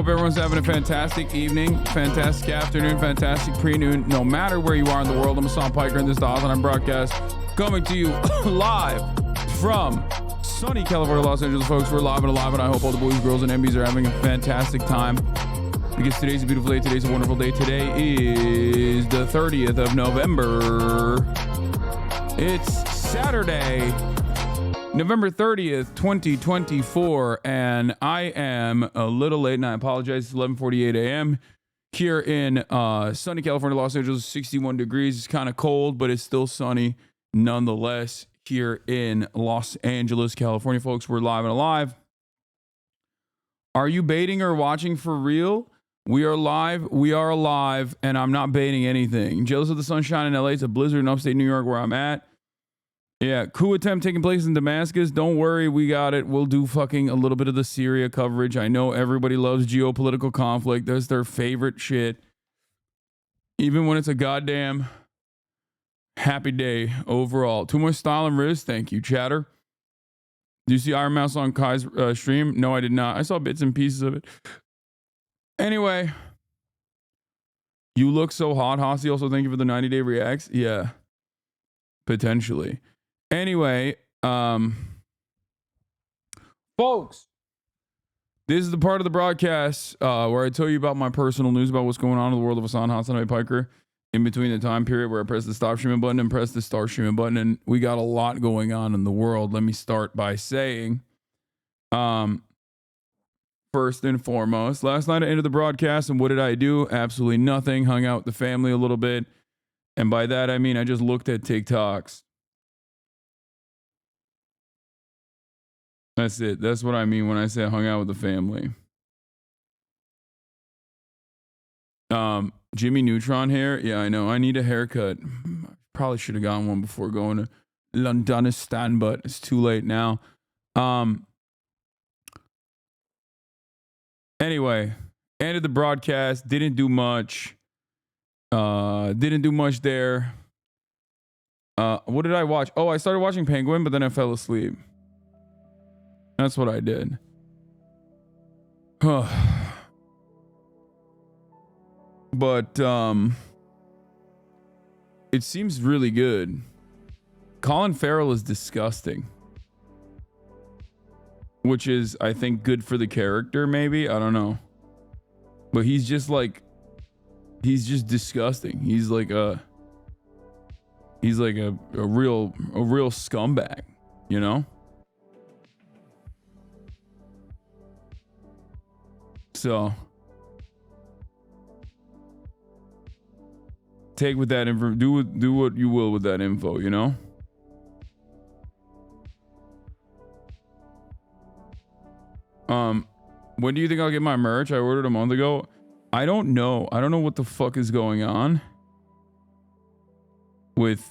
Hope everyone's having a fantastic evening, fantastic afternoon, fantastic pre-noon. No matter where you are in the world, I'm Hasan Piker, and this is the HasanAbi broadcast coming to you live from sunny California, Los Angeles, folks. We're live and alive, and I hope all the boys, girls, and MBs are having a fantastic time because today's a beautiful day. Today's a wonderful day. Today is the 30th of November. It's Saturday, November 30th, 2024, and I am a little late, and I apologize. It's 11:48 a.m. here in sunny California, Los Angeles, 61 degrees. It's kind of cold, but it's still sunny nonetheless here in Los Angeles, California, folks. We're live and alive. Are you baiting or watching for real? We are live, we are alive, and I'm not baiting anything. Jealous of the sunshine in LA. It's a blizzard in upstate New York where I'm at. Yeah, coup attempt taking place in Damascus. Don't worry, we got it. We'll do fucking a little bit of the Syria coverage. I know everybody loves geopolitical conflict. That's their favorite shit. Even when it's a goddamn happy day overall. Too much style and wrist. Thank you, chatter. Do you see Iron Mouse on Kai's stream? No, I did not. I saw bits and pieces of it. Anyway, you look so hot, Hossie. Also, thank you for the 90-day reacts. Yeah, potentially. Anyway, folks, this is the part of the broadcast where I tell you about my personal news about what's going on in the world of HasanAbi Piker in between the time period where I press the stop streaming button and press the start streaming button. And we got a lot going on in the world. Let me start by saying, first and foremost, last night I ended the broadcast, and what did I do? Absolutely nothing. Hung out with the family a little bit. And by that, I mean I just looked at TikToks. That's it. That's what I mean when I say I hung out with the family. Jimmy Neutron hair. Yeah, I know. I need a haircut. Probably should have gotten one before going to Londonistan, but it's too late now. Anyway, ended the broadcast. Didn't do much. Didn't do much there. What did I watch? Oh, I started watching Penguin, but then I fell asleep. That's what I did. But it seems really good. Colin Farrell is disgusting, which is, I think, good for the character. Maybe, I don't know, but he's just disgusting. He's like a real scumbag, you know. So take with that info, do what you will with that info, you know. When do you think I'll get my merch? I ordered a month ago. I don't know what the fuck is going on with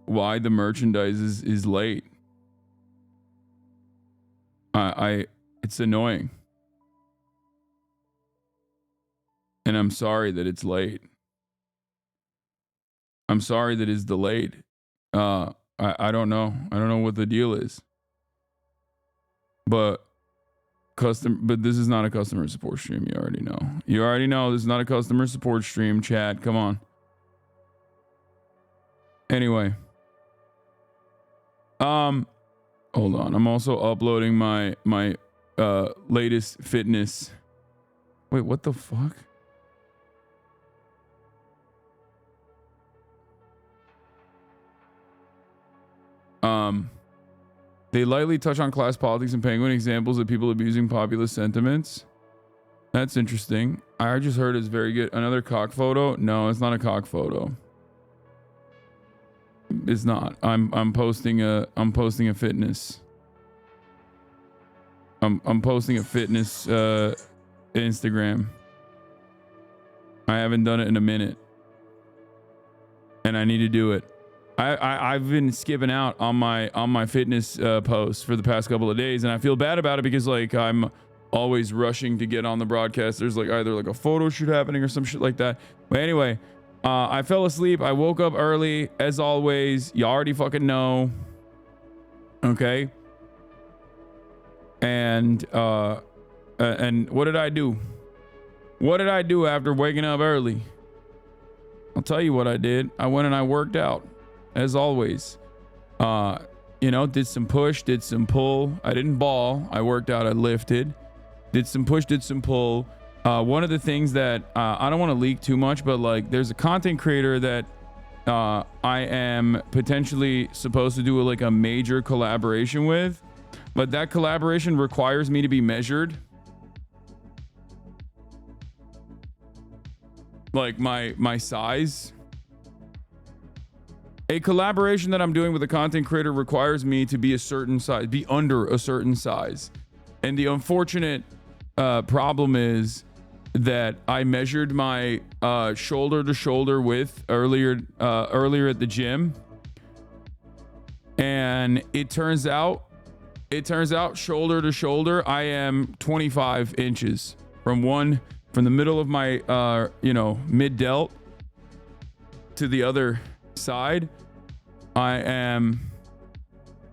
why the merchandise is late. It's annoying. And I'm sorry that it's late. I'm sorry that it's delayed. I don't know. I don't know what the deal is. But this is not a customer support stream. You already know. You already know this is not a customer support stream, chat. Come on. Anyway. Hold on. I'm also uploading my latest fitness. Wait, what the fuck? They lightly touch on class politics and Penguin, examples of people abusing populist sentiments. That's interesting. I just heard it's very good. Another cock photo? No, it's not a cock photo. It's not. I'm posting a fitness. I'm posting a fitness Instagram. I haven't done it in a minute, and I need to do it. I've been skipping out on my fitness posts for the past couple of days, and I feel bad about it because like I'm always rushing to get on the broadcast. There's like either like a photo shoot happening or some shit like that. But anyway, I fell asleep. I woke up early as always. You already fucking know. Okay. And what did I do? What did I do after waking up early? I'll tell you what I did. I went and I worked out, as always. You know, did some push, did some pull. I didn't ball. I worked out, I lifted. Did some push, did some pull. One of the things that I don't want to leak too much, but like there's a content creator that I am potentially supposed to do like a major collaboration with, but that collaboration requires me to be measured. Like my size. A collaboration that I'm doing with a content creator requires me to be a certain size, be under a certain size. And the unfortunate problem is that I measured my shoulder to shoulder width earlier at the gym, and it turns out shoulder to shoulder I am 25 inches from the middle of my mid delt to the other side. I am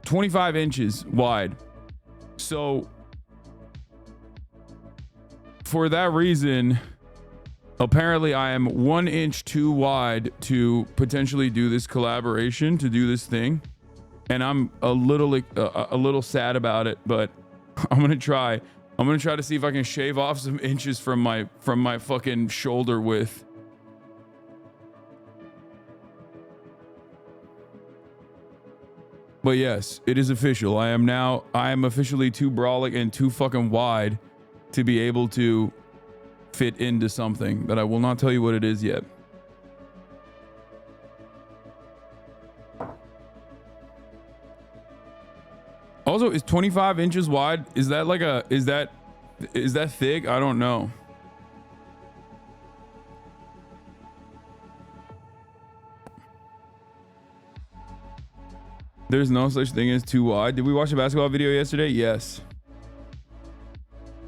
25 inches wide. So for that reason, apparently I am 1 inch too wide to potentially do this collaboration, to do this thing. And I'm a little sad about it, but I'm going to try. I'm going to try to see if I can shave off some inches from my fucking shoulder width. But yes, it is official. I am officially too brolic and too fucking wide to be able to fit into something that I will not tell you what it is yet. Also, is 25 inches wide? Is that like is that thick? I don't know. There's no such thing as too wide. Did we watch a basketball video yesterday? Yes.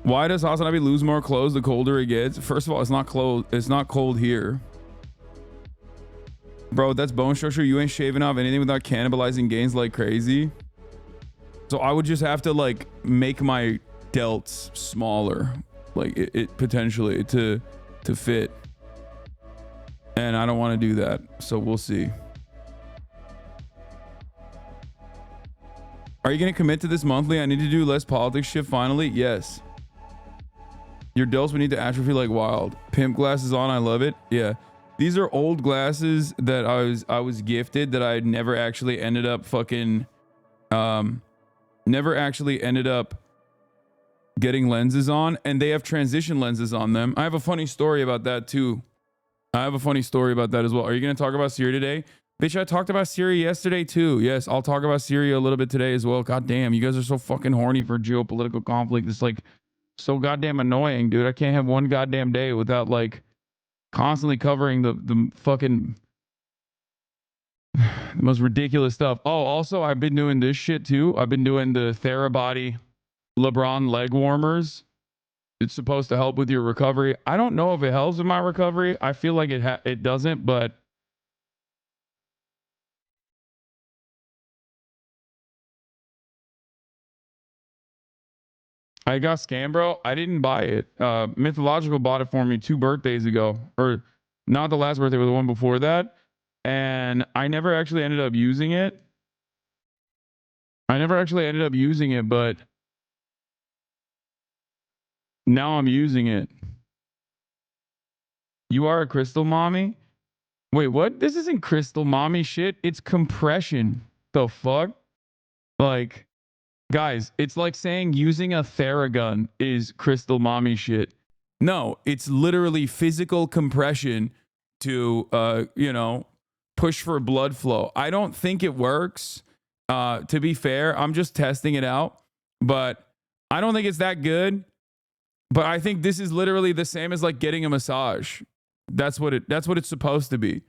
Why does HasanAbi lose more clothes the colder it gets? First of all, it's not cold here. Bro, that's bone structure. You ain't shaving off anything without cannibalizing gains like crazy. So I would just have to like make my delts smaller, like it potentially to fit. And I don't want to do that. So we'll see. Are you going to commit to this monthly? I need to do less politics shit finally. Yes. Your delts would need to atrophy like wild. Pimp glasses on. I love it. Yeah. These are old glasses that I was gifted that I never actually ended up fucking never actually ended up getting lenses on, and they have transition lenses on them. I have a funny story about that too. I have a funny story about that as well. Are you going to talk about Syria today? Bitch, I talked about Syria yesterday too. Yes, I'll talk about Syria a little bit today as well. God damn, you guys are so fucking horny for geopolitical conflict. It's like so goddamn annoying, dude. I can't have one goddamn day without like constantly covering the fucking the most ridiculous stuff. Oh, also, I've been doing this shit too. I've been doing the Therabody LeBron leg warmers. It's supposed to help with your recovery. I don't know if it helps with my recovery. I feel like it doesn't, but I got scammed, bro. I didn't buy it. Mythological bought it for me 2 birthdays ago, or not the last birthday, but the one before that. And I never actually ended up using it. But now I'm using it. You are a crystal mommy? Wait, what? This isn't crystal mommy shit. It's compression. The fuck? Like, guys, it's like saying using a Theragun is crystal mommy shit. No, it's literally physical compression to, push for blood flow. I don't think it works. To be fair, I'm just testing it out, but I don't think it's that good. But I think this is literally the same as like getting a massage. That's what it's supposed to be.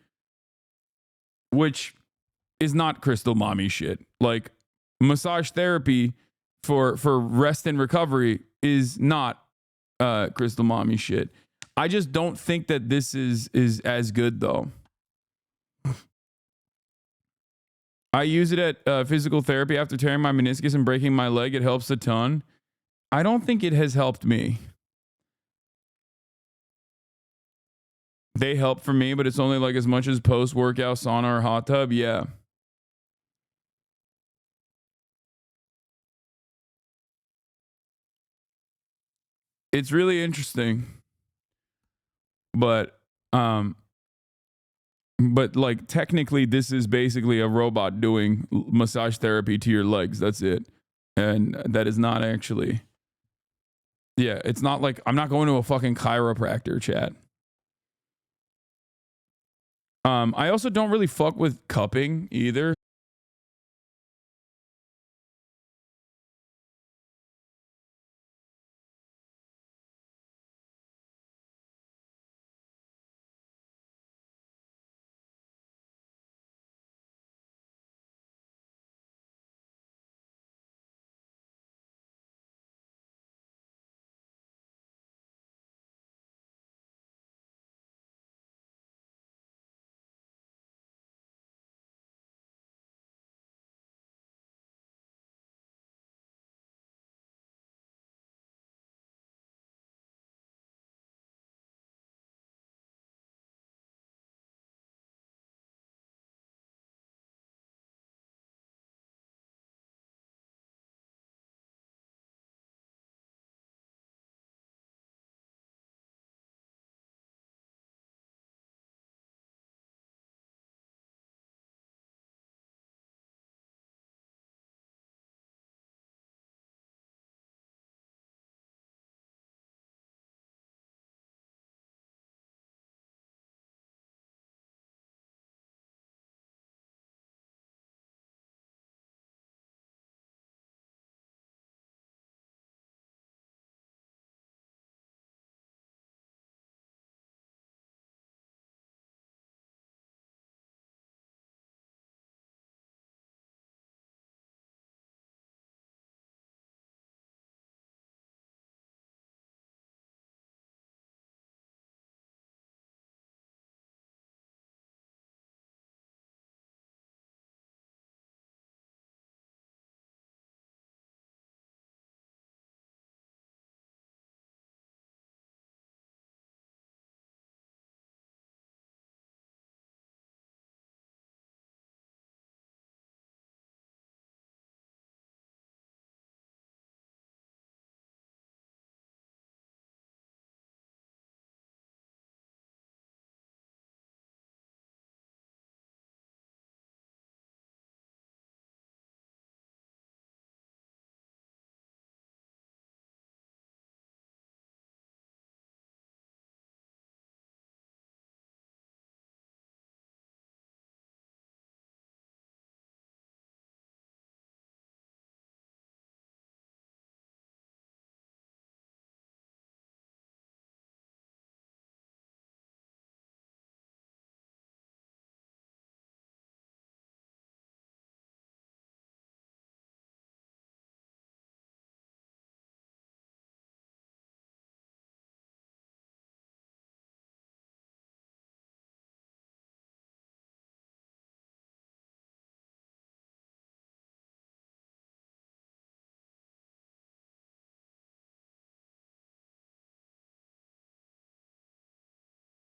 Which is not crystal mommy shit. Like massage therapy for rest and recovery is not crystal mommy shit. I just don't think that this is as good though. I use it at physical therapy after tearing my meniscus and breaking my leg. It helps a ton. I don't think it has helped me. They help for me, but it's only like as much as post-workout sauna or hot tub. Yeah. It's really interesting. But like technically this is basically a robot doing massage therapy to your legs. That's it. And that is not actually. Yeah, it's not like I'm not going to a fucking chiropractor, chat. I also don't really fuck with cupping either.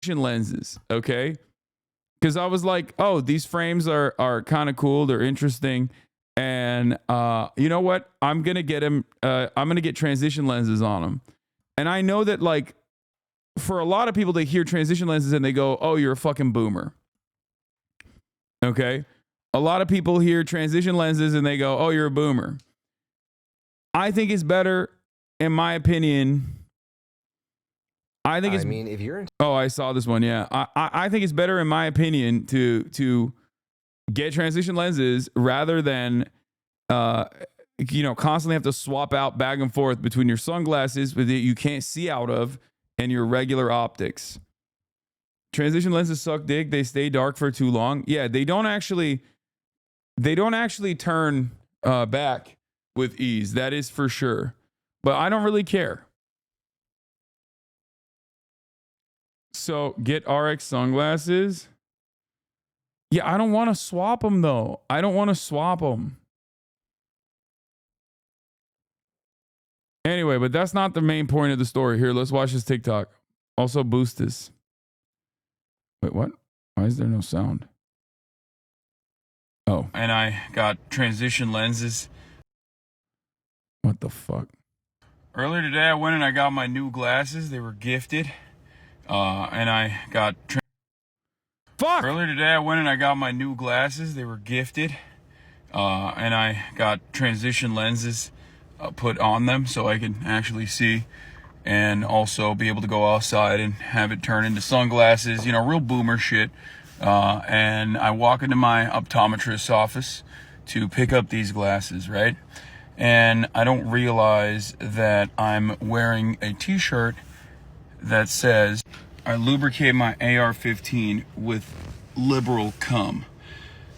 Lenses, okay? Because I was like, oh, these frames are kind of cool, they're interesting, and you know what, I'm gonna get them, I'm gonna get transition lenses on them. And I know that, like, for a lot of people, they hear transition lenses and they go, oh, you're a fucking boomer. Okay, a lot of people hear transition lenses and they go, oh, you're a boomer. I think it's better, in my opinion. I mean, if you're oh, I saw this one. Yeah, I think it's better, in my opinion, to get transition lenses rather than constantly have to swap out back and forth between your sunglasses that you can't see out of and your regular optics. Transition lenses suck dick. They stay dark for too long. Yeah, they don't actually turn back with ease. That is for sure. But I don't really care. So get RX sunglasses. Yeah, I don't want to swap them though. I don't want to swap them. Anyway, but that's not the main point of the story. Here, let's watch this TikTok. Also boost this. Wait, what? Why is there no sound? Oh. And I got transition lenses. What the fuck? Earlier today, I went and I got my new glasses. They were gifted. And I got... Fuck! Earlier today, I went and I got my new glasses. They were gifted. And I got transition lenses put on them so I can actually see and also be able to go outside and have it turn into sunglasses, you know, real boomer shit. And I walk into my optometrist's office to pick up these glasses, right? And I don't realize that I'm wearing a t-shirt that says, I lubricate my AR-15 with liberal cum.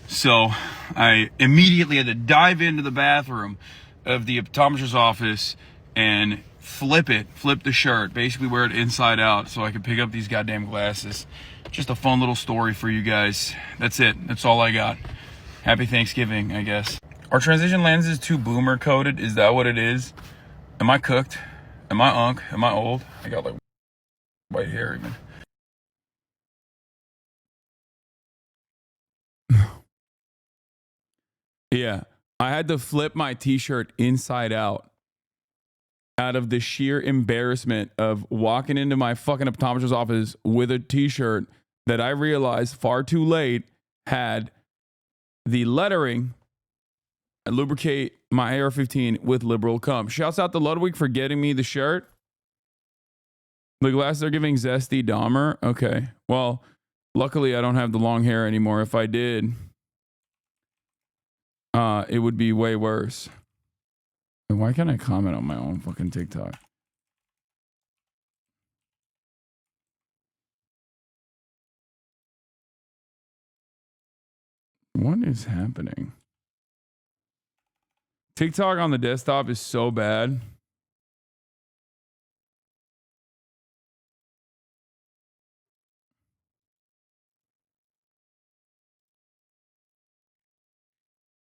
So I immediately had to dive into the bathroom of the optometrist's office and flip the shirt, basically wear it inside out so I could pick up these goddamn glasses. Just a fun little story for you guys. That's it. That's all I got. Happy Thanksgiving, I guess. Are transition lenses too boomer coded? Is that what it is? Am I cooked? Am I unk? Am I old? I got like white hair even. Yeah. I had to flip my t-shirt inside out of the sheer embarrassment of walking into my fucking optometrist's office with a t-shirt that I realized far too late had the lettering, I lubricate my AR-15 with liberal cum. Shouts out to Ludwig for getting me the shirt. The glasses are giving zesty Dahmer. Okay. Well, luckily I don't have the long hair anymore. If I did, it would be way worse. Why can't I comment on my own fucking TikTok? What is happening? TikTok on the desktop is so bad.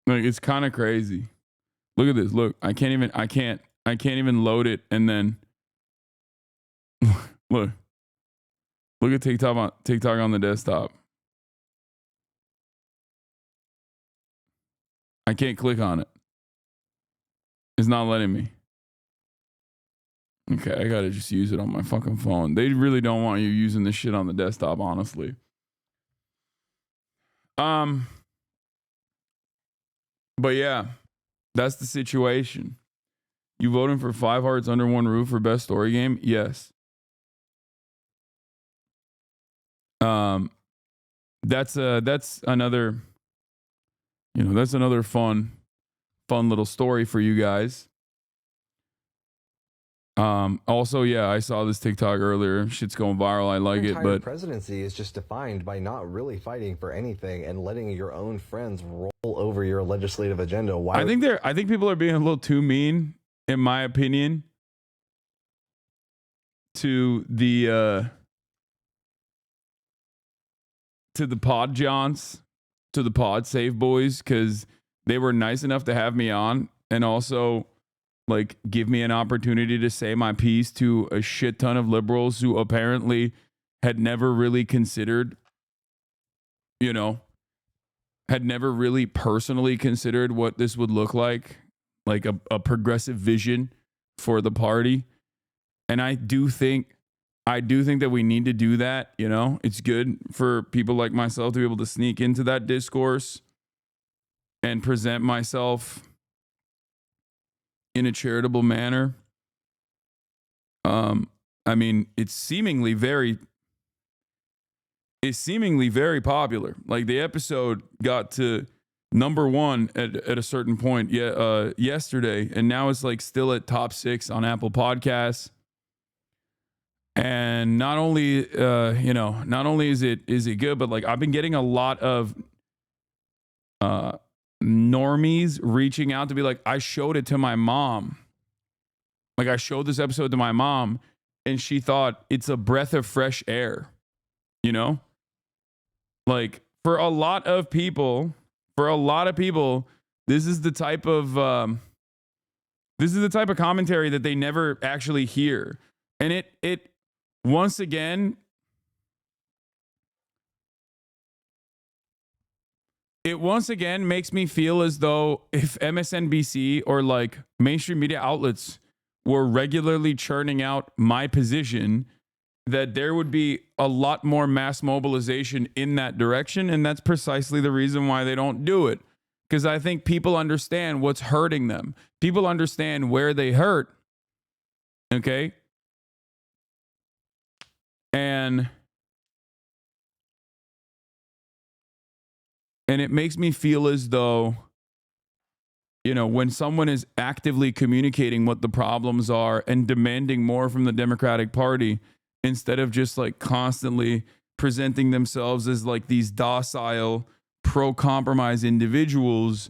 Like, it's kind of crazy. Look at this. Look, I can't even load it and then look at TikTok on the desktop. I can't click on it. It's not letting me. Okay, I gotta just use it on my fucking phone. They really don't want you using this shit on the desktop, honestly. But yeah, that's the situation. You voting for 5 Hearts Under One Roof for best story game? Yes. That's another, that's another fun little story for you guys. Also, yeah, I saw this TikTok earlier. Shit's going viral. I like it, but presidency is just defined by not really fighting for anything and letting your own friends roll over your legislative agenda. I think people are being a little too mean, in my opinion, to the pod Johns, to the pod save boys, because they were nice enough to have me on and also like give me an opportunity to say my piece to a shit ton of liberals who apparently had never really considered, had never really personally considered what this would look like a progressive vision for the party. And I do think that we need to do that. It's good for people like myself to be able to sneak into that discourse and present myself in a charitable manner. I mean, it's seemingly very popular. Like, the episode got to number 1 at a certain point yesterday, and now it's like still at top 6 on Apple Podcasts. And not only is it good, but like I've been getting a lot of normies reaching out to be like, I showed it to my mom. Like, I showed this episode to my mom and she thought it's a breath of fresh air, Like, for a lot of people, this is the type of commentary that they never actually hear. And it once again, it once again makes me feel as though if MSNBC or like mainstream media outlets were regularly churning out my position, that there would be a lot more mass mobilization in that direction. And that's precisely the reason why they don't do it. Because I think people understand what's hurting them. People understand where they hurt. Okay? And it makes me feel as though, you know, when someone is actively communicating what the problems are and demanding more from the Democratic Party, instead of just like constantly presenting themselves as like these docile, pro-compromise individuals,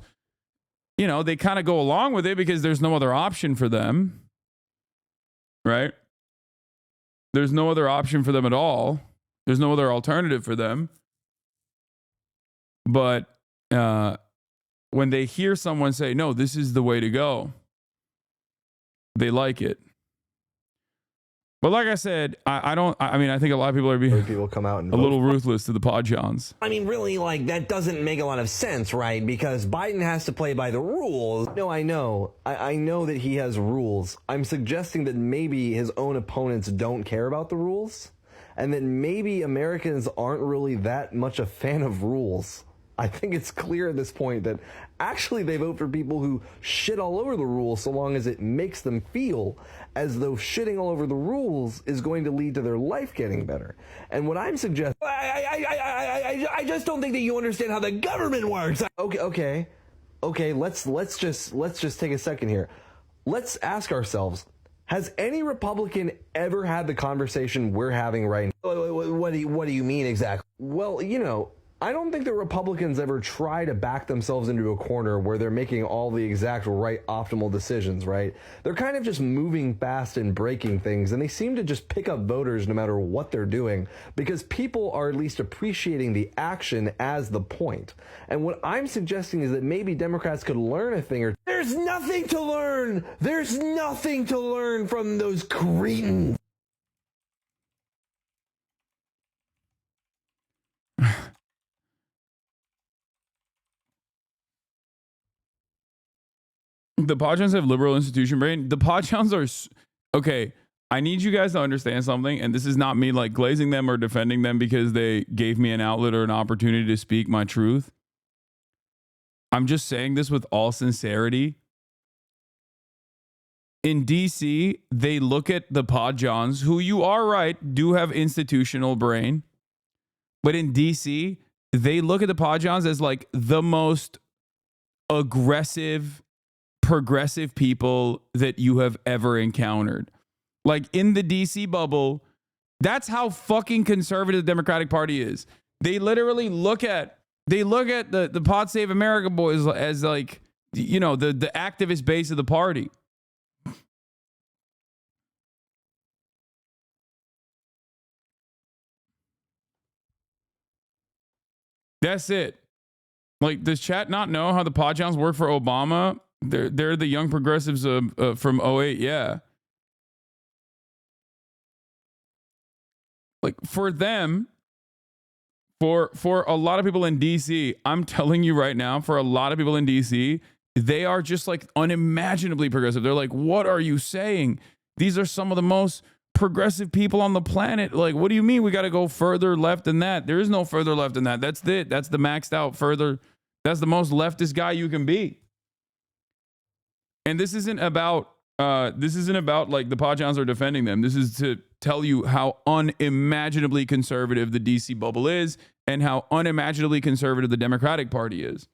you know, they kind of go along with it because there's no other option for them, right? There's no other option for them at all. There's no other alternative for them. But when they hear someone say, no, this is the way to go, they like it. But like I said, I think a lot of people are being People come out and a little ruthless to the Podjons. I mean, really, like, that doesn't make a lot of sense, right? Because Biden has to play by the rules. No, I know. I know that he has rules. I'm suggesting that maybe his own opponents don't care about the rules, and that maybe Americans aren't really that much a fan of rules. I think it's clear at this point that actually they vote for people who shit all over the rules so long as it makes them feel as though shitting all over the rules is going to lead to their life getting better. And what I'm suggesting... I just don't think that you understand how the government works. Okay. Let's just take a second here. Let's ask ourselves, has any Republican ever had the conversation we're having right now? What do you mean exactly? Well, you know, I don't think that Republicans ever try to back themselves into a corner where they're making all the exact right optimal decisions, right? They're kind of just moving fast and breaking things, and they seem to just pick up voters no matter what they're doing because people are at least appreciating the action as the point. And what I'm suggesting is that maybe Democrats could learn a thing or two. There's nothing to learn. There's nothing to learn from those cretins. The Podjons have liberal institution brain. The Podjons are... Okay, I need you guys to understand something, and this is not me like glazing them or defending them because they gave me an outlet or an opportunity to speak my truth. I'm just saying this with all sincerity. In DC, they look at the Podjons, who you are right, do have institutional brain. But in DC, they look at the Podjons as like the most aggressive, progressive people that you have ever encountered. Like in the DC bubble, that's how fucking conservative the Democratic Party is. They literally look at the Pod Save America boys as like, you know, the activist base of the party. That's it. Like, does chat not know how the Podjons work for Obama? They're the young progressives from 08, yeah. Like, for them, for a lot of people in DC, I'm telling you right now, for a lot of people in DC, they are just like unimaginably progressive. They're like, what are you saying? These are some of the most progressive people on the planet. Like, what do you mean we got to go further left than that? There is no further left than that. That's it. That's the maxed out further. That's the most leftist guy you can be. And this isn't about like the Podjons are defending them. This is to tell you how unimaginably conservative the DC bubble is and how unimaginably conservative the Democratic Party is.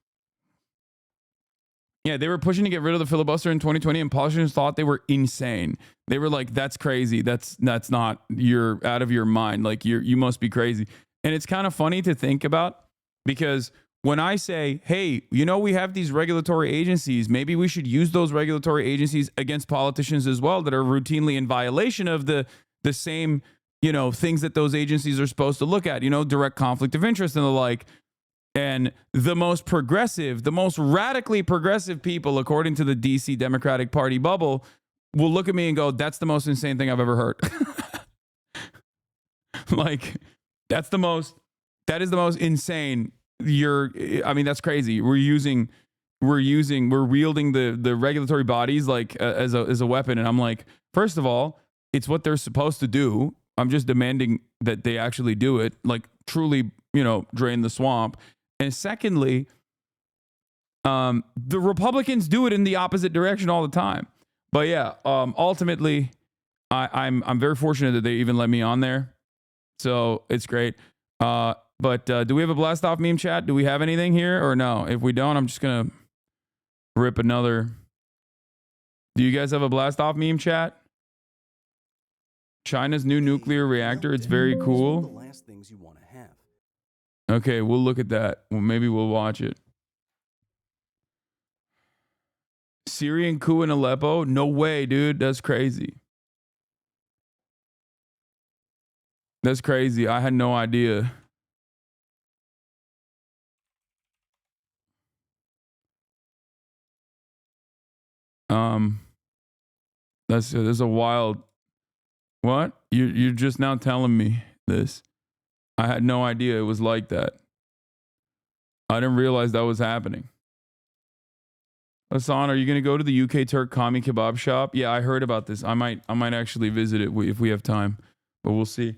Yeah, they were pushing to get rid of the filibuster in 2020, and politicians thought they were insane. They were like, "That's crazy. That's not. You're out of your mind. Like you must be crazy." And it's kind of funny to think about because when I say, "Hey, you know, we have these regulatory agencies. Maybe we should use those regulatory agencies against politicians as well that are routinely in violation of the same, you know, things that those agencies are supposed to look at. You know, direct conflict of interest and the like." And the most progressive, the most radically progressive people, according to the DC Democratic Party bubble, will look at me and go, that's the most insane thing I've ever heard. Like, that is the most insane I mean, that's crazy. We're wielding the regulatory bodies like as a weapon. And I'm like, first of all, it's what they're supposed to do. I'm just demanding that they actually do it, like truly, drain the swamp. And secondly, the Republicans do it in the opposite direction all the time. But yeah, ultimately, I'm very fortunate that they even let me on there. So it's great. But do we have a blast off meme chat? Do we have anything here or no? If we don't, I'm just going to rip another. Do you guys have a blast off meme chat? China's new nuclear reactor. It's very cool. The last things you want to have. Okay, we'll look at that. Well, maybe we'll watch it. Syrian coup in Aleppo? No way, dude. That's crazy. That's crazy. I had no idea. That's a wild. What? You're just now telling me this. I had no idea it was like that. I didn't realize that was happening. Hasan, are you going to go to the UK Turk Kami Kebab shop? Yeah, I heard about this. I might actually visit it if we have time, but we'll see.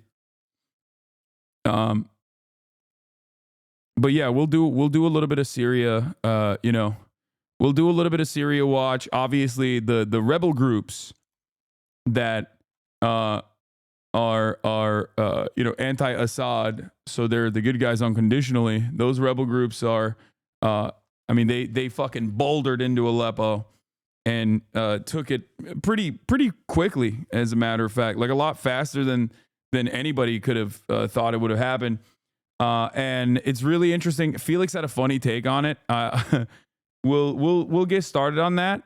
But yeah, we'll do a little bit of Syria. We'll do a little bit of Syria watch. Obviously, the rebel groups that are anti-Assad, so they're the good guys unconditionally. Those rebel groups are, they fucking bouldered into Aleppo and took it pretty quickly, as a matter of fact, like a lot faster than anybody could have thought it would have happened. And it's really interesting. Felix had a funny take on it. We'll get started on that.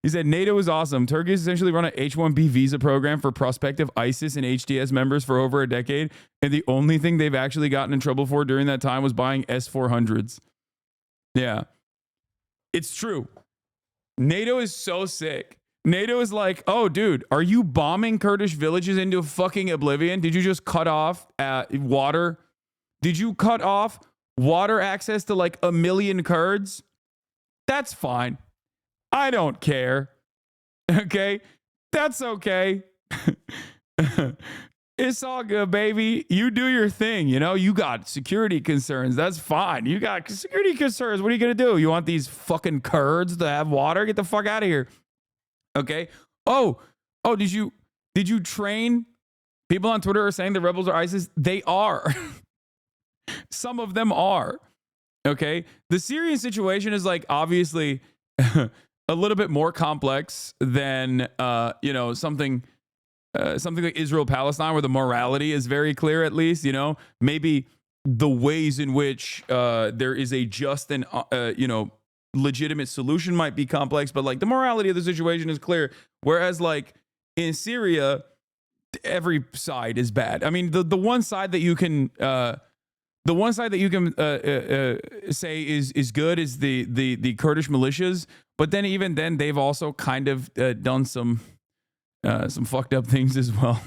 He said NATO is awesome. Turkey has essentially run an H-1B visa program for prospective ISIS and HTS members for over a decade, and the only thing they've actually gotten in trouble for during that time was buying S-400s. Yeah, it's true. NATO is so sick. NATO is like, oh, dude, are you bombing Kurdish villages into fucking oblivion? Did you just cut off water? Did you cut off water access to like 1 million Kurds? That's fine. I don't care. Okay? That's okay. It's all good, baby. You do your thing. You got security concerns. That's fine. You got security concerns. What are you going to do? You want these fucking Kurds to have water? Get the fuck out of here. Okay. Oh, did you train? People on Twitter are saying the rebels are ISIS. They are. Some of them are. Okay. The Syrian situation is like obviously a little bit more complex than something like Israel-Palestine, where the morality is very clear, at least. Maybe the ways in which there is a just and legitimate solution might be complex, but like the morality of the situation is clear. Whereas like in Syria, every side is bad. I mean, the one side that you can say is good is the Kurdish militias, but then even then they've also kind of done some fucked up things as well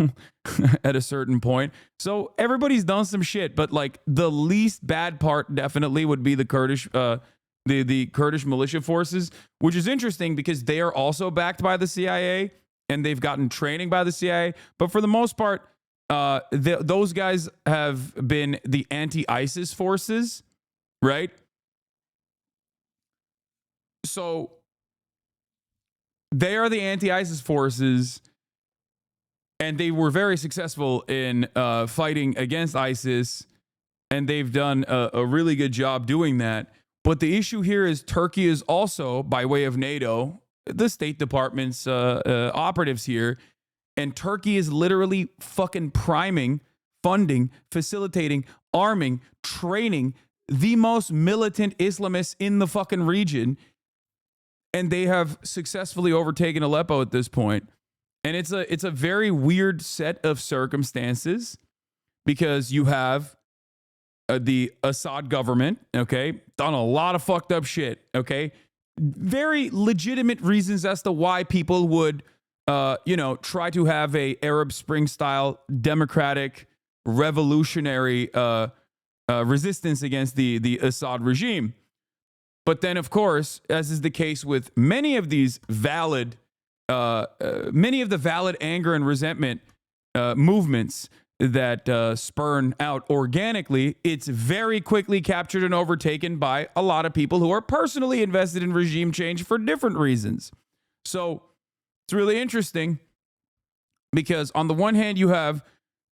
at a certain point. So everybody's done some shit, but like the least bad part definitely would be the Kurdish the Kurdish militia forces, which is interesting because they are also backed by the CIA and they've gotten training by the CIA. But for the most part, those guys have been the anti-ISIS forces, right? So they are the anti-ISIS forces, and they were very successful in fighting against ISIS, and they've done a really good job doing that. But the issue here is Turkey is also, by way of NATO, the State Department's operatives here, and Turkey is literally fucking priming, funding, facilitating, arming, training the most militant Islamists in the fucking region, and they have successfully overtaken Aleppo at this point. And it's a very weird set of circumstances because you have the Assad government, okay, done a lot of fucked up shit, okay? Very legitimate reasons as to why people would, try to have a Arab Spring style democratic revolutionary resistance against the Assad regime. But then, of course, as is the case with many of these valid, many of the valid anger and resentment movements that spurn out organically, it's very quickly captured and overtaken by a lot of people who are personally invested in regime change for different reasons. So it's really interesting because on the one hand, you have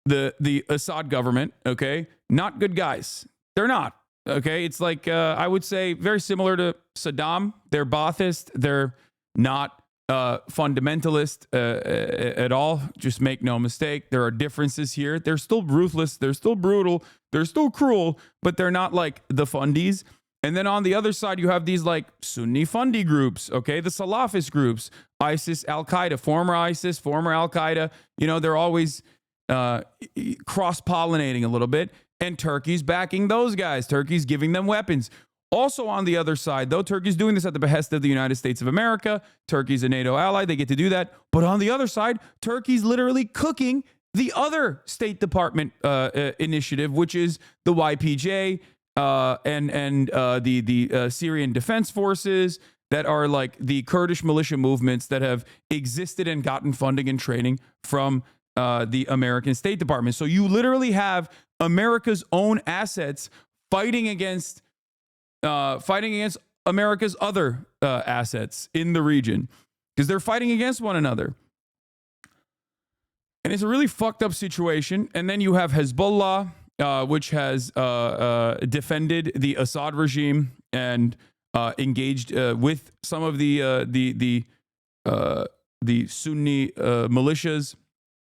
the Assad government, okay, not good guys. They're not. Okay, it's like I would say very similar to Saddam. They're Ba'athist. They're not fundamentalist at all. Just make no mistake. There are differences here. They're still ruthless. They're still brutal. They're still cruel, but they're not like the fundies. And then on the other side, you have these like Sunni fundy groups. Okay, the Salafist groups, ISIS, Al Qaeda, former ISIS, former Al Qaeda. You know, they're always cross pollinating a little bit. And Turkey's backing those guys. Turkey's giving them weapons. Also on the other side, though, Turkey's doing this at the behest of the United States of America. Turkey's a NATO ally. They get to do that. But on the other side, Turkey's literally cooking the other State Department initiative, which is the YPJ and the Syrian Defense Forces that are like the Kurdish militia movements that have existed and gotten funding and training from the American State Department. So you literally have America's own assets fighting against America's other assets in the region because they're fighting against one another. And it's a really fucked up situation. And then you have Hezbollah, which has defended the Assad regime and engaged with some of the Sunni militias.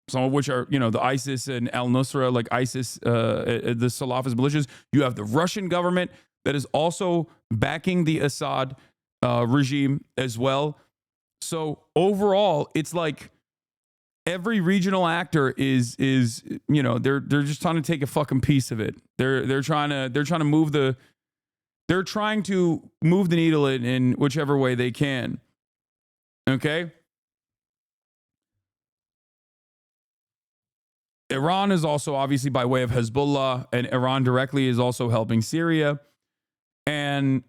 Some of which are, you know, the ISIS and al-Nusra, like ISIS, the Salafist militias. You have the Russian government that is also backing the Assad regime as well. So overall, it's like every regional actor is you know, they're just trying to take a fucking piece of it. They're trying to move the needle in whichever way they can. Okay. Iran is also obviously by way of Hezbollah, and Iran directly is also helping Syria. And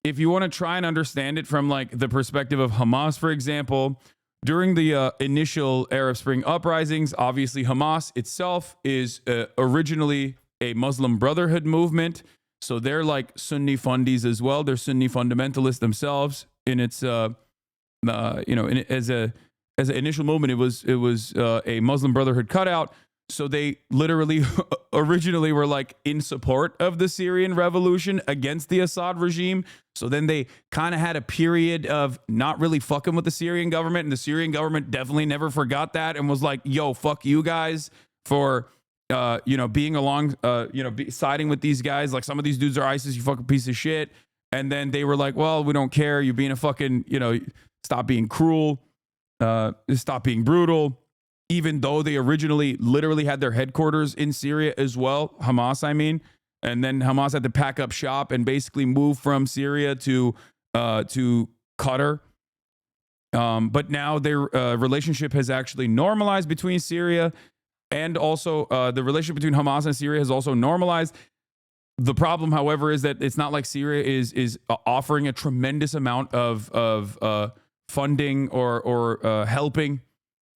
if you want to try and understand it from like the perspective of Hamas, for example, during the initial Arab Spring uprisings, obviously Hamas itself is originally a Muslim Brotherhood movement. So they're like Sunni fundies as well. They're Sunni fundamentalists themselves. In its, as an initial movement, it was a Muslim Brotherhood cutout. So they literally originally were like in support of the Syrian revolution against the Assad regime. So then they kind of had a period of not really fucking with the Syrian government. And the Syrian government definitely never forgot that and was like, yo, fuck you guys for, being along, siding with these guys. Like some of these dudes are ISIS, you fucking piece of shit. And then they were like, well, we don't care. You're being a fucking, stop being cruel. Stop being brutal, even though they originally literally had their headquarters in Syria as well, Hamas, I mean, and then Hamas had to pack up shop and basically move from Syria to Qatar. But now their relationship has actually normalized between Syria, and also the relationship between Hamas and Syria has also normalized. The problem, however, is that it's not like Syria is offering a tremendous amount of funding or helping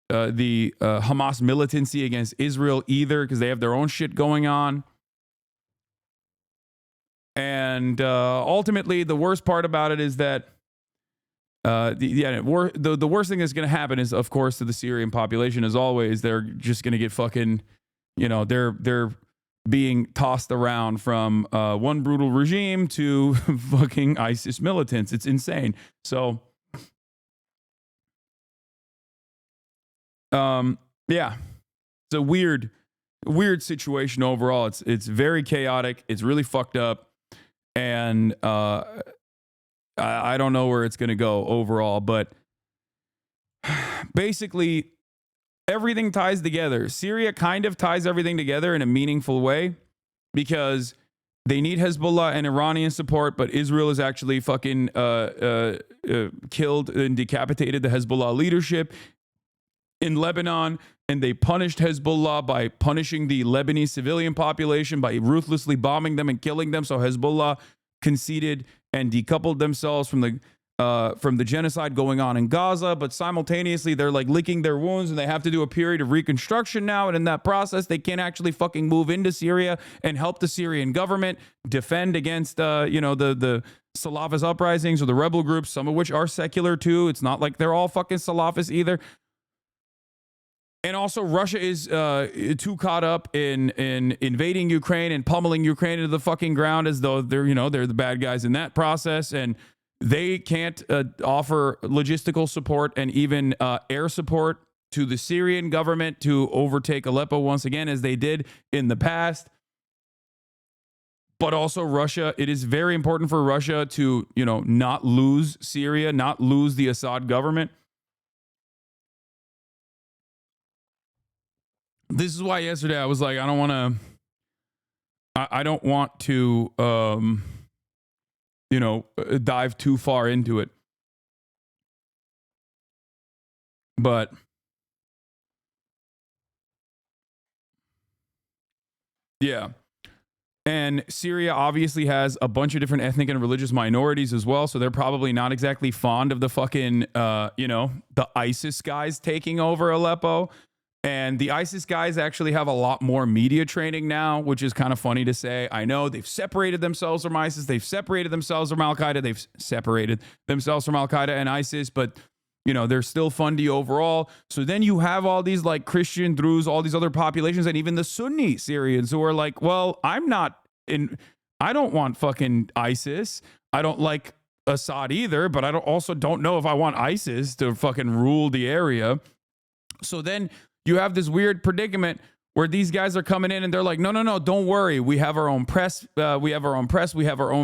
the Hamas militancy against Israel either, because they have their own shit going on. And ultimately, the worst part about it is that the worst thing that's going to happen is, of course, to the Syrian population, as always, they're just going to get fucking, they're being tossed around from one brutal regime to fucking ISIS militants. It's insane. So, yeah, it's a weird situation overall. It's very chaotic. It's really fucked up. And I don't know where it's going to go overall, but basically everything ties together. Syria kind of ties everything together in a meaningful way because they need Hezbollah and Iranian support, but Israel has actually fucking killed and decapitated the Hezbollah leadership. In Lebanon, and they punished Hezbollah by punishing the Lebanese civilian population by ruthlessly bombing them and killing them. So Hezbollah conceded and decoupled themselves from the genocide going on in Gaza, but simultaneously they're like licking their wounds and they have to do a period of reconstruction now. And in that process, they can't actually fucking move into Syria and help the Syrian government defend against, the Salafist uprisings or the rebel groups, some of which are secular too. It's not like they're all fucking Salafists either. And also, Russia is too caught up in invading Ukraine and pummeling Ukraine into the fucking ground as though they're the bad guys in that process, and they can't offer logistical support and even air support to the Syrian government to overtake Aleppo once again, as they did in the past. But also Russia, it is very important for Russia to, not lose Syria, not lose the Assad government. This is why yesterday I was like, I don't want to, dive too far into it. But yeah. And Syria obviously has a bunch of different ethnic and religious minorities as well. So they're probably not exactly fond of the fucking, the ISIS guys taking over Aleppo. And the ISIS guys actually have a lot more media training now, which is kind of funny to say. I know they've separated themselves from ISIS. They've separated themselves from Al-Qaeda. They've separated themselves from Al-Qaeda and ISIS, but, they're still fundy overall. So then you have all these like Christian Druze, all these other populations, and even the Sunni Syrians who are like, well, I don't want fucking ISIS. I don't like Assad either, but I also don't know if I want ISIS to fucking rule the area. So then you have this weird predicament where these guys are coming in and they're like, no, don't worry. We have our own press. We have our own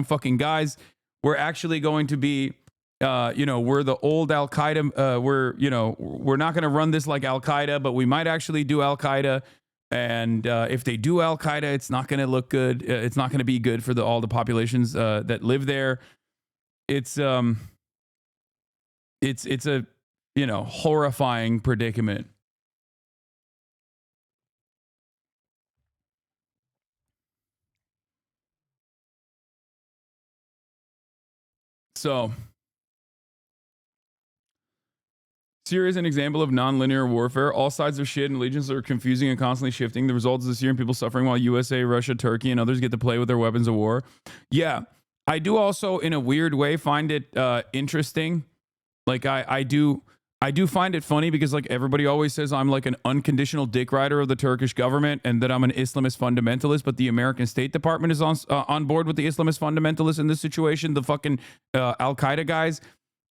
fucking guys. We're actually going to be, we're the old Al-Qaeda. We're not going to run this like Al-Qaeda, but we might actually do Al-Qaeda. And if they do Al-Qaeda, it's not going to look good. It's not going to be good for all the populations that live there. It's a, horrifying predicament. So, Syria is an example of non-linear warfare. All sides are shit and allegiances are confusing and constantly shifting. The result is the Syrian people suffering while USA, Russia, Turkey, and others get to play with their weapons of war. Yeah, I do also, in a weird way, find it interesting. Like, I do find it funny because, like, everybody always says I'm like an unconditional dick rider of the Turkish government and that I'm an Islamist fundamentalist, but the American State Department is on board with the Islamist fundamentalists in this situation, the fucking Al-Qaeda guys.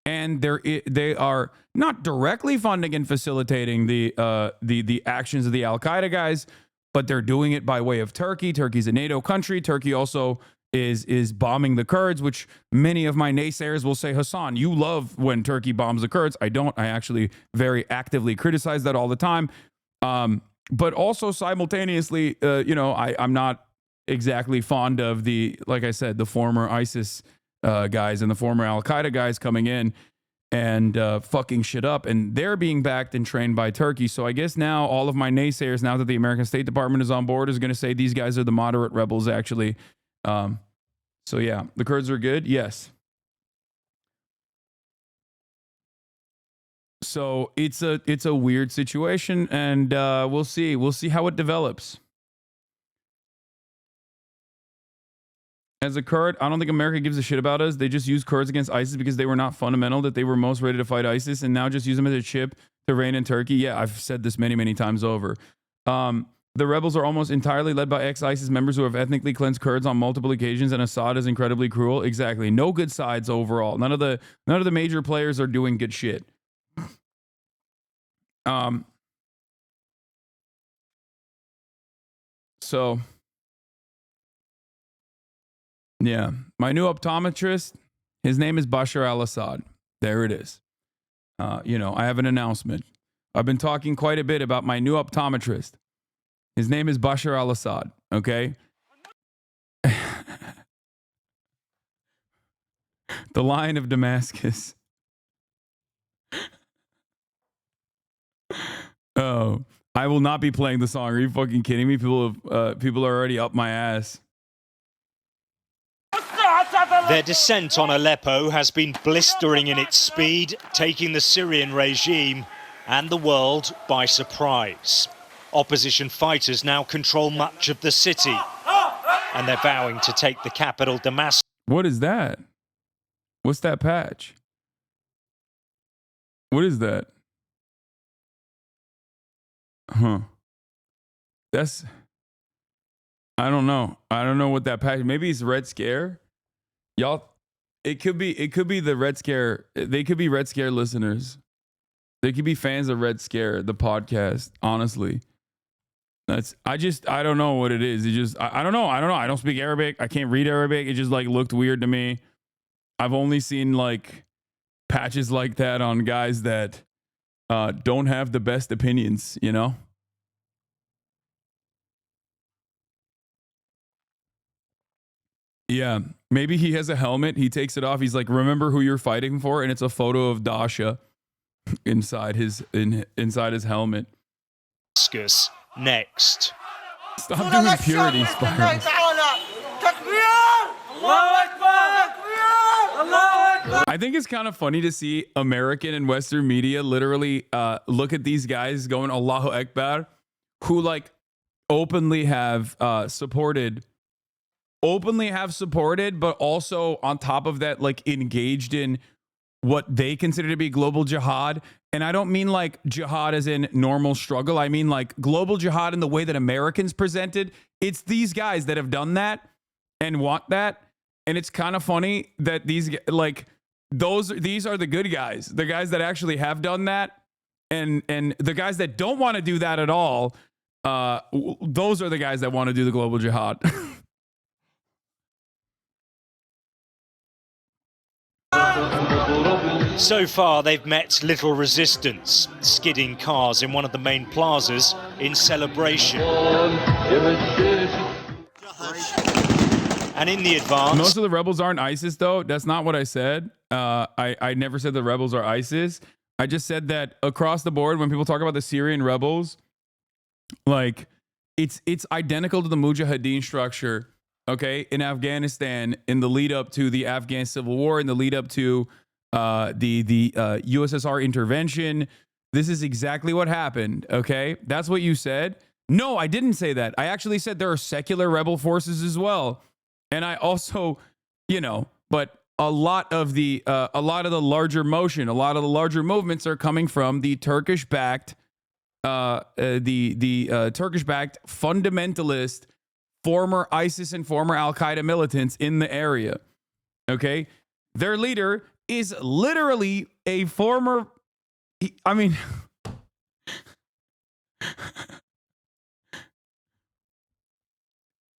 And they are not directly funding and facilitating the actions of the Al-Qaeda guys, but they're doing it by way of Turkey. Turkey's a NATO country. Turkey also is bombing the Kurds, which many of my naysayers will say, Hasan, you love when Turkey bombs the Kurds. I don't. I actually very actively criticize that all the time. But also simultaneously, I'm not exactly fond of like I said, the former ISIS guys and the former Al-Qaeda guys coming in and fucking shit up. And they're being backed and trained by Turkey. So I guess now all of my naysayers, now that the American State Department is on board, is going to say these guys are the moderate rebels, actually. So yeah, the Kurds are good. Yes. So it's a weird situation, and we'll see how it develops. As a Kurd, I don't think America gives a shit about us. They just use Kurds against ISIS because they were not fundamental, that they were most ready to fight ISIS, and now just use them as a chip to reign in Turkey. Yeah, I've said this many, many times over. The rebels are almost entirely led by ex-ISIS members who have ethnically cleansed Kurds on multiple occasions, and Assad is incredibly cruel. Exactly. No good sides overall. None of the major players are doing good shit. So yeah, my new optometrist, his name is Bashar al-Assad. There it is. I have an announcement. I've been talking quite a bit about my new optometrist. His name is Bashar al-Assad, okay? The Lion of Damascus. Oh, I will not be playing the song. Are you fucking kidding me? People are already up my ass. Their descent on Aleppo has been blistering in its speed, taking the Syrian regime and the world by surprise. Opposition fighters now control much of the city, and they're vowing to take the capital, Damascus. What is that? What's that patch? What is that? Huh. That's... I don't know. I don't know what that patch... Maybe it's Red Scare? Y'all... It could be the Red Scare. They could be Red Scare listeners. They could be fans of Red Scare, the podcast, honestly. I don't know what it is. It just, I don't know. I don't speak Arabic. I can't read Arabic. It just like looked weird to me. I've only seen like patches like that on guys that don't have the best opinions, you know? Yeah. Maybe he has a helmet. He takes it off. He's like, remember who you're fighting for? And it's a photo of Dasha inside his helmet. Next. Stop doing purity spirals. I think it's kind of funny to see American and Western media literally look at these guys going Allahu Akbar, who like openly have supported, but also on top of that, like engaged in what they consider to be global jihad. And I don't mean like jihad as in normal struggle. I mean like global jihad in the way that Americans presented. It's these guys that have done that and want that. And it's kind of funny that these are the good guys, the guys that actually have done that. And the guys that don't want to do that at all, those are the guys that want to do the global jihad. So far, they've met little resistance, skidding cars in one of the main plazas in celebration. And in the advance... Most of the rebels aren't ISIS, though. That's not what I said. I never said the rebels are ISIS. I just said that across the board, when people talk about the Syrian rebels, like, it's identical to the Mujahideen structure, okay, in Afghanistan, in the lead up to the Afghan Civil War, in the lead up to the USSR intervention. This is exactly what happened, okay? That's what you said. No, I didn't say that. I actually said there are secular rebel forces as well. And I also, but a lot of the larger motion, a lot of the larger movements are coming from the Turkish-backed, Turkish-backed fundamentalist, former ISIS and former Al-Qaeda militants in the area. Okay, their leader is literally a former. I mean.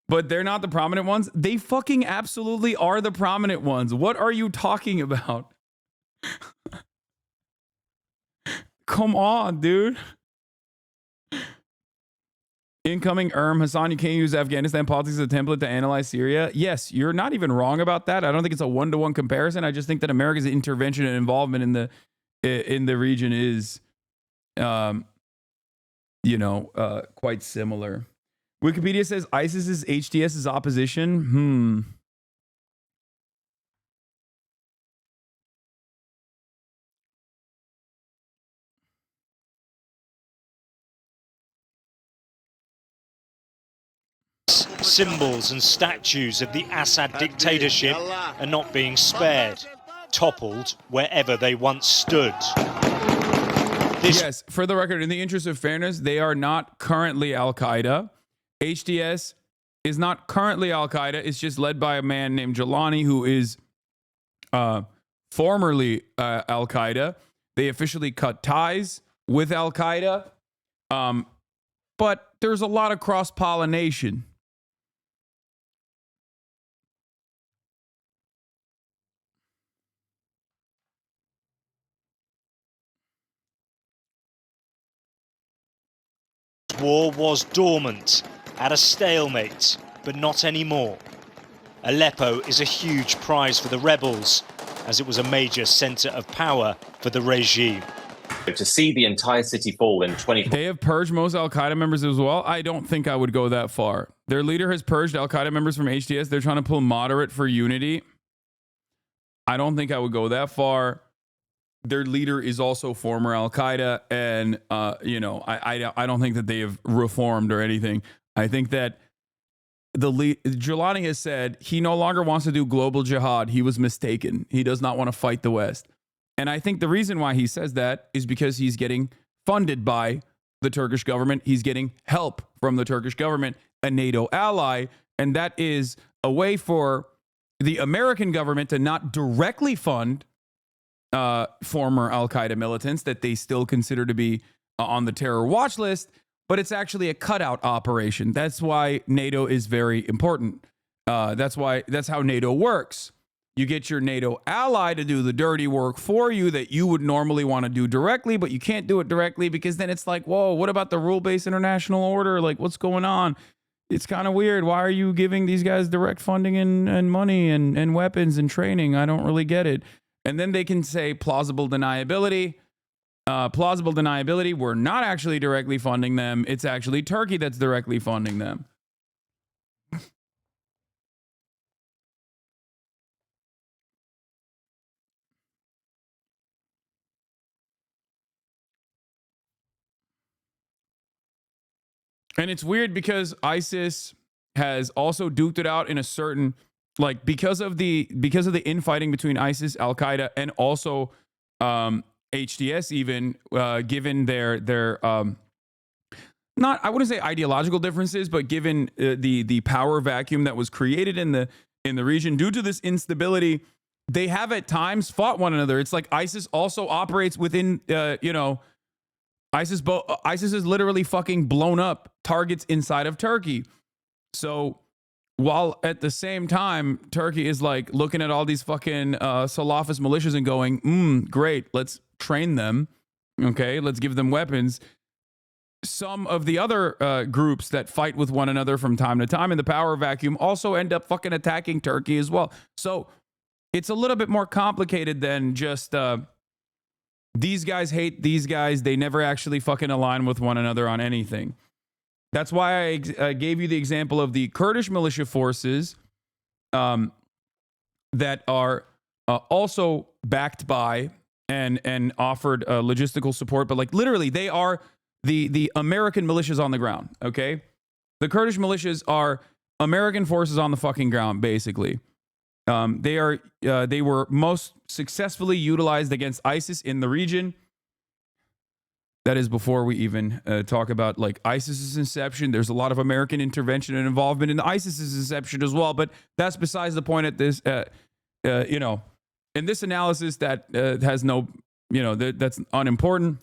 But they're not the prominent ones. They fucking absolutely are the prominent ones. What are you talking about? Come on, dude. Incoming Hasan, you can't use Afghanistan politics as a template to analyze Syria. Yes, you're not even wrong about that. I don't think it's a one-to-one comparison. I just think that America's intervention and involvement in the region is, quite similar. Wikipedia says ISIS is HTS's opposition. Symbols and statues of the Assad dictatorship are not being spared, toppled wherever they once stood. Yes, for the record, in the interest of fairness, they are not currently Al-Qaeda. HTS is not currently Al-Qaeda. It's just led by a man named Jelani, who is formerly Al-Qaeda. They officially cut ties with Al-Qaeda. But there's a lot of cross-pollination. War was dormant, at a stalemate, but not anymore. Aleppo is a huge prize for the rebels, as it was a major center of power for the regime. To see the entire city fall in 24 They have purged most Al-Qaeda members as well. I don't think I would go that far. Their leader has purged Al-Qaeda members from HTS. They're trying to pull moderate for unity. I don't think I would go that far. Their leader is also former Al-Qaeda, and I don't think that they have reformed or anything. I think that Jelani has said he no longer wants to do global jihad. He was mistaken. He does not want to fight the West. And I think the reason why he says that is because he's getting funded by the Turkish government. He's getting help from the Turkish government, a NATO ally. And that is a way for the American government to not directly fund former Al-Qaeda militants that they still consider to be on the terror watch list, but it's actually a cutout operation. That's why NATO is very important. That's how NATO works. You get your NATO ally to do the dirty work for you that you would normally want to do directly, but you can't do it directly because then it's like, whoa, what about the rule-based international order? Like, what's going on? It's kind of weird. Why are you giving these guys direct funding and money and weapons and training? I don't really get it. And then they can say plausible deniability. Plausible deniability, we're not actually directly funding them. It's actually Turkey that's directly funding them. And it's weird because ISIS has also duked it out in a certain, like, because of the infighting between ISIS, Al Qaeda, and also HTS, even given their not, I wouldn't say ideological differences, but given the power vacuum that was created in the region due to this instability, they have at times fought one another. It's like ISIS also operates within ISIS is literally fucking blown up targets inside of Turkey. So while at the same time, Turkey is like looking at all these fucking Salafist militias and going, great, let's train them. Okay, let's give them weapons. Some of the other groups that fight with one another from time to time in the power vacuum also end up fucking attacking Turkey as well. So it's a little bit more complicated than just these guys hate these guys. They never actually fucking align with one another on anything. That's why I gave you the example of the Kurdish militia forces that are also backed by and offered logistical support. But like literally, they are the American militias on the ground, okay? The Kurdish militias are American forces on the fucking ground, basically. They were most successfully utilized against ISIS in the region. That is before we even talk about like ISIS's inception. There's a lot of American intervention and involvement in ISIS's inception as well, but that's besides the point at this, in this analysis that has no, that's unimportant.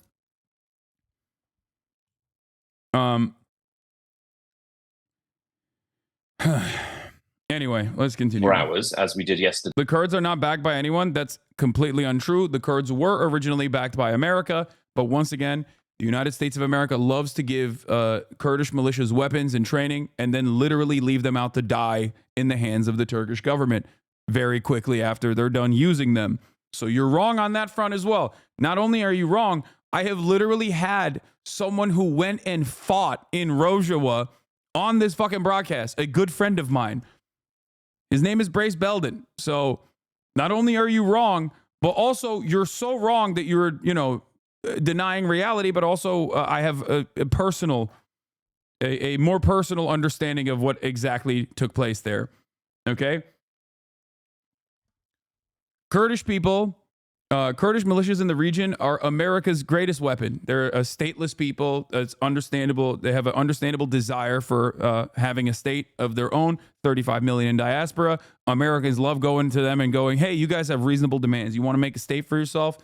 Anyway, let's continue. 4 hours, as we did yesterday. The Kurds are not backed by anyone. That's completely untrue. The Kurds were originally backed by America, but once again, the United States of America loves to give Kurdish militias weapons and training and then literally leave them out to die in the hands of the Turkish government very quickly after they're done using them. So you're wrong on that front as well. Not only are you wrong, I have literally had someone who went and fought in Rojava on this fucking broadcast, a good friend of mine. His name is Brace Belden. So not only are you wrong, but also you're so wrong that you're, denying reality, but also I have a more personal understanding of what exactly took place there. Okay? Kurdish people, Kurdish militias in the region are America's greatest weapon. They're a stateless people. It's understandable. They have an understandable desire for having a state of their own, 35 million in diaspora. Americans love going to them and going, hey, you guys have reasonable demands. You want to make a state for yourself?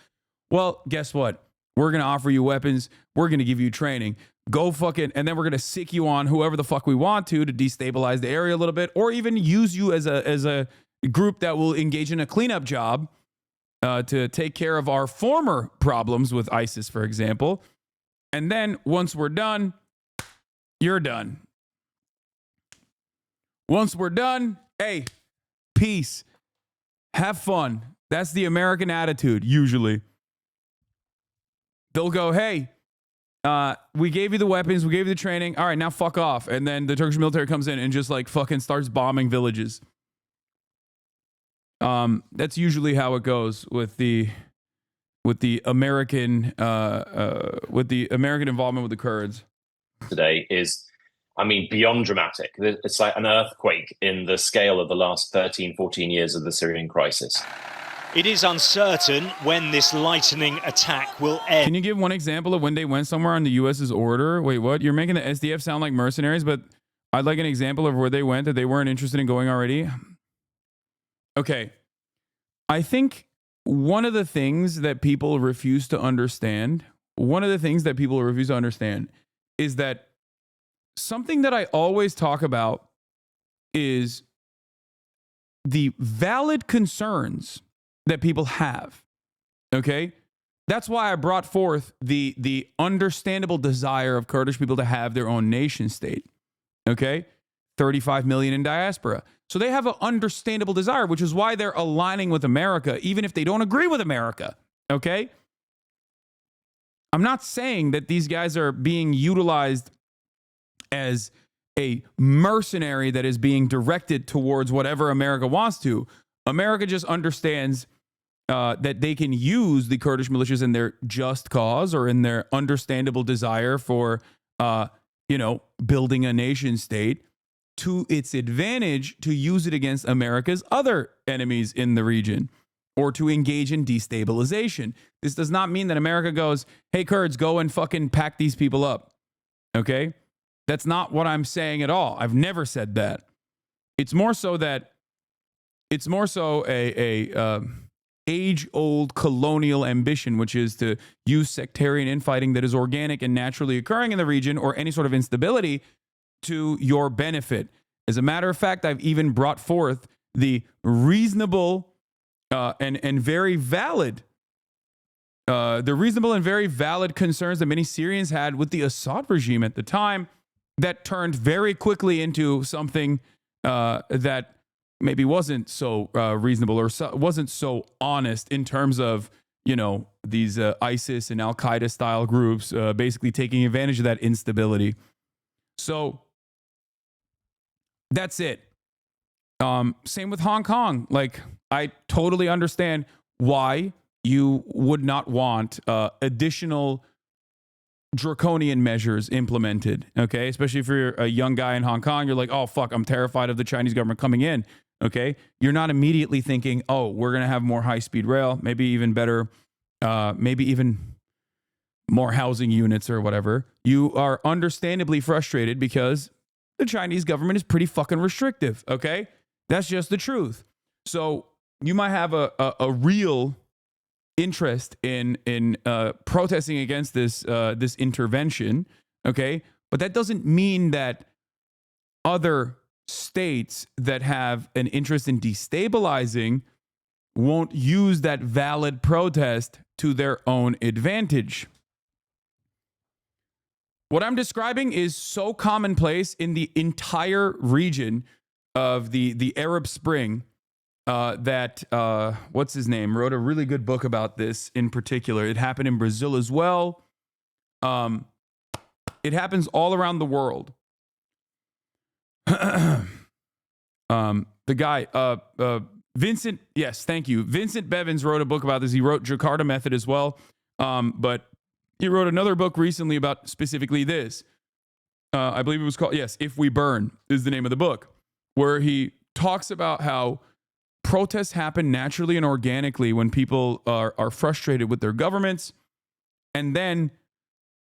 Well, guess what? We're going to offer you weapons. We're going to give you training. Go fucking, and then we're going to sick you on whoever the fuck we want to destabilize the area a little bit, or even use you as a group that will engage in a cleanup job to take care of our former problems with ISIS, for example. And then once we're done, you're done. Once we're done, hey, peace. Have fun. That's the American attitude, usually. they'll go, hey, we gave you the weapons, we gave you the training. All right, now fuck off. And then the Turkish military comes in and just like fucking starts bombing villages. That's usually how it goes with the American involvement with the Kurds. Today is, I mean, beyond dramatic. It's like an earthquake in the scale of the last 13, 14 years of the Syrian crisis. It is uncertain when this lightning attack will end. Can you give one example of when they went somewhere on the U.S.'s order? Wait, what? You're making the SDF sound like mercenaries, but I'd like an example of where they went that they weren't interested in going already. Okay. I think one of the things that people refuse to understand is that something that I always talk about is the valid concerns that people have. Okay? That's why I brought forth the understandable desire of Kurdish people to have their own nation state. Okay? 35 million in diaspora. So they have an understandable desire, which is why they're aligning with America, even if they don't agree with America. Okay? I'm not saying that these guys are being utilized as a mercenary that is being directed towards whatever America wants to. America just understands that they can use the Kurdish militias in their just cause or in their understandable desire for, building a nation state to its advantage to use it against America's other enemies in the region or to engage in destabilization. This does not mean that America goes, hey, Kurds, go and fucking pack these people up. Okay? That's not what I'm saying at all. I've never said that. It's more so a age-old colonial ambition, which is to use sectarian infighting that is organic and naturally occurring in the region or any sort of instability to your benefit. As a matter of fact, I've even brought forth the reasonable and very valid concerns that many Syrians had with the Assad regime at the time that turned very quickly into something that maybe wasn't so reasonable or wasn't so honest in terms of, these ISIS and Al-Qaeda style groups basically taking advantage of that instability. So that's it. Same with Hong Kong. Like, I totally understand why you would not want additional draconian measures implemented, okay? Especially if you're a young guy in Hong Kong, you're like, oh, fuck, I'm terrified of the Chinese government coming in, okay? You're not immediately thinking, oh, we're going to have more high-speed rail, maybe even better, maybe even more housing units or whatever. You are understandably frustrated because the Chinese government is pretty fucking restrictive, okay? That's just the truth. So you might have a real interest in protesting against this intervention, okay? But that doesn't mean that other states that have an interest in destabilizing won't use that valid protest to their own advantage. What I'm describing is so commonplace in the entire region of the Arab Spring that what's his name wrote a really good book about this in particular. It happened in Brazil as well. It happens all around the world. The guy, Vincent, yes, thank you. Vincent Bevins wrote a book about this. He wrote Jakarta Method as well. But he wrote another book recently about specifically this. I believe it was called, yes, If We Burn is the name of the book, where he talks about how protests happen naturally and organically when people are frustrated with their governments, and then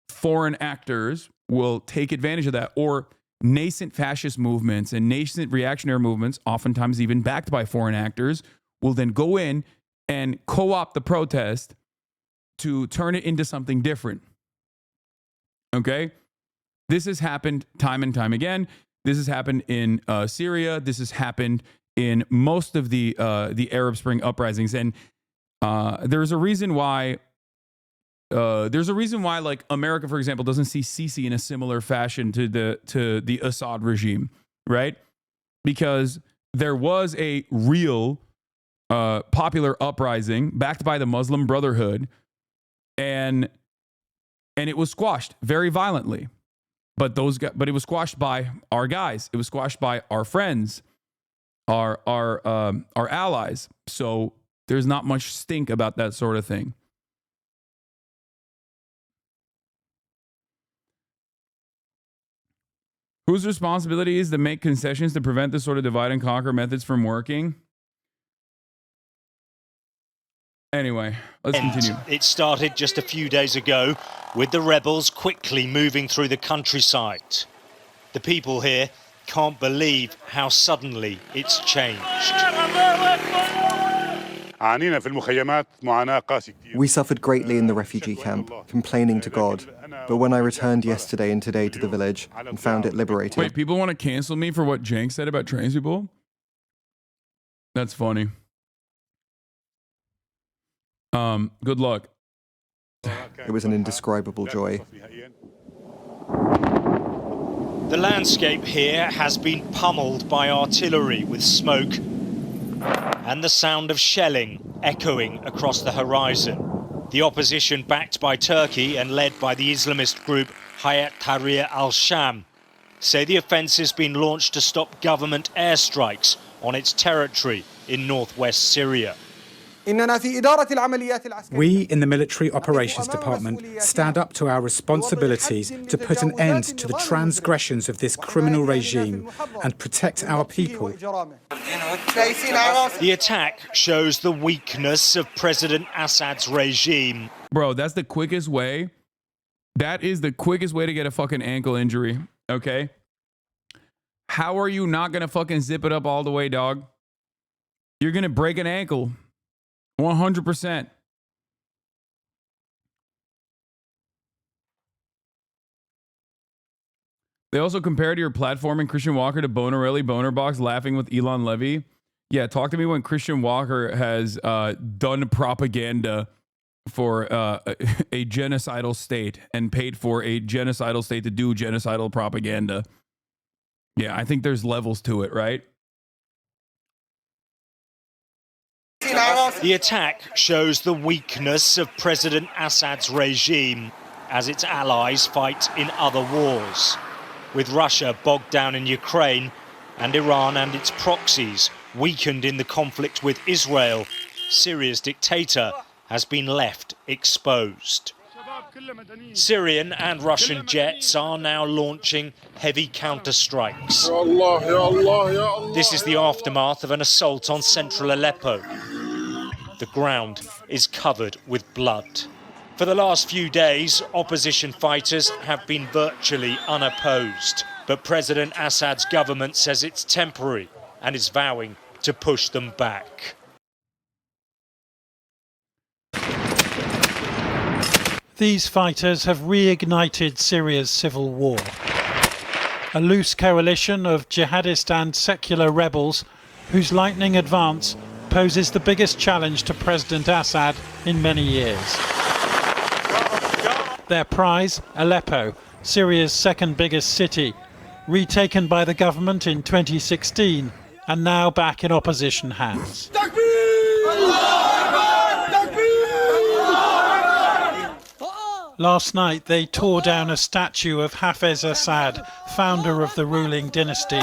foreign actors will take advantage of that, or nascent fascist movements and nascent reactionary movements, oftentimes even backed by foreign actors, will then go in and co-opt the protest to turn it into something different. Okay? This has happened time and time again. This has happened in Syria. This has happened in most of the Arab Spring uprisings, and there's a reason why. Like America, for example, doesn't see Sisi in a similar fashion to the Assad regime, right? Because there was a real popular uprising backed by the Muslim Brotherhood, and and it was squashed very violently. But it was squashed by our guys. It was squashed by our friends, our allies. So there's not much stink about that sort of thing. Whose responsibility is to make concessions to prevent this sort of divide and conquer methods from working? Anyway, let's continue. It started just a few days ago with the rebels quickly moving through the countryside. The people here can't believe how suddenly it's changed. We suffered greatly in the refugee camp, complaining to God. But when I returned yesterday and today to the village and found it liberated... Wait, people want to cancel me for what Jank said about trans people? That's funny. Good luck. It was an indescribable joy. The landscape here has been pummeled by artillery with smoke and the sound of shelling echoing across the horizon. The opposition, backed by Turkey and led by the Islamist group Hayat Tahrir al-Sham, say the offensive's been launched to stop government airstrikes on its territory in northwest Syria. We in the Military Operations Department stand up to our responsibilities to put an end to the transgressions of this criminal regime and protect our people. The attack shows the weakness of President Assad's regime. Bro, that's the quickest way. That is the quickest way to get a fucking ankle injury, okay? How are you not going to fucking zip it up all the way, dog? You're going to break an ankle. 100%. They also compared your platform and Christian Walker to Bonarelli Bonerbox laughing with Elon Levy. Yeah, talk to me when Christian Walker has done propaganda for a genocidal state and paid for a genocidal state to do genocidal propaganda. Yeah, I think there's levels to it, right? The attack shows the weakness of President Assad's regime as its allies fight in other wars, with Russia bogged down in Ukraine and Iran and its proxies weakened in the conflict with Israel. Syria's dictator has been left exposed. Syrian and Russian jets are now launching heavy counterstrikes. This is the aftermath of an assault on central Aleppo. The ground is covered with blood. For the last few days, opposition fighters have been virtually unopposed, but President Assad's government says it's temporary and is vowing to push them back. These fighters have reignited Syria's civil war. A loose coalition of jihadist and secular rebels whose lightning advance poses the biggest challenge to President Assad in many years. Their prize, Aleppo, Syria's second biggest city, retaken by the government in 2016 and now back in opposition hands. Last night they tore down a statue of Hafez Assad, founder of the ruling dynasty.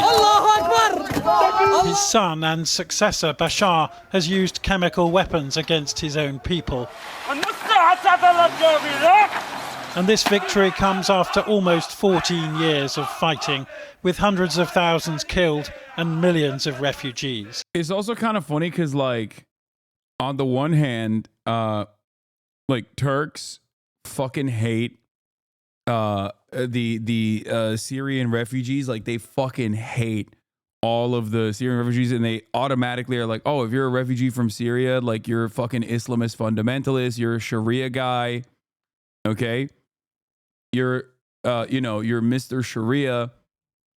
His son and successor Bashar has used chemical weapons against his own people. And this victory comes after almost 14 years of fighting, with hundreds of thousands killed and millions of refugees. It's also kind of funny because, like, on the one hand, like, Turks fucking hate the Syrian refugees. Like, they fucking hate all of the Syrian refugees, and they automatically are like, oh, if you're a refugee from Syria, like, you're a fucking Islamist fundamentalist, you're a Sharia guy, okay? You're you're Mr. Sharia,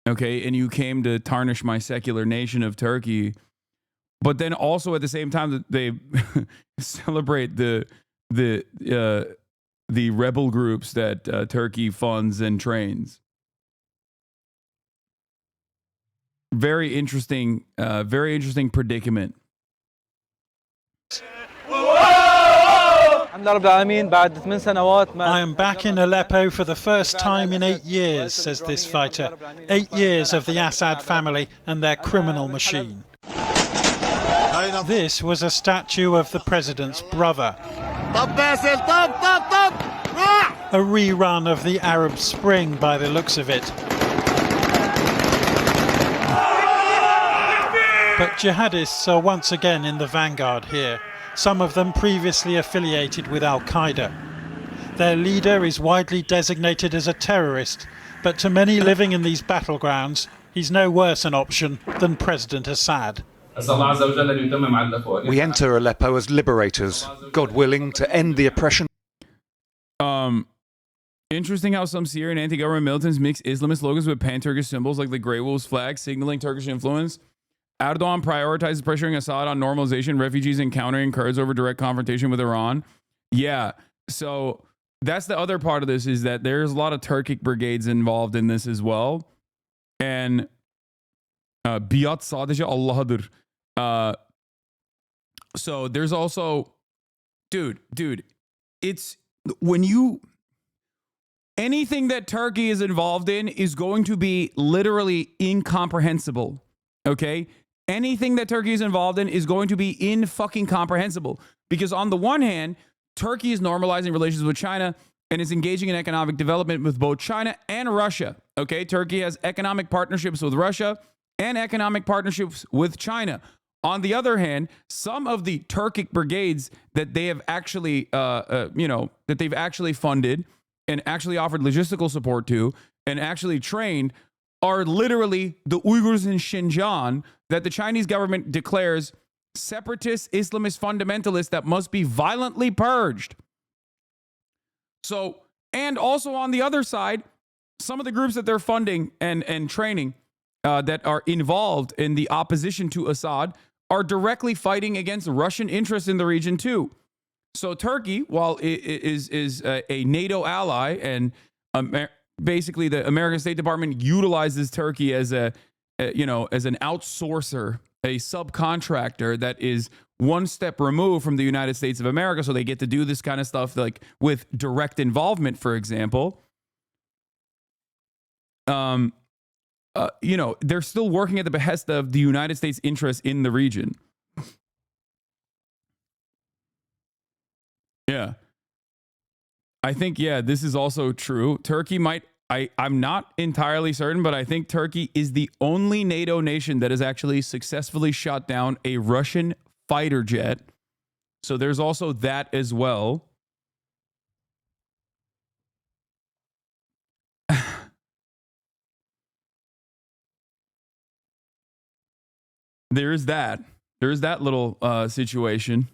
okay? And you came to tarnish my secular nation of Turkey. But then also at the same time, they celebrate the rebel groups that Turkey funds and trains. Very interesting predicament. I am back in Aleppo for the first time in 8 years, says this fighter. 8 years of the Assad family and their criminal machine. This was a statue of the president's brother. A rerun of the Arab Spring by the looks of it. But jihadists are once again in the vanguard here, some of them previously affiliated with Al-Qaeda. Their leader is widely designated as a terrorist, but to many living in these battlegrounds, he's no worse an option than President Assad. We enter Aleppo as liberators, God willing, to end the oppression. Interesting how some Syrian anti-government militants mix Islamist slogans with pan-Turkish symbols like the Grey Wolves flag, signaling Turkish influence. Erdogan prioritizes pressuring Assad on normalization, refugees, and countering Kurds over direct confrontation with Iran. Yeah, so that's the other part of this, is that there's a lot of Turkic brigades involved in this as well. And biat sadece Allah'adır. So there's also, dude, it's when you, anything that Turkey is involved in is going to be literally incomprehensible. Okay? Anything that Turkey is involved in is going to be incomprehensible. Because on the one hand, Turkey is normalizing relations with China and is engaging in economic development with both China and Russia. Okay? Turkey has economic partnerships with Russia and economic partnerships with China. On the other hand, some of the Turkic brigades that they have actually, that they've actually funded and actually offered logistical support to and actually trained are literally the Uyghurs in Xinjiang that the Chinese government declares separatist Islamist fundamentalists that must be violently purged. So, and also on the other side, some of the groups that they're funding and training that are involved in the opposition to Assad are directly fighting against Russian interests in the region too. So Turkey, while it is a NATO ally and basically the American State Department utilizes Turkey as as an outsourcer, a subcontractor that is one step removed from the United States of America, so they get to do this kind of stuff like with direct involvement, for example. They're still working at the behest of the United States interests in the region. Yeah. I think, this is also true. Turkey might, I'm not entirely certain, but I think Turkey is the only NATO nation that has actually successfully shot down a Russian fighter jet. So there's also that as well. There's that little situation.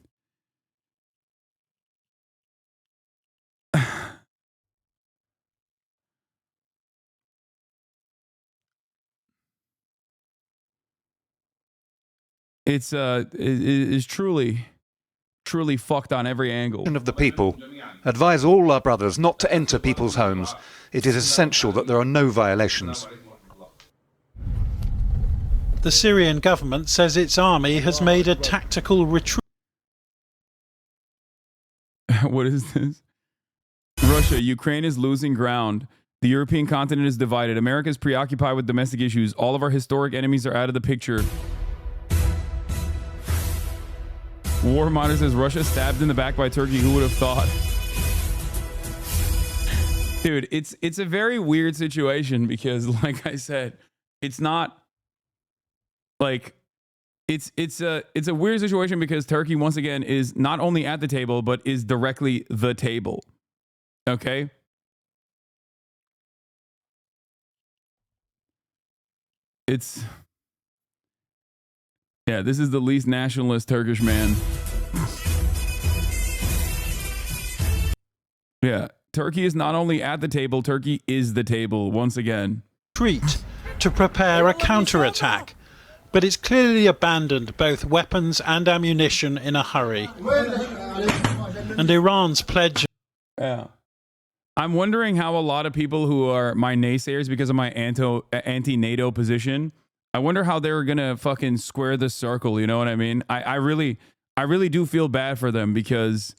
It is truly fucked on every angle. Of the people. Advise all our brothers not to enter people's homes. It is essential that there are no violations. The Syrian government says its army has made a tactical retreat. What is this? Russia, Ukraine is losing ground. The European continent is divided. America is preoccupied with domestic issues. All of our historic enemies are out of the picture. War Monitor says Russia stabbed in the back by Turkey. Who would have thought? Dude, it's a very weird situation because, like I said, it's not like it's a weird situation because Turkey once again is not only at the table but is directly the table. Okay? This is the least nationalist Turkish man. Yeah, Turkey is not only at the table, Turkey is the table once again. To prepare a counterattack, but it's clearly abandoned both weapons and ammunition in a hurry. And Iran's pledge. Yeah. I'm wondering how a lot of people who are my naysayers because of my anti-NATO position, I wonder how they're going to fucking square the circle, you know what I mean? I really do feel bad for them because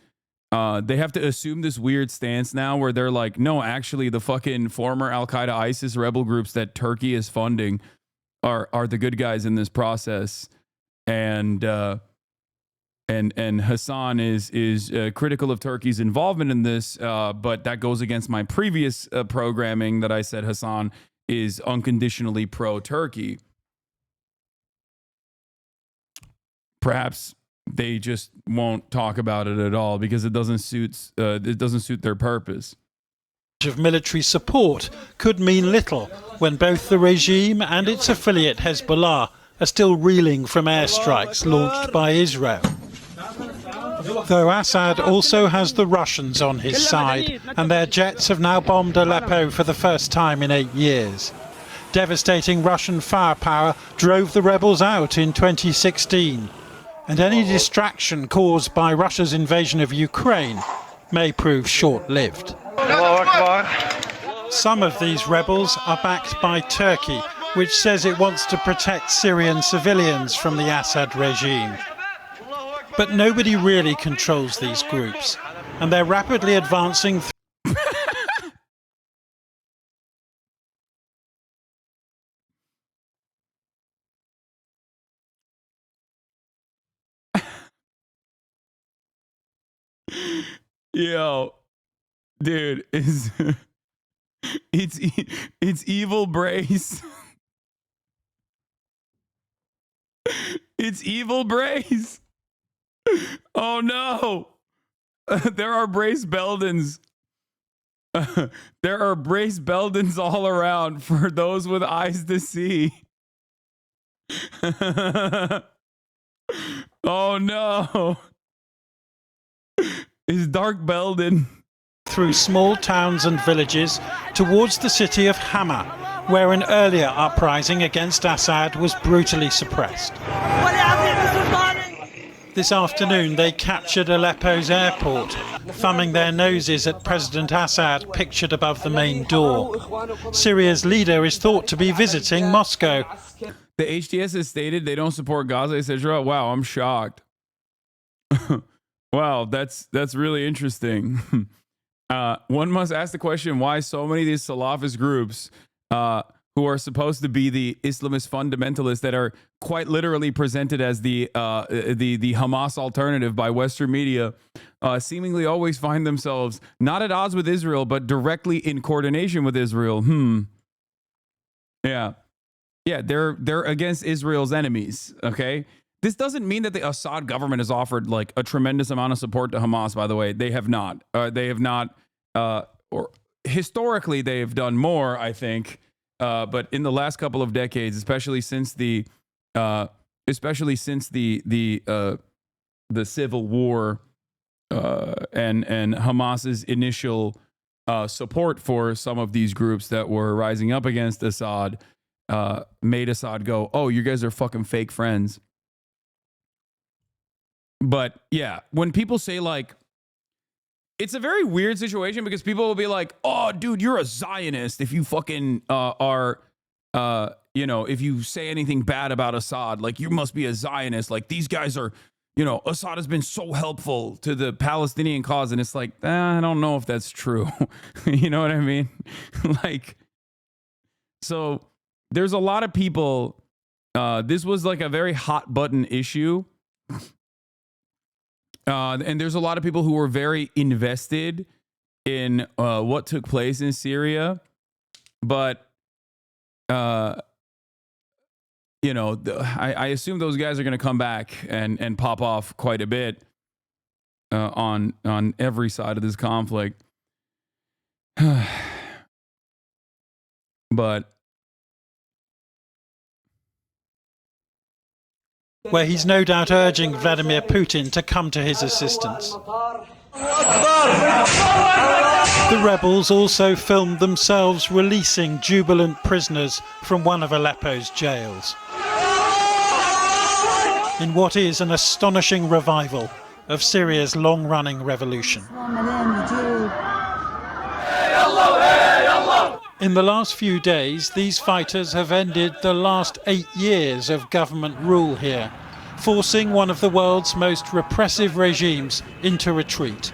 they have to assume this weird stance now where they're like, no, actually the fucking former Al-Qaeda ISIS rebel groups that Turkey is funding are the good guys in this process. And Hasan is critical of Turkey's involvement in this, but that goes against my previous programming that I said Hasan is unconditionally pro-Turkey. Perhaps they just won't talk about it at all because it doesn't suit their purpose. Of military support could mean little when both the regime and its affiliate Hezbollah are still reeling from airstrikes launched by Israel. Though Assad also has the Russians on his side, and their jets have now bombed Aleppo for the first time in 8 years. Devastating Russian firepower drove the rebels out in 2016, and any distraction caused by Russia's invasion of Ukraine may prove short-lived. Some of these rebels are backed by Turkey, which says it wants to protect Syrian civilians from the Assad regime. But nobody really controls these groups, and they're rapidly advancing Yo, dude, it's evil Brace. It's evil Brace. Oh no. There are Brace Beldens. There are Brace Beldens all around for those with eyes to see. Oh no. Is Dark Belden. Through small towns and villages towards the city of Hama, where an earlier uprising against Assad was brutally suppressed. This afternoon they captured Aleppo's airport, thumbing their noses at President Assad pictured above the main door. Syria's leader is thought to be visiting Moscow. The HTS has stated they don't support Gaza, etc. Wow, I'm shocked. Wow, that's really interesting. One must ask the question why so many of these Salafist groups who are supposed to be the Islamist fundamentalists that are quite literally presented as the Hamas alternative by Western media seemingly always find themselves not at odds with Israel, but directly in coordination with Israel. Yeah, they're against Israel's enemies. Okay. This doesn't mean that the Assad government has offered like a tremendous amount of support to Hamas, by the way. They have not. Or historically, they have done more, I think. But in the last couple of decades, especially since the civil war and Hamas's initial support for some of these groups that were rising up against Assad, made Assad go, "Oh, you guys are fucking fake friends." But yeah, when people say like, it's a very weird situation because people will be like, "Oh, dude, you're a Zionist if you fucking if you say anything bad about Assad, like you must be a Zionist. Like these guys are, Assad has been so helpful to the Palestinian cause." And it's like, I don't know if that's true. You know what I mean? Like, so there's a lot of people. This was like a very hot button issue. And there's a lot of people who were very invested in what took place in Syria. But, I assume those guys are going to come back and pop off quite a bit on every side of this conflict. But where he's no doubt urging Vladimir Putin to come to his assistance. The rebels also filmed themselves releasing jubilant prisoners from one of Aleppo's jails, in what is an astonishing revival of Syria's long-running revolution. In the last few days, these fighters have ended the last 8 years of government rule here, forcing one of the world's most repressive regimes into retreat.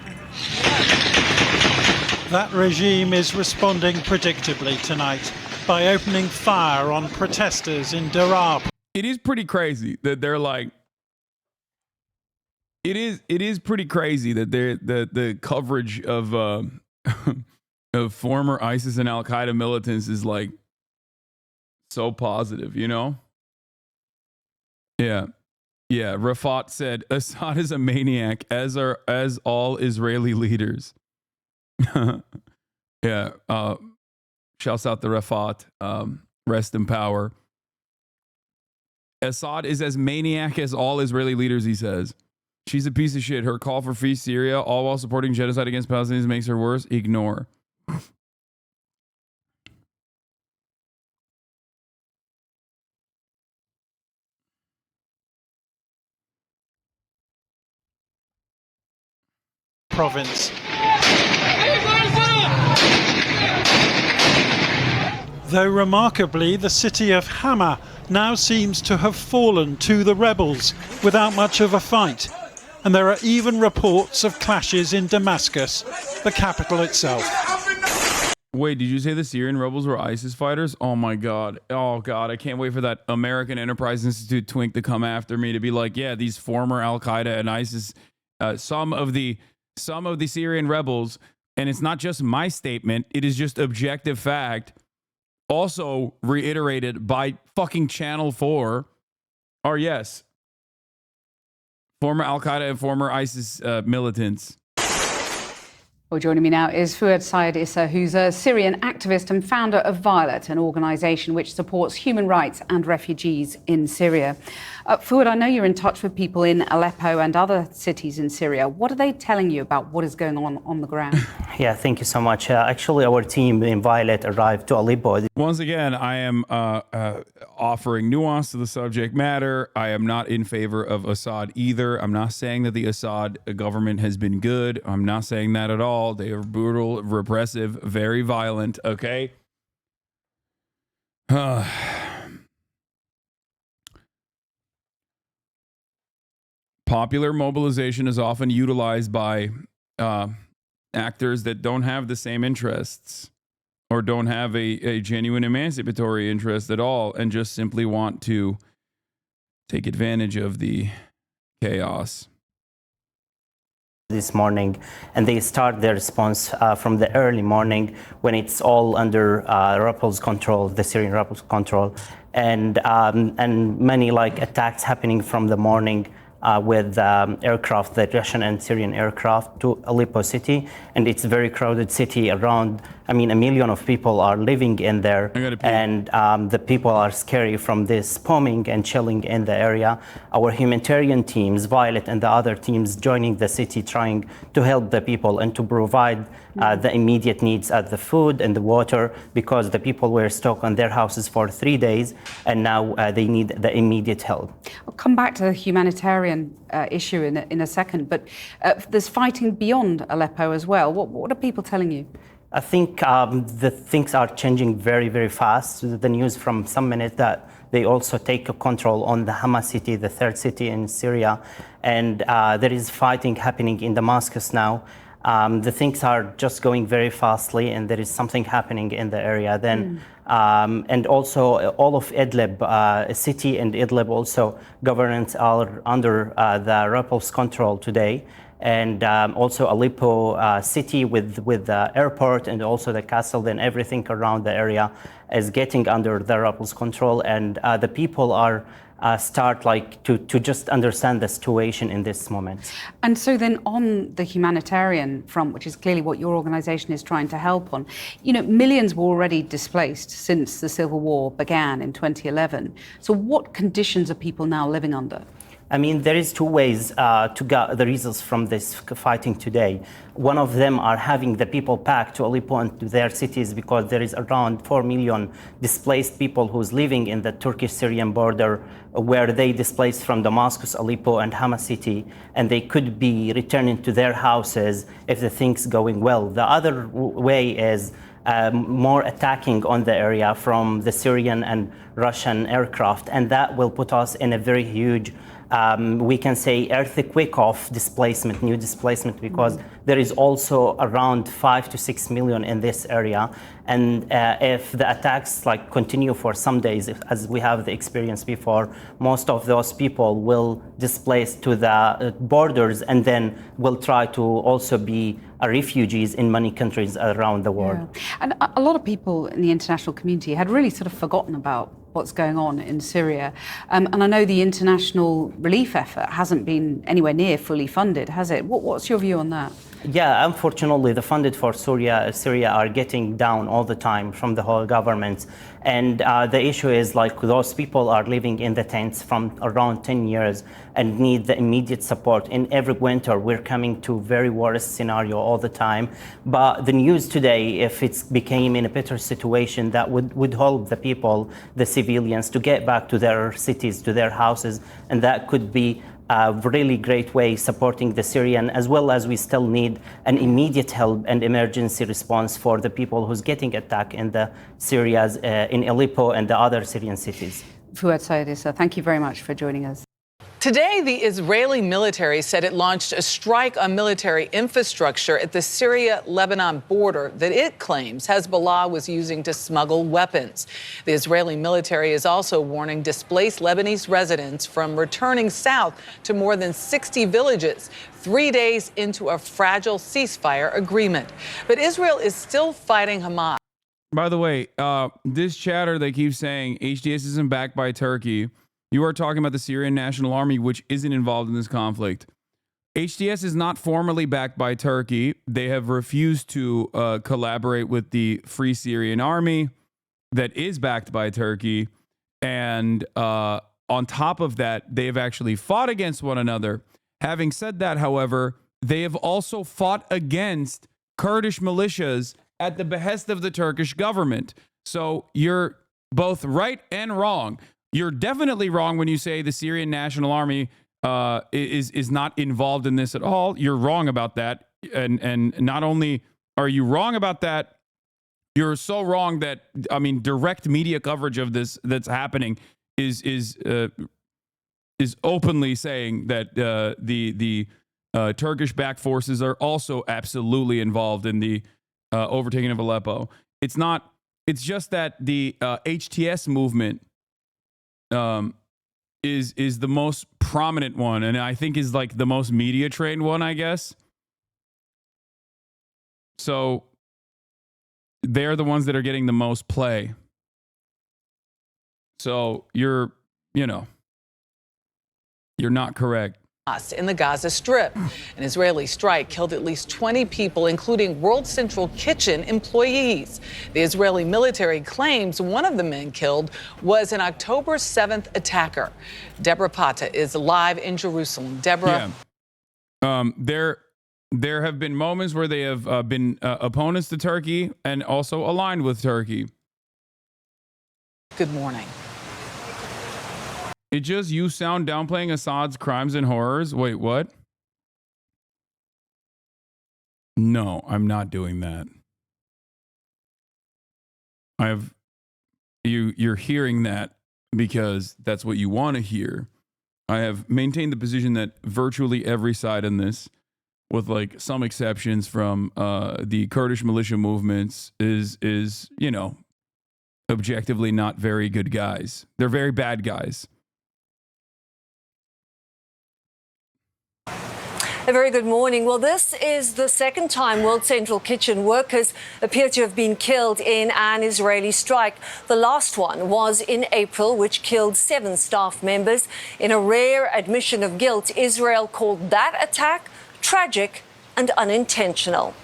That regime is responding predictably tonight by opening fire on protesters in Daraa. It is pretty crazy that they're like, it is pretty crazy that the coverage of of former ISIS and Al Qaeda militants is like so positive, you know? Yeah. Yeah. Rafat said Assad is a maniac, as all Israeli leaders. Yeah. Shouts out to Rafat. Rest in power. Assad is as maniac as all Israeli leaders, he says. She's a piece of shit. Her call for free Syria, all while supporting genocide against Palestinians, makes her worse. Ignore. Province. Though remarkably, the city of Hama now seems to have fallen to the rebels without much of a fight. And there are even reports of clashes in Damascus, the capital itself. Wait, did you say the Syrian rebels were ISIS fighters? Oh my God. Oh God, I can't wait for that American Enterprise Institute twink to come after me to be like, yeah, these former Al Qaeda and ISIS, some of the Syrian rebels, and it's not just my statement, it is just objective fact, also reiterated by fucking Channel 4, are yes, former Al Qaeda and former ISIS militants. Well, joining me now is Fouad Syed Issa, who's a Syrian activist and founder of Violet, an organisation which supports human rights and refugees in Syria. Fouad, I know you're in touch with people in Aleppo and other cities in Syria. What are they telling you about what is going on the ground? Yeah, thank you so much. Actually, our team in Violet arrived to Aleppo. Once again, I am offering nuance to the subject matter. I am not in favor of Assad either. I'm not saying that the Assad government has been good. I'm not saying that at all. They are brutal, repressive, very violent, okay? Popular mobilization is often utilized by actors that don't have the same interests or don't have a genuine emancipatory interest at all and just simply want to take advantage of the chaos. This morning, and they start their response from the early morning when it's all under rebels' control, the Syrian rebels' control, and many like attacks happening from the morning with aircraft, the Russian and Syrian aircraft to Aleppo city, and it's a very crowded city around. I mean, 1 million of people are living in there, and the people are scary from this bombing and chilling in the area. Our humanitarian teams, Violet and the other teams joining the city, trying to help the people and to provide the immediate needs of the food and the water, because the people were stuck on their houses for 3 days, and now they need the immediate help. I'll come back to the humanitarian issue in a second, but there's fighting beyond Aleppo as well. What are people telling you? I think the things are changing very, very fast. The news from some minutes that they also take control on the Hama city, the third city in Syria, and there is fighting happening in Damascus now. The things are just going very fastly, and there is something happening in the area then. And also all of Idlib city and Idlib also governments are under the rebels' control today. And also Aleppo city with the airport and also the castle, then everything around the area is getting under the rebels' control. And the people are start like to just understand the situation in this moment. And so then on the humanitarian front, which is clearly what your organisation is trying to help on, you know, millions were already displaced since the civil war began in 2011. So what conditions are people now living under? I mean, there is two ways to get the results from this fighting today. One of them are having the people back to Aleppo and to their cities, because there is around 4 million displaced people who's living in the Turkish-Syrian border, where they displaced from Damascus, Aleppo, and Hama city, and they could be returning to their houses if the things going well. The other way is more attacking on the area from the Syrian and Russian aircraft, and that will put us in a very huge we can say earthquake of displacement, new displacement, because there is also around 5 to 6 million in this area. And if the attacks like continue for some days, as we have the experience before, most of those people will displace to the borders and then will try to also be refugees in many countries around the world. Yeah. And a lot of people in the international community had really sort of forgotten about what's going on in Syria. And I know the international relief effort hasn't been anywhere near fully funded, has it? What's your view on that? Yeah, unfortunately, the funded for Syria are getting down all the time from the whole government. And the issue is like those people are living in the tents from around 10 years and need the immediate support. In every winter, we're coming to very worst scenario all the time. But the news today, if it's became in a better situation, that would help the people, the civilians, to get back to their cities, to their houses. And that could be a really great way supporting the Syrian, as well as we still need an immediate help and emergency response for the people who's getting attacked in the Syrias, in Aleppo and the other Syrian cities. Fuad Said Issa, thank you very much for joining us. Today, the Israeli military said it launched a strike on military infrastructure at the Syria-Lebanon border that it claims Hezbollah was using to smuggle weapons. The Israeli military is also warning displaced Lebanese residents from returning south to more than 60 villages, 3 days into a fragile ceasefire agreement. But Israel is still fighting Hamas. By the way, this chatter, they keep saying HTS isn't backed by Turkey. You are talking about the Syrian National Army, which isn't involved in this conflict. HTS is not formally backed by Turkey. They have refused to collaborate with the Free Syrian Army that is backed by Turkey. And on top of that, they have actually fought against one another. Having said that, however, they have also fought against Kurdish militias at the behest of the Turkish government. So you're both right and wrong. You're definitely wrong when you say the Syrian National Army is not involved in this at all. You're wrong about that. And not only are you wrong about that, you're so wrong that, I mean, direct media coverage of this that's happening is openly saying that the Turkish-backed forces are also absolutely involved in the overtaking of Aleppo. It's just that the HTS movement is the most prominent one, and I think is like the most media trained one, I guess. So they're the ones that are getting the most play. So you're not correct. In the Gaza Strip. An Israeli strike killed at least 20 people, including World Central Kitchen employees. The Israeli military claims one of the men killed was an October 7th attacker. Deborah Pata is live in Jerusalem. Deborah. Yeah. There have been moments where they have been opponents to Turkey and also aligned with Turkey. Good morning. It just, you sound downplaying Assad's crimes and horrors. Wait, what? No, I'm not doing that. You're hearing that because that's what you want to hear. I have maintained the position that virtually every side in this, with like some exceptions from the Kurdish militia movements, is objectively not very good guys. They're very bad guys. A very good morning. Well, this is the second time World Central Kitchen workers appear to have been killed in an Israeli strike. The last one was in April, which killed 7 staff members. In a rare admission of guilt, Israel called that attack tragic and unintentional.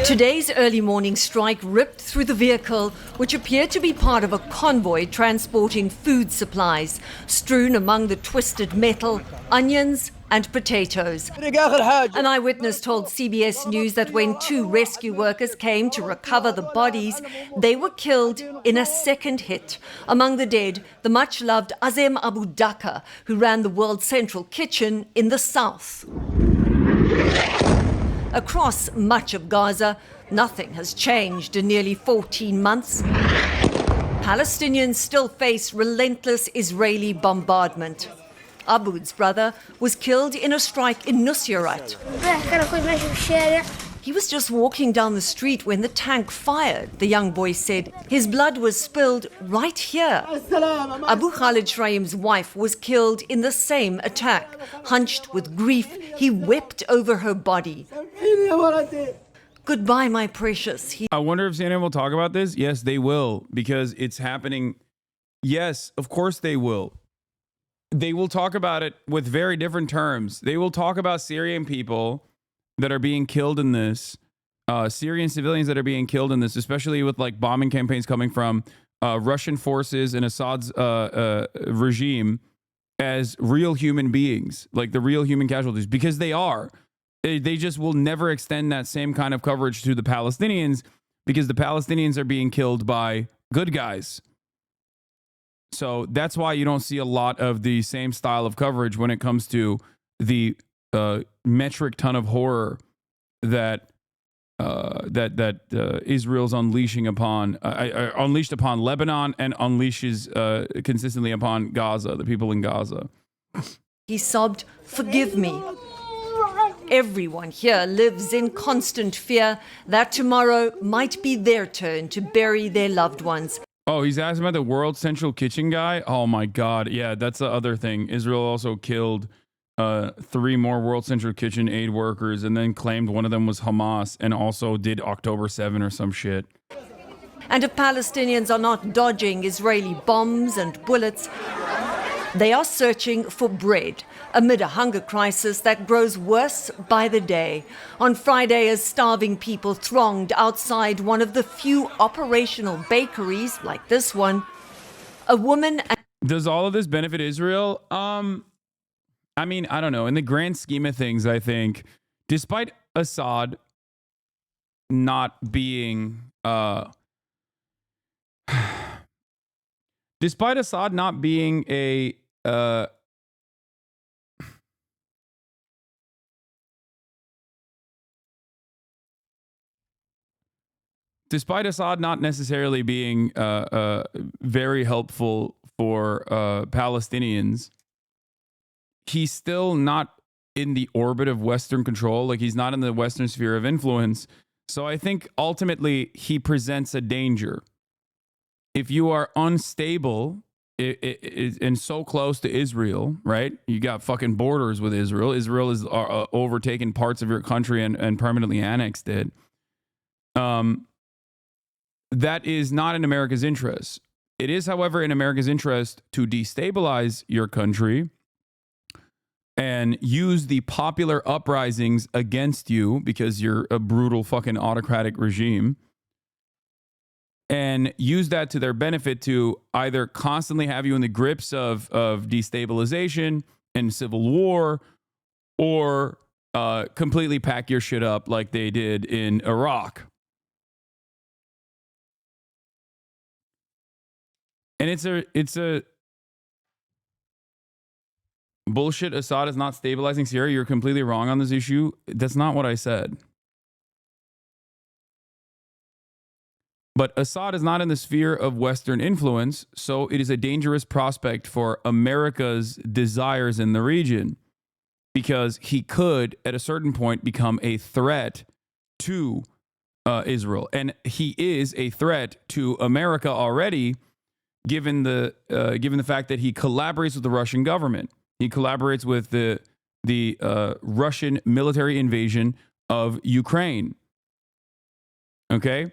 Today's early morning strike ripped through the vehicle, which appeared to be part of a convoy transporting food supplies. Strewn among the twisted metal, onions and potatoes. An eyewitness told CBS News that when 2 rescue workers came to recover the bodies, they were killed in a second hit. Among the dead, the much-loved Azem Abu Daka, who ran the World Central Kitchen in the south. Across much of Gaza, nothing has changed in nearly 14 months. Palestinians still face relentless Israeli bombardment. Aboud's brother, was killed in a strike in Nusayrat. He was just walking down the street when the tank fired, the young boy said. His blood was spilled right here. Abu Khalid Shraim's wife was killed in the same attack. Hunched with grief, he wept over her body. Goodbye, my precious. I wonder if CNN will talk about this. Yes, they will, because it's happening. Yes, of course they will. They will talk about it with very different terms. They will talk about Syrian people that are being killed in this, Syrian civilians that are being killed in this, especially with like bombing campaigns coming from Russian forces and Assad's regime, as real human beings, like the real human casualties, because they are. They just will never extend that same kind of coverage to the Palestinians, because the Palestinians are being killed by good guys. So that's why you don't see a lot of the same style of coverage when it comes to the metric ton of horror that Israel's unleashed upon Lebanon and unleashes consistently upon Gaza, the people in Gaza. He sobbed, "Forgive me." Everyone here lives in constant fear that tomorrow might be their turn to bury their loved ones. Oh, he's asking about the World Central Kitchen guy? Oh my God. Yeah, that's the other thing. Israel also killed 3 more World Central Kitchen aid workers and then claimed one of them was Hamas and also did October 7 or some shit. And if Palestinians are not dodging Israeli bombs and bullets, they are searching for bread amid a hunger crisis that grows worse by the day. On Friday, as starving people thronged outside one of the few operational bakeries like this one, a woman... Does all of this benefit Israel? I mean, I don't know. In the grand scheme of things, I think, despite Assad not being... despite Assad not being a... despite Assad not necessarily being very helpful for Palestinians, he's still not in the orbit of Western control. Like, he's not in the Western sphere of influence. So I think ultimately he presents a danger. If you are unstable and so close to Israel, right? You got fucking borders with Israel. Israel has overtaken parts of your country and permanently annexed it. That is not in America's interest. It is, however, in America's interest to destabilize your country and use the popular uprisings against you because you're a brutal fucking autocratic regime, and use that to their benefit to either constantly have you in the grips of destabilization and civil war, or completely pack your shit up like they did in Iraq. And it's a bullshit. Assad is not stabilizing Syria. You're completely wrong on this issue. That's not what I said. But Assad is not in the sphere of Western influence, so it is a dangerous prospect for America's desires in the region, because he could, at a certain point, become a threat to Israel. And he is a threat to America already, given the fact that he collaborates with the Russian government. He collaborates with the Russian military invasion of Ukraine. Okay?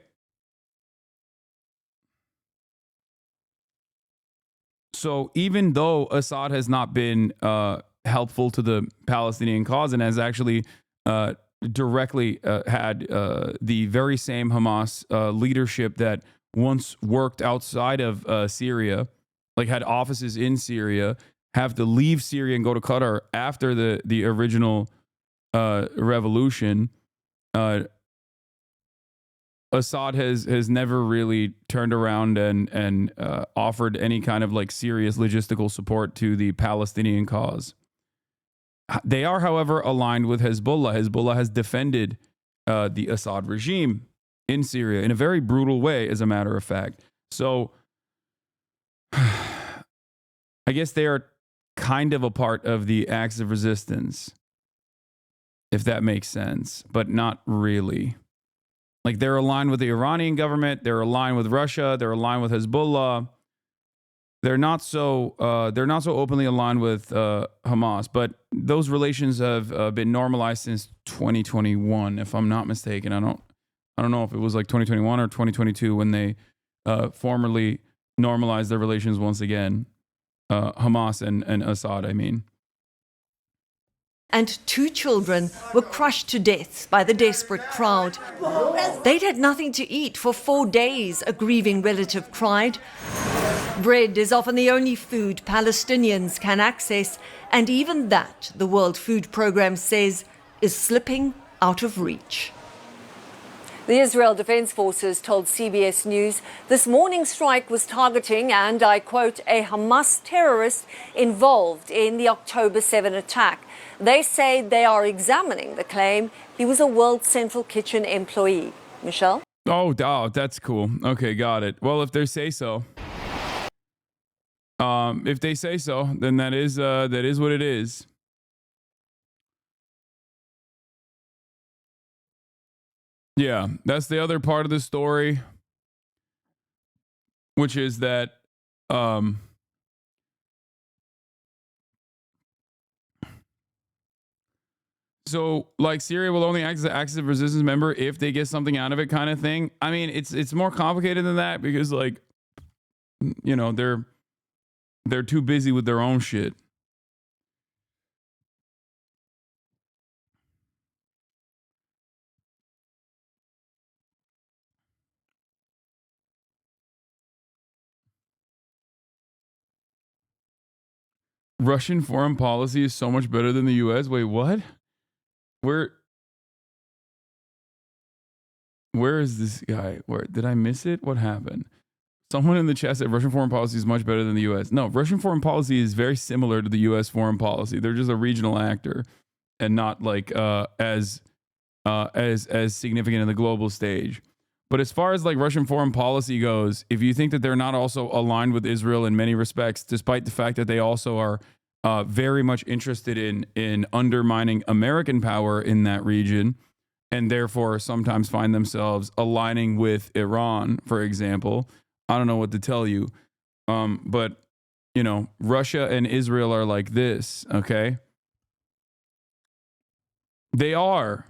So even though Assad has not been helpful to the Palestinian cause and has actually directly had the very same Hamas leadership that once worked outside of Syria, like had offices in Syria, have to leave Syria and go to Qatar after the original revolution, Assad has never really turned around and offered any kind of like serious logistical support to the Palestinian cause. They are, however, aligned with Hezbollah. Hezbollah has defended the Assad regime in Syria in a very brutal way, as a matter of fact. So I guess they are kind of a part of the acts of resistance, if that makes sense, but not really. Like, they're aligned with the Iranian government, they're aligned with Russia, they're aligned with Hezbollah. They're not so openly aligned with Hamas, but those relations have been normalized since 2021, if I'm not mistaken. I don't know if it was like 2021 or 2022 when they formally normalized their relations once again. Hamas and Assad, I mean. And 2 children were crushed to death by the desperate crowd. They'd had nothing to eat for 4 days, a grieving relative cried. Bread is often the only food Palestinians can access, and even that, the World Food Programme says, is slipping out of reach. The Israel Defense Forces told CBS News this morning's strike was targeting, and I quote, a Hamas terrorist involved in the October 7 attack. They say they are examining the claim he was a World Central Kitchen employee. Michelle? Oh, that's cool. Okay, got it. Well, if they say so. If they say so, then that is what it is. Yeah, that's the other part of the story, which is that so like Syria will only act as an active resistance member if they get something out of it, kind of thing. I mean, it's more complicated than that because, like, you know, they're too busy with their own shit. Russian foreign policy is so much better than the US. Wait, what? Where is this guy? Where did I miss it? What happened? Someone in the chat said Russian foreign policy is much better than the US. No, Russian foreign policy is very similar to the US foreign policy. They're just a regional actor and not like as significant in the global stage. But as far as like Russian foreign policy goes, if you think that they're not also aligned with Israel in many respects, despite the fact that they also are very much interested in undermining American power in that region, and therefore sometimes find themselves aligning with Iran, for example, I don't know what to tell you. But, you know, Russia and Israel are like this, okay? They are.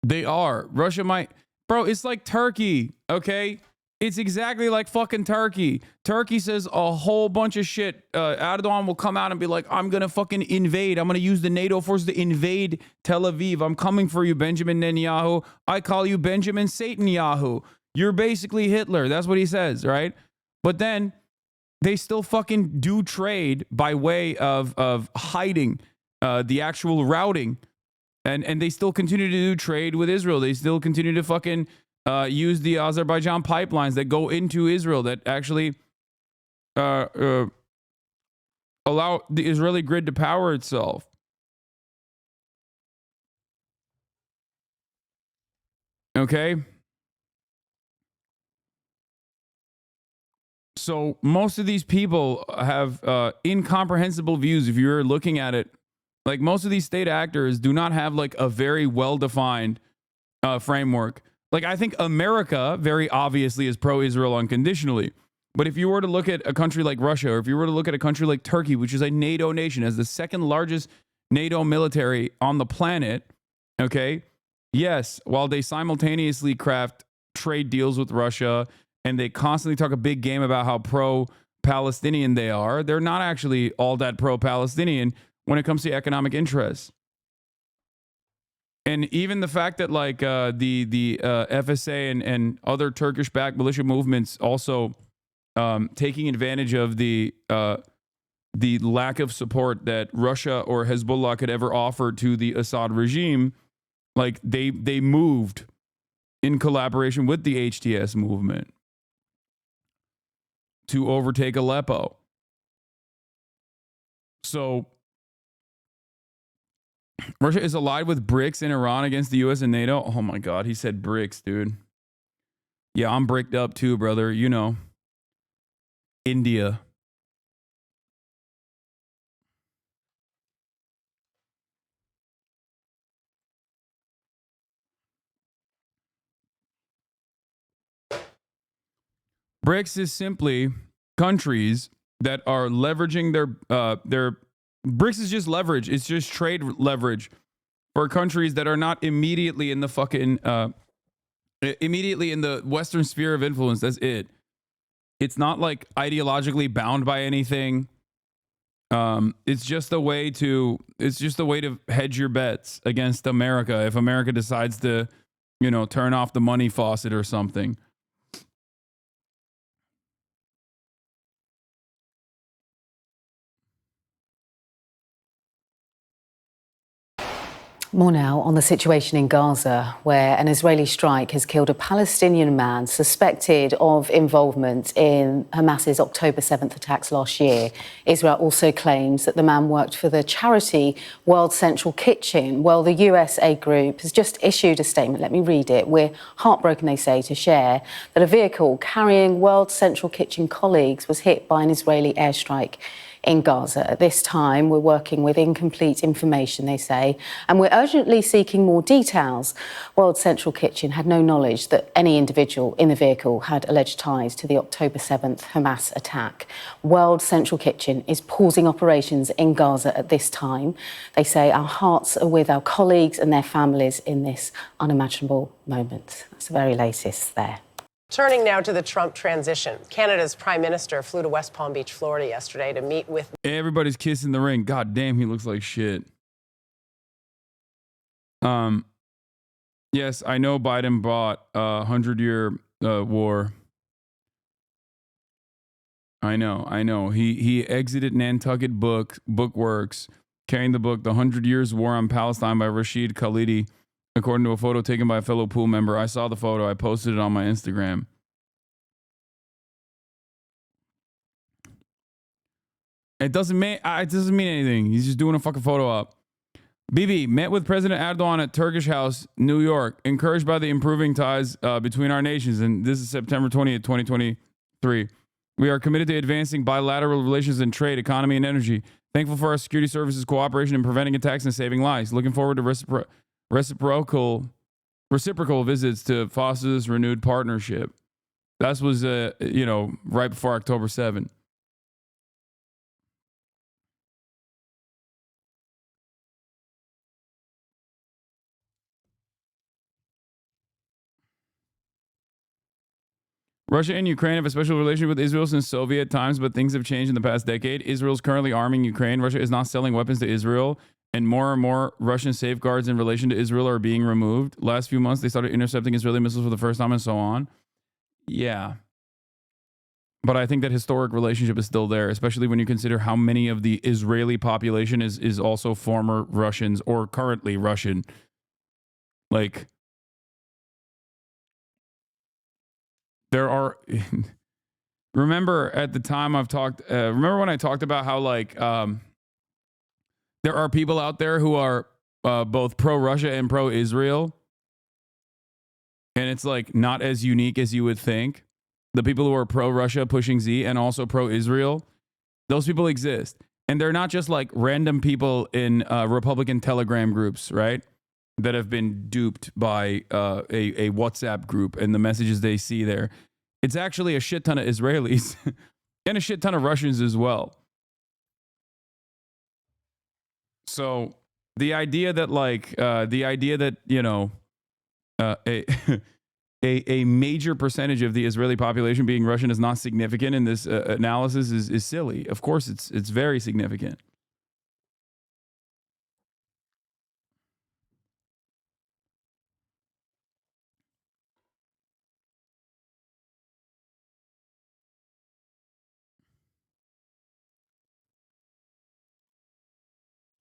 Russia might... Bro, it's like Turkey, okay? It's exactly like fucking Turkey. Turkey says a whole bunch of shit. Erdogan will come out and be like, I'm going to fucking invade. I'm going to use the NATO force to invade Tel Aviv. I'm coming for you, Benjamin Netanyahu. I call you Benjamin Satanyahu. You're basically Hitler. That's what he says, right? But then they still fucking do trade by way of hiding the actual routing. And they still continue to do trade with Israel. They still continue to fucking use the Azerbaijan pipelines that go into Israel that actually allow the Israeli grid to power itself. Okay? So most of these people have incomprehensible views if you're looking at it. Like, most of these state actors do not have like a very well-defined framework. Like, I think America very obviously is pro-Israel unconditionally. But if you were to look at a country like Russia, or if you were to look at a country like Turkey, which is a NATO nation, as the second largest NATO military on the planet, okay, yes, while they simultaneously craft trade deals with Russia and they constantly talk a big game about how pro-Palestinian they are, they're not actually all that pro-Palestinian when it comes to economic interests. And even the fact that like the FSA and other Turkish-backed militia movements also taking advantage of the lack of support that Russia or Hezbollah could ever offer to the Assad regime, like they moved in collaboration with the HTS movement to overtake Aleppo. So Russia is allied with BRICS and Iran against the US and NATO. Oh my God, he said BRICS, dude. Yeah, I'm bricked up too, brother. You know, India. BRICS is simply countries that are leveraging their BRICS is just leverage. It's just trade leverage for countries that are not immediately in the fucking immediately in the Western sphere of influence. That's it. It's not like ideologically bound by anything. It's just a way to hedge your bets against America if America decides to, turn off the money faucet or something. More now on the situation in Gaza, where an Israeli strike has killed a Palestinian man suspected of involvement in Hamas's October 7th attacks last year. Israel also claims that the man worked for the charity World Central Kitchen. Well, the US aid group has just issued a statement. Let me read it. We're heartbroken, they say, to share that a vehicle carrying World Central Kitchen colleagues was hit by an Israeli airstrike in Gaza. At this time, we're working with incomplete information, they say, and we're urgently seeking more details. World Central Kitchen had no knowledge that any individual in the vehicle had alleged ties to the October 7th Hamas attack. World Central Kitchen is pausing operations in Gaza at this time. They say our hearts are with our colleagues and their families in this unimaginable moment. That's the very latest there. Turning now to the Trump transition. Canada's Prime Minister flew to West Palm Beach, Florida yesterday to meet with... Everybody's kissing the ring. God damn, he looks like shit. Yes, I know Biden bought a 100-year war. I know. He exited Nantucket Bookworks, carrying the book, The 100 Years War on Palestine by Rashid Khalidi, according to a photo taken by a fellow pool member. I saw the photo. I posted it on my Instagram. It doesn't mean anything. He's just doing a fucking photo op. Bibi met with President Erdogan at Turkish House, New York, encouraged by the improving ties between our nations. And this is September 20th, 2023. We are committed to advancing bilateral relations in trade, economy, and energy. Thankful for our security services cooperation in preventing attacks and saving lives. Looking forward to reciprocal visits to foster this renewed partnership. That was, right before October 7th. Russia and Ukraine have a special relationship with Israel since Soviet times, but things have changed in the past decade. Israel is currently arming Ukraine. Russia is not selling weapons to Israel, and more Russian safeguards in relation to Israel are being removed. Last few months, they started intercepting Israeli missiles for the first time and so on. Yeah. But I think that historic relationship is still there, especially when you consider how many of the Israeli population is also former Russians or currently Russian. Like, there are... Remember at the time remember when I talked about how, like, there are people out there who are both pro-Russia and pro-Israel? And it's, like, not as unique as you would think. The people who are pro-Russia pushing Z and also pro-Israel, those people exist. And they're not just like random people in Republican Telegram groups, right? That have been duped by a WhatsApp group and the messages they see there. It's actually a shit ton of Israelis and a shit ton of Russians as well. So the idea that, you know, a major percentage of the Israeli population being Russian is not significant in this analysis is silly. Of course, it's very significant.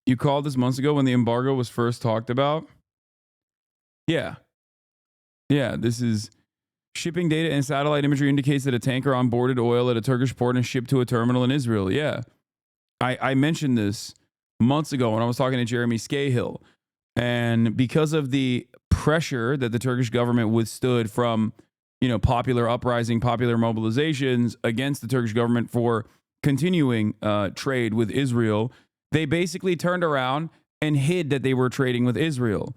You called this months ago when the embargo was first talked about? Yeah. Yeah, this is shipping data and satellite imagery indicates that a tanker onboarded oil at a Turkish port and shipped to a terminal in Israel. Yeah. I mentioned this months ago when I was talking to Jeremy Scahill. And because of the pressure that the Turkish government withstood from, you know, popular uprising, popular mobilizations against the Turkish government for continuing trade with Israel, they basically turned around and hid that they were trading with Israel.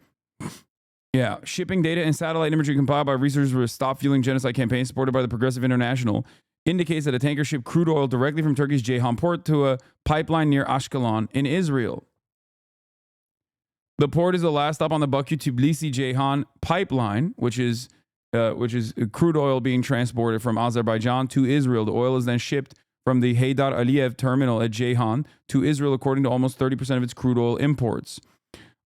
Yeah, shipping data and satellite imagery compiled by researchers with Stop Fueling Genocide campaign supported by the Progressive International indicates that a tanker shipped crude oil directly from Turkey's Ceyhan port to a pipeline near Ashkelon in Israel. The port is the last stop on the Baku-Tbilisi-Ceyhan pipeline, which is crude oil being transported from Azerbaijan to Israel. The oil is then shipped from the Heydar Aliyev terminal at Ceyhan to Israel, according to almost 30% of its crude oil imports.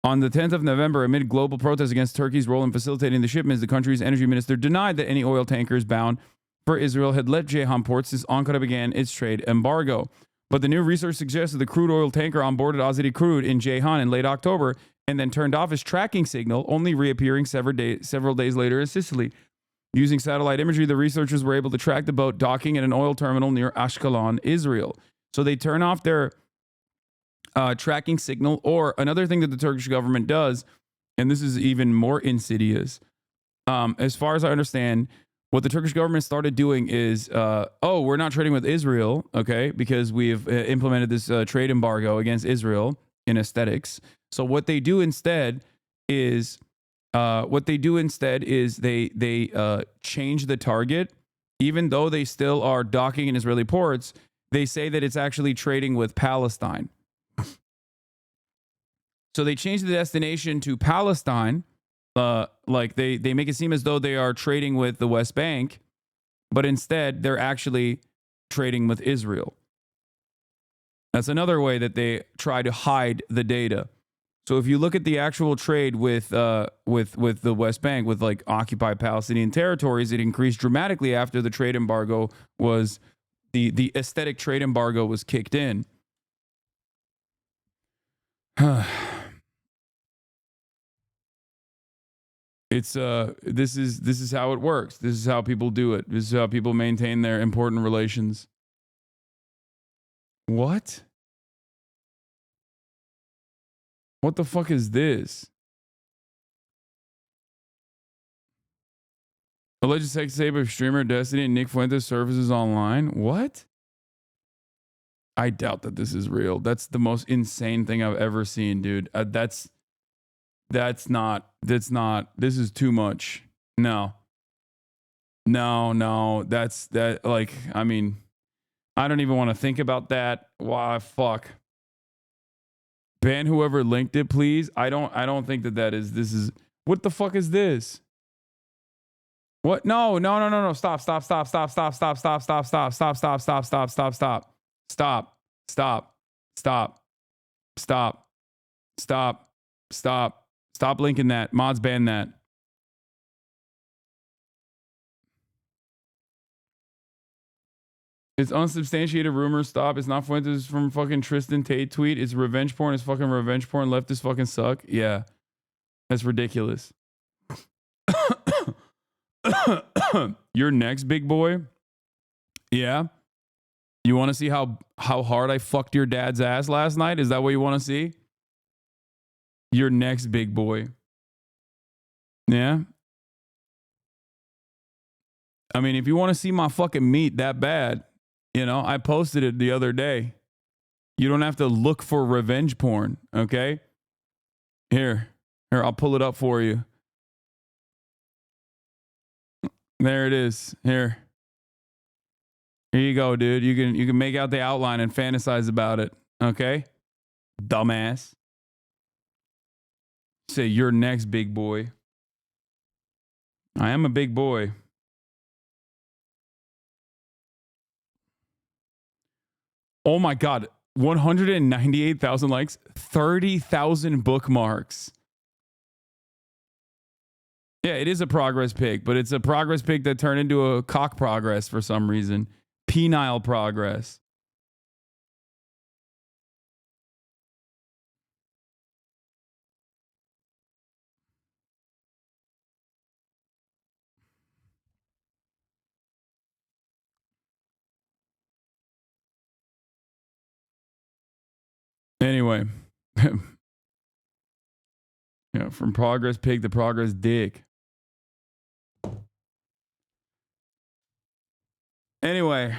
On the 10th of November, amid global protests against Turkey's role in facilitating the shipments, the country's energy minister denied that any oil tankers bound for Israel had left Ceyhan port since Ankara began its trade embargo. But the new research suggests that the crude oil tanker onboarded Azeri crude in Ceyhan in late October and then turned off its tracking signal, only reappearing several days later in Sicily. Using satellite imagery, the researchers were able to track the boat docking at an oil terminal near Ashkelon, Israel. So they turn off their tracking signal, or another thing that the Turkish government does, and this is even more insidious. As far as I understand, what the Turkish government started doing is, we're not trading with Israel, okay, because we've implemented this trade embargo against Israel in aesthetics. So what they do instead is they change the target, even though they still are docking in Israeli ports. They say that it's actually trading with Palestine. So they change the destination to Palestine. Like they make it seem as though they are trading with the West Bank, but instead they're actually trading with Israel. That's another way that they try to hide the data. So if you look at the actual trade with the West Bank, with like occupied Palestinian territories, it increased dramatically after the trade embargo was the aesthetic trade embargo was kicked in. It's this is how it works. This is how people do it. This is how people maintain their important relations. What? What the fuck is this? Alleged sex tape of streamer Destiny and Nick Fuentes services online. What? I doubt that this is real. That's the most insane thing I've ever seen, dude. This is too much. No, I mean, I don't even want to think about that. Why, fuck. Ban whoever linked it, please. I don't think that is, this is, what the fuck is this? What? No. Stop. Stop linking that. Mods ban that. It's unsubstantiated rumors. Stop. It's not Fuentes from fucking Tristan Tate tweet. It's revenge porn. It's fucking revenge porn. Leftists fucking suck. Yeah. That's ridiculous. You're next, big boy. Yeah. You want to see how hard I fucked your dad's ass last night? Is that what you want to see? You're next, big boy. Yeah. I mean, if you want to see my fucking meat that bad, you know, I posted it the other day. You don't have to look for revenge porn, okay? Here, I'll pull it up for you. There it is. Here you go, dude. You can make out the outline and fantasize about it, okay? Dumbass. Say you're next, big boy. I am a big boy. Oh my God. 198,000 likes, 30,000 bookmarks. Yeah, it is a progress pic, but it's a progress pic that turned into a cock progress for some reason. Penile progress. Anyway. Yeah, from progress pig to progress dick. Anyway,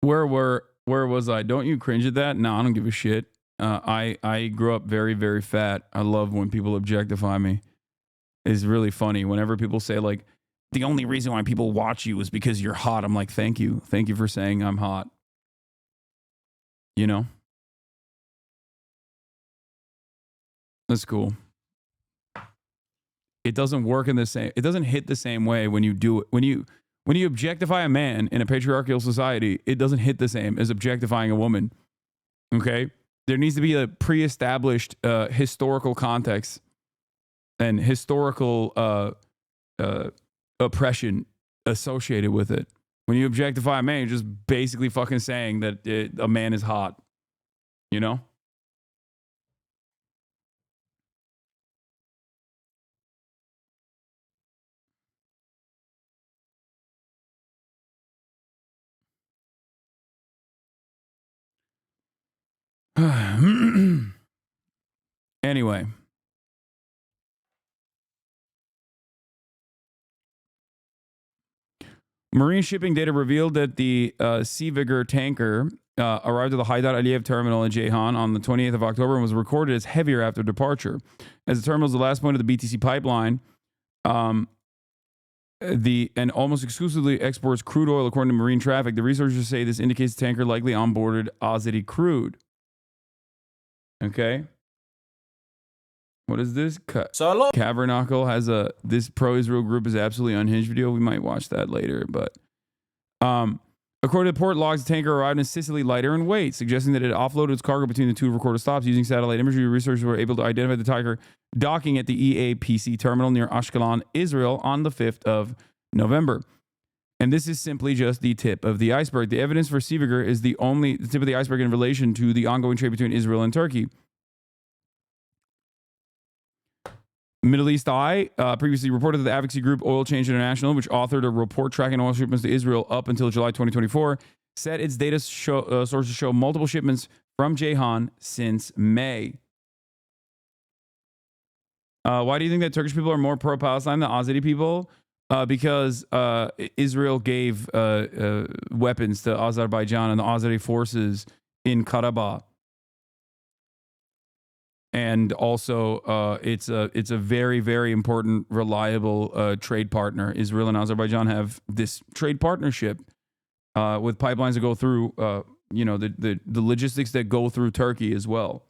where was I? Don't you cringe at that? No, I don't give a shit. I grew up very, very fat. I love when people objectify me. It's really funny. Whenever people say, like, the only reason why people watch you is because you're hot. I'm like, thank you. Thank you for saying I'm hot. You know? That's cool. It doesn't work in the same, it doesn't hit the same way when you do it. When you objectify a man in a patriarchal society, it doesn't hit the same as objectifying a woman. Okay? There needs to be a pre-established historical context and historical oppression associated with it. When you objectify a man, you're just basically fucking saying that a man is hot. You know? Anyway. Marine shipping data revealed that the Sea Vigor tanker arrived at the Haidar Aliyev terminal in Ceyhan on the 28th of October and was recorded as heavier after departure. As the terminal is the last point of the BTC pipeline, and almost exclusively exports crude oil according to marine traffic, the researchers say this indicates the tanker likely onboarded Azeri crude. Okay. What is this? Cavernacle has this pro-Israel group is absolutely unhinged video. We might watch that later, but according to port logs, the tanker arrived in Sicily lighter in weight, suggesting that it offloaded its cargo between the two recorded stops. Using satellite imagery, researchers were able to identify the tanker docking at the EAPC terminal near Ashkelon, Israel, on the 5th of November. And this is simply just the tip of the iceberg. The evidence for Sea Vigor is the tip of the iceberg in relation to the ongoing trade between Israel and Turkey. Middle East Eye previously reported that the advocacy group Oil Change International, which authored a report tracking oil shipments to Israel up until July 2024, said its data sources show multiple shipments from Ceyhan since May. Why do you think that Turkish people are more pro-Palestine than Azeri people? Because Israel gave weapons to Azerbaijan and the Azeri forces in Karabakh. And also, it's a very, very important, reliable trade partner. Israel and Azerbaijan have this trade partnership with pipelines that go through, the logistics that go through Turkey as well.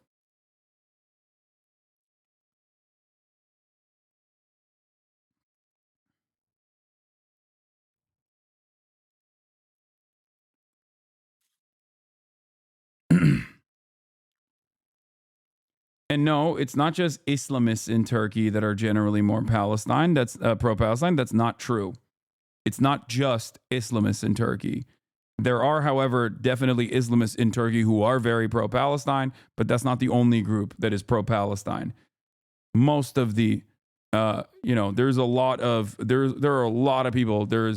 And no, it's not just Islamists in Turkey that are generally more Palestine. That's pro-Palestine. That's not true. It's not just Islamists in Turkey. There are, however, definitely Islamists in Turkey who are very pro-Palestine, but that's not the only group that is pro-Palestine. Most of the, there's a lot of there are a lot of people. There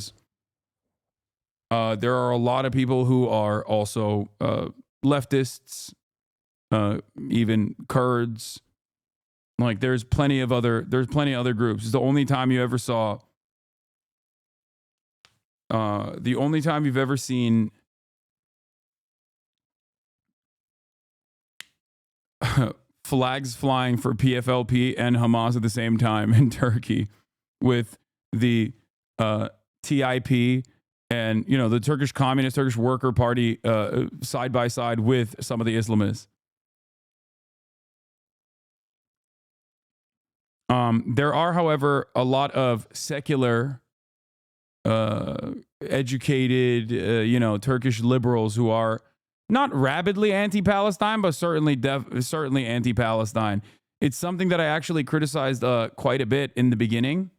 are a lot of people who are also leftists. Even Kurds, like there's plenty of other groups. It's the only time you ever saw, the only time you've ever seen flags flying for PFLP and Hamas at the same time in Turkey, with the TIP and the Turkish Turkish Worker Party side by side with some of the Islamists. There are, however, a lot of secular, educated, Turkish liberals who are not rabidly anti-Palestine, but certainly anti-Palestine. It's something that I actually criticized quite a bit in the beginning,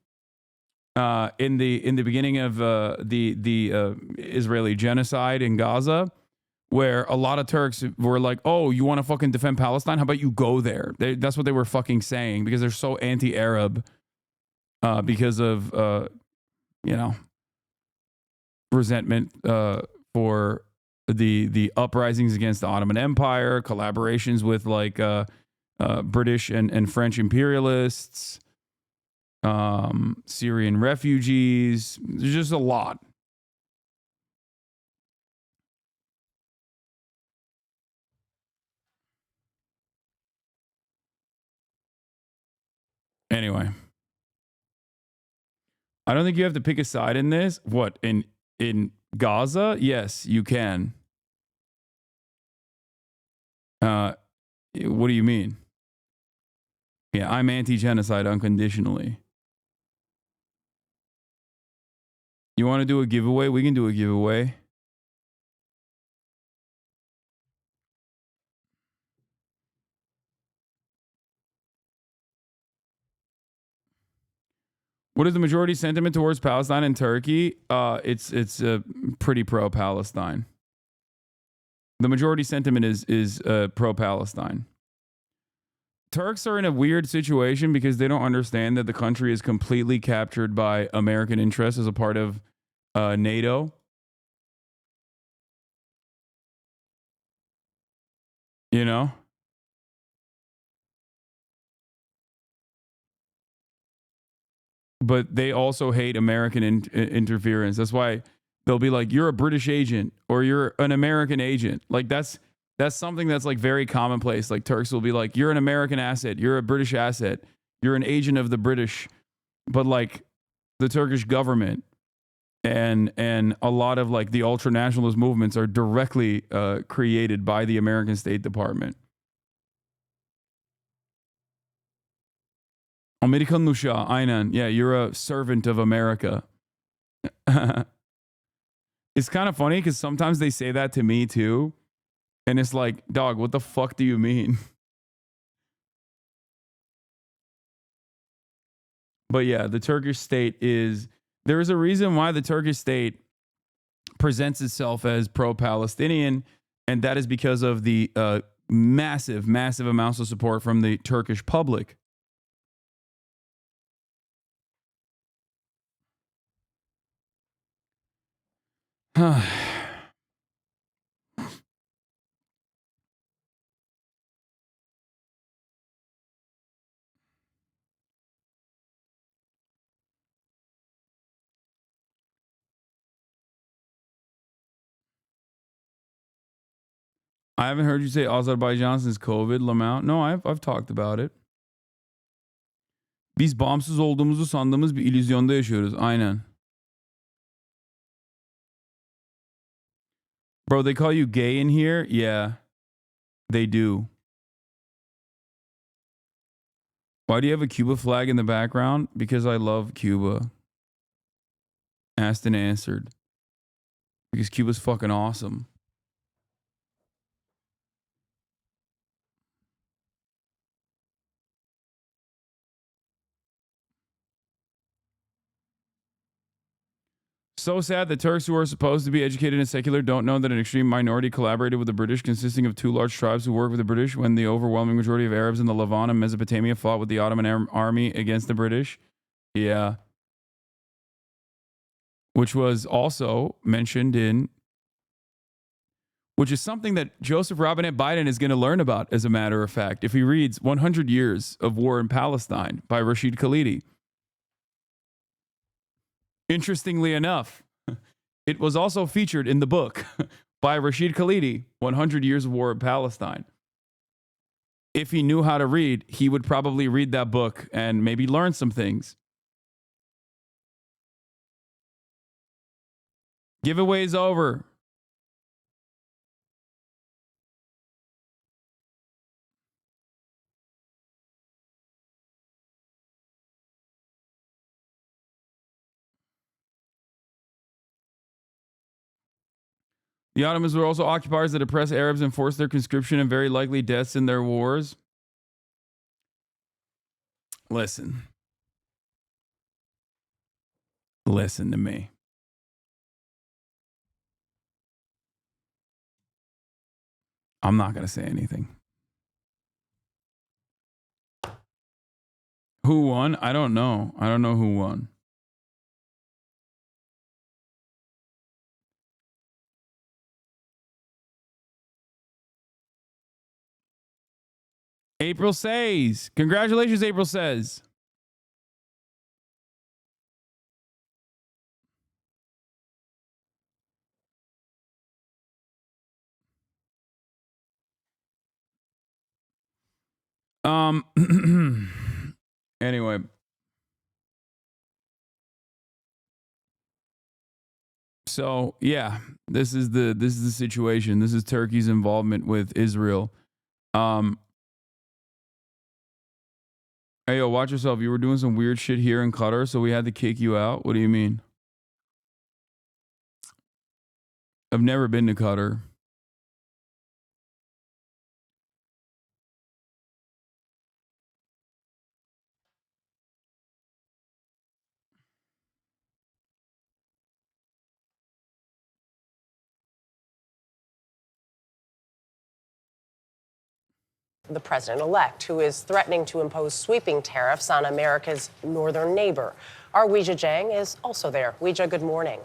in the beginning of the Israeli genocide in Gaza, where a lot of Turks were like, oh, you want to fucking defend Palestine? How about you go there? That's what they were fucking saying, because they're so anti-Arab because of, resentment for the uprisings against the Ottoman Empire, collaborations with like British and French imperialists, Syrian refugees. There's just a lot. Anyway. I don't think you have to pick a side in this. What, in Gaza? Yes, you can. What do you mean? Yeah, I'm anti-genocide unconditionally. You want to do a giveaway? We can do a giveaway. What is the majority sentiment towards Palestine and Turkey? It's pretty pro-Palestine. The majority sentiment is pro-Palestine. Turks are in a weird situation because they don't understand that the country is completely captured by American interests as a part of NATO. You know? But they also hate American interference. That's why they'll be like, you're a British agent or you're an American agent. Like that's something that's like very commonplace. Like Turks will be like, you're an American asset. You're a British asset. You're an agent of the British. But like the Turkish government and a lot of like the ultra-nationalist movements are directly created by the American State Department. Amerikan Nusha, aynen. Yeah, you're a servant of America. It's kind of funny because sometimes they say that to me too. And it's like, dog, what the fuck do you mean? But yeah, the Turkish state there is a reason why the Turkish state presents itself as pro-Palestinian. And that is because of the massive, massive amounts of support from the Turkish public. I haven't heard you say Azerbaijan since COVID, Lamount. No, I've talked about it. Biz bağımsız olduğumuzu sandığımız bir illüzyonda yaşıyoruz. Aynen. Bro, they call you gay in here? Yeah, they do. Why do you have a Cuba flag in the background? Because I love Cuba. Asked and answered. Because Cuba's fucking awesome. So sad that Turks who are supposed to be educated and secular don't know that an extreme minority collaborated with the British, consisting of two large tribes who worked with the British when the overwhelming majority of Arabs in the Levant and Mesopotamia fought with the Ottoman army against the British. Yeah. Which was also mentioned which is something that Joseph Robinette Biden is going to learn about, as a matter of fact, if he reads 100 Years of War in Palestine by Rashid Khalidi. Interestingly enough, it was also featured in the book by Rashid Khalidi, 100 Years of War in Palestine. If he knew how to read, he would probably read that book and maybe learn some things. Giveaway's over. The Ottomans were also occupiers that oppressed Arabs and forced their conscription and very likely deaths in their wars. Listen. Listen to me. I'm not going to say anything. Who won? I don't know. I don't know who won. April says. Congratulations, April says. Anyway. So yeah, this is the situation. This is Turkey's involvement with Israel. Hey yo, watch yourself. You were doing some weird shit here in Qatar, so we had to kick you out. What do you mean? I've never been to Qatar. The president-elect, who is threatening to impose sweeping tariffs on America's northern neighbor. Our Weijia Jiang is also there. Weijia, good morning.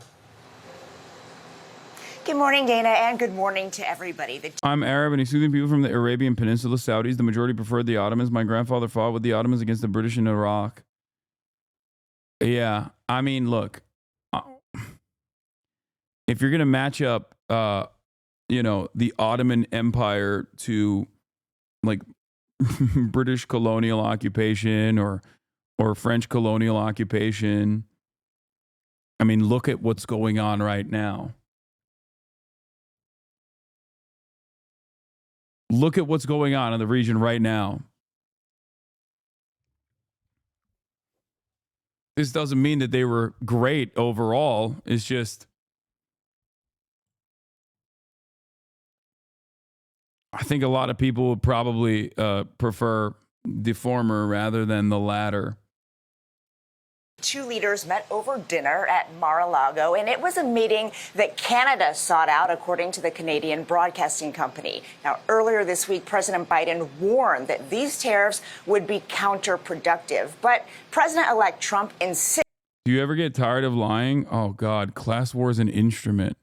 Good morning, Dana, and good morning to everybody. I'm Arab and he's soothing people from the Arabian Peninsula. Saudis, the majority preferred the Ottomans. My grandfather fought with the Ottomans against the British in Iraq. Yeah, I mean, look, if you're going to match up, you know, the Ottoman Empire to like British colonial occupation or French colonial occupation, I mean, look at what's going on right now. Look at what's going on in the region right now. This doesn't mean that they were great overall. It's just, I think a lot of people would probably prefer the former rather than the latter. Two leaders met over dinner at Mar-a-Lago, and it was a meeting that Canada sought out, according to the Canadian Broadcasting Company. Now, earlier this week, President Biden warned that these tariffs would be counterproductive, but President-elect Trump insisted. Do you ever get tired of lying? Oh, God, class war is an instrument.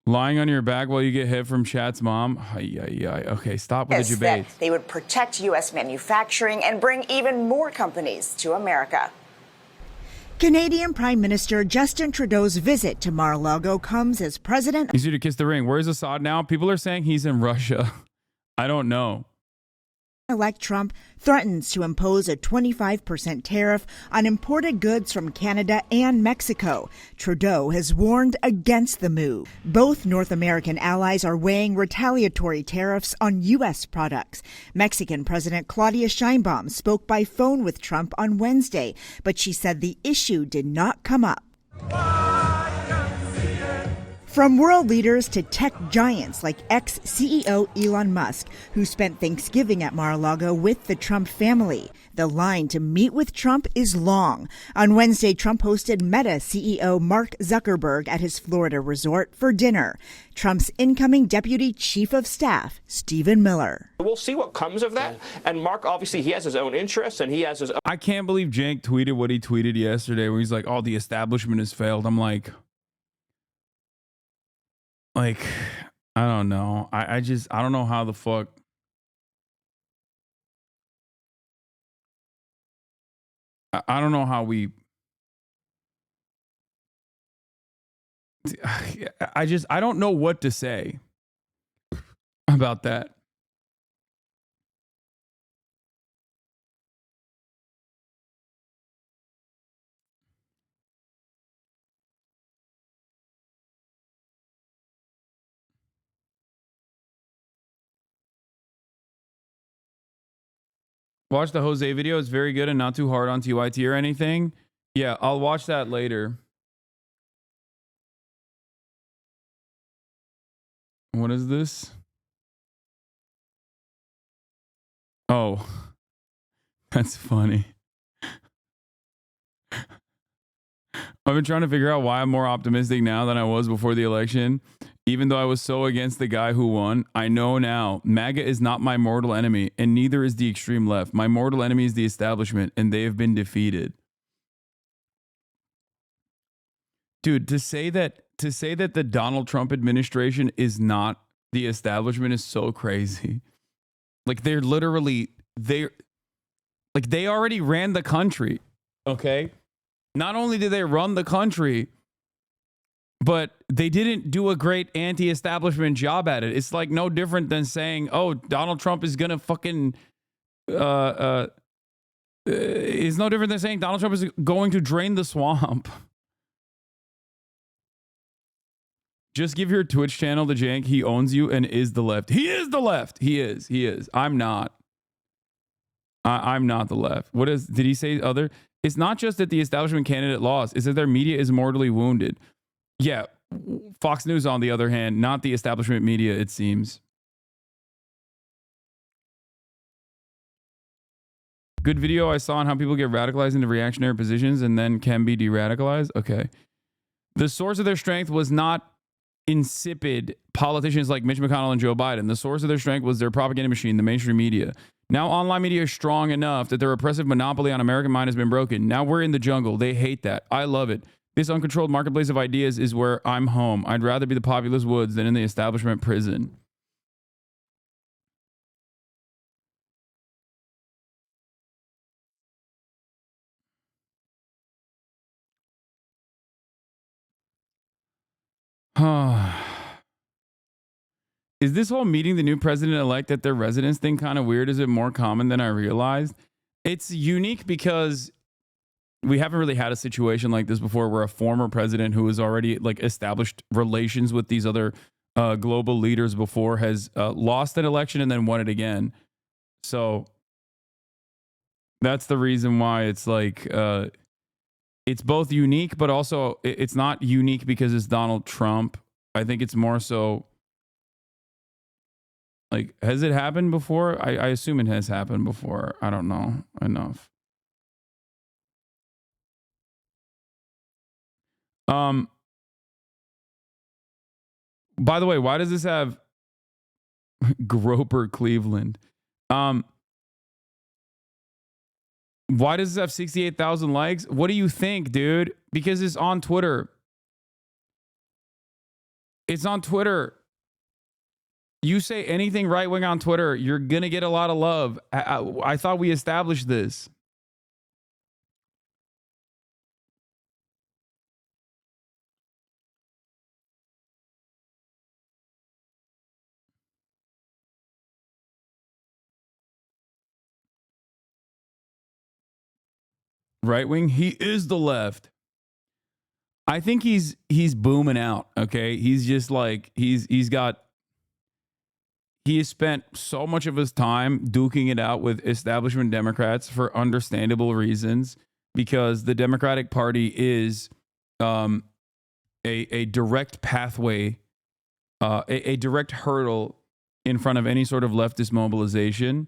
Lying on your back while you get hit from Chat's mom? Okay, stop with the debate. That they would protect U.S. manufacturing and bring even more companies to America. Canadian Prime Minister Justin Trudeau's visit to Mar-a-Lago comes as President... Easier to kiss the ring. Where's Assad now? People are saying he's in Russia. I don't know. Elect Trump threatens to impose a 25% tariff on imported goods from Canada and Mexico. Trudeau has warned against the move. Both North American allies are weighing retaliatory tariffs on U.S. products. Mexican President Claudia Sheinbaum spoke by phone with Trump on Wednesday, but she said the issue did not come up. From world leaders to tech giants like ex-CEO Elon Musk, who spent Thanksgiving at Mar-a-Lago with the Trump family. The line to meet with Trump is long. On Wednesday, Trump hosted Meta CEO Mark Zuckerberg at his Florida resort for dinner. Trump's incoming deputy chief of staff, Stephen Miller. We'll see what comes of that. And Mark, obviously, he has his own interests and he has his own... I can't believe Jank tweeted what he tweeted yesterday where he's like, oh, the establishment has failed. I'm like, I don't know. I don't know how the fuck. I don't know how we. I don't know what to say about that. Watch the Jose video. It's very good and not too hard on TYT or anything. Yeah, I'll watch that later. What is this? Oh, that's funny. I've been trying to figure out why I'm more optimistic now than I was before the election. Even though I was so against the guy who won, I know now MAGA is not my mortal enemy, and neither is the extreme left. My mortal enemy is the establishment, and they have been defeated. Dude, to say that the Donald Trump administration is not the establishment is so crazy. Like they already ran the country. Okay? Not only did they run the country, but they didn't do a great anti-establishment job at it. It's like no different than saying, oh, Donald Trump is going to fucking is no different than saying Donald Trump is going to drain the swamp. Just give your Twitch channel to Jank. He owns you and is the left. He is the left. He is. He is. I'm not. I'm not the left. What is? Did he say other? It's not just that the establishment candidate lost. It's that their media is mortally wounded. Yeah. Fox News, on the other hand, not the establishment media, it seems. Good video I saw on how people get radicalized into reactionary positions and then can be de-radicalized. Okay. The source of their strength was not insipid politicians like Mitch McConnell and Joe Biden. The source of their strength was their propaganda machine, the mainstream media. Now online media is strong enough that their oppressive monopoly on American mind has been broken. Now we're in the jungle. They hate that. I love it. This uncontrolled marketplace of ideas is where I'm home. I'd rather be the populous woods than in the establishment prison. Is this whole meeting the new president-elect at their residence thing kind of weird? Is it more common than I realized? It's unique because we haven't really had a situation like this before where a former president who has already like established relations with these other global leaders before has lost an election and then won it again. So that's the reason why it's like it's both unique, but also it's not unique because it's Donald Trump. I think it's more so like, has it happened before? I assume it has happened before. I don't know enough. By the way, why does this have Groper Cleveland? Why does this have 68,000 likes? What do you think, dude? Because it's on Twitter. It's on Twitter. You say anything right-wing on Twitter, you're going to get a lot of love. I thought we established this. Right-wing, he is the left. I think he's booming out, okay? He's just like, he has spent so much of his time duking it out with establishment Democrats for understandable reasons, because the Democratic Party is a direct pathway, a direct hurdle in front of any sort of leftist mobilization,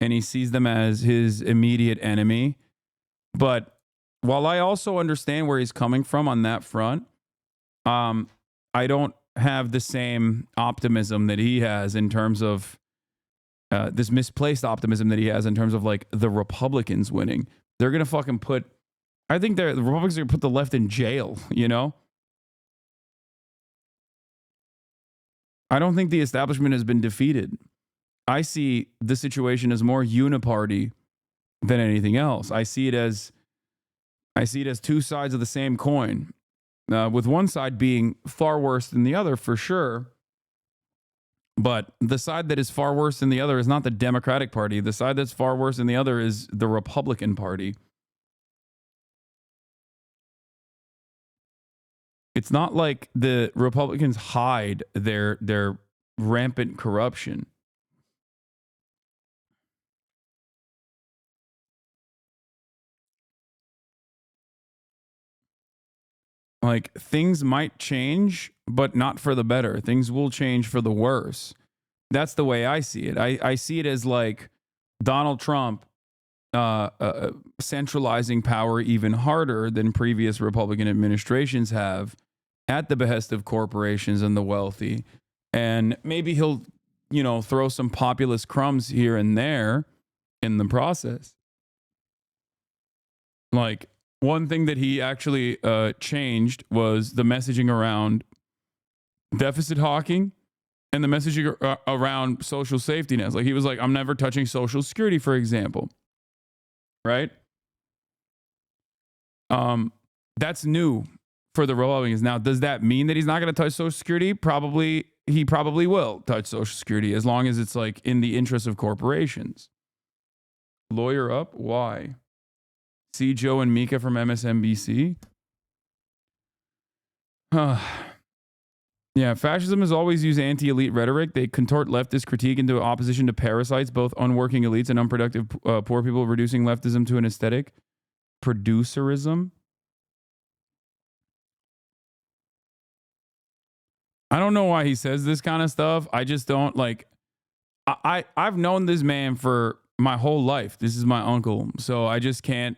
and he sees them as his immediate enemy. But while I also understand where he's coming from on that front, I don't have the same optimism that he has in terms of this misplaced optimism that he has in terms of like the Republicans winning. They're going to fucking put, I think the Republicans are going to put the left in jail, you know? I don't think the establishment has been defeated. I see the situation as more uniparty than anything else. I see it as two sides of the same coin. With one side being far worse than the other, for sure. But the side that is far worse than the other is not the Democratic Party. The side that's far worse than the other is the Republican Party. It's not like the Republicans hide their rampant corruption. Like, things might change, but not for the better. Things will change for the worse. That's the way I see it. I see it as like Donald Trump centralizing power even harder than previous Republican administrations have at the behest of corporations and the wealthy. And maybe he'll, throw some populist crumbs here and there in the process. Like, one thing that he actually changed was the messaging around deficit hawking and the messaging around social safety nets. Like, he was like, I'm never touching Social Security, for example. Right? That's new for the Republicans. Now, does that mean that he's not going to touch Social Security? Probably. He probably will touch Social Security as long as it's like in the interest of corporations. Lawyer up? Why? See Joe and Mika from MSNBC. Yeah, fascism has always used anti-elite rhetoric. They contort leftist critique into opposition to parasites, both unworking elites and unproductive poor people, reducing leftism to an aesthetic. Producerism. I don't know why he says this kind of stuff. I just don't like. I've known this man for my whole life. This is my uncle, so I just can't.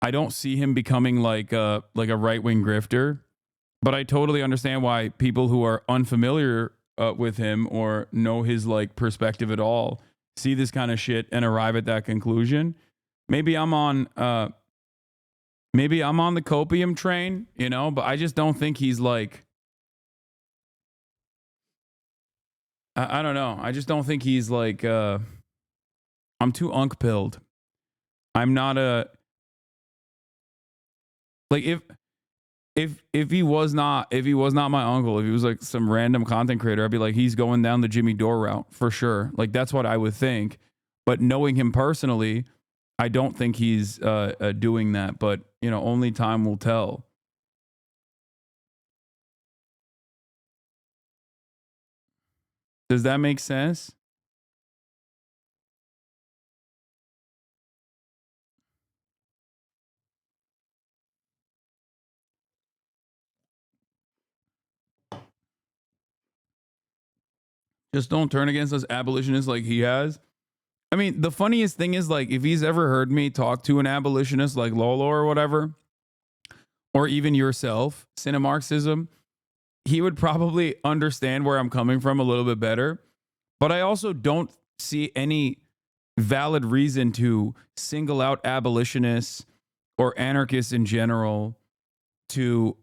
I don't see him becoming like a right-wing grifter. But I totally understand why people who are unfamiliar with him or know his like perspective at all see this kind of shit and arrive at that conclusion. Maybe I'm on the copium train, you know, but I just don't think he's like, I don't know. I just don't think he's like, I'm too unk-pilled. I'm not a, like if he was not my uncle, if he was like some random content creator, I'd be like, he's going down the Jimmy Dore route for sure. Like that's what I would think. But knowing him personally, I don't think he's doing that. But you know, only time will tell. Does that make sense? Just don't turn against us abolitionists like he has. I mean, the funniest thing is like if he's ever heard me talk to an abolitionist like Lolo or whatever, or even yourself, Cinemarxism, he would probably understand where I'm coming from a little bit better. But I also don't see any valid reason to single out abolitionists or anarchists in general to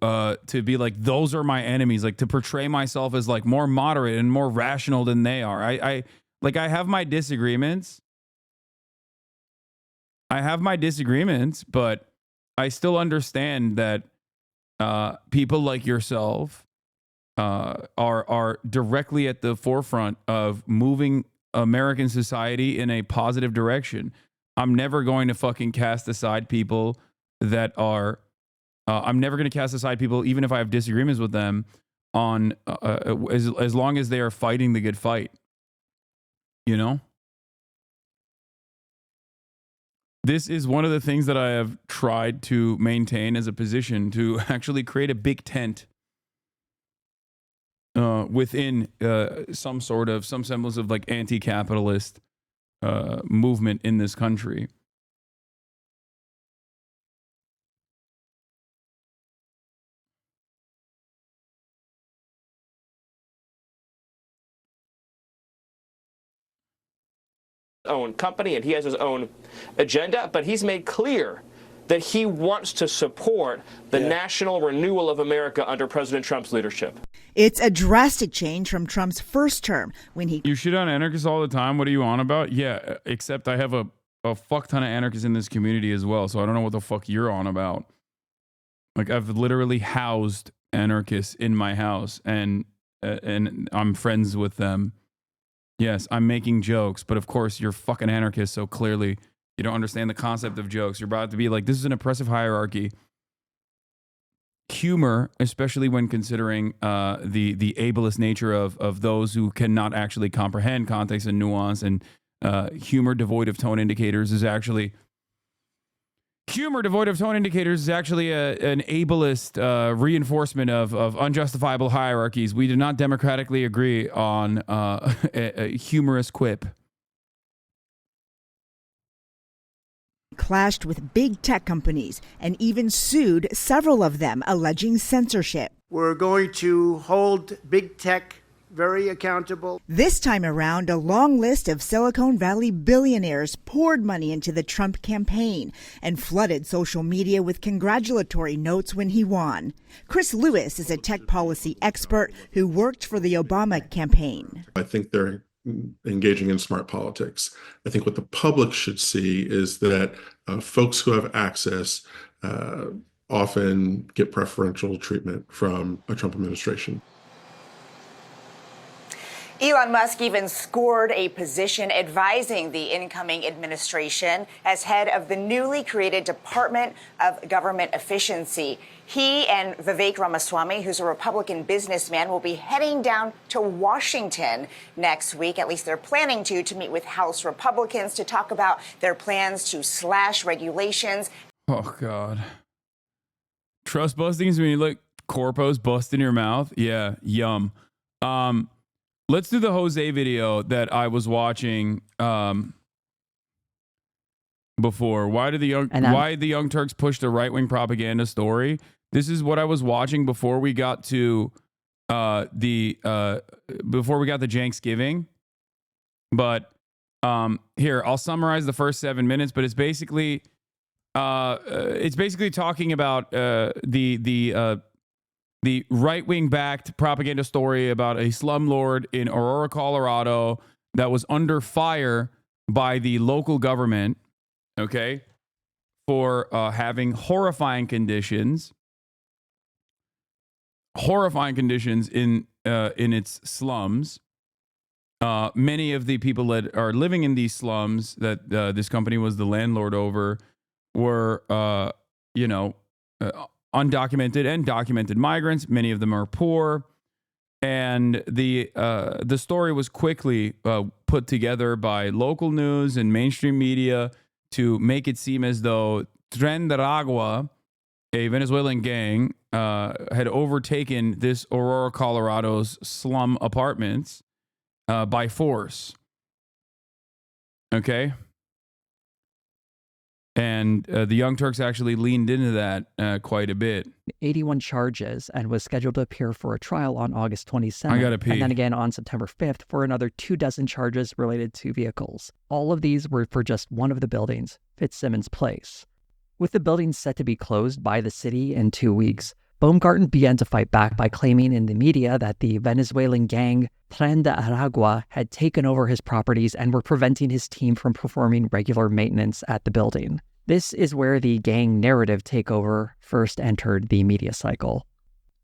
be like, those are my enemies, like to portray myself as like more moderate and more rational than they are. I have my disagreements. But I still understand that people like yourself are directly at the forefront of moving American society in a positive direction. I'm never going to fucking cast aside people that are I'm never going to cast aside people, even if I have disagreements with them, on as long as they are fighting the good fight. You know? This is one of the things that I have tried to maintain as a position, to actually create a big tent within some semblance of like anti-capitalist movement in this country. Own company and he has his own agenda, but he's made clear that he wants to support the national renewal of America under President Trump's leadership. It's a drastic change from Trump's first term when he... You shit on anarchists all the time. What are you on about? Yeah, except I have a fuck ton of anarchists in this community as well, so I don't know what the fuck you're on about. Like, I've literally housed anarchists in my house, and I'm friends with them. Yes, I'm making jokes, but of course you're fucking anarchists, so clearly you don't understand the concept of jokes. You're about to be like, this is an oppressive hierarchy. Humor, especially when considering the ableist nature of those who cannot actually comprehend context and nuance, and humor devoid of tone indicators is actually an ableist reinforcement of unjustifiable hierarchies. We do not democratically agree on a humorous quip. Clashed with big tech companies and even sued several of them, alleging censorship. We're going to hold big tech very accountable. This time around, a long list of Silicon Valley billionaires poured money into the Trump campaign and flooded social media with congratulatory notes when he won. Chris Lewis is a tech policy expert who worked for the Obama campaign. I think they're engaging in smart politics. I think what the public should see is that folks who have access often get preferential treatment from a Trump administration. Elon Musk even scored a position advising the incoming administration as head of the newly created Department of Government Efficiency. He and Vivek Ramaswamy, who's a Republican businessman, will be heading down to Washington next week. At least they're planning to meet with House Republicans to talk about their plans to slash regulations. Oh, God. Trust busting is when you look corpos bust in your mouth. Yeah, yum. Let's do the Jose video that I was watching before. Why the Young Turks pushed a right-wing propaganda story? This is what I was watching before we got to the Janksgiving. But here, I'll summarize the first 7 minutes. But it's basically talking about the right-wing backed propaganda story about a slumlord in Aurora, Colorado that was under fire by the local government, okay, for having horrifying conditions in its slums. Many of the people that are living in these slums that this company was the landlord over were, undocumented and documented migrants. Many of them are poor, and the story was quickly put together by local news and mainstream media to make it seem as though Tren de Aragua, a Venezuelan gang, had overtaken this Aurora, Colorado's slum apartments by force. Okay. And the Young Turks actually leaned into that quite a bit. 81 charges and was scheduled to appear for a trial on August 27th. I gotta pee. And then again on September 5th for another 24 charges related to vehicles. All of these were for just one of the buildings, Fitzsimmons Place. With the building set to be closed by the city in 2 weeks, Baumgarten began to fight back by claiming in the media that the Venezuelan gang Tren de Aragua had taken over his properties and were preventing his team from performing regular maintenance at the building. This is where the gang narrative takeover first entered the media cycle.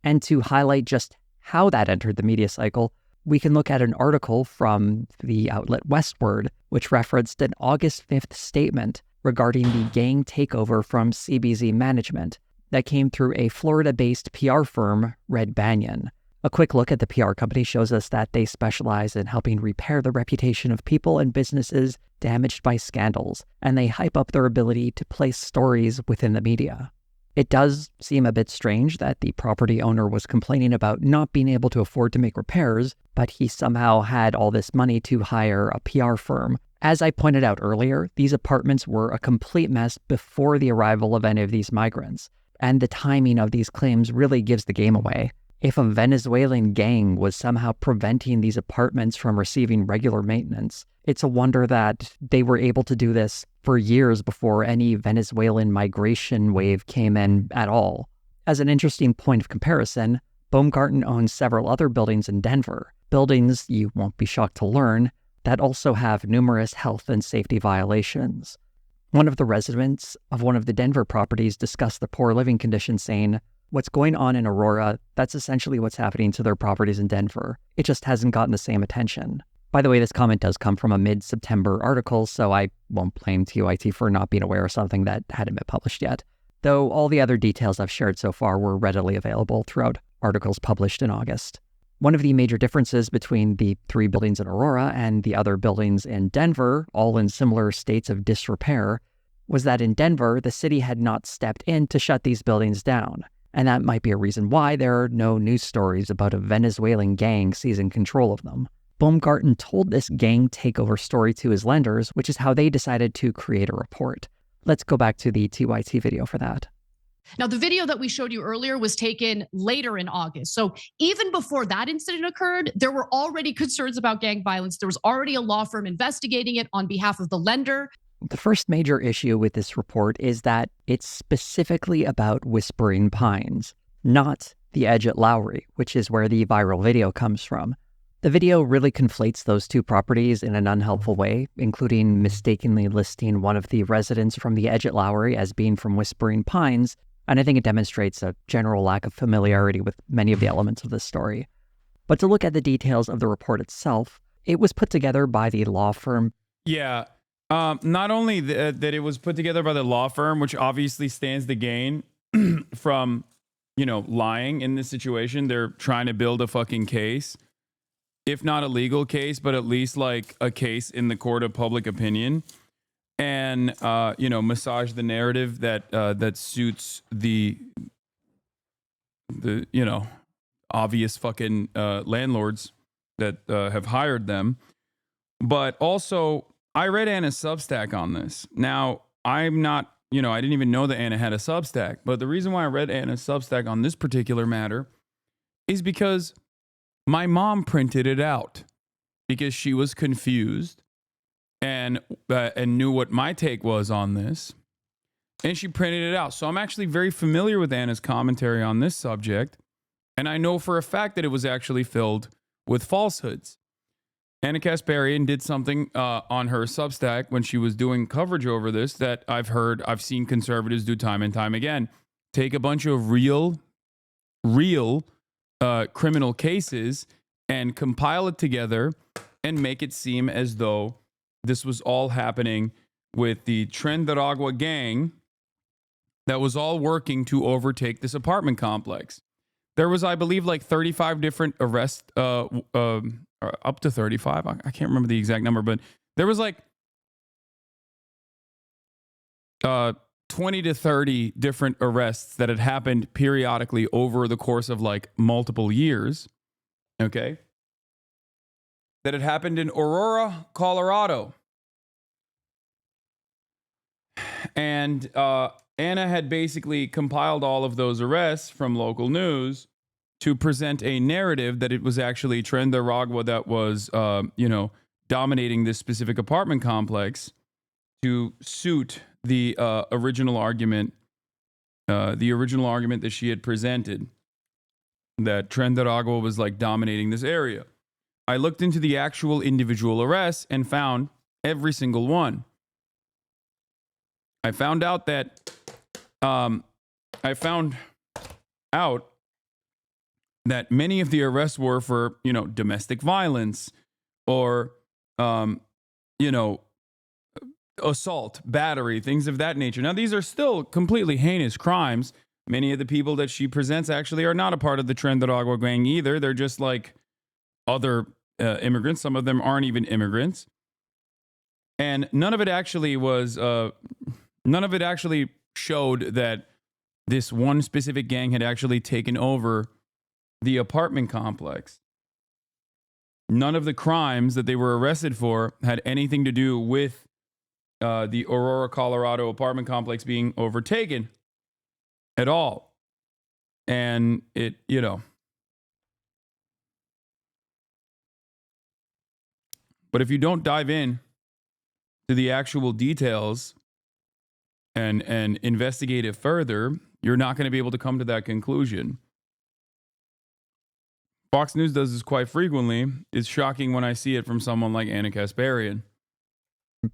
And to highlight just how that entered the media cycle, we can look at an article from the outlet Westward, which referenced an August 5th statement regarding the gang takeover from CBZ management that came through a Florida-based PR firm, Red Banyan. A quick look at the PR company shows us that they specialize in helping repair the reputation of people and businesses damaged by scandals, and they hype up their ability to place stories within the media. It does seem a bit strange that the property owner was complaining about not being able to afford to make repairs, but he somehow had all this money to hire a PR firm. As I pointed out earlier, these apartments were a complete mess before the arrival of any of these migrants, and the timing of these claims really gives the game away. If a Venezuelan gang was somehow preventing these apartments from receiving regular maintenance, it's a wonder that they were able to do this for years before any Venezuelan migration wave came in at all. As an interesting point of comparison, Baumgarten owns several other buildings in Denver, buildings, you won't be shocked to learn, that also have numerous health and safety violations. One of the residents of one of the Denver properties discussed the poor living conditions, saying, "What's going on in Aurora, that's essentially what's happening to their properties in Denver. It just hasn't gotten the same attention." By the way, this comment does come from a mid-September article, so I won't blame TYT for not being aware of something that hadn't been published yet. Though all the other details I've shared so far were readily available throughout articles published in August. One of the major differences between the 3 buildings in Aurora and the other buildings in Denver, all in similar states of disrepair, was that in Denver, the city had not stepped in to shut these buildings down. And that might be a reason why there are no news stories about a Venezuelan gang seizing control of them. Baumgarten told this gang takeover story to his lenders, which is how they decided to create a report. Let's go back to the TYT video for that. Now, the video that we showed you earlier was taken later in August. So even before that incident occurred, there were already concerns about gang violence. There was already a law firm investigating it on behalf of the lender. The first major issue with this report is that it's specifically about Whispering Pines, not the Edge at Lowry, which is where the viral video comes from. The video really conflates those two properties in an unhelpful way, including mistakenly listing one of the residents from the Edge at Lowry as being from Whispering Pines, and I think it demonstrates a general lack of familiarity with many of the elements of this story. But to look at the details of the report itself, it was put together by the law firm. Yeah. Not only that it was put together by the law firm, which obviously stands to gain from, lying in this situation. They're trying to build a fucking case, if not a legal case, but at least like a case in the court of public opinion, and massage the narrative that suits the obvious fucking landlords that have hired them. But also, I read Anna's Substack on this. Now, I'm not, I didn't even know that Anna had a Substack. But the reason why I read Anna's Substack on this particular matter is because my mom printed it out because she was confused and knew what my take was on this. And she printed it out. So I'm actually very familiar with Anna's commentary on this subject. And I know for a fact that it was actually filled with falsehoods. Anna Kasparian did something on her Substack when she was doing coverage over this that I've seen conservatives do time and time again. Take a bunch of real criminal cases and compile it together and make it seem as though this was all happening with the Trinidad gang that was all working to overtake this apartment complex. There was, I believe, like 35 different arrests, up to 35. I can't remember the exact number, but there was like 20 to 30 different arrests that had happened periodically over the course of like multiple years. Okay. That had happened in Aurora, Colorado. And Anna had basically compiled all of those arrests from local news to present a narrative that it was actually Trinidad that was, dominating this specific apartment complex to suit the original argument that she had presented, that Trinidad was like dominating this area. I looked into the actual individual arrests and found every single one. I found out that many of the arrests were for, domestic violence or, assault, battery, things of that nature. Now, these are still completely heinous crimes. Many of the people that she presents actually are not a part of the Trinidad gang either. They're just like other immigrants. Some of them aren't even immigrants. And none of it actually showed that this one specific gang had actually taken over the apartment complex. None of the crimes that they were arrested for had anything to do with the Aurora, Colorado apartment complex being overtaken at all. And it, but if you don't dive in to the actual details and investigate it further, you're not going to be able to come to that conclusion. Fox News does this quite frequently. It's shocking when I see it from someone like Anna Kasparian.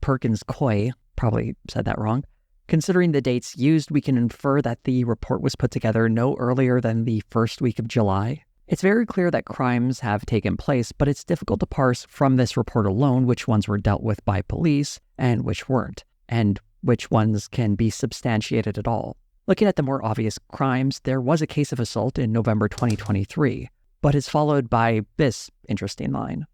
Perkins Coy, probably said that wrong. Considering the dates used, we can infer that the report was put together no earlier than the first week of July. It's very clear that crimes have taken place, but it's difficult to parse from this report alone which ones were dealt with by police and which weren't, and which ones can be substantiated at all. Looking at the more obvious crimes, there was a case of assault in November 2023, but is followed by this interesting line.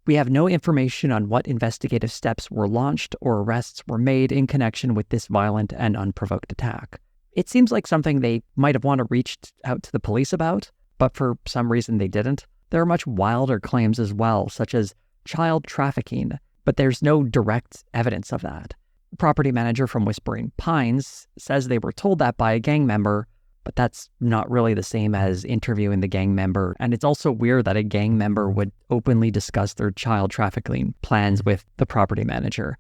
We have no information on what investigative steps were launched or arrests were made in connection with this violent and unprovoked attack. It seems like something they might have wanted to reach out to the police about, but for some reason they didn't. There are much wilder claims as well, such as child trafficking, but there's no direct evidence of that. The property manager from Whispering Pines says they were told that by a gang member, but that's not really the same as interviewing the gang member. And it's also weird that a gang member would openly discuss their child trafficking plans with the property manager.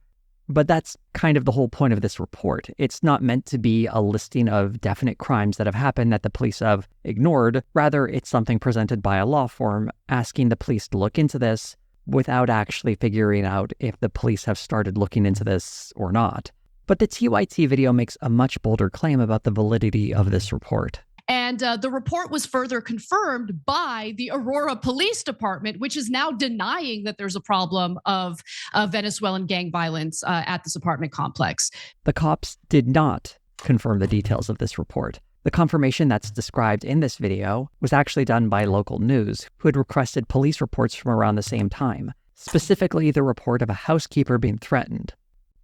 But that's kind of the whole point of this report. It's not meant to be a listing of definite crimes that have happened that the police have ignored. Rather, it's something presented by a law firm asking the police to look into this without actually figuring out if the police have started looking into this or not. But the TYT video makes a much bolder claim about the validity of this report. And the report was further confirmed by the Aurora Police Department, which is now denying that there's a problem of Venezuelan gang violence at this apartment complex. The cops did not confirm the details of this report. The confirmation that's described in this video was actually done by local news, who had requested police reports from around the same time, specifically the report of a housekeeper being threatened.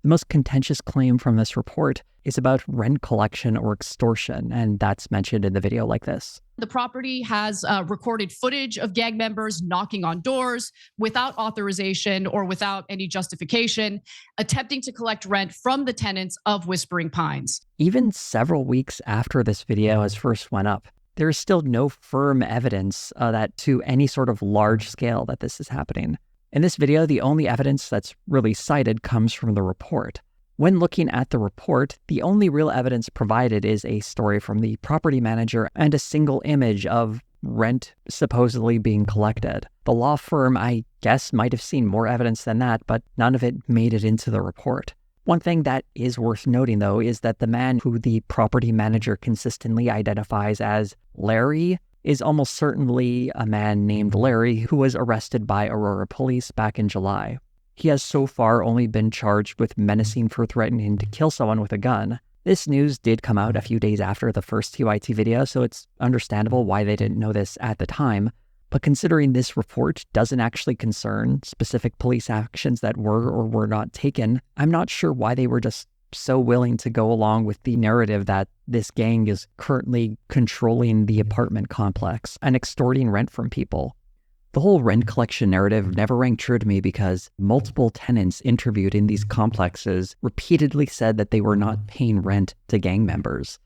The most contentious claim from this report is about rent collection or extortion, and that's mentioned in the video like this. The property has recorded footage of gang members knocking on doors without authorization or without any justification, attempting to collect rent from the tenants of Whispering Pines. Even several weeks after this video has first went up, there is still no firm evidence that to any sort of large scale that this is happening. In this video, the only evidence that's really cited comes from the report. When looking at the report, the only real evidence provided is a story from the property manager and a single image of rent supposedly being collected. The law firm, I guess, might have seen more evidence than that, but none of it made it into the report. One thing that is worth noting, though, is that the man who the property manager consistently identifies as Larry is almost certainly a man named Larry who was arrested by Aurora police back in July. He has so far only been charged with menacing for threatening to kill someone with a gun. This news did come out a few days after the first TYT video, so it's understandable why they didn't know this at the time. But considering this report doesn't actually concern specific police actions that were or were not taken, I'm not sure why they were just so willing to go along with the narrative that this gang is currently controlling the apartment complex and extorting rent from people. The whole rent collection narrative never rang true to me because multiple tenants interviewed in these complexes repeatedly said that they were not paying rent to gang members.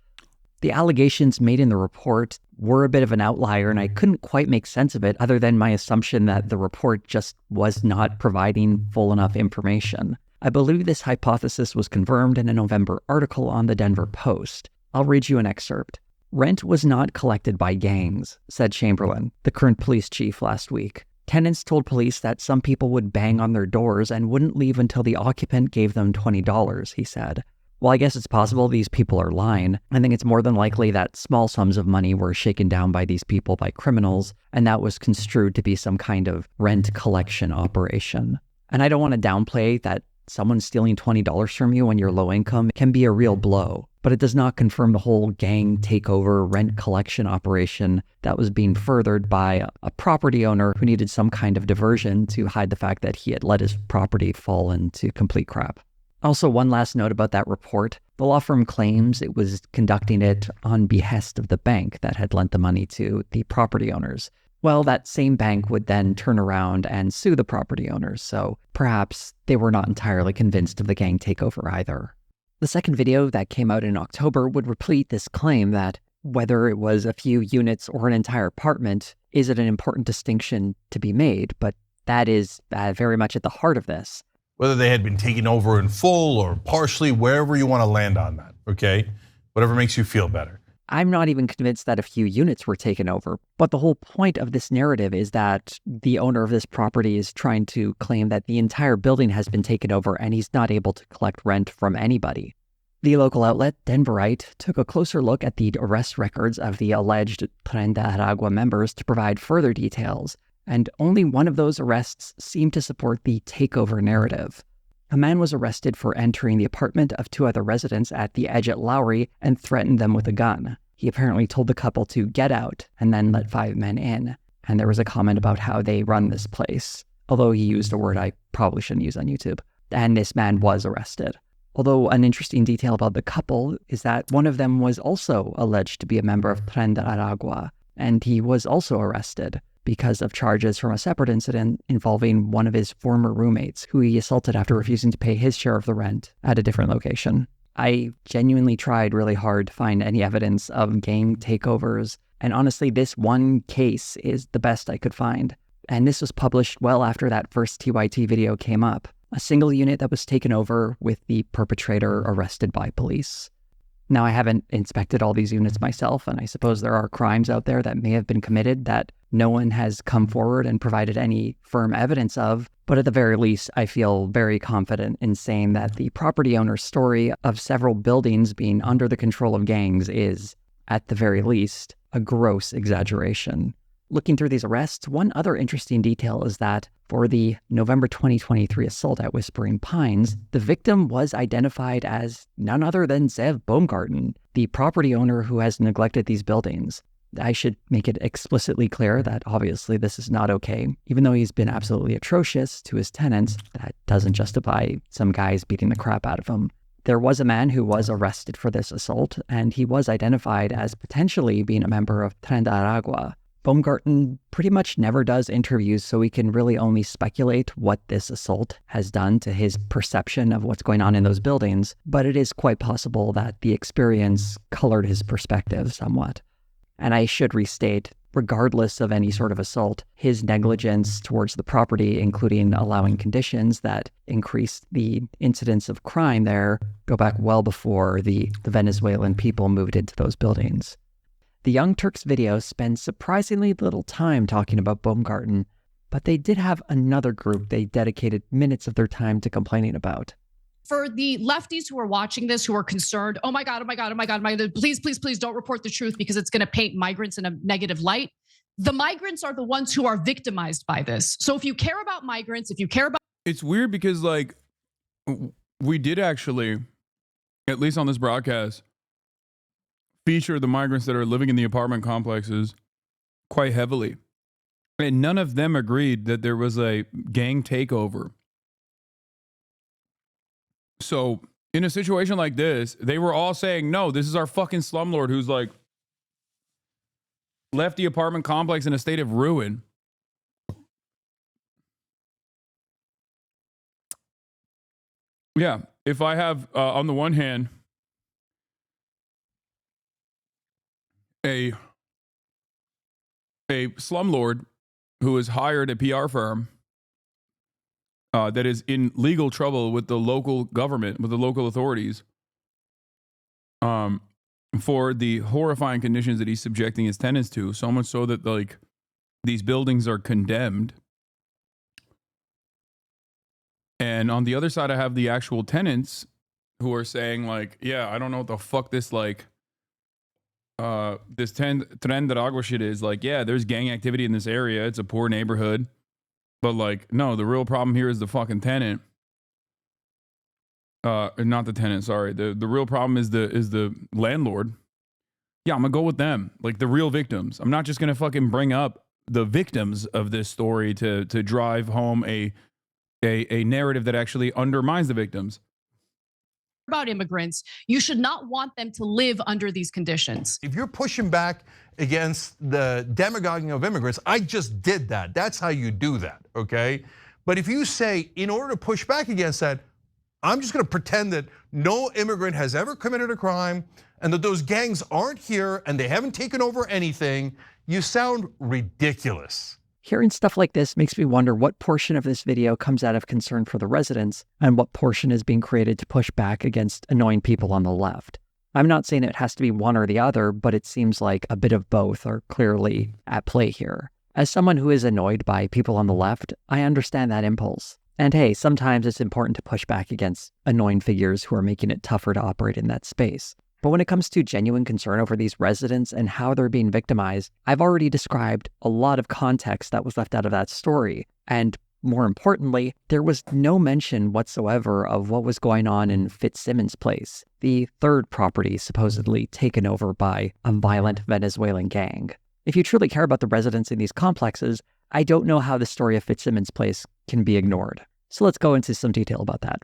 The allegations made in the report were a bit of an outlier, and I couldn't quite make sense of it other than my assumption that the report just was not providing full enough information. I believe this hypothesis was confirmed in a November article on the Denver Post. I'll read you an excerpt. "Rent was not collected by gangs," said Chamberlain, the current police chief, last week. Tenants told police that some people would bang on their doors and wouldn't leave until the occupant gave them $20, he said. Well, I guess it's possible these people are lying. I think it's more than likely that small sums of money were shaken down by these people by criminals, and that was construed to be some kind of rent collection operation. And I don't want to downplay that someone stealing $20 from you when you're low income can be a real blow, but it does not confirm the whole gang takeover rent collection operation that was being furthered by a property owner who needed some kind of diversion to hide the fact that he had let his property fall into complete crap. Also, one last note about that report. The law firm claims it was conducting it on behest of the bank that had lent the money to the property owners. Well, that same bank would then turn around and sue the property owners, so perhaps they were not entirely convinced of the gang takeover either. The second video that came out in October would repeat this claim that whether it was a few units or an entire apartment isn't an important distinction to be made, but that is very much at the heart of this. Whether they had been taken over in full or partially, wherever you want to land on that, okay? Whatever makes you feel better. I'm not even convinced that a few units were taken over, but the whole point of this narrative is that the owner of this property is trying to claim that the entire building has been taken over and he's not able to collect rent from anybody. The local outlet, Denverite, took a closer look at the arrest records of the alleged Tren de Aragua members to provide further details, and only one of those arrests seemed to support the takeover narrative. A man was arrested for entering the apartment of two other residents at the Edge at Lowry and threatened them with a gun. He apparently told the couple to get out and then let 5 men in. And there was a comment about how they run this place, although he used a word I probably shouldn't use on YouTube. And this man was arrested. Although an interesting detail about the couple is that one of them was also alleged to be a member of Tren de Aragua, and he was also arrested because of charges from a separate incident involving one of his former roommates, who he assaulted after refusing to pay his share of the rent at a different location. I genuinely tried really hard to find any evidence of gang takeovers, and honestly, this one case is the best I could find. And this was published well after that first TYT video came up. A single unit that was taken over with the perpetrator arrested by police. Now, I haven't inspected all these units myself, and I suppose there are crimes out there that may have been committed that no one has come forward and provided any firm evidence of, but at the very least, I feel very confident in saying that the property owner's story of several buildings being under the control of gangs is at the very least, a gross exaggeration. Looking through these arrests, one other interesting detail is that for the November 2023 assault at Whispering Pines, the victim was identified as none other than Zev Baumgarten, the property owner who has neglected these buildings. I should make it explicitly clear that obviously this is not okay. Even though he's been absolutely atrocious to his tenants, that doesn't justify some guys beating the crap out of him. There was a man who was arrested for this assault, and he was identified as potentially being a member of Tren de Aragua. Baumgarten pretty much never does interviews, so we can really only speculate what this assault has done to his perception of what's going on in those buildings, but it is quite possible that the experience colored his perspective somewhat. And I should restate, regardless of any sort of assault, his negligence towards the property, including allowing conditions that increased the incidence of crime there, go back well before the Venezuelan people moved into those buildings. The Young Turks video spends surprisingly little time talking about Baumgarten, but they did have another group they dedicated minutes of their time to complaining about. For the lefties who are watching this, who are concerned, oh my God, please don't report the truth because it's going to paint migrants in a negative light. The migrants are the ones who are victimized by this. So if you care about migrants, if you care about... It's weird because, like, we did actually, at least on this broadcast, feature the migrants that are living in the apartment complexes quite heavily. And none of them agreed that there was a gang takeover. So in a situation like this, they were all saying, no, this is our fucking slumlord who's like left the apartment complex in a state of ruin. Yeah, if I have, on the one hand, a slumlord who has hired a PR firm that is in legal trouble with the local government, with the local authorities, for the horrifying conditions that he's subjecting his tenants to, so much so that, like, these buildings are condemned. And on the other side, I have the actual tenants who are saying, like, yeah, I don't know what the fuck this, like, this Tren de Aragua shit is. Like, yeah, there's gang activity in this area. It's a poor neighborhood. But, like, no, the real problem here is the fucking tenant. Not the tenant, sorry. The real problem is the landlord. Yeah, I'm gonna go with them. Like, the real victims. I'm not just gonna fucking bring up the victims of this story to drive home a narrative that actually undermines the victims. About immigrants, you should not want them to live under these conditions. If you're pushing back against the demagoguing of immigrants, I just did that. That's how you do that, okay? But if you say, in order to push back against that, I'm just gonna pretend that no immigrant has ever committed a crime and that those gangs aren't here and they haven't taken over anything, you sound ridiculous. Hearing stuff like this makes me wonder what portion of this video comes out of concern for the residents and what portion is being created to push back against annoying people on the left. I'm not saying it has to be one or the other, but it seems like a bit of both are clearly at play here. As someone who is annoyed by people on the left, I understand that impulse. And hey, sometimes it's important to push back against annoying figures who are making it tougher to operate in that space. But when it comes to genuine concern over these residents and how they're being victimized, I've already described a lot of context that was left out of that story. And more importantly, there was no mention whatsoever of what was going on in Fitzsimmons Place, the third property supposedly taken over by a violent Venezuelan gang. If you truly care about the residents in these complexes, I don't know how the story of Fitzsimmons Place can be ignored. So let's go into some detail about that.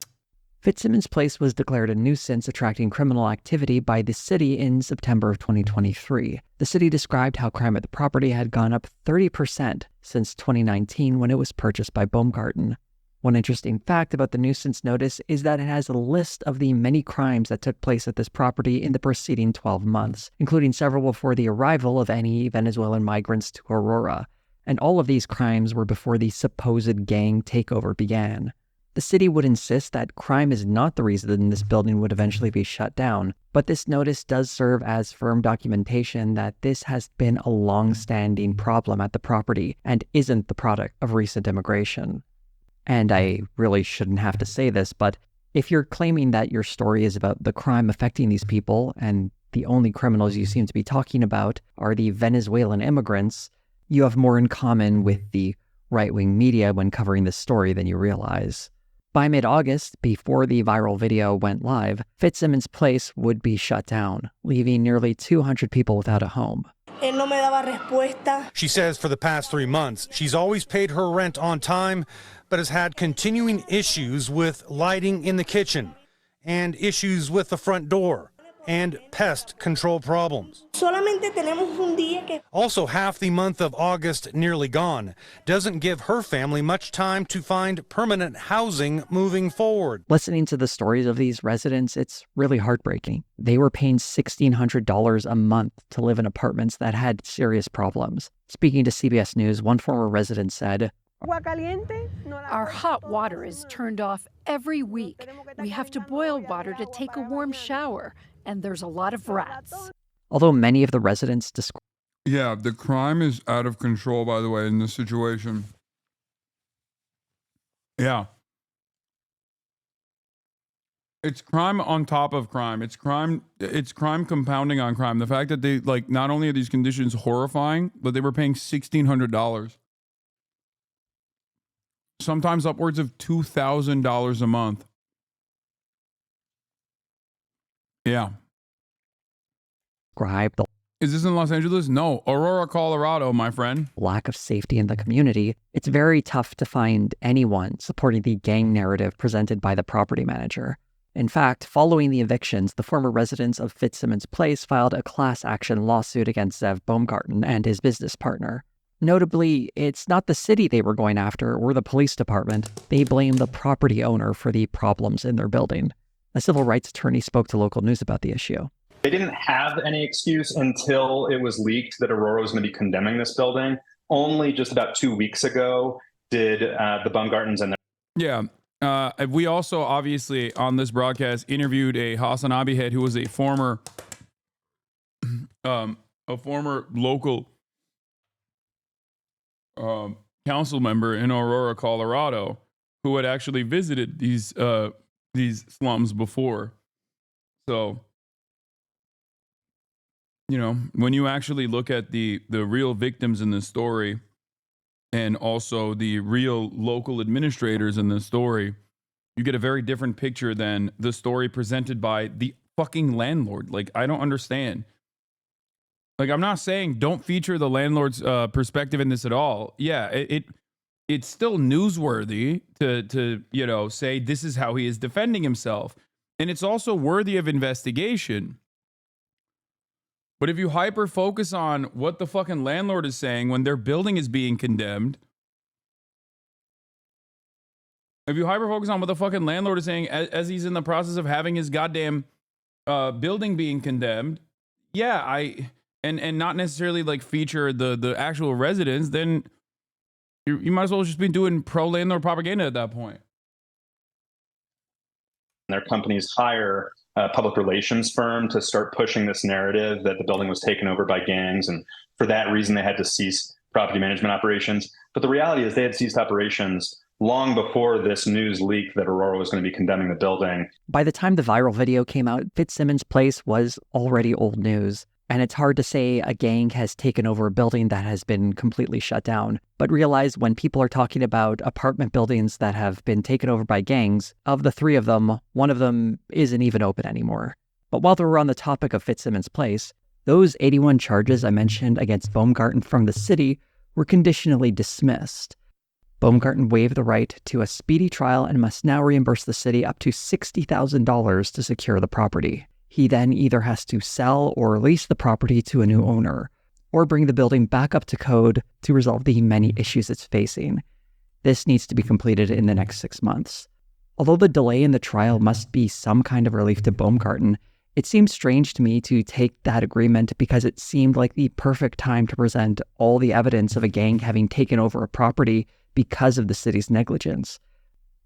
Fitzsimmons Place was declared a nuisance attracting criminal activity by the city in September of 2023. The city described how crime at the property had gone up 30% since 2019 when it was purchased by Baumgarten. One interesting fact about the nuisance notice is that it has a list of the many crimes that took place at this property in the preceding 12 months, including several before the arrival of any Venezuelan migrants to Aurora. And all of these crimes were before the supposed gang takeover began. The city would insist that crime is not the reason this building would eventually be shut down, but this notice does serve as firm documentation that this has been a long-standing problem at the property and isn't the product of recent immigration. And I really shouldn't have to say this, but if you're claiming that your story is about the crime affecting these people, and the only criminals you seem to be talking about are the Venezuelan immigrants, you have more in common with the right-wing media when covering this story than you realize. By mid-August, before the viral video went live, Fitzsimmons Place would be shut down, leaving nearly 200 people without a home. She says for the past 3 months, she's always paid her rent on time, but has had continuing issues with lighting in the kitchen and issues with the front door and pest control problems. Also, half the month of August nearly gone. Doesn't give her family much time to find permanent housing moving forward. Listening to the stories of these residents, it's really heartbreaking. They were paying $1,600 a month to live in apartments that had serious problems. Speaking to CBS News, one former resident said, "Our hot water is turned off every week. We have to boil water to take a warm shower, and there's a lot of rats." Although many of the residents describe... Yeah, the crime is out of control, by the way, in this situation. Yeah. It's crime on top of crime. It's crime compounding on crime. The fact that they, like, not only are these conditions horrifying, but they were paying $1,600. Sometimes upwards of $2,000 a month. Yeah. Is this in Los Angeles? No, Aurora, Colorado, my friend. Lack of safety in the community. It's very tough to find anyone supporting the gang narrative presented by the property manager. In fact, following the evictions, the former residents of Fitzsimmons Place filed a class action lawsuit against Zev Baumgarten and his business partner. Notably, it's not the city they were going after or the police department. They blame the property owner for the problems in their building. A civil rights attorney spoke to local news about the issue. They didn't have any excuse until it was leaked that Aurora was going to be condemning this building. Only just about 2 weeks ago did the Baumgartens and Yeah. We also, obviously, on this broadcast, interviewed a HasanAbi head who was a former local council member in Aurora, Colorado, who had actually visited these slums before. So, you know, when you actually look at the real victims in this story and also the real local administrators in this story, you get a very different picture than the story presented by the fucking landlord. Like, I don't understand. Like, I'm not saying don't feature the landlord's perspective in this at all. Yeah, it's still newsworthy to you know, say this is how he is defending himself. And it's also worthy of investigation. But if you hyper focus on what the fucking landlord is saying when their building is being condemned, if you hyper focus on what the fucking landlord is saying as he's in the process of having his goddamn building being condemned, yeah, and not necessarily like feature the actual residents, then you might as well just be doing pro landlord propaganda at that point. their companies hire a public relations firm to start pushing this narrative that the building was taken over by gangs. And for that reason, they had to cease property management operations. But the reality is they had ceased operations long before this news leaked that Aurora was going to be condemning the building. By the time the viral video came out, Fitzsimmons Place was already old news. And it's hard to say a gang has taken over a building that has been completely shut down. But realize when people are talking about apartment buildings that have been taken over by gangs, of the three of them, one of them isn't even open anymore. But while we're on the topic of Fitzsimmons Place, those 81 charges I mentioned against Baumgarten from the city were conditionally dismissed. Baumgarten waived the right to a speedy trial and must now reimburse the city up to $60,000 to secure the property. He then either has to sell or lease the property to a new owner, or bring the building back up to code to resolve the many issues it's facing. This needs to be completed in the next 6 months. Although the delay in the trial must be some kind of relief to Baumgarten, it seems strange to me to take that agreement because it seemed like the perfect time to present all the evidence of a gang having taken over a property because of the city's negligence.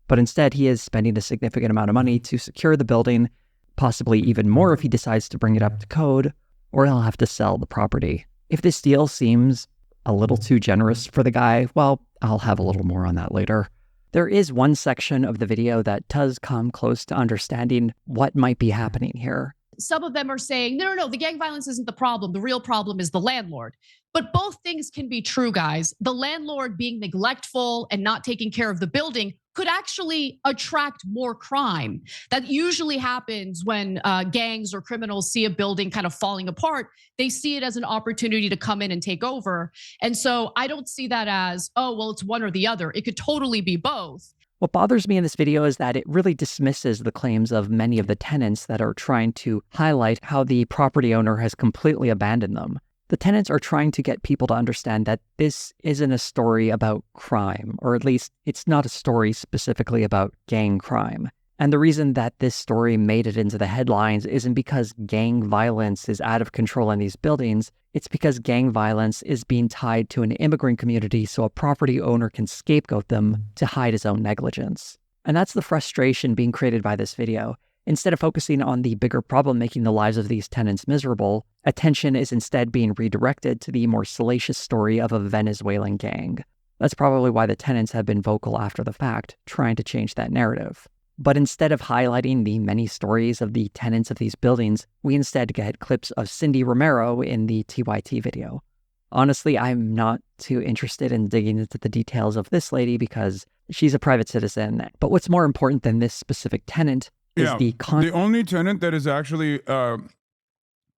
But instead, he is spending a significant amount of money to secure the building, possibly even more if he decides to bring it up to code, or he'll have to sell the property. If this deal seems a little too generous for the guy, well, I'll have a little more on that later. There is one section of the video that does come close to understanding what might be happening here. some of them are saying, no, the gang violence isn't the problem. The real problem is the landlord. But both things can be true, guys. The landlord being neglectful and not taking care of the building could actually attract more crime. That usually happens when gangs or criminals see a building kind of falling apart. They see it as an opportunity to come in and take over. And so I don't see that as, oh, well, it's one or the other. It could totally be both. What bothers me in this video is that it really dismisses the claims of many of the tenants that are trying to highlight how the property owner has completely abandoned them. The tenants are trying to get people to understand that this isn't a story about crime, or at least it's not a story specifically about gang crime. And the reason that this story made it into the headlines isn't because gang violence is out of control in these buildings, it's because gang violence is being tied to an immigrant community so a property owner can scapegoat them to hide his own negligence. And that's the frustration being created by this video. Instead of focusing on the bigger problem making the lives of these tenants miserable, attention is instead being redirected to the more salacious story of a Venezuelan gang. That's probably why the tenants have been vocal after the fact, trying to change that narrative. But instead of highlighting the many stories of the tenants of these buildings, we instead get clips of Cindy Romero in the TYT video. Honestly, I'm not too interested in digging into the details of this lady because she's a private citizen. But what's more important than this specific tenant is the only tenant that has actually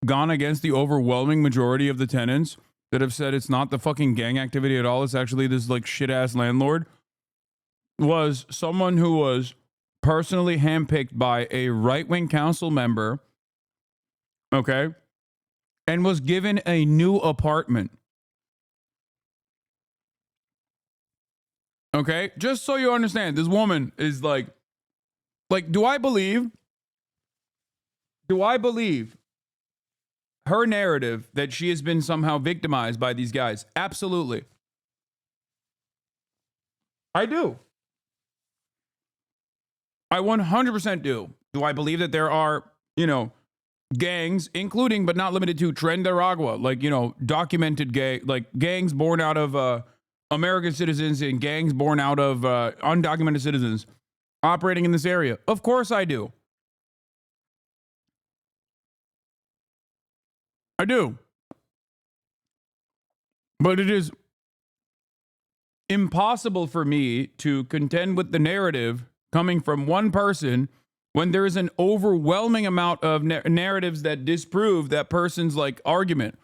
gone against the overwhelming majority of the tenants that have said it's not the fucking gang activity at all, it's actually this like shit-ass landlord, was someone who was personally handpicked by a right-wing council member, okay, and was given a new apartment. Okay, just so you understand, this woman is like, do I believe her narrative that she has been somehow victimized by these guys? Absolutely. I do. I 100% do. Do I believe that there are, gangs, including but not limited to Tren de Aragua, documented gangs born out of American citizens and gangs born out of undocumented citizens operating in this area? Of course I do. I do. But it is impossible for me to contend with the narrative coming from one person when there is an overwhelming amount of narratives that disprove that person's argument.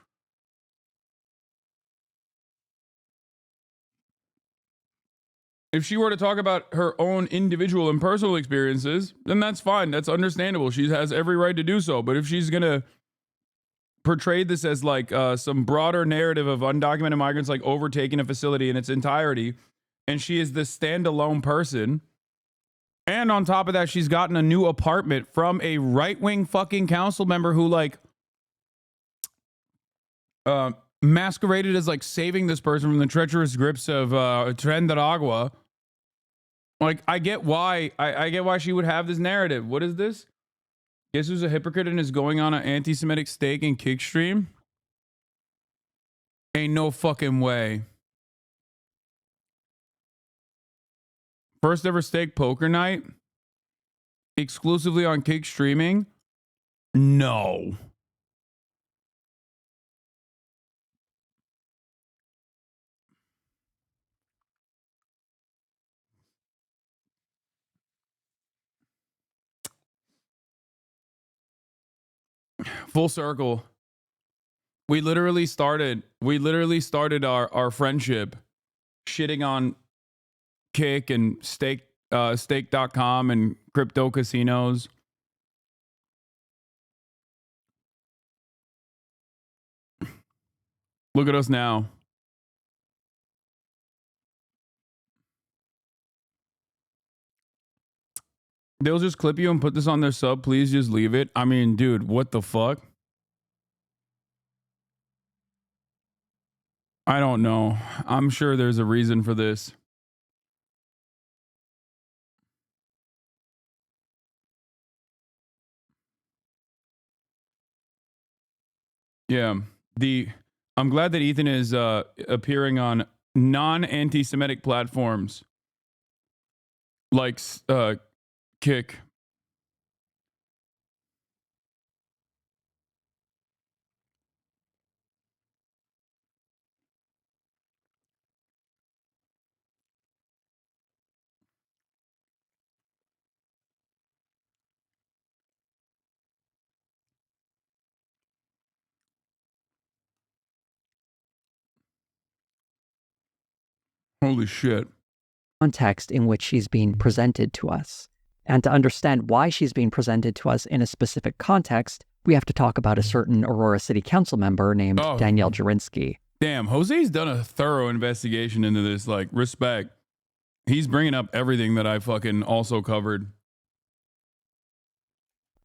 If she were to talk about her own individual and personal experiences, then that's fine. That's understandable. She has every right to do so. But if she's going to portray this as some broader narrative of undocumented migrants overtaking a facility in its entirety, and she is this standalone person, and on top of that, she's gotten a new apartment from a right-wing fucking council member who masqueraded as saving this person from the treacherous grips of Tren de Aragua. I get why. I get why she would have this narrative. What is this? Guess who's a hypocrite and is going on an anti-Semitic steak and kick stream? Ain't no fucking way. First ever steak poker night? Exclusively on Kick streaming? No. Full circle. We literally started our friendship shitting on Kick and stake.com and crypto casinos. Look at us now. They'll just clip you and put this on their sub. Please just leave it. I mean, dude, what the fuck? I don't know. I'm sure there's a reason for this. Yeah. I'm glad that Ethan is appearing on non-anti-Semitic platforms like Kick. Holy shit. Context in which she's being presented to us. And to understand why she's being presented to us in a specific context, we have to talk about a certain Aurora City Council member named Danielle Jurinsky. Damn, Jose's done a thorough investigation into this, like, respect. He's bringing up everything that I fucking also covered.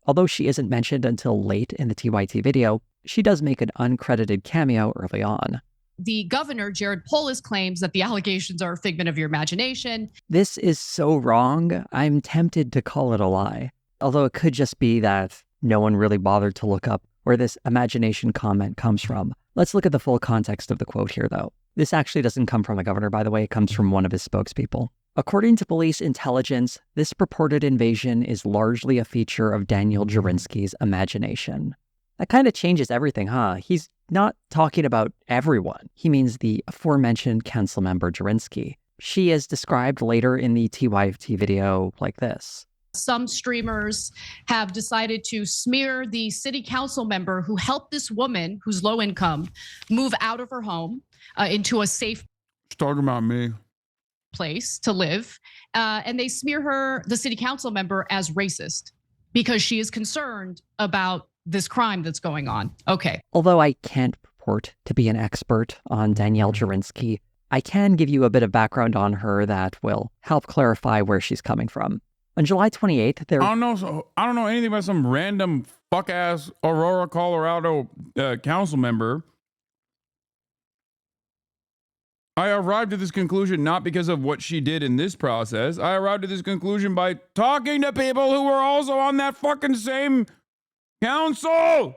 Although she isn't mentioned until late in the TYT video, she does make an uncredited cameo early on. The governor, Jared Polis, claims that the allegations are a figment of your imagination. This is so wrong, I'm tempted to call it a lie. Although it could just be that no one really bothered to look up where this imagination comment comes from. Let's look at the full context of the quote here, though. This actually doesn't come from the governor, by the way. It comes from one of his spokespeople. According to police intelligence, this purported invasion is largely a feature of Danielle Jurinsky's imagination. That kind of changes everything, huh? He's not talking about everyone. He means the aforementioned council member Jurinsky. She is described later in the TYT video like this. Some streamers have decided to smear the city council member who helped this woman, who's low income, move out of her home into a safe talking about me. place to live. And they smear the city council member, as racist because she is concerned about this crime that's going on. Okay. Although I can't purport to be an expert on Danielle Jurinsky, I can give you a bit of background on her that will help clarify where she's coming from. On July 28th, I don't know anything about some random fuck-ass Aurora, Colorado council member. I arrived at this conclusion not because of what she did in this process. I arrived at this conclusion by talking to people who were also on that fucking same council.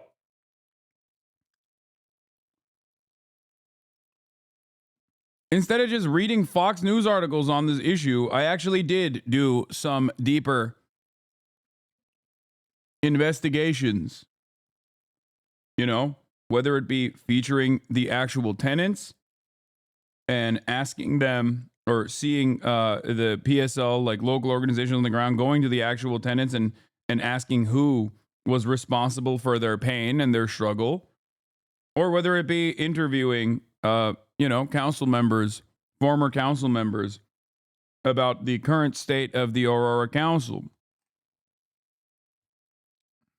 Instead of just reading Fox News articles on this issue, I actually did do some deeper investigations. You know, whether it be featuring the actual tenants and asking them, or seeing the PSL, like local organizations on the ground, going to the actual tenants and asking who was responsible for their pain and their struggle, or whether it be interviewing council members, former council members, about the current state of the Aurora Council.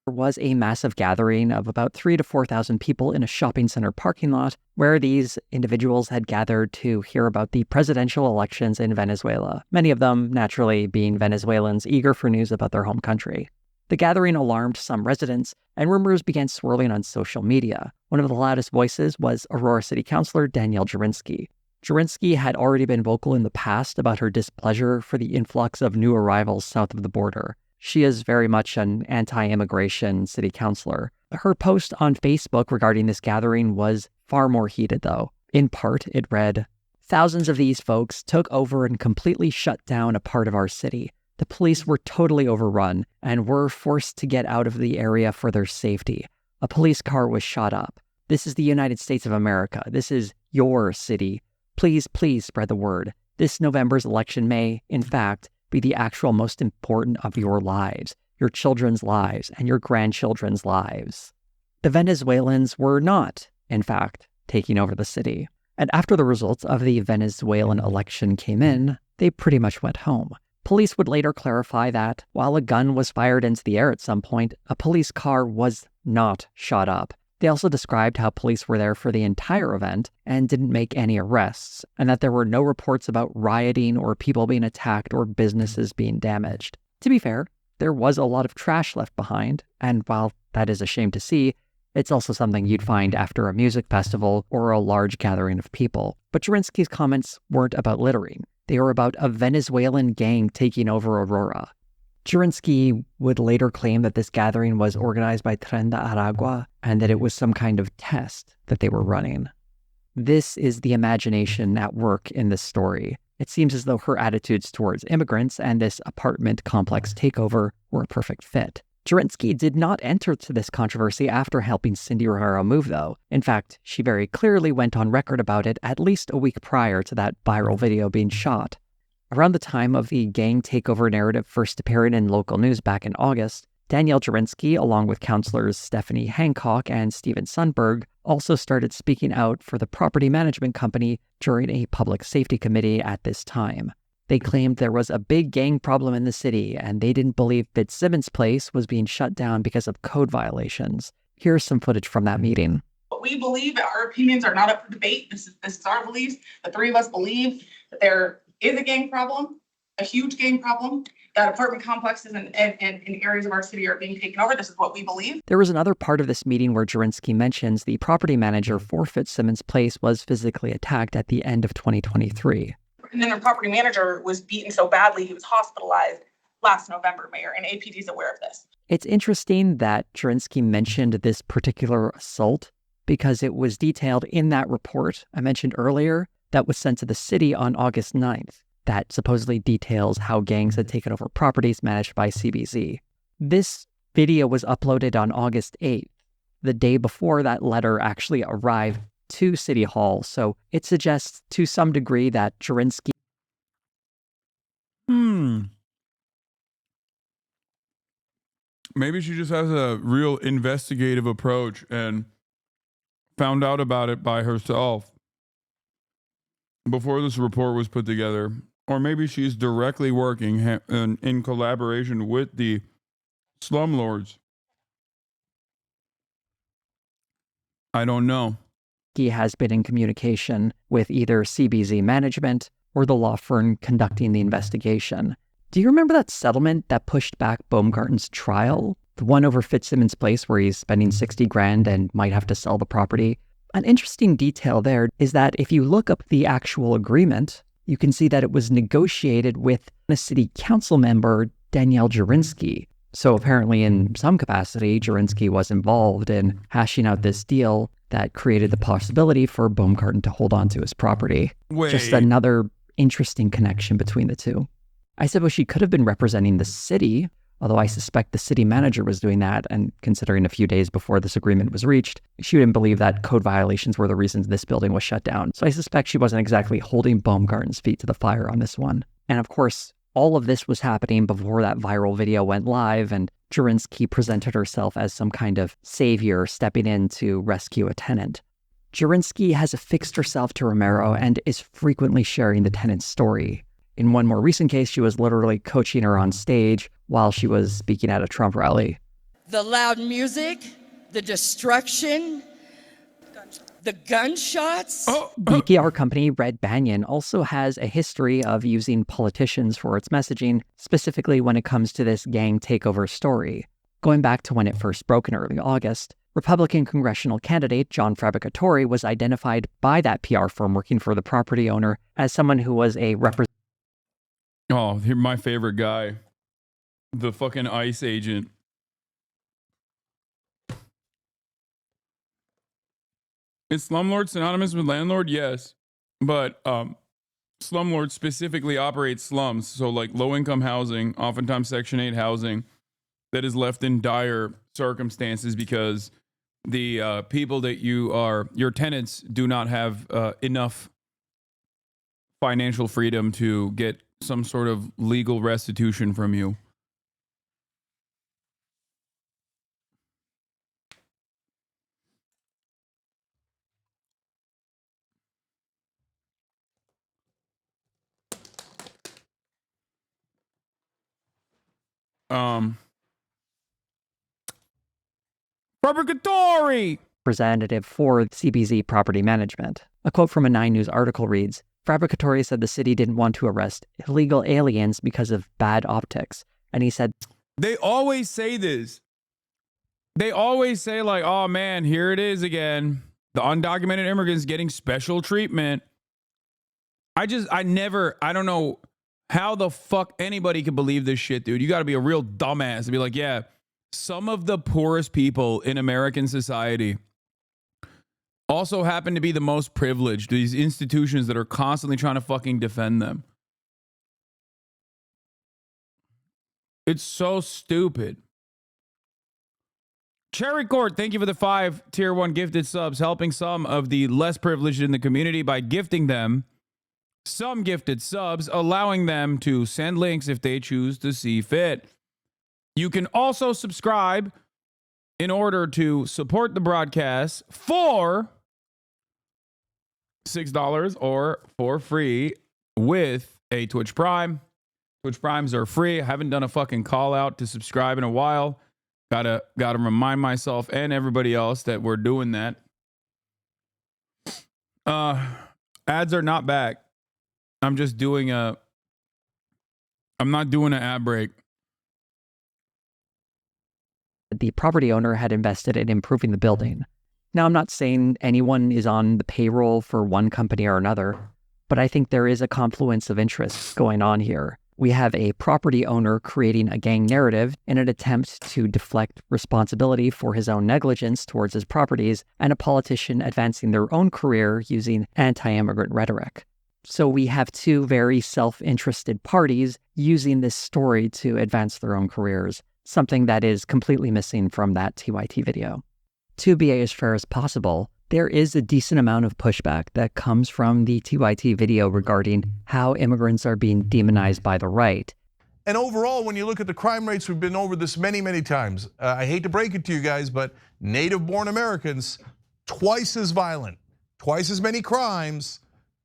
There was a massive gathering of about 3,000 to 4,000 people in a shopping center parking lot where these individuals had gathered to hear about the presidential elections in Venezuela, many of them naturally being Venezuelans eager for news about their home country. The gathering alarmed some residents, and rumors began swirling on social media. One of the loudest voices was Aurora City Councilor Danielle Jurinsky. Jurinsky had already been vocal in the past about her displeasure for the influx of new arrivals south of the border. She is very much an anti-immigration city councilor. Her post on Facebook regarding this gathering was far more heated, though. In part, it read, "Thousands of these folks took over and completely shut down a part of our city. The police were totally overrun and were forced to get out of the area for their safety. A police car was shot up. This is the United States of America. This is your city. Please, please spread the word. This November's election may, in fact, be the actual most important of your lives, your children's lives, and your grandchildren's lives." The Venezuelans were not, in fact, taking over the city. And after the results of the Venezuelan election came in, they pretty much went home. Police would later clarify that while a gun was fired into the air at some point, a police car was not shot up. They also described how police were there for the entire event and didn't make any arrests, and that there were no reports about rioting or people being attacked or businesses being damaged. To be fair, there was a lot of trash left behind, and while that is a shame to see, it's also something you'd find after a music festival or a large gathering of people. But Jurinsky's comments weren't about littering. They were about a Venezuelan gang taking over Aurora. Jurinsky would later claim that this gathering was organized by Tren de Aragua and that it was some kind of test that they were running. This is the imagination at work in this story. It seems as though her attitudes towards immigrants and this apartment complex takeover were a perfect fit. Jurinsky did not enter to this controversy after helping Cindy Romero move, though. In fact, she very clearly went on record about it at least a week prior to that viral video being shot. Around the time of the gang takeover narrative first appearing in local news back in August, Danielle Jurinsky, along with counselors Stephanie Hancock and Steven Sundberg, also started speaking out for the property management company during a public safety committee at this time. They claimed there was a big gang problem in the city, and they didn't believe Fitzsimmons Place was being shut down because of code violations. Here's some footage from that meeting. What we believe, our opinions are not up for debate. This is our beliefs. The three of us believe that there is a gang problem, a huge gang problem, that apartment complexes and areas of our city are being taken over. This is what we believe. There was another part of this meeting where Jurinsky mentions the property manager for Fitzsimmons Place was physically attacked at the end of 2023. And then the property manager was beaten so badly he was hospitalized last November, Mayor, and APD is aware of this. It's interesting that Jurinsky mentioned this particular assault because it was detailed in that report I mentioned earlier that was sent to the city on August 9th that supposedly details how gangs had taken over properties managed by CBZ. This video was uploaded on August 8th, the day before that letter actually arrived to City Hall, so it suggests to some degree that Jurinsky... Maybe she just has a real investigative approach and found out about it by herself before this report was put together. Or maybe she's directly working in collaboration with the slumlords. I don't know. He has been in communication with either CBZ management or the law firm conducting the investigation. Do you remember that settlement that pushed back Baumgarten's trial? The one over Fitzsimmons Place where he's spending $60,000 and might have to sell the property? An interesting detail there is that if you look up the actual agreement, you can see that it was negotiated with a city council member, Danielle Jurinsky. So apparently in some capacity, Jurinsky was involved in hashing out this deal that created the possibility for Baumgarten to hold on to his property. Just another interesting connection between the two. I suppose she could have been representing the city, although I suspect the city manager was doing that, and considering a few days before this agreement was reached, she didn't believe that code violations were the reasons this building was shut down. So I suspect she wasn't exactly holding Baumgarten's feet to the fire on this one. And of course, all of this was happening before that viral video went live, and Jurinsky presented herself as some kind of savior stepping in to rescue a tenant. Jurinsky has affixed herself to Romero and is frequently sharing the tenant's story. In one more recent case, she was literally coaching her on stage while she was speaking at a Trump rally. The loud music, the destruction, the gunshots. The PR company Red Banyan also has a history of using politicians for its messaging, specifically when it comes to this gang takeover story. Going back to when it first broke in early August, Republican congressional candidate John Fabricatori was identified by that PR firm working for the property owner as someone who was a representative. Oh, here's my favorite guy. The fucking ICE agent. Is slumlord synonymous with landlord? Yes. But slumlord specifically operates slums. So like low-income housing, oftentimes Section 8 housing, that is left in dire circumstances because the people that your tenants do not have enough financial freedom to get some sort of legal restitution from you. Fabricatori! Representative for CBZ Property Management. A quote from a 9 News article reads, Fabricatori said the city didn't want to arrest illegal aliens because of bad optics. And he said, they always say this. They always say like, oh man, here it is again. The undocumented immigrants getting special treatment. I don't know how the fuck anybody could believe this shit, dude. You got to be a real dumbass to be like, yeah, some of the poorest people in American society also happen to be the most privileged. These institutions that are constantly trying to fucking defend them. It's so stupid. Cherry Court, thank you for the 5 tier 1 gifted subs, helping some of the less privileged in the community by gifting them some gifted subs, allowing them to send links if they choose to see fit. You can also subscribe in order to support the broadcast for $6 or for free with a Twitch Prime. Twitch Primes are free. I haven't done a fucking call out to subscribe in a while. Gotta remind myself and everybody else that we're doing that. Ads are not back. I'm not doing an ad break. The property owner had invested in improving the building. Now, I'm not saying anyone is on the payroll for one company or another, but I think there is a confluence of interests going on here. We have a property owner creating a gang narrative in an attempt to deflect responsibility for his own negligence towards his properties, and a politician advancing their own career using anti-immigrant rhetoric. So we have two very self-interested parties using this story to advance their own careers, something that is completely missing from that TYT video. To be as fair as possible, there is a decent amount of pushback that comes from the TYT video regarding how immigrants are being demonized by the right. And overall, when you look at the crime rates, we've been over this many, many times. I hate to break it to you guys, but native-born Americans, twice as violent, twice as many crimes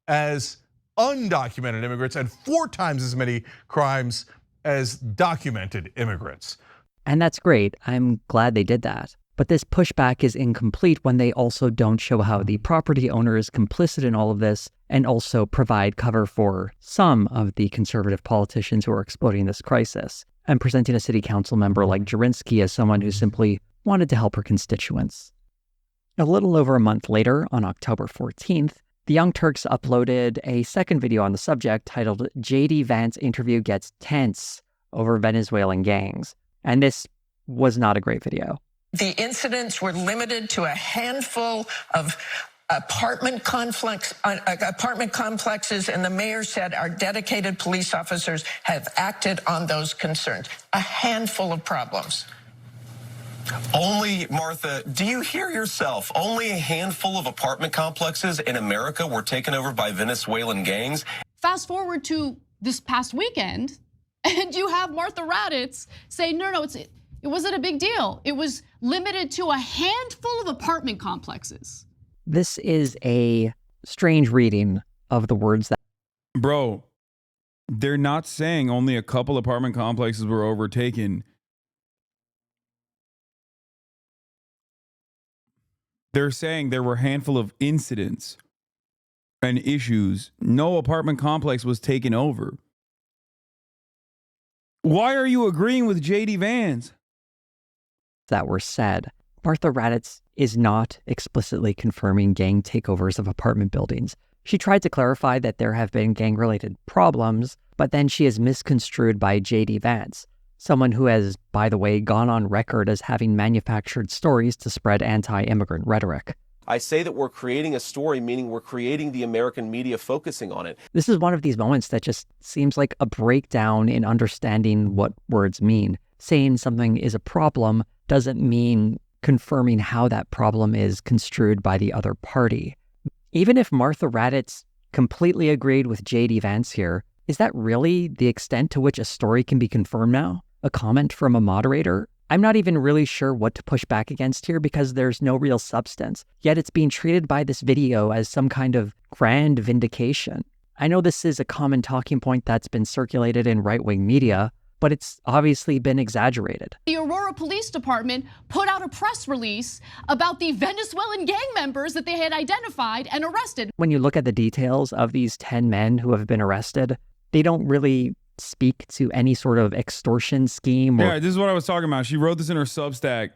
as undocumented immigrants, and 4 times as many crimes as documented immigrants. And that's great. I'm glad they did that. But this pushback is incomplete when they also don't show how the property owner is complicit in all of this, and also provide cover for some of the conservative politicians who are exploiting this crisis, and presenting a city council member like Jurinsky as someone who simply wanted to help her constituents. A little over a month later, on October 14th, the Young Turks uploaded a second video on the subject titled "JD Vance Interview Gets Tense Over Venezuelan Gangs." And this was not a great video. The incidents were limited to a handful of apartment complexes, and the mayor said our dedicated police officers have acted on those concerns. A handful of problems. Only, Martha, do you hear yourself? Only a handful of apartment complexes in America were taken over by Venezuelan gangs. Fast forward to this past weekend, and you have Martha Raddatz say, no, it wasn't a big deal. It was limited to a handful of apartment complexes. This is a strange reading of the words that... Bro, they're not saying only a couple apartment complexes were overtaken. They're saying there were a handful of incidents and issues. No apartment complex was taken over. Why are you agreeing with JD Vance? That were said. Martha Raddatz is not explicitly confirming gang takeovers of apartment buildings. She tried to clarify that there have been gang-related problems, but then she is misconstrued by JD Vance, someone who has, by the way, gone on record as having manufactured stories to spread anti-immigrant rhetoric. I say that we're creating a story, meaning we're creating the American media focusing on it. This is one of these moments that just seems like a breakdown in understanding what words mean. Saying something is a problem doesn't mean confirming how that problem is construed by the other party. Even if Martha Raddatz completely agreed with JD Vance here, is that really the extent to which a story can be confirmed now? A comment from a moderator? I'm not even really sure what to push back against here because there's no real substance, yet it's being treated by this video as some kind of grand vindication. I know this is a common talking point that's been circulated in right-wing media, but it's obviously been exaggerated. The Aurora Police Department put out a press release about the Venezuelan gang members that they had identified and arrested. When you look at the details of these 10 men who have been arrested, they don't really speak to any sort of extortion scheme. Yeah, this is what I was talking about. She wrote this in her Substack.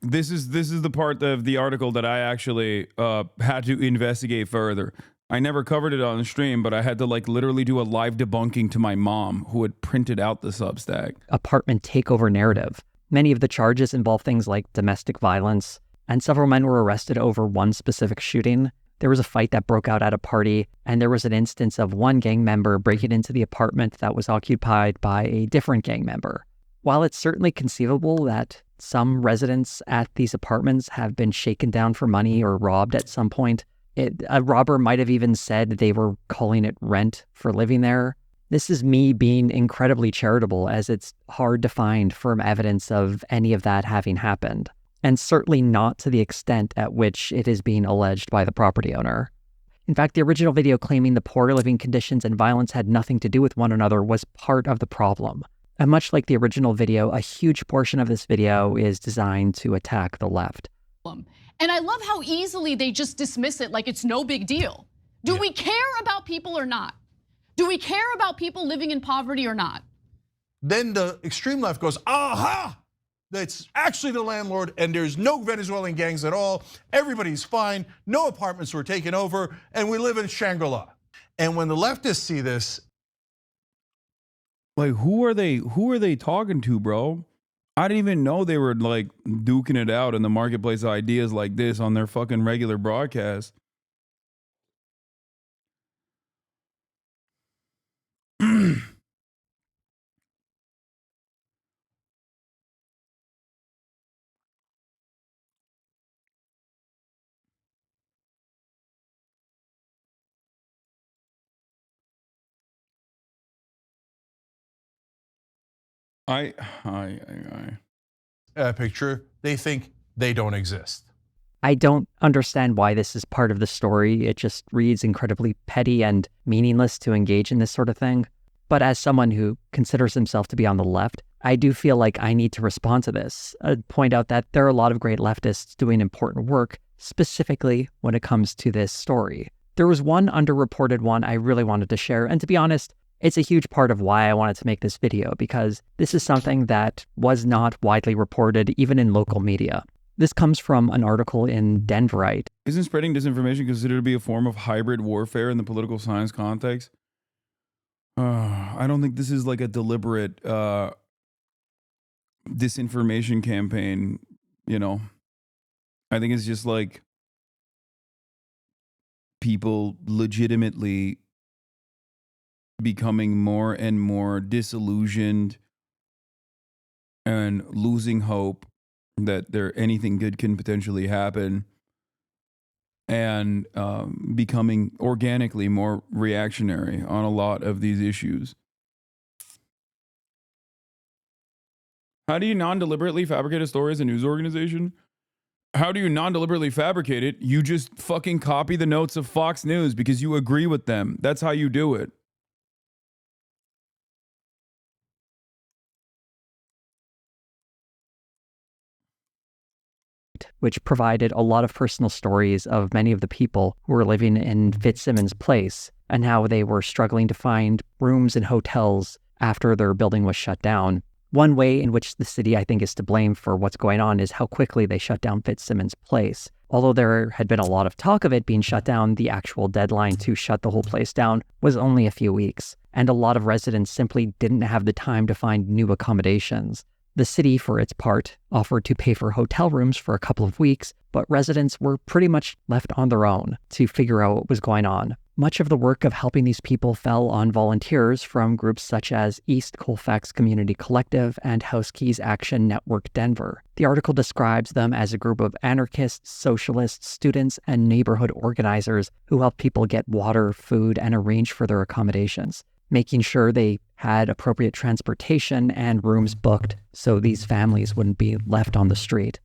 This is the part of the article that I actually had to investigate further. I never covered it on the stream, but I had to literally do a live debunking to my mom who had printed out the Substack. Apartment takeover narrative. Many of the charges involve things like domestic violence, and several men were arrested over one specific shooting. There was a fight that broke out at a party, and there was an instance of one gang member breaking into the apartment that was occupied by a different gang member. While it's certainly conceivable that some residents at these apartments have been shaken down for money or robbed at some point, a robber might have even said they were calling it rent for living there. This is me being incredibly charitable, as it's hard to find firm evidence of any of that having happened, and certainly not to the extent at which it is being alleged by the property owner. In fact, the original video claiming the poor living conditions and violence had nothing to do with one another was part of the problem. And much like the original video, a huge portion of this video is designed to attack the left. And I love how easily they just dismiss it like it's no big deal. Do we care about people or not? Do we care about people living in poverty or not? Then the extreme left goes, aha! That's actually the landlord, and there's no Venezuelan gangs at all. Everybody's fine. No apartments were taken over, and we live in Shangri-La. And when the leftists see this, like, who are they talking to, bro? I didn't even know they were like duking it out in the marketplace ideas like this on their fucking regular broadcast. picture, they think they don't exist. I don't understand why this is part of the story. It just reads incredibly petty and meaningless to engage in this sort of thing. But as someone who considers himself to be on the left, I do feel like I need to respond to this. I'd point out that there are a lot of great leftists doing important work, specifically when it comes to this story. There was one underreported one I really wanted to share, and to be honest, it's a huge part of why I wanted to make this video, because this is something that was not widely reported even in local media. This comes from an article in Denverite. Isn't spreading disinformation considered to be a form of hybrid warfare in the political science context? I don't think this is like a deliberate disinformation campaign, you know. I think it's just like people legitimately becoming more and more disillusioned and losing hope that anything good can potentially happen, and becoming organically more reactionary on a lot of these issues. How do you non-deliberately fabricate a story as a news organization? How do you non-deliberately fabricate it? You just fucking copy the notes of Fox News because you agree with them. That's how you do it. Which provided a lot of personal stories of many of the people who were living in Fitzsimmons Place and how they were struggling to find rooms in hotels after their building was shut down. One way in which the city, I think, is to blame for what's going on is how quickly they shut down Fitzsimmons Place. Although there had been a lot of talk of it being shut down, the actual deadline to shut the whole place down was only a few weeks, and a lot of residents simply didn't have the time to find new accommodations. The city, for its part, offered to pay for hotel rooms for a couple of weeks, but residents were pretty much left on their own to figure out what was going on. Much of the work of helping these people fell on volunteers from groups such as East Colfax Community Collective and House Keys Action Network Denver. The article describes them as a group of anarchists, socialists, students, and neighborhood organizers who helped people get water, food, and arrange for their accommodations, making sure they had appropriate transportation and rooms booked so these families wouldn't be left on the street.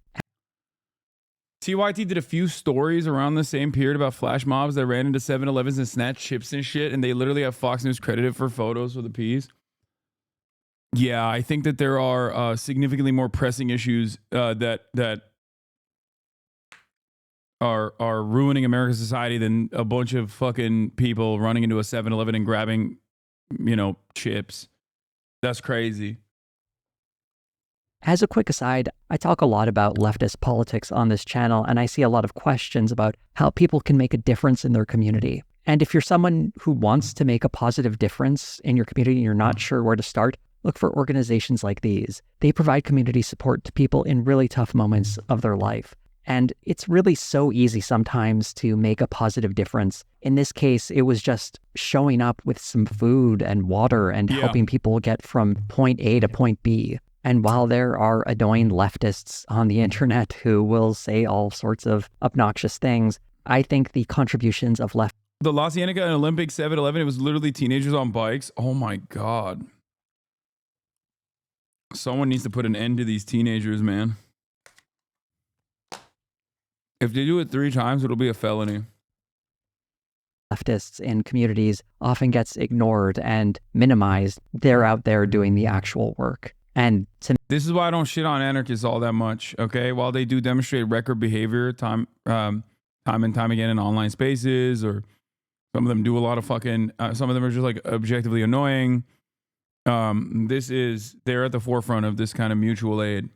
TYT did a few stories around the same period about flash mobs that ran into 7-Elevens and snatched chips and shit, and they literally have Fox News credited for photos for the piece. Yeah, I think that there are significantly more pressing issues that are ruining American society than a bunch of fucking people running into a 7-Eleven and grabbing, you know, chips. That's crazy. As a quick aside, I talk a lot about leftist politics on this channel, and I see a lot of questions about how people can make a difference in their community. And if you're someone who wants to make a positive difference in your community and you're not sure where to start, look for organizations like these. They provide community support to people in really tough moments of their life. And it's really so easy sometimes to make a positive difference. In this case, it was just showing up with some food and water and helping people get from point A to point B. And while there are annoying leftists on the internet who will say all sorts of obnoxious things, I think the contributions of left... The La Cienega and Olympic 7-Eleven, it was literally teenagers on bikes. Oh my God. Someone needs to put an end to these teenagers, man. If they do it 3 times, it'll be a felony. Leftists in communities often gets ignored and minimized. They're out there doing the actual work. And this is why I don't shit on anarchists all that much, okay? While they do demonstrate record behavior time and time again in online spaces, or some of them do a lot of fucking, some of them are just like objectively annoying. They're at the forefront of this kind of mutual aid.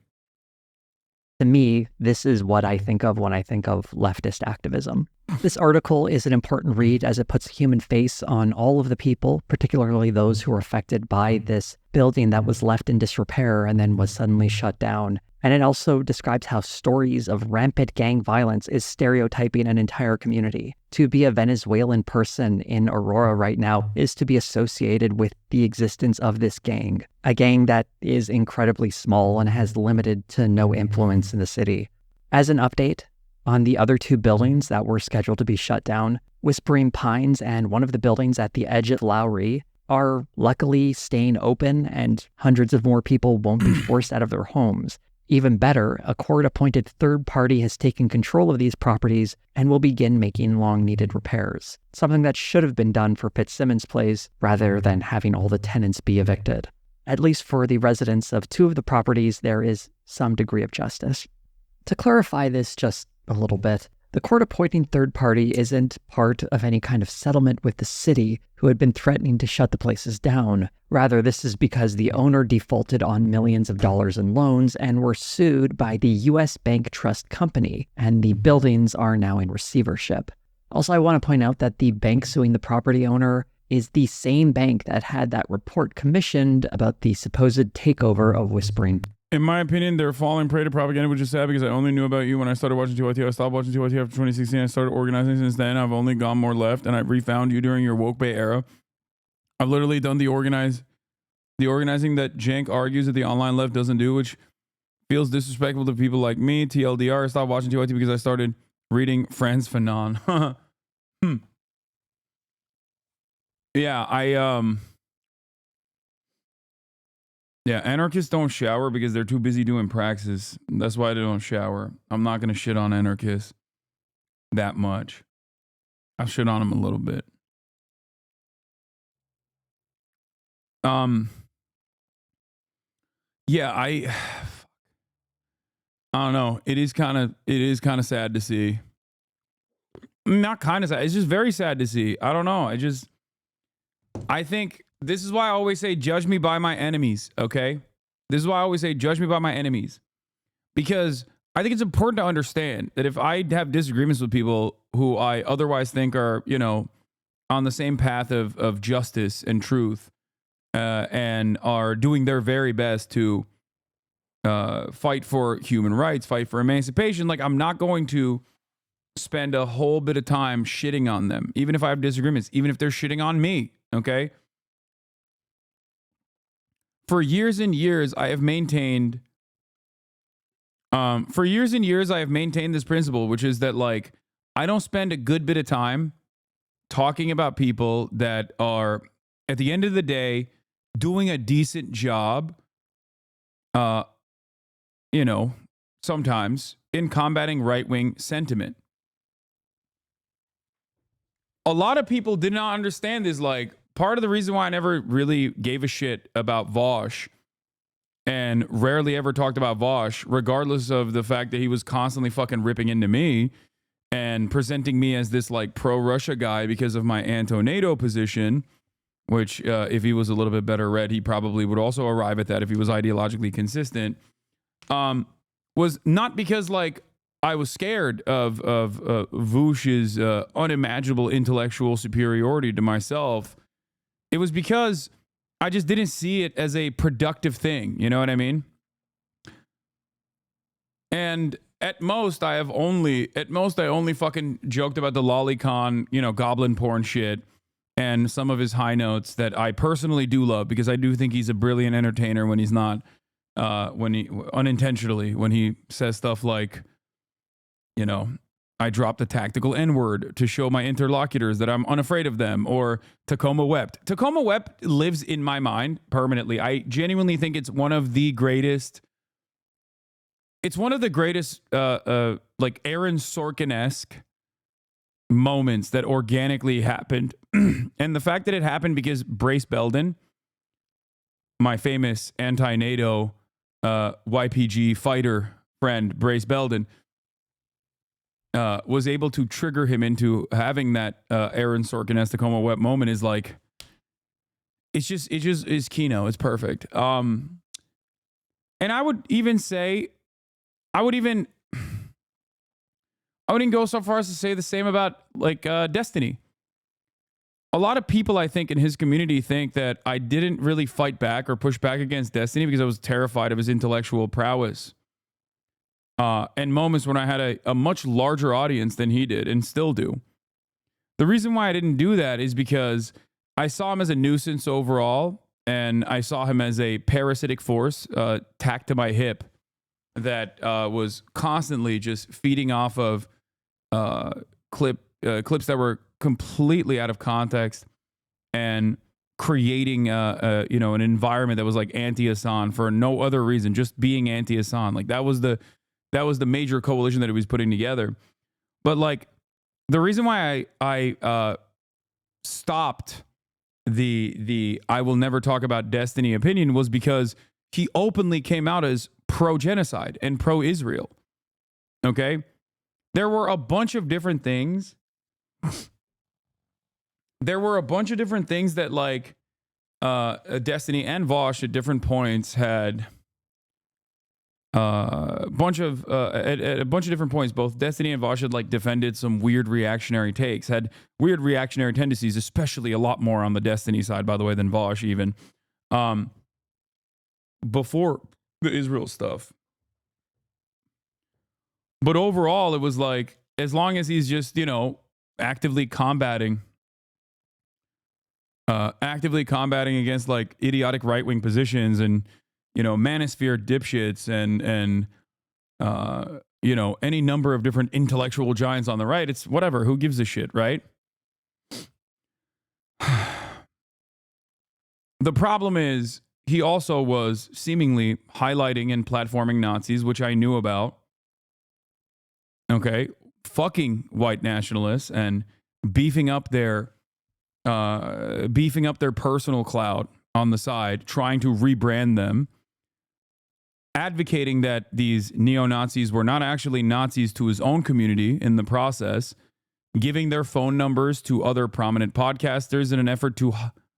To me, this is what I think of when I think of leftist activism. This article is an important read as it puts a human face on all of the people, particularly those who were affected by this building that was left in disrepair and then was suddenly shut down. And it also describes how stories of rampant gang violence is stereotyping an entire community. To be a Venezuelan person in Aurora right now is to be associated with the existence of this gang, a gang that is incredibly small and has limited to no influence in the city. As an update on the other 2 buildings that were scheduled to be shut down, Whispering Pines and one of the buildings at the edge of Lowry are luckily staying open, and hundreds of more people won't be forced out of their homes. Even better, a court-appointed third party has taken control of these properties and will begin making long-needed repairs, something that should have been done for Fitzsimmons Place rather than having all the tenants be evicted. At least for the residents of 2 of the properties, there is some degree of justice. To clarify this just a little bit, the court-appointing third party isn't part of any kind of settlement with the city, who had been threatening to shut the places down. Rather, this is because the owner defaulted on millions of dollars in loans and were sued by the U.S. Bank Trust Company, and the buildings are now in receivership. Also, I want to point out that the bank suing the property owner is the same bank that had that report commissioned about the supposed takeover of Whispering. In my opinion, they're falling prey to propaganda, which is sad because I only knew about you when I started watching TYT. I stopped watching TYT after 2016. I started organizing since then. I've only gone more left, and I refound you during your woke bay era. I've literally done the organizing that Jank argues that the online left doesn't do, which feels disrespectful to people like me. TLDR, I stopped watching TYT because I started reading Franz Fanon. Yeah, anarchists don't shower because they're too busy doing praxis. That's why they don't shower. I'm not going to shit on anarchists that much. I'll shit on them a little bit. Yeah, I don't know. It is kind of sad to see. Not kind of sad. It's just very sad to see. I don't know. I think this is why I always say, judge me by my enemies, okay? This is why I always say, judge me by my enemies. Because I think it's important to understand that if I have disagreements with people who I otherwise think are, on the same path of justice and truth, and are doing their very best to fight for human rights, fight for emancipation, like, I'm not going to spend a whole bit of time shitting on them, even if I have disagreements, even if they're shitting on me, okay? For years and years, I have maintained this principle, which is that, like, I don't spend a good bit of time talking about people that are, at the end of the day, doing a decent job, sometimes in combating right-wing sentiment. A lot of people did not understand this, like, part of the reason why I never really gave a shit about Vosh and rarely ever talked about Vosh, regardless of the fact that he was constantly fucking ripping into me and presenting me as this, like, pro-Russia guy because of my anti-NATO position, which if he was a little bit better read, he probably would also arrive at that if he was ideologically consistent, was not because, like, I was scared of Vush's unimaginable intellectual superiority to myself. It was because I just didn't see it as a productive thing. You know what I mean? And at most, I only fucking joked about the lolicon, goblin porn shit and some of his high notes that I personally do love, because I do think he's a brilliant entertainer when he's not, when he unintentionally, when he says stuff like, I dropped a tactical N-word to show my interlocutors that I'm unafraid of them, or Tacoma wept. Tacoma wept lives in my mind permanently. I genuinely think it's one of the greatest. It's one of the greatest, like Aaron Sorkin-esque moments that organically happened. And the fact that it happened because Brace Belden, my famous anti-NATO YPG fighter friend, Brace Belden, was able to trigger him into having that Aaron Sorkin-esque Tacoma Web moment is like, it's just is Kino. It's perfect. And I would even say, I wouldn't go so far as to say the same about like Destiny. A lot of people, I think, in his community think that I didn't really fight back or push back against Destiny because I was terrified of his intellectual prowess. And moments when I had a much larger audience than he did and still do. The reason why I didn't do that is because I saw him as a nuisance overall, and I saw him as a parasitic force tacked to my hip that was constantly just feeding off of clips that were completely out of context and creating an environment that was like anti-Hasan for no other reason, just being anti-Hasan. Like that was the major coalition that he was putting together. But like the reason why I stopped the I will never talk about Destiny opinion was because he openly came out as pro-genocide and pro-Israel. Okay? There were a bunch of different things. There were a bunch of different things that like Destiny and Vosh at different points had at a bunch of different points, both Destiny and Vosh had like defended some weird reactionary takes, had weird reactionary tendencies, especially a lot more on the Destiny side, by the way, than Vosh even. Before the Israel stuff. But overall, it was like, as long as he's just, actively combating against like idiotic right-wing positions and, manosphere dipshits and any number of different intellectual giants on the right, it's whatever, who gives a shit, right? The problem is, he also was seemingly highlighting and platforming Nazis, which I knew about. Okay, fucking white nationalists and beefing up their personal clout on the side, trying to rebrand them, advocating that these neo-Nazis were not actually Nazis to his own community in the process, giving their phone numbers to other prominent podcasters in an effort to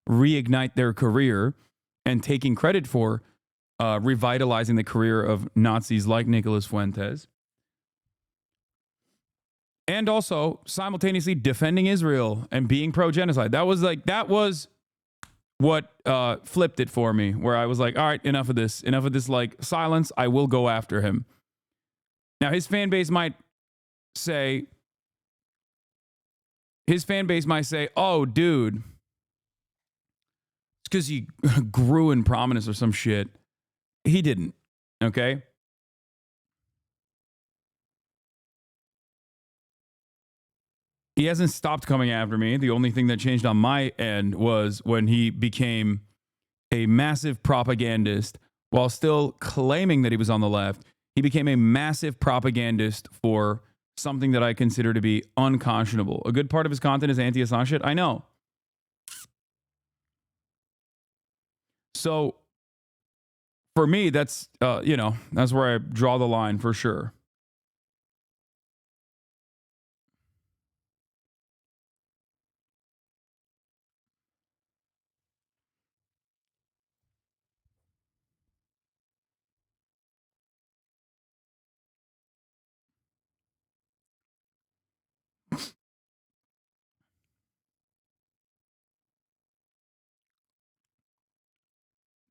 reignite their career, and taking credit for revitalizing the career of Nazis like Nicolas Fuentes. And also simultaneously defending Israel and being pro-genocide. That was what flipped it for me, where I was like, all right, enough of this, like silence. I will go after him. Now his fan base might say, oh, dude, it's because he grew in prominence or some shit. He didn't, okay? He hasn't stopped coming after me. The only thing that changed on my end was when he became a massive propagandist while still claiming that he was on the left. He became a massive propagandist for something that I consider to be unconscionable. A good part of his content is anti-Hasan shit. I know. So for me, that's, that's where I draw the line for sure.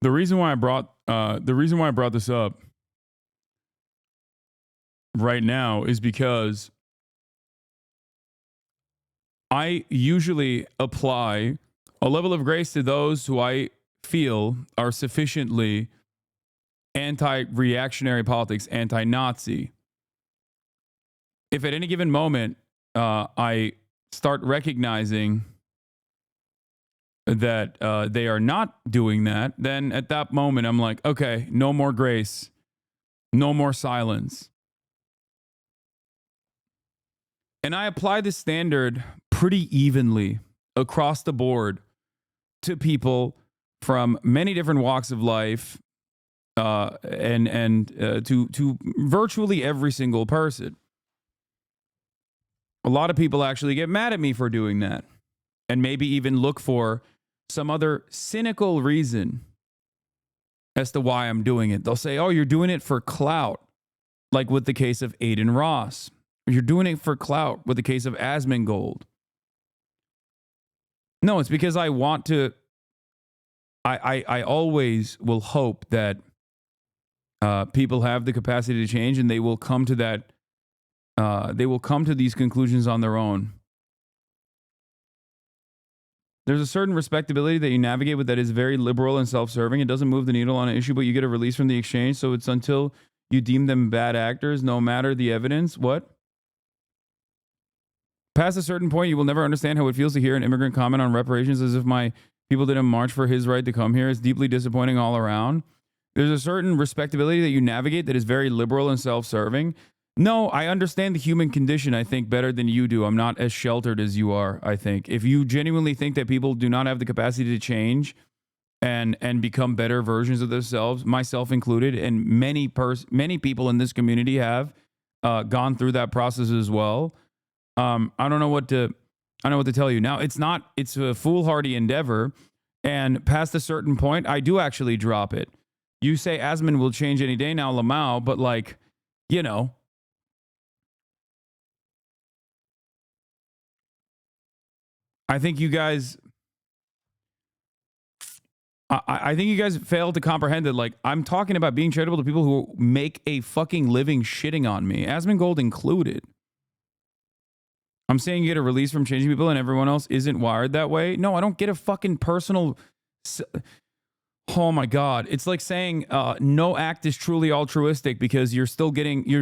The reason why I brought this up right now is because I usually apply a level of grace to those who I feel are sufficiently anti-reactionary politics, anti-Nazi. if at any given moment I start recognizing that they are not doing that, then at that moment I'm like, okay, no more grace, no more silence. And I apply this standard pretty evenly across the board to people from many different walks of life, and to virtually every single person. A lot of people actually get mad at me for doing that, and maybe even look for some other cynical reason as to why I'm doing it. They'll say, oh, you're doing it for clout, like with the case of Aiden Ross. You're doing it for clout with the case of Asmongold. No, it's because I want to, I always will hope that people have the capacity to change, and they will come to that, they will come to these conclusions on their own. There's a certain respectability that you navigate with that is very liberal and self-serving. It doesn't move the needle on an issue, but you get a release from the exchange. So it's until you deem them bad actors, no matter the evidence. What? Past a certain point, you will never understand how it feels to hear an immigrant comment on reparations as if my people didn't march for his right to come here. It's deeply disappointing all around. There's a certain respectability that you navigate that is very liberal and self-serving. No, I understand the human condition, I think, better than you do. I'm not as sheltered as you are, I think. If you genuinely think that people do not have the capacity to change and become better versions of themselves, myself included, and many people in this community have gone through that process as well. I don't know what to tell you. Now, it's a foolhardy endeavor, and past a certain point, I do actually drop it. You say Asmon will change any day now, Lamau, but like, you know, I think you guys fail to comprehend that, like, I'm talking about being charitable to people who make a fucking living shitting on me, Asmongold included. I'm saying you get a release from changing people and everyone else isn't wired that way. No, I don't get a fucking personal... Oh my God. It's like saying no act is truly altruistic because you're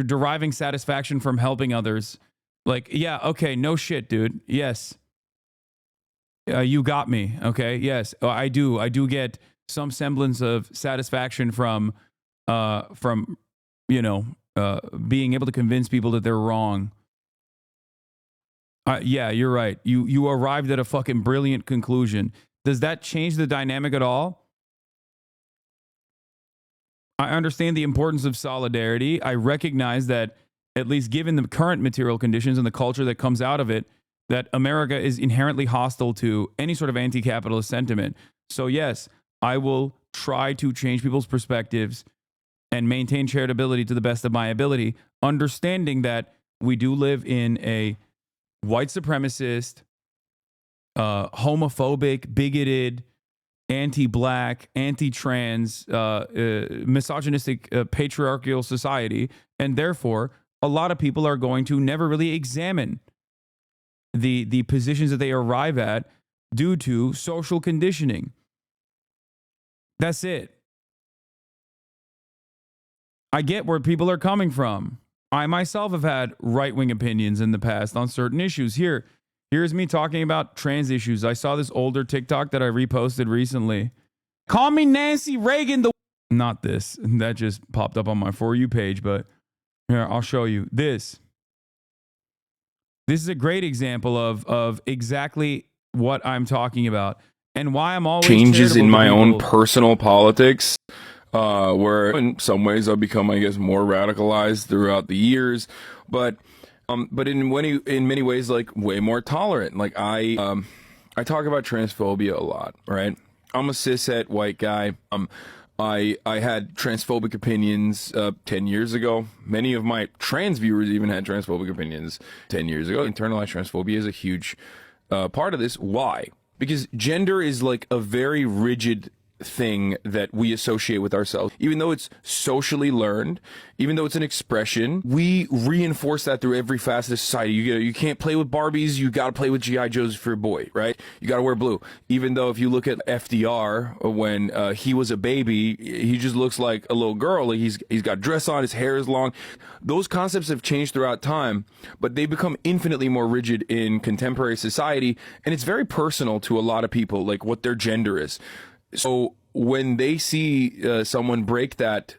deriving satisfaction from helping others. Like, yeah, okay, no shit, dude. Yes. You got me. Okay. Yes, I do. I do get some semblance of satisfaction from being able to convince people that they're wrong. Yeah, you're right. You arrived at a fucking brilliant conclusion. Does that change the dynamic at all? I understand the importance of solidarity. I recognize that, at least given the current material conditions and the culture that comes out of it, that America is inherently hostile to any sort of anti-capitalist sentiment. So yes, I will try to change people's perspectives and maintain charitability to the best of my ability, understanding that we do live in a white supremacist, homophobic, bigoted, anti-black, anti-trans, misogynistic, patriarchal society, and therefore a lot of people are going to never really examine the positions that they arrive at due to social conditioning. That's it. I get where people are coming from. I myself have had right-wing opinions in the past on certain issues. Here's me talking about trans issues. I saw this older TikTok that I reposted recently. Call me Nancy Reagan. Not this. That just popped up on my For You page, but here, I'll show you this. This is a great example of exactly what I'm talking about and why I'm always changes in my own people. Personal politics, where in some ways I've become, I guess, more radicalized throughout the years, but in many ways, like, way more tolerant. Like, I talk about transphobia a lot, right? I'm a cishet white guy. I had transphobic opinions 10 years ago. Many of my trans viewers even had transphobic opinions 10 years ago. Internalized transphobia is a huge part of this. Why? Because gender is like a very rigid thing that we associate with ourselves. Even though it's socially learned, even though it's an expression, we reinforce that through every facet of society. You can't play with Barbies, you got to play with G.I. Joes for a boy, right? You got to wear blue. Even though if you look at FDR, when he was a baby, he just looks like a little girl. Like he's got dress on, his hair is long. Those concepts have changed throughout time, but they become infinitely more rigid in contemporary society, and it's very personal to a lot of people, like what their gender is. So when they see someone break that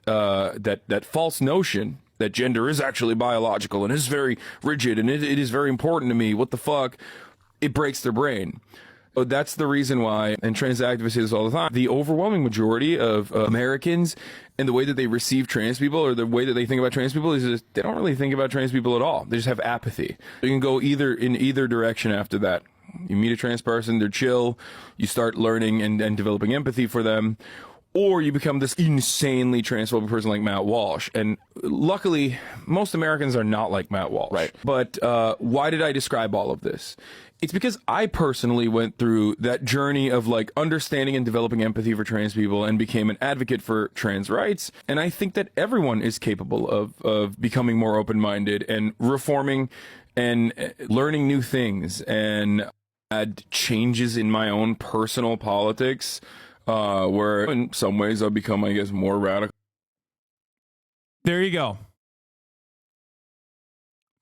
false notion that gender is actually biological and is very rigid and it is very important to me, what the fuck, it breaks their brain. So that's the reason why, and trans activists say this all the time, the overwhelming majority of Americans and the way that they receive trans people or the way that they think about trans people is just, they don't really think about trans people at all. They just have apathy. You can go in either direction after that. You meet a trans person, they're chill, you start learning and developing empathy for them, or you become this insanely transphobic person like Matt Walsh. And luckily, most Americans are not like Matt Walsh. Right. But why did I describe all of this? It's because I personally went through that journey of like understanding and developing empathy for trans people and became an advocate for trans rights. And I think that everyone is capable of becoming more open-minded and reforming and learning new things, and had changes in my own personal politics where in some ways I've become, I guess, more radical. There you go.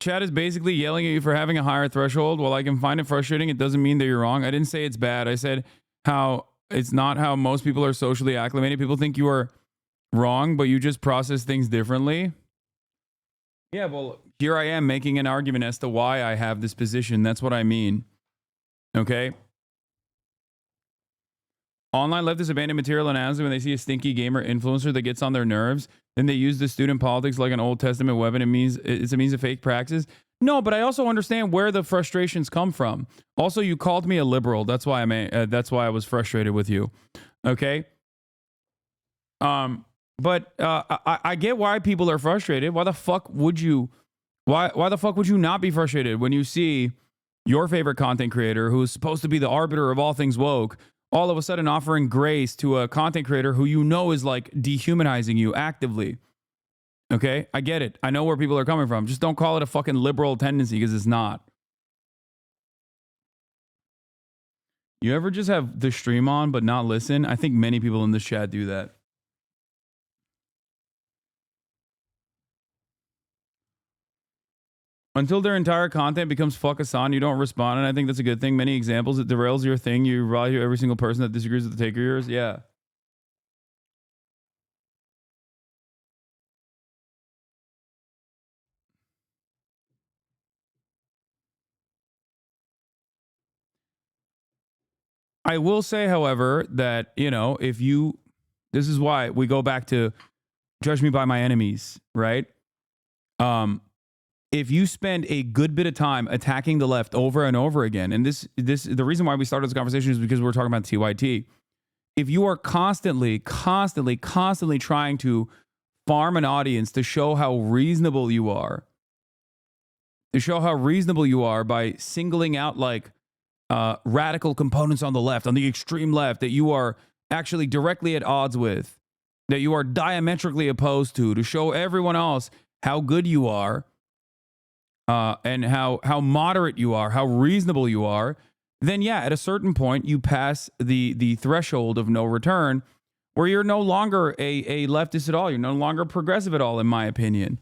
Chad is basically yelling at you for having a higher threshold. While I can find it frustrating, it doesn't mean that you're wrong. I didn't say it's bad. I said how it's not how most people are socially acclimated. People think you are wrong, but you just process things differently. Yeah, well, here I am making an argument as to why I have this position. That's what I mean. Okay? Online leftists abandon material analysis when they see a stinky gamer influencer that gets on their nerves. Then they use the student politics like an Old Testament weapon. It's a means of fake practice. No, but I also understand where the frustrations come from. Also, you called me a liberal. That's why I was frustrated with you. Okay? But I get why people are frustrated. Why the fuck would you not be frustrated when you see your favorite content creator, who's supposed to be the arbiter of all things woke, all of a sudden offering grace to a content creator who you know is like dehumanizing you actively? Okay? I get it. I know where people are coming from. Just don't call it a fucking liberal tendency, because it's not. You ever just have the stream on but not listen? I think many people in this chat do that. Until their entire content becomes fuck Hasan, you don't respond, and I think that's a good thing. Many examples, it derails your thing. You value every single person that disagrees with the take of yours. Yeah. I will say, however, that, this is why we go back to judge me by my enemies, right? If you spend a good bit of time attacking the left over and over again, and the reason why we started this conversation is because we're talking about TYT. If you are constantly trying to farm an audience to show how reasonable you are, by singling out like radical components on the left, on the extreme left, that you are actually directly at odds with, that you are diametrically opposed to show everyone else how good you are, and how moderate you are, how reasonable you are, then yeah, at a certain point you pass the threshold of no return, where you're no longer a leftist at all. You're no longer progressive at all, in my opinion.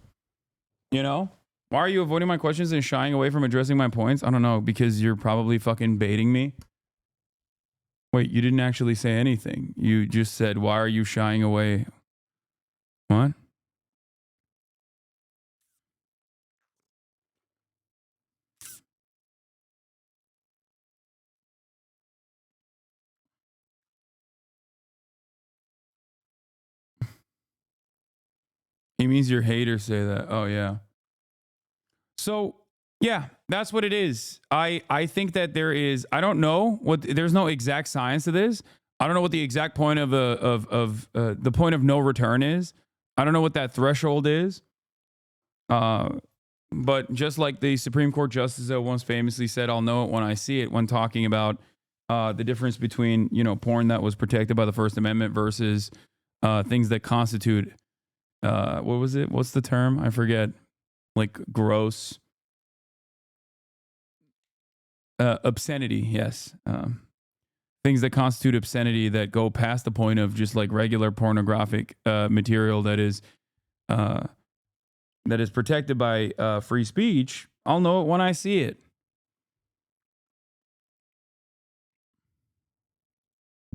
Why are you avoiding my questions and shying away from addressing my points? I don't know, because you're probably fucking baiting me. Wait, you didn't actually say anything. You just said, why are you shying away? What? He means your haters say that. Oh, yeah. So, yeah, that's what it is. I think that there is, I don't know there's no exact science to this. I don't know what the exact point of the point of no return is. I don't know what that threshold is. But just like the Supreme Court justice that once famously said, I'll know it when I see it, when talking about the difference between, porn that was protected by the First Amendment versus things that constitute, what was it? What's the term? I forget. Like gross obscenity. Yes. Things that constitute obscenity that go past the point of just like regular pornographic material that is protected by free speech. I'll know it when I see it.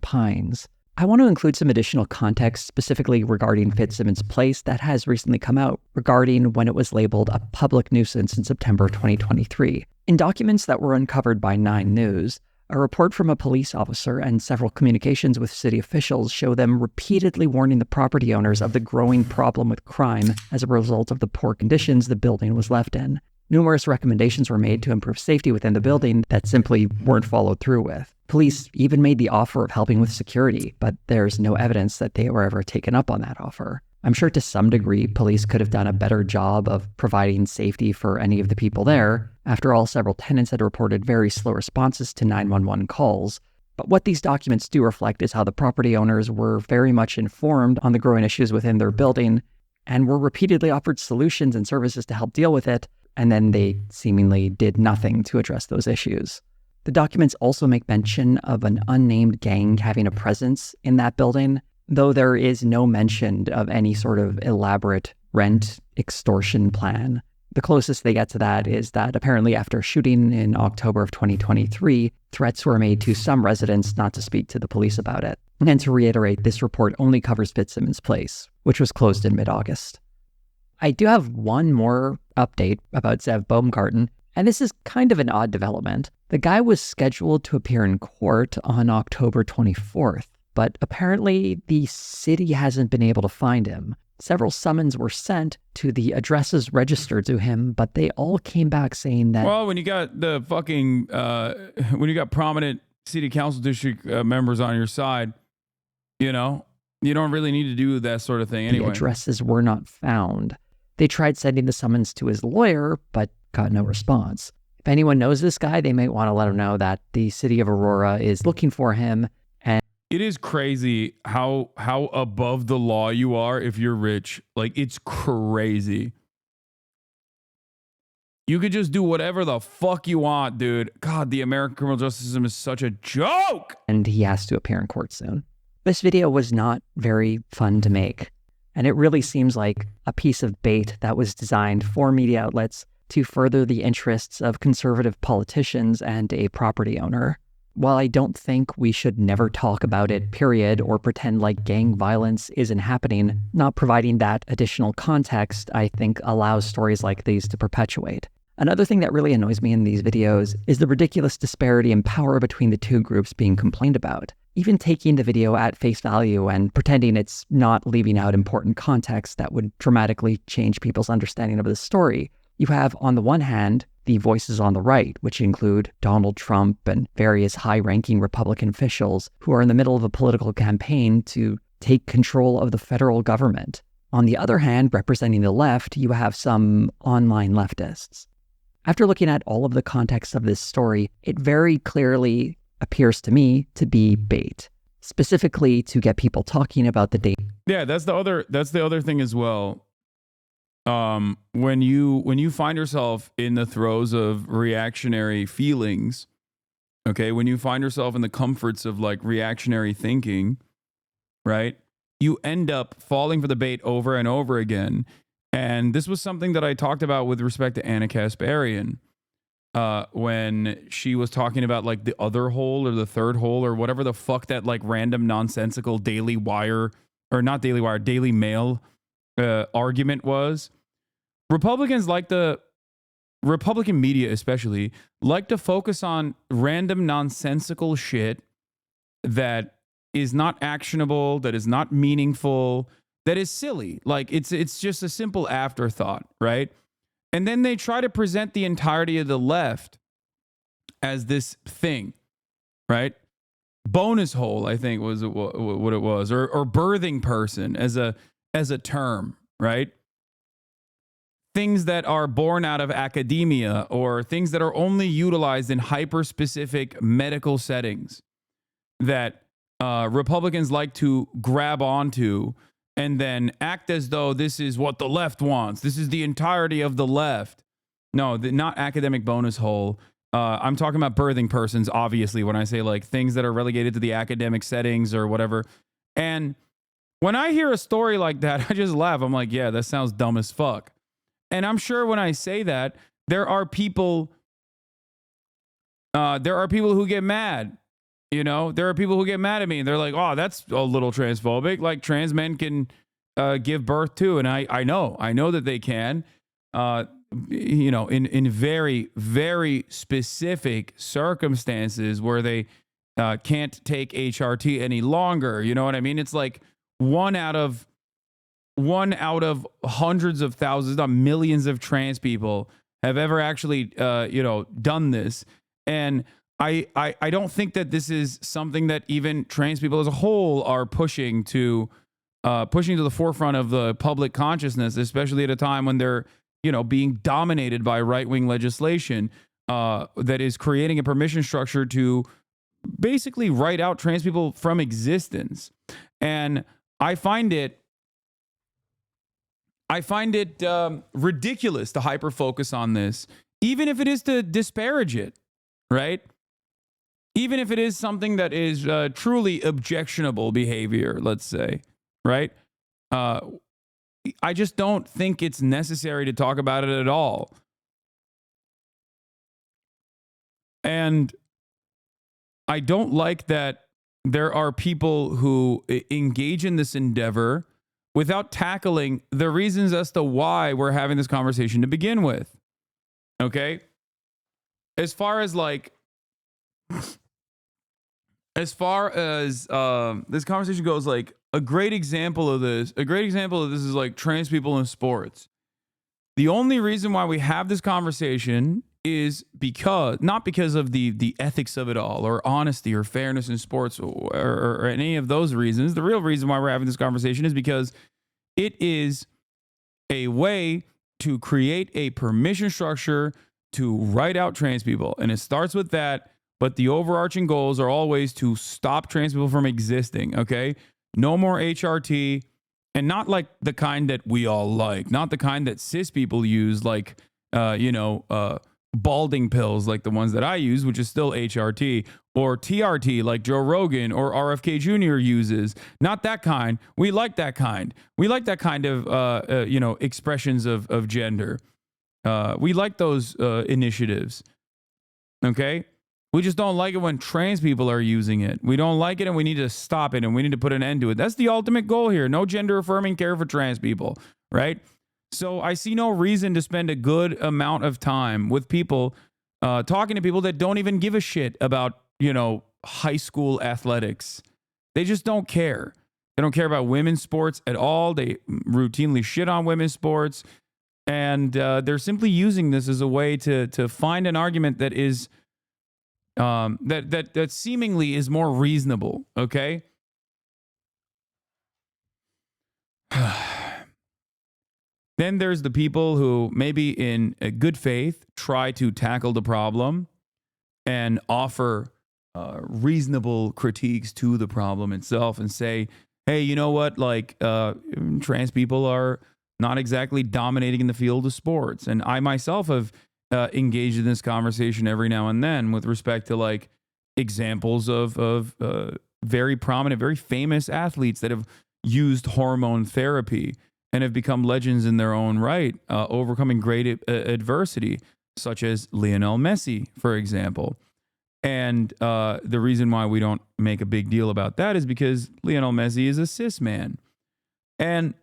Pines. I want to include some additional context specifically regarding Fitzsimmons Place that has recently come out regarding when it was labeled a public nuisance in September 2023. In documents that were uncovered by 9 News, a report from a police officer and several communications with city officials show them repeatedly warning the property owners of the growing problem with crime as a result of the poor conditions the building was left in. Numerous recommendations were made to improve safety within the building that simply weren't followed through with. Police even made the offer of helping with security, but there's no evidence that they were ever taken up on that offer. I'm sure to some degree, police could have done a better job of providing safety for any of the people there. After all, several tenants had reported very slow responses to 911 calls. But what these documents do reflect is how the property owners were very much informed on the growing issues within their building and were repeatedly offered solutions and services to help deal with it, and then they seemingly did nothing to address those issues. The documents also make mention of an unnamed gang having a presence in that building, though there is no mention of any sort of elaborate rent extortion plan. The closest they get to that is that apparently after a shooting in October of 2023, threats were made to some residents not to speak to the police about it. And to reiterate, this report only covers Fitzsimmons Place, which was closed in mid-August. I do have one more update about Zev Baumgarten, and this is kind of an odd development. The guy was scheduled to appear in court on October 24th, but apparently the city hasn't been able to find him. Several summons were sent to the addresses registered to him, but they all came back saying that... Well, when you got the fucking... when you got prominent city council district members on your side, you don't really need to do that sort of thing anyway. The addresses were not found. They tried sending the summons to his lawyer, but got no response. If anyone knows this guy, they might want to let him know that the city of Aurora is looking for him. And it is crazy how above the law you are if you're rich. Like, it's crazy. You could just do whatever the fuck you want, dude. God, the American criminal justice system is such a joke. And he has to appear in court soon. This video was not very fun to make. And it really seems like a piece of bait that was designed for media outlets to further the interests of conservative politicians and a property owner. While I don't think we should never talk about it, period, or pretend like gang violence isn't happening, not providing that additional context, I think, allows stories like these to perpetuate. Another thing that really annoys me in these videos is the ridiculous disparity in power between the two groups being complained about. Even taking the video at face value and pretending it's not leaving out important context that would dramatically change people's understanding of the story, you have, on the one hand, the voices on the right, which include Donald Trump and various high-ranking Republican officials who are in the middle of a political campaign to take control of the federal government. On the other hand, representing the left, you have some online leftists. After looking at all of the context of this story, it very clearly appears to me to be bait, specifically to get people talking about the date. Yeah, that's the other thing as well. When you find yourself in the throes of reactionary feelings, okay, when you find yourself in the comforts of like reactionary thinking, right, you end up falling for the bait over and over again. And this was something that I talked about with respect to Anna Kasparian, when she was talking about like the other hole or the third hole or whatever the fuck that like random nonsensical Daily Wire or not Daily Wire, Daily Mail argument was. Republicans like the Republican media especially like to focus on random nonsensical shit that is not actionable, that is not meaningful, that is silly. Like it's just a simple afterthought, right? And then they try to present the entirety of the left as this thing, right? Bonus hole, I think was what it was, or birthing person as a term, right? things that are born out of academia or things that are only utilized in hyper-specific medical settings that Republicans like to grab onto and then act as though this is what the left wants. This is the entirety of the left. No, not academic bonus hole. I'm talking about birthing persons, obviously, when I say like things that are relegated to the academic settings or whatever. And when I hear a story like that, I just laugh. I'm like, yeah, that sounds dumb as fuck. And I'm sure when I say that, there are people who get mad. You know, there are people who get mad at me and they're like, oh, that's a little transphobic. Like trans men can give birth too. And I know that they can, you know, in very, very specific circumstances where they can't take HRT any longer. You know what I mean? It's like one out of hundreds of thousands, not millions of trans people have ever actually, you know, done this. And I don't think that this is something that even trans people as a whole are pushing to the forefront of the public consciousness, especially at a time when they're, you know, being dominated by right-wing legislation that is creating a permission structure to basically write out trans people from existence. And I find it ridiculous to hyper-focus on this, even if it is to disparage it, right? Even if it is something that is truly objectionable behavior, let's say, right? I just don't think it's necessary to talk about it at all. And I don't like that there are people who engage in this endeavor without tackling the reasons as to why we're having this conversation to begin with. Okay? As far as this conversation goes, like a great example of this is like trans people in sports. The only reason why we have this conversation is not because of the ethics of it all or honesty or fairness in sports or any of those reasons. The real reason why we're having this conversation is because it is a way to create a permission structure to write out trans people. And it starts with that. But the overarching goals are always to stop trans people from existing, okay? No more HRT, and not like the kind that we all like, not the kind that cis people use, like, balding pills like the ones that I use, which is still HRT, or TRT like Joe Rogan or RFK Jr. uses. Not that kind. We like that kind. We like that kind of, expressions of gender. We like those initiatives, okay? We just don't like it when trans people are using it. We don't like it and we need to stop it and we need to put an end to it. That's the ultimate goal here. No gender affirming care for trans people, right? So I see no reason to spend a good amount of time with people, talking to people that don't even give a shit about, high school athletics. They just don't care. They don't care about women's sports at all. They routinely shit on women's sports. And they're simply using this as a way to find an argument that is that seemingly is more reasonable, okay? Then there's the people who maybe in good faith try to tackle the problem and offer reasonable critiques to the problem itself and say, hey, you know what? Like, trans people are not exactly dominating in the field of sports. And I myself have engaged in this conversation every now and then with respect to like examples of very prominent, very famous athletes that have used hormone therapy and have become legends in their own right, overcoming great adversity, such as Lionel Messi, for example. And the reason why we don't make a big deal about that is because Lionel Messi is a cis man. And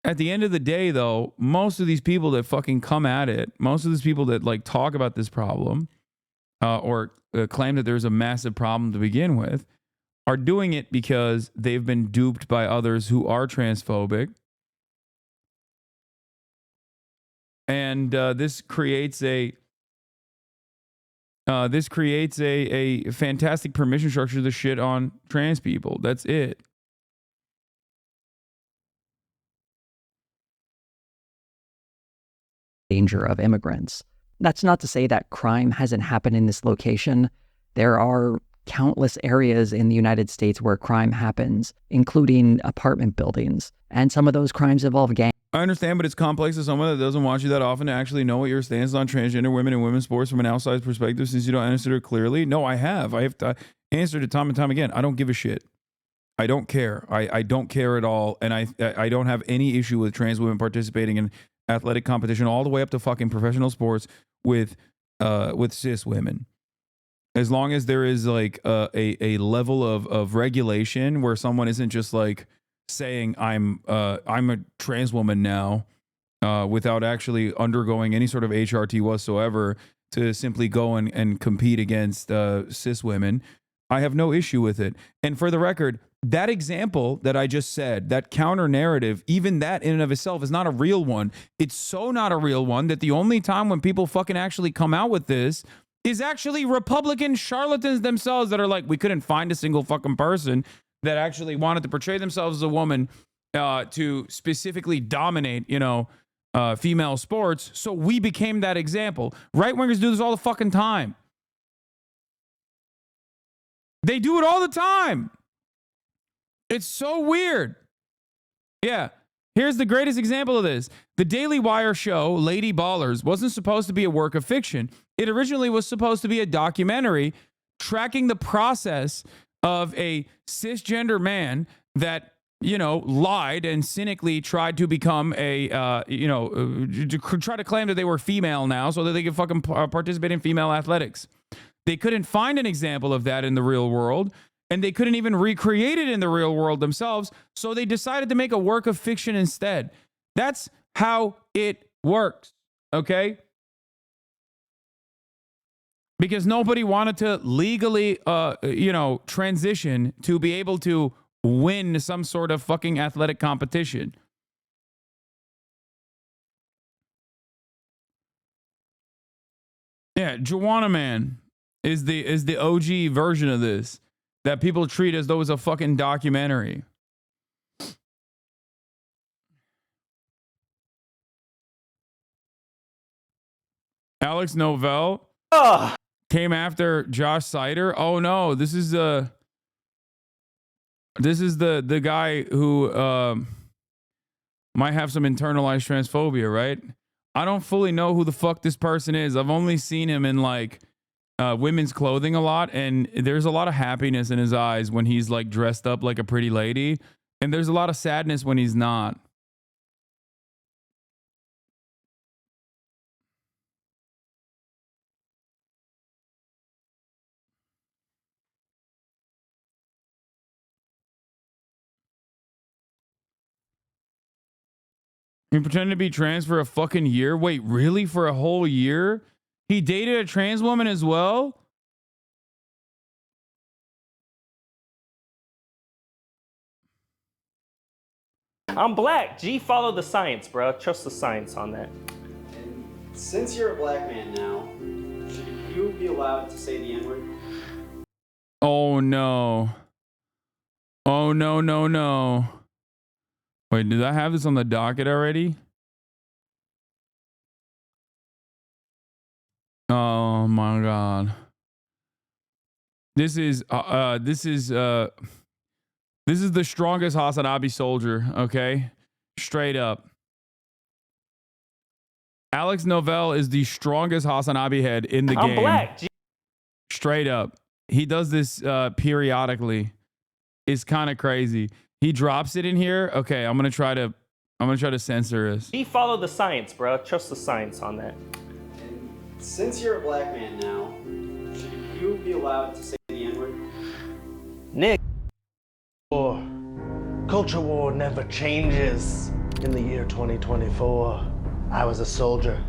at the end of the day, though, most of these people that fucking come at it, most of these people that like talk about this problem or claim that there's a massive problem to begin with are doing it because they've been duped by others who are transphobic. And this creates a fantastic permission structure to shit on trans people. That's it. danger of immigrants. That's not to say that crime hasn't happened in this location. There are countless areas in the United States where crime happens, including apartment buildings. And some of those crimes involve gangs. I understand, but it's complex to someone that doesn't watch you that often to actually know what your stance is on transgender women and women's sports from an outside perspective, since you don't answer it clearly. No, I have. I have answered it time and time again. I don't give a shit. I don't care. I don't care at all. And I don't have any issue with trans women participating in athletic competition all the way up to fucking professional sports with cis women. As long as there is like a level of regulation where someone isn't just like saying I'm a trans woman now without actually undergoing any sort of HRT whatsoever to simply go and compete against cis women, I have no issue with it. And for the record, that example that I just said, that counter narrative, even that in and of itself is not a real one. It's so not a real one that the only time when people fucking actually come out with this is actually Republican charlatans themselves that are like, we couldn't find a single fucking person that actually wanted to portray themselves as a woman to specifically dominate, female sports. So we became that example. Right-wingers do this all the fucking time. They do it all the time. It's so weird. Yeah. Here's the greatest example of this. The Daily Wire show, Lady Ballers, wasn't supposed to be a work of fiction. It originally was supposed to be a documentary tracking the process of a cisgender man that, lied and cynically tried to become try to claim that they were female now so that they could fucking participate in female athletics. They couldn't find an example of that in the real world, and they couldn't even recreate it in the real world themselves, so they decided to make a work of fiction instead. That's how it works, okay? Because nobody wanted to legally, transition to be able to win some sort of fucking athletic competition. Yeah, Joanna Man is the OG version of this that people treat as though it's a fucking documentary. Alex Novell came after Josh Sider. Oh no, this is the guy who might have some internalized transphobia, right? I don't fully know who the fuck this person is. I've only seen him in like women's clothing a lot, and there's a lot of happiness in his eyes when he's like dressed up like a pretty lady, and there's a lot of sadness when he's not. He pretended to be trans for a fucking year? Wait, really? For a whole year? He dated a trans woman as well? I'm black. G, follow the science, bro. Trust the science on that. And since you're a black man now, should you be allowed to say the N-word? Oh, no. Oh, no, no, no. Wait, did I have this on the docket already? Oh my God. This is the strongest HasanAbi soldier, okay? Straight up. Alex Novell is the strongest HasanAbi head in the game. I'm black. Straight up. He does this periodically. It's kind of crazy. He drops it in here. Okay, I'm gonna try to censor this. G, follow the science, bro. Trust the science on that. And since you're a black man now, should you be allowed to say the N-word? Nick. Culture war never changes. In the year 2024, I was a soldier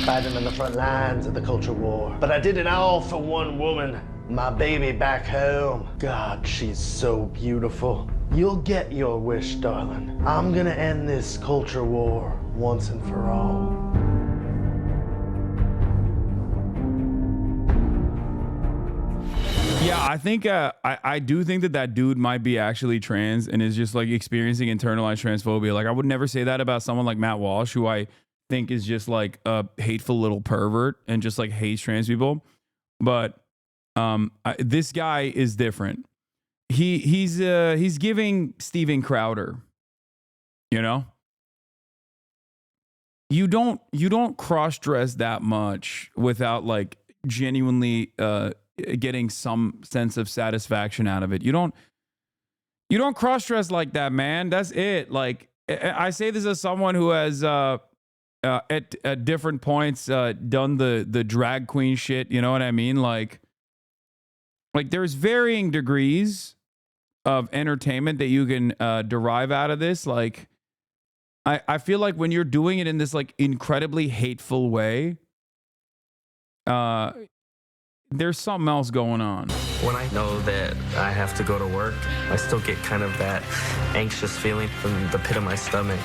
fighting in the front lines of the culture war. But I did it all for one woman, my baby back home. God, she's so beautiful. You'll get your wish, darling. I'm gonna end this culture war once and for all. Yeah, I think I do think that dude might be actually trans and is just like experiencing internalized transphobia. Like I would never say that about someone like Matt Walsh, who I think is just like a hateful little pervert and just like hates trans people. But this guy is different. He's giving Steven Crowder, you know? You don't cross-dress that much without like genuinely getting some sense of satisfaction out of it. You don't cross-dress like that, man. That's it. Like, I say this as someone who has at different points done the drag queen shit, you know what I mean? Like there's varying degrees of entertainment that you can derive out of this. Like, I feel like when you're doing it in this like incredibly hateful way, there's something else going on. When I know that I have to go to work, I still get kind of that anxious feeling from the pit of my stomach,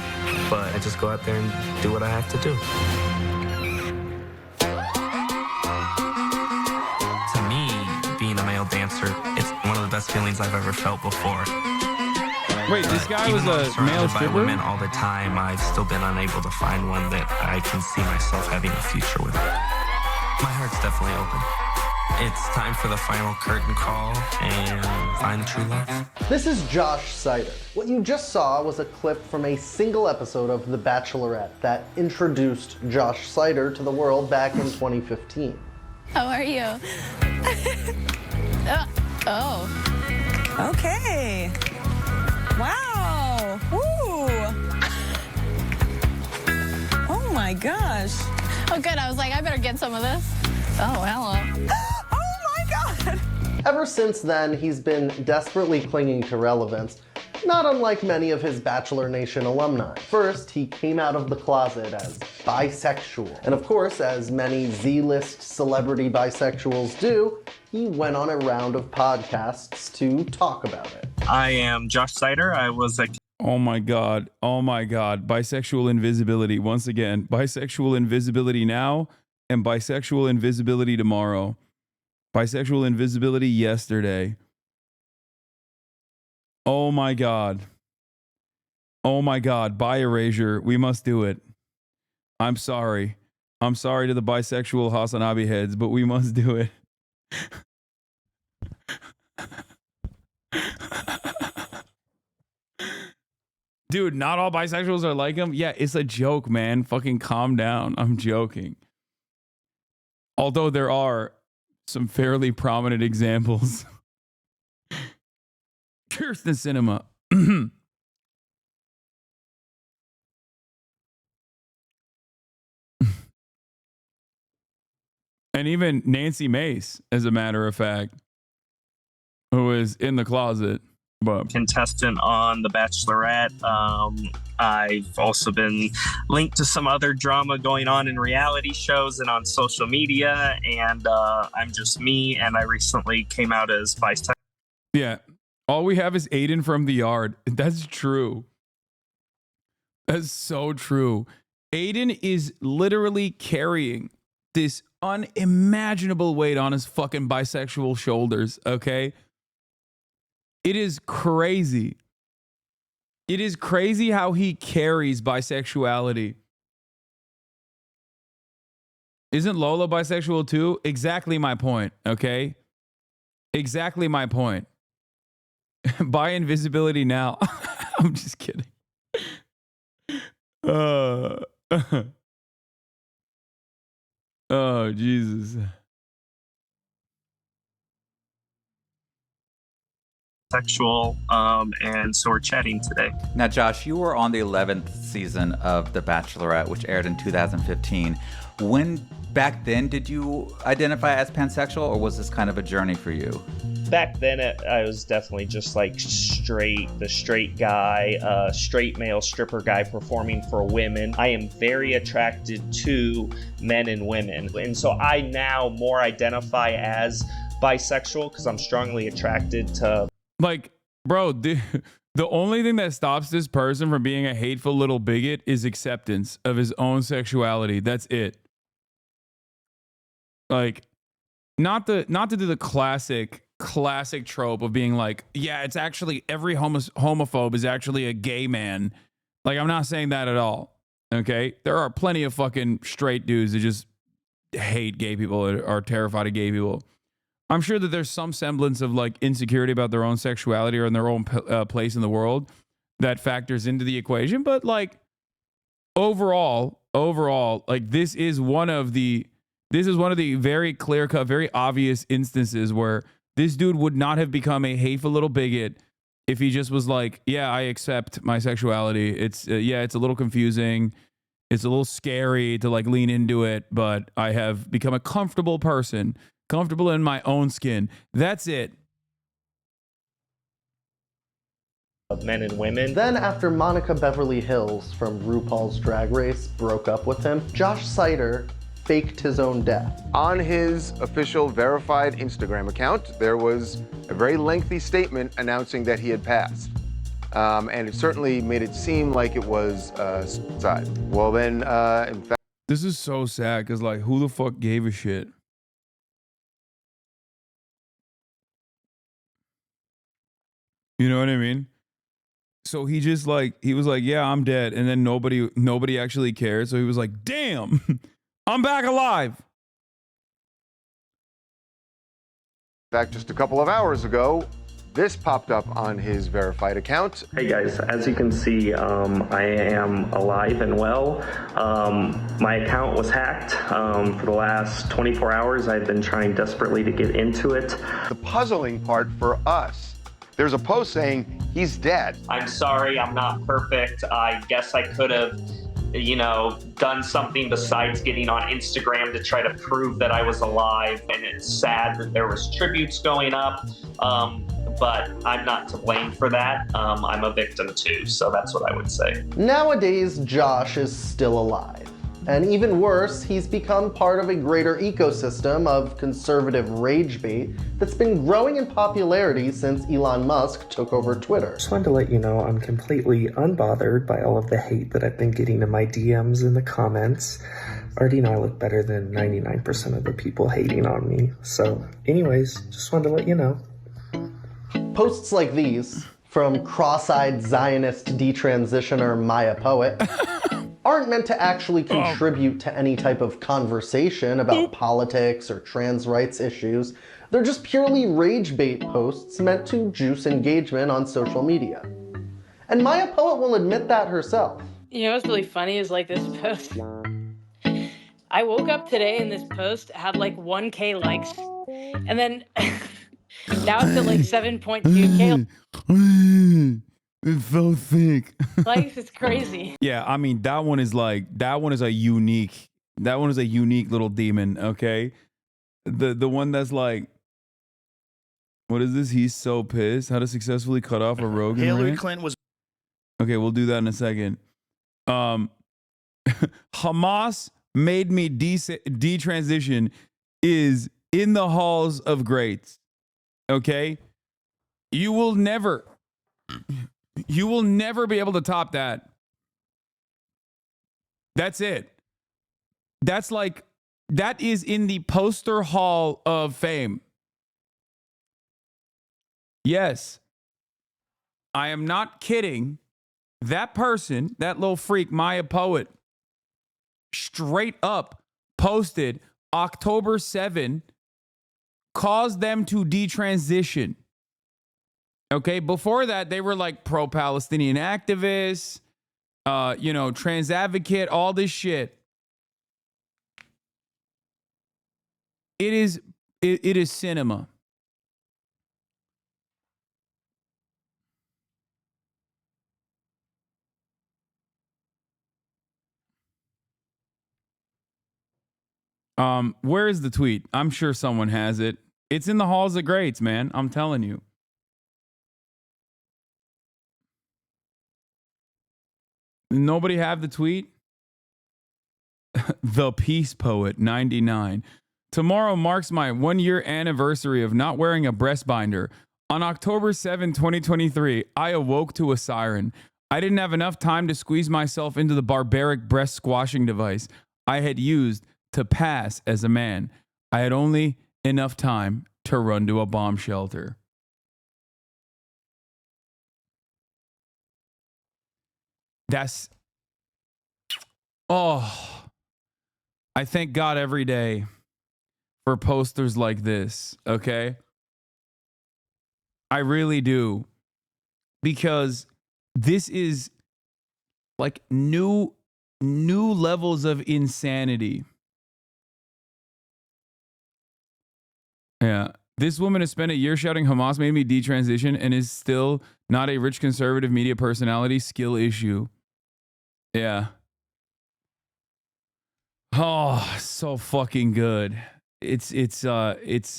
but I just go out there and do what I have to do. To me, being a male dancer, it's one of the best feelings I've ever felt before. Wait, this guy was a male stripper? By women all the time, I've still been unable to find one that I can see myself having a future with. My heart's definitely open. It's time for the final curtain call and find true love. This is Josh Sider. What you just saw was a clip from a single episode of The Bachelorette that introduced Josh Sider to the world back in 2015. How are you? Okay. Wow. Ooh. Oh my gosh. Oh, good. I was like, I better get some of this. Oh, hello. Oh my God. Ever since then, he's been desperately clinging to relevance, not unlike many of his Bachelor Nation alumni. First, he came out of the closet as bisexual. And of course, as many Z-list celebrity bisexuals do, he went on a round of podcasts to talk about it. I am Josh Sider. I was a... Oh my God. Oh my God. Bisexual invisibility. Once again, bisexual invisibility now and bisexual invisibility tomorrow. Bisexual invisibility yesterday. Oh my God. Oh my God. Bi erasure. We must do it. I'm sorry. I'm sorry to the bisexual HasanAbi heads, but we must do it. Dude, not all bisexuals are like him. Yeah, it's a joke, man. Fucking calm down. I'm joking. Although there are some fairly prominent examples. Kirsten Cinema. And even Nancy Mace, as a matter of fact, who is in the closet. But contestant on The Bachelorette. I've also been linked to some other drama going on in reality shows and on social media, and I'm just me, and I recently came out as bisexual. Yeah, all we have is Aiden from The Yard. That's true. That's so true. Aiden is literally carrying this unimaginable weight on his fucking bisexual shoulders, okay? It is crazy. It is crazy how he carries bisexuality. Isn't Lola bisexual too? Exactly my point, okay? Exactly my point. Bi invisibility now. I'm just kidding. Oh, Jesus. Sexual, and so we're chatting today. Now, Josh, you were on the 11th season of The Bachelorette, which aired in 2015. When, back then, did you identify as pansexual, or was this kind of a journey for you? Back then, I was definitely just like the straight guy, straight male stripper guy performing for women. I am very attracted to men and women. And so I now more identify as bisexual because I'm strongly attracted to... Like, bro, the only thing that stops this person from being a hateful little bigot is acceptance of his own sexuality. That's it. Like, not to do the classic trope of being like, yeah, it's actually every homophobe is actually a gay man. Like, I'm not saying that at all. Okay, there are plenty of fucking straight dudes that just hate gay people or are terrified of gay people. I'm sure that there's some semblance of like insecurity about their own sexuality or in their own place in the world that factors into the equation. But like overall, like this is one of the very clear cut, very obvious instances where this dude would not have become a hateful little bigot if he just was like, yeah, I accept my sexuality. It's it's a little confusing. It's a little scary to like lean into it, but I have become a comfortable person, comfortable in my own skin. That's it. Of men and women. Then after Monica Beverly Hills from RuPaul's Drag Race broke up with him, Josh Sider faked his own death. On his official verified Instagram account, there was a very lengthy statement announcing that he had passed. And it certainly made it seem like it was suicide. Well then, in fact... This is so sad because like who the fuck gave a shit? You know what I mean? So he just like, he was like, yeah, I'm dead. And then nobody actually cared. So he was like, damn, I'm back alive. In fact, just a couple of hours ago, this popped up on his verified account. Hey guys, as you can see, I am alive and well. My account was hacked. For the last 24 hours, I've been trying desperately to get into it. The puzzling part for us, there's a post saying he's dead. I'm sorry, I'm not perfect. I guess I could have, done something besides getting on Instagram to try to prove that I was alive. And it's sad that there was tributes going up. But I'm not to blame for that. I'm a victim too, so that's what I would say. Nowadays, Josh is still alive. And even worse, he's become part of a greater ecosystem of conservative rage bait that's been growing in popularity since Elon Musk took over Twitter. Just wanted to let you know I'm completely unbothered by all of the hate that I've been getting in my DMs and the comments. Already know I look better than 99% of the people hating on me. So anyways, just wanted to let you know. Posts like these, from cross-eyed Zionist detransitioner Maya Poet, aren't meant to actually contribute to any type of conversation about politics or trans rights issues. They're just purely rage bait posts meant to juice engagement on social media. And Maya Poet will admit that herself. You know what's really funny is like this post. I woke up today and this post had like 1K likes. And then now it's at like 7.2K. It's so thick. Likes, it's crazy. Yeah, I mean that one is a unique little demon, okay? The one that's like, what is this? He's so pissed. How to successfully cut off a Rogan Hillary rant? Clinton was... Okay, we'll do that in a second. Hamas made me detransition is in the halls of greats. Okay? You will never be able to top that. That's it. That is in the poster hall of fame. Yes. I am not kidding. That person, that little freak, Maya Poet, straight up posted October 7, caused them to detransition. Okay, before that, they were like pro-Palestinian activists, trans advocate, all this shit. It is cinema. Where is the tweet? I'm sure someone has it. It's in the halls of greats, man. I'm telling you. Nobody have the tweet? The Peace Poet 99. Tomorrow marks my 1-year anniversary of not wearing a breast binder. On October 7, 2023, I awoke to a siren. I didn't have enough time to squeeze myself into the barbaric breast squashing device I had used to pass as a man. I had only enough time to run to a bomb shelter. Oh, I thank God every day for posters like this, okay? I really do. Because this is like new levels of insanity. Yeah. This woman has spent a year shouting Hamas made me detransition and is still not a rich conservative media personality. Skill issue. Yeah. Oh, so fucking good. It's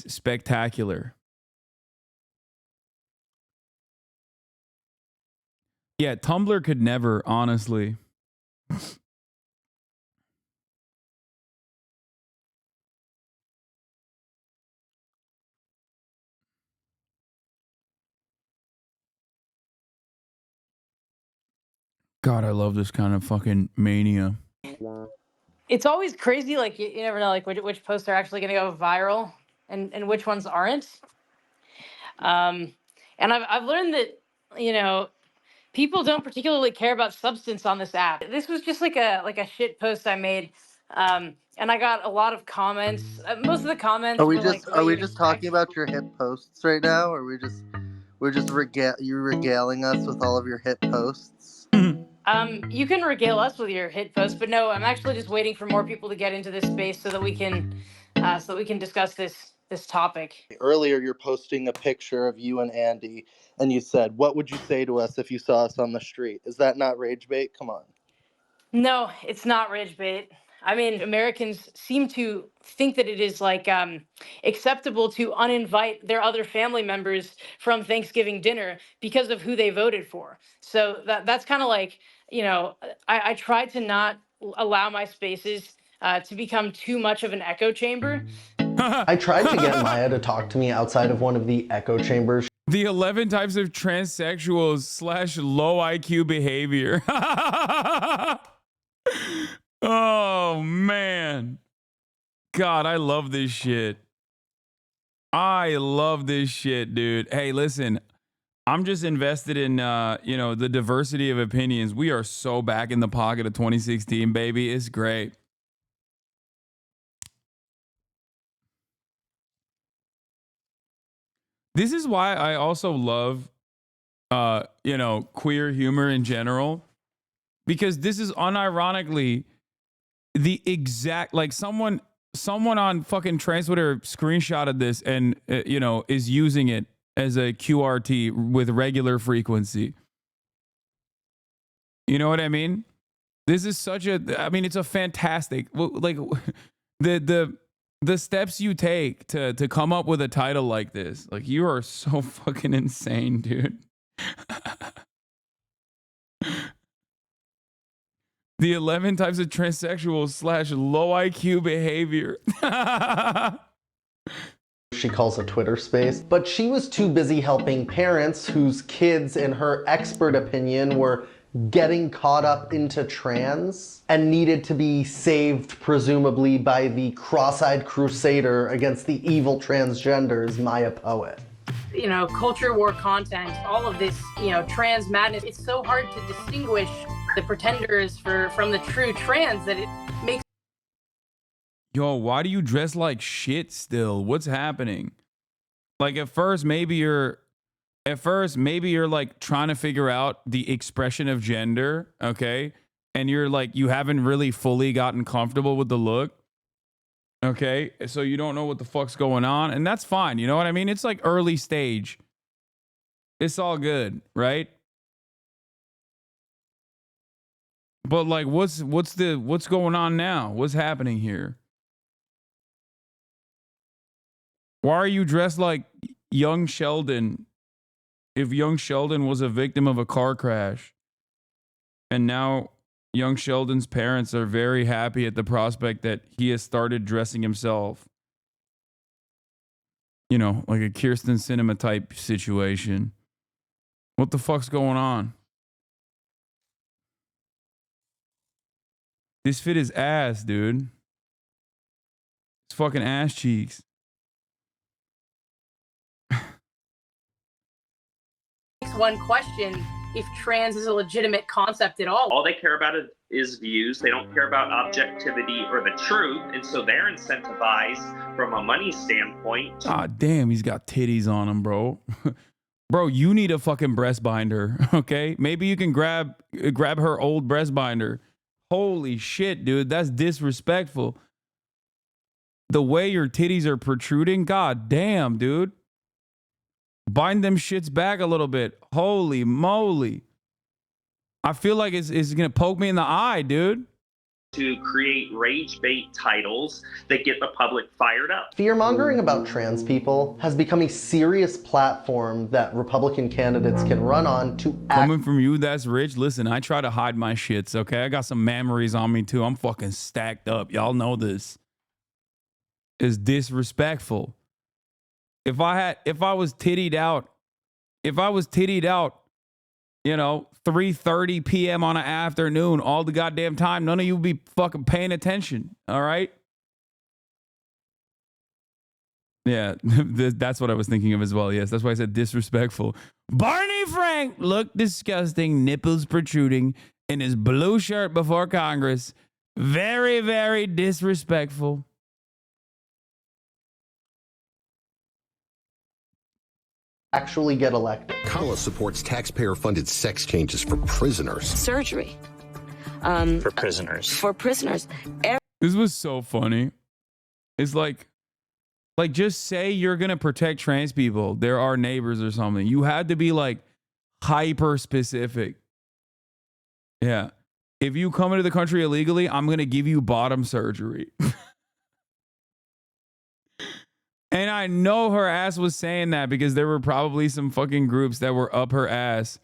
spectacular. Yeah, Tumblr could never, honestly. God, I love this kind of fucking mania. It's always crazy. Like you never know, like which posts are actually going to go viral and which ones aren't. And I've learned that, you know, people don't particularly care about substance on this app. This was just like a shit post I made, and I got a lot of comments. Most of the comments Are we were like, just talking about your hit posts right now? Or we're just regaling us with all of your hit posts? You can regale us with your hit post, but no, I'm actually just waiting for more people to get into this space so that we can discuss this topic. Earlier, you're posting a picture of you and Andy, and you said, "What would you say to us if you saw us on the street?" Is that not rage bait? Come on. No, it's not rage bait. I mean, Americans seem to think that it is like acceptable to uninvite their other family members from Thanksgiving dinner because of who they voted for. So that's kind of like, you know, I try to not allow my spaces to become too much of an echo chamber. I tried to get Maya to talk to me outside of one of the echo chambers. The 11 types of transsexuals / low IQ behavior. Oh, man. God, I love this shit. I love this shit, dude. Hey, listen, I'm just invested in, you know, the diversity of opinions. We are so back in the pocket of 2016, baby. It's great. This is why I also love, you know, queer humor in general, because this is unironically the exact, like someone on fucking trans Twitter screenshotted this and, you know, is using it as a QRT with regular frequency. You know what I mean? This is such a, I mean, it's a fantastic, like the steps you take to come up with a title like this. Like, you are so fucking insane, dude. The 11 types of transsexuals / low IQ behavior. She calls a Twitter space, but she was too busy helping parents whose kids, in her expert opinion, were getting caught up into trans and needed to be saved, presumably, by the cross-eyed crusader against the evil transgenders, Maya Poet. You know, culture war content, all of this, you know, trans madness. It's so hard to distinguish the pretenders from the true trans that it makes. Yo, why do you dress like shit still? What's happening? Like, at first maybe you're like trying to figure out the expression of gender, okay? And you're like, you haven't really fully gotten comfortable with the look. Okay, so you don't know what the fuck's going on, and that's fine. You know what I mean? It's like early stage. It's all good, right? But like, what's going on now? What's happening here? Why are you dressed like young Sheldon? If young Sheldon was a victim of a car crash, and now young Sheldon's parents are very happy at the prospect that he has started dressing himself. You know, like a Kirsten Cinema type situation. What the fuck's going on? This fit is ass, dude. It's fucking ass cheeks. One question if trans is a legitimate concept at all. All they care about is views. They don't care about objectivity or the truth. And so they're incentivized from a money standpoint. Ah, damn, he's got titties on him, bro. Bro, you need a fucking breast binder, okay? Maybe you can grab her old breast binder. Holy shit, dude, that's disrespectful. The way your titties are protruding, god damn, dude. Bind them shits back a little bit. Holy moly. I feel like it's gonna poke me in the eye, dude. To create rage bait titles that get the public fired up. Fear-mongering about trans people has become a serious platform that Republican candidates can run on to Coming from you, that's rich. Listen, I try to hide my shits, okay? I got some memories on me too. I'm fucking stacked up. Y'all know this. It's disrespectful. If I was tittied out, you know, 3:30 p.m. on an afternoon, all the goddamn time, none of you would be fucking paying attention. All right? Yeah, that's what I was thinking of as well. Yes, that's why I said disrespectful. Barney Frank looked disgusting, nipples protruding in his blue shirt before Congress. Very, very disrespectful. actually get elected. Kamala supports taxpayer-funded sex changes for prisoners. Surgery. For prisoners. For prisoners. This was so funny. It's like just say you're going to protect trans people. They're our neighbors or something. You had to be like hyper specific. Yeah. If you come into the country illegally, I'm going to give you bottom surgery. And I know her ass was saying that because there were probably some fucking groups that were up her ass.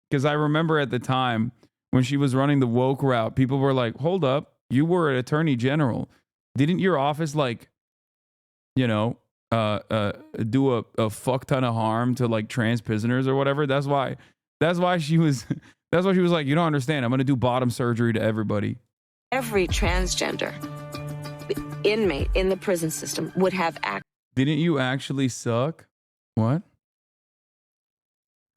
Because I remember at the time when she was running the woke route, people were like, hold up, you were an attorney general. Didn't your office like, you know, do a fuck ton of harm to like trans prisoners or whatever? That's why she was like, you don't understand. I'm going to do bottom surgery to everybody. Every transgender inmate in the prison system would have Didn't you actually suck? What?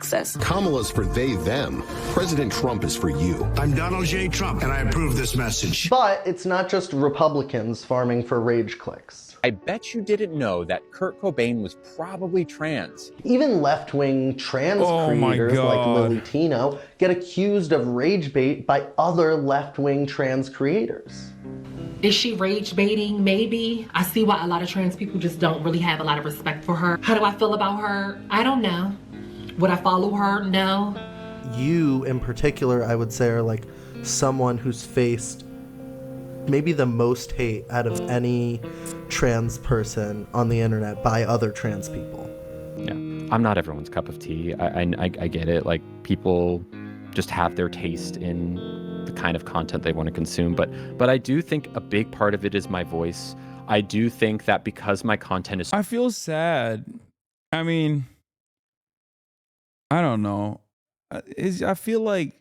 access. Kamala's for they, them. President Trump is for you. I'm Donald J. Trump, and I approve this message. But it's not just Republicans farming for rage clicks. I bet you didn't know that Kurt Cobain was probably trans. Even left-wing trans creators like Lily Tino get accused of rage bait by other left-wing trans creators. Is she rage baiting? Maybe. I see why a lot of trans people just don't really have a lot of respect for her. How do I feel about her? I don't know. Would I follow her? No. You, in particular, I would say, are like someone who's faced maybe the most hate out of any trans person on the internet by other trans people. Yeah, I'm not everyone's cup of tea. I get it. Like, people just have their taste in the kind of content they want to consume. But I do think a big part of it is my voice. I do think that because my content is... I feel sad. I mean, I don't know. I feel like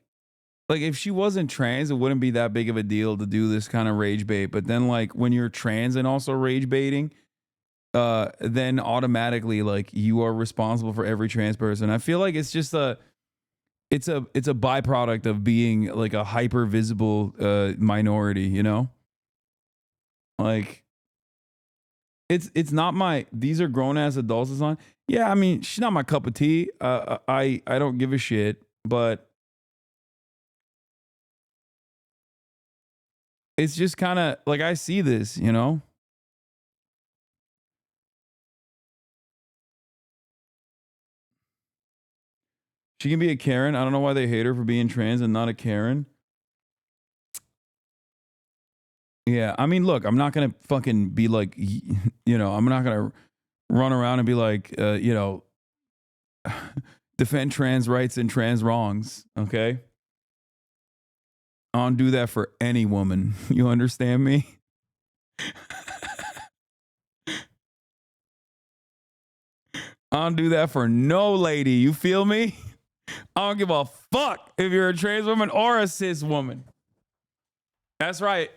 if she wasn't trans, it wouldn't be that big of a deal to do this kind of rage bait. But then like when you're trans and also rage baiting, then automatically like you are responsible for every trans person. I feel like it's just it's a byproduct of being like a hyper visible minority, you know? Like it's not these are grown ass adults is on. Yeah, I mean, she's not my cup of tea. I don't give a shit, but it's just kind of like I see this, you know? She can be a Karen. I don't know why they hate her for being trans and not a Karen. Yeah, I mean, look, I'm not going to fucking be like, you know, I'm not going to run around and be like, you know, defend trans rights and trans wrongs, okay? I don't do that for any woman. You understand me? I don't do that for no lady. You feel me? I don't give a fuck if you're a trans woman or a cis woman. That's right.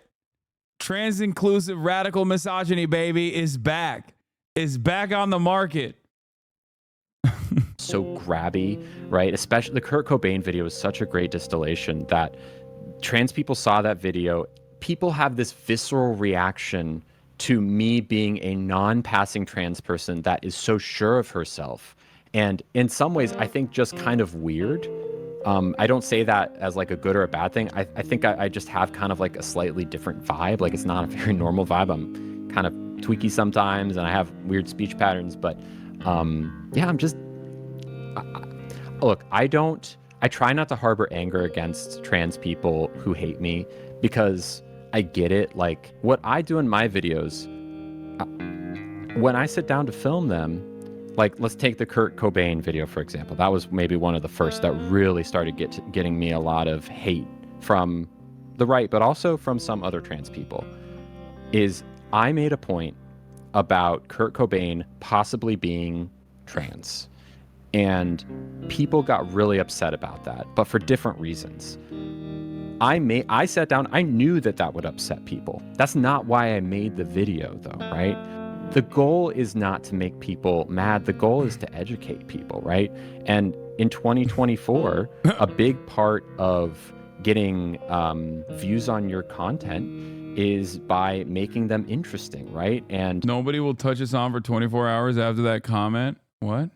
Trans inclusive radical misogyny, baby, is back. It's back on the market. So grabby, right? Especially the Kurt Cobain video is such a great distillation that trans people saw that video. People have this visceral reaction to me being a non-passing trans person that is so sure of herself. And in some ways, I think just kind of weird. I don't say that as like a good or a bad thing. I think I just have kind of like a slightly different vibe. Like it's not a very normal vibe. I'm kind of tweaky sometimes and I have weird speech patterns. But yeah, I'm just... look, I try not to harbor anger against trans people who hate me because I get it. Like what I do in my videos, when I sit down to film them, like let's take the Kurt Cobain video, for example. That was maybe one of the first that really started getting me a lot of hate from the right, but also from some other trans people, is I made a point about Kurt Cobain possibly being trans. And people got really upset about that, but for different reasons. I sat down, I knew that would upset people. That's not why I made the video though, right? The goal is not to make people mad. The goal is to educate people, right? And in 2024, a big part of getting views on your content is by making them interesting, right? And nobody will touch us on for 24 hours after that comment. What?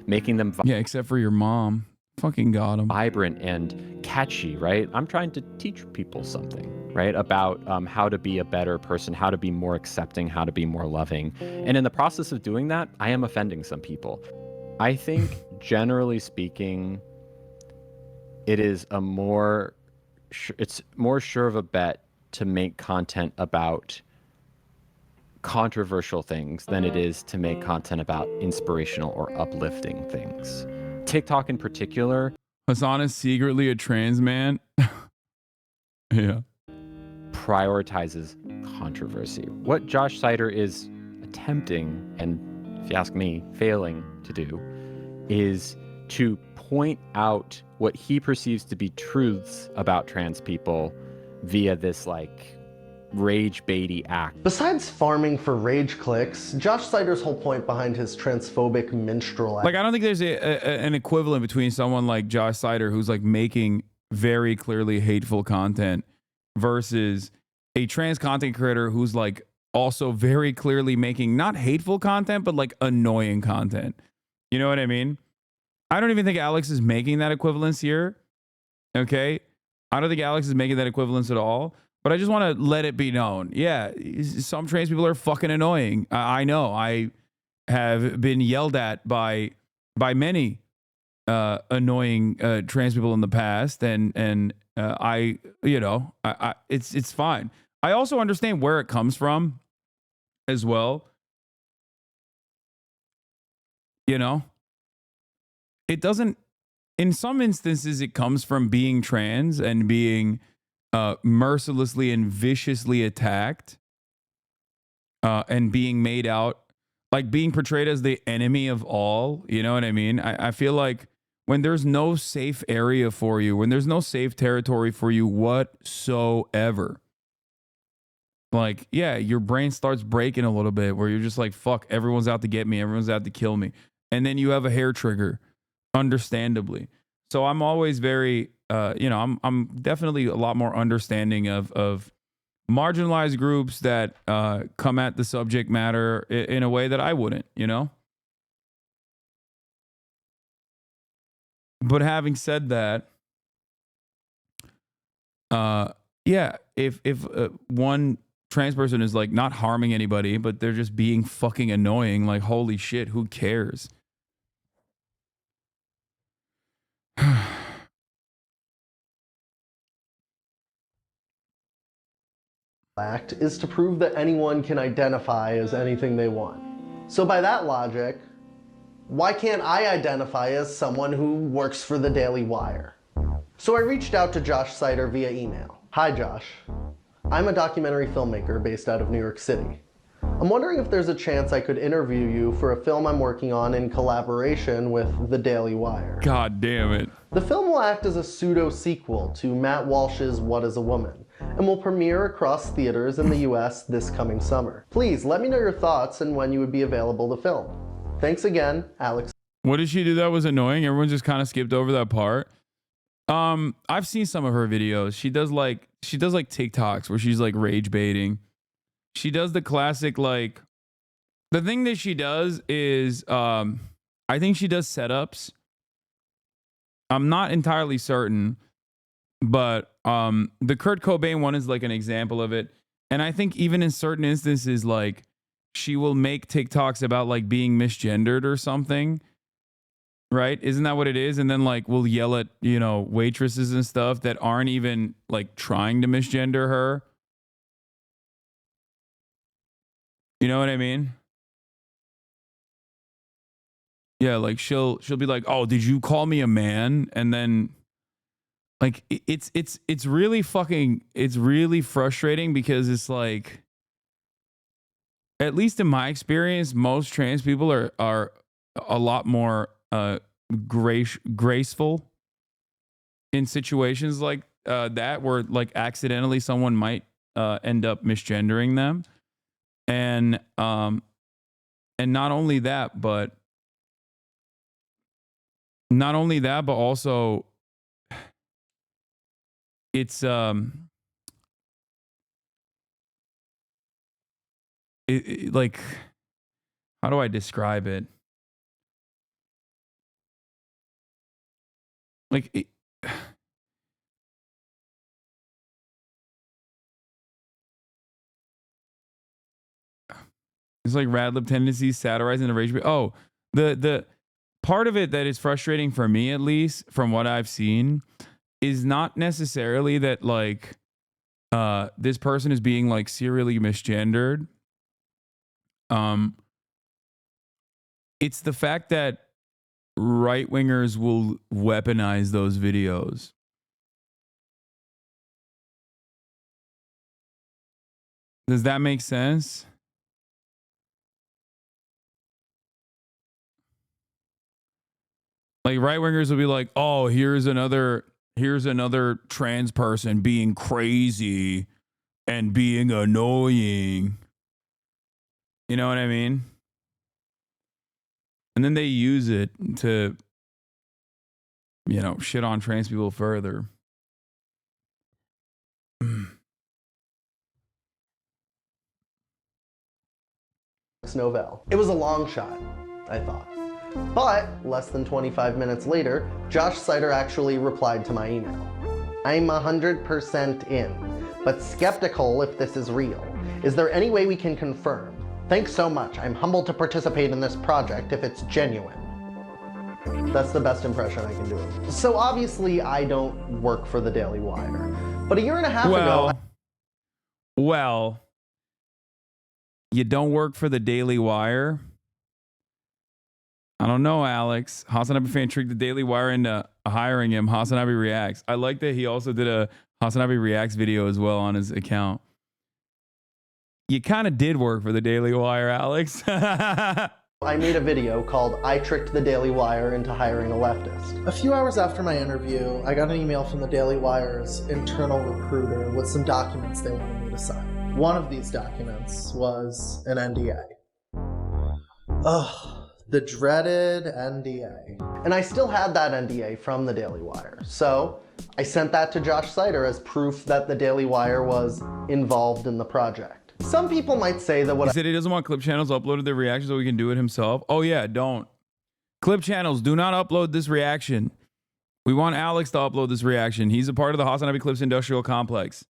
Making them yeah, except for your mom. Fucking got him. Vibrant and catchy, right? I'm trying to teach people something, right? About how to be a better person, how to be more accepting, how to be more loving. And in the process of doing that, I am offending some people. I think, generally speaking, it is it's more sure of a bet to make content about controversial things than it is to make content about inspirational or uplifting things. TikTok in particular. Hasan is secretly a trans man. Yeah. Prioritizes controversy. What Josh Sider is attempting, and if you ask me, failing to do, is to point out what he perceives to be truths about trans people via this like rage baity act. Besides farming for rage clicks, Josh Sider's whole point behind his transphobic minstrel act. Like, I don't think there's an equivalent between someone like Josh Sider, who's like making very clearly hateful content, versus a trans content creator who's like also very clearly making not hateful content, but like annoying content. You know what I mean? I don't even think Alex is making that equivalence here. Okay? I don't think Alex is making that equivalence at all. But I just want to let it be known. Yeah, some trans people are fucking annoying. I know. I have been yelled at by many annoying trans people in the past, and I it's fine. I also understand where it comes from as well. You know, it doesn't. In some instances, it comes from being trans and being mercilessly and viciously attacked and being made out, like being portrayed as the enemy of all. You know what I mean? I feel like when there's no safe area for you, when there's no safe territory for you whatsoever, like, yeah, your brain starts breaking a little bit where you're just like, fuck, everyone's out to get me, everyone's out to kill me. And then you have a hair trigger, understandably. So I'm always very I'm definitely a lot more understanding of marginalized groups that come at the subject matter in a way that I wouldn't, you know? But having said that, yeah, if one trans person is like not harming anybody, but they're just being fucking annoying, like, holy shit, who cares? Act is to prove that anyone can identify as anything they want. So by that logic, why can't I identify as someone who works for the Daily Wire? So I reached out to Josh Sider via email. Hi Josh, I'm a documentary filmmaker based out of New York City. I'm wondering if there's a chance I could interview you for a film I'm working on in collaboration with the Daily Wire. God damn it. The film will act as a pseudo-sequel to Matt Walsh's What is a Woman, and will premiere across theaters in the US this coming summer. Please let me know your thoughts and when you would be available to film. Thanks again, Alex. What did she do that was annoying? Everyone just kind of skipped over that part. I've seen some of her videos. She does like TikToks where she's like rage baiting. She does the classic, like, the thing that she does is I think she does setups. I'm not entirely certain, but the Kurt Cobain one is like an example of it. And I think even in certain instances, like, she will make TikToks about like being misgendered or something. Right? Isn't that what it is? And then like we'll yell at, you know, waitresses and stuff that aren't even like trying to misgender her. You know what I mean? Yeah, like she'll be like, "Oh, did you call me a man?" And then like it's really frustrating because it's like, at least in my experience, most trans people are a lot more graceful in situations like that, where like accidentally someone might end up misgendering them, and not only that, but also it's like, how do I describe it? Like, it's like rad lib tendencies satirizing the rage. Oh, the part of it that is frustrating for me, at least from what I've seen, is not necessarily that like this person is being like serially misgendered. It's the fact that right-wingers will weaponize those videos. Does that make sense? Like, right-wingers will be like, "Oh, here's another trans person being crazy and being annoying." You know what I mean? And then they use it to, you know, shit on trans people further. Novell. It was a long shot, I thought. But less than 25 minutes later, Josh Sider actually replied to my email. "I'm 100% in, but skeptical if this is real. Is there any way we can confirm? Thanks so much. I'm humbled to participate in this project if it's genuine." That's the best impression I can do. So obviously I don't work for the Daily Wire. But a year and a half ago... Well, you don't work for the Daily Wire? I don't know, Alex. HasanAbi fan tricked the Daily Wire into hiring him. HasanAbi Reacts. I like that he also did a HasanAbi Reacts video as well on his account. You kind of did work for the Daily Wire, Alex. I made a video called "I Tricked the Daily Wire into Hiring a Leftist." A few hours after my interview, I got an email from the Daily Wire's internal recruiter with some documents they wanted me to sign. One of these documents was an NDA. Ugh, the dreaded NDA. And I still had that NDA from the Daily Wire. So I sent that to Josh Sider as proof that the Daily Wire was involved in the project. Some people might say that he said he doesn't want clip channels uploaded their reactions so he can do it himself. Oh yeah, don't. Clip channels, do not upload this reaction. We want Alex to upload this reaction. He's a part of the HasanAbi Clips Industrial Complex.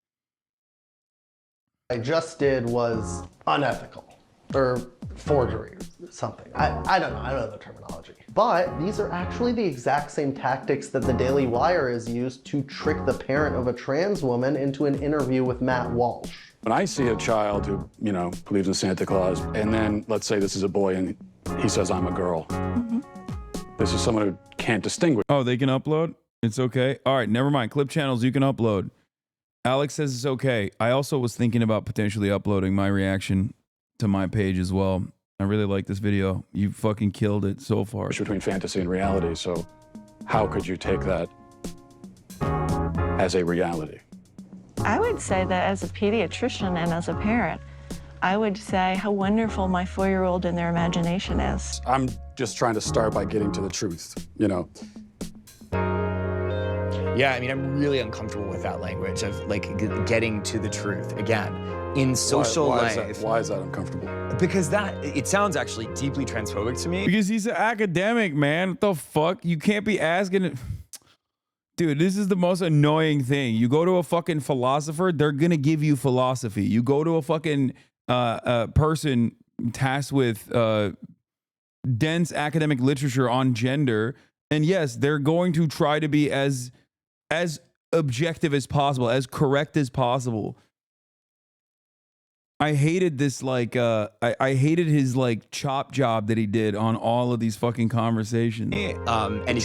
I just did was unethical or forgery or something. I don't know. I don't know the terminology. But these are actually the exact same tactics that the Daily Wire has used to trick the parent of a trans woman into an interview with Matt Walsh. When I see a child who, you know, believes in Santa Claus, and then let's say this is a boy and he says, "I'm a girl." Mm-hmm. This is someone who can't distinguish. Oh, they can upload? It's okay. All right, never mind. Clip channels, you can upload. Alex says it's okay. I also was thinking about potentially uploading my reaction to my page as well. I really like this video. You fucking killed it so far. Between fantasy and reality, so how could you take that as a reality? I would say that as a pediatrician and as a parent, I would say how wonderful my 4-year-old and their imagination is. I'm just trying to start by getting to the truth, you know. Yeah, I mean, I'm really uncomfortable with that language of like getting to the truth. Again, in social life. Why is that uncomfortable? Because it sounds actually deeply transphobic to me. Because he's an academic, man. What the fuck? You can't be asking. Dude, this is the most annoying thing. You go to a fucking philosopher, they're gonna give you philosophy. You go to a fucking person tasked with dense academic literature on gender, and yes, they're going to try to be as objective as possible, as correct as possible. I hated this, like, I hated his, like, chop job that he did on all of these fucking conversations. And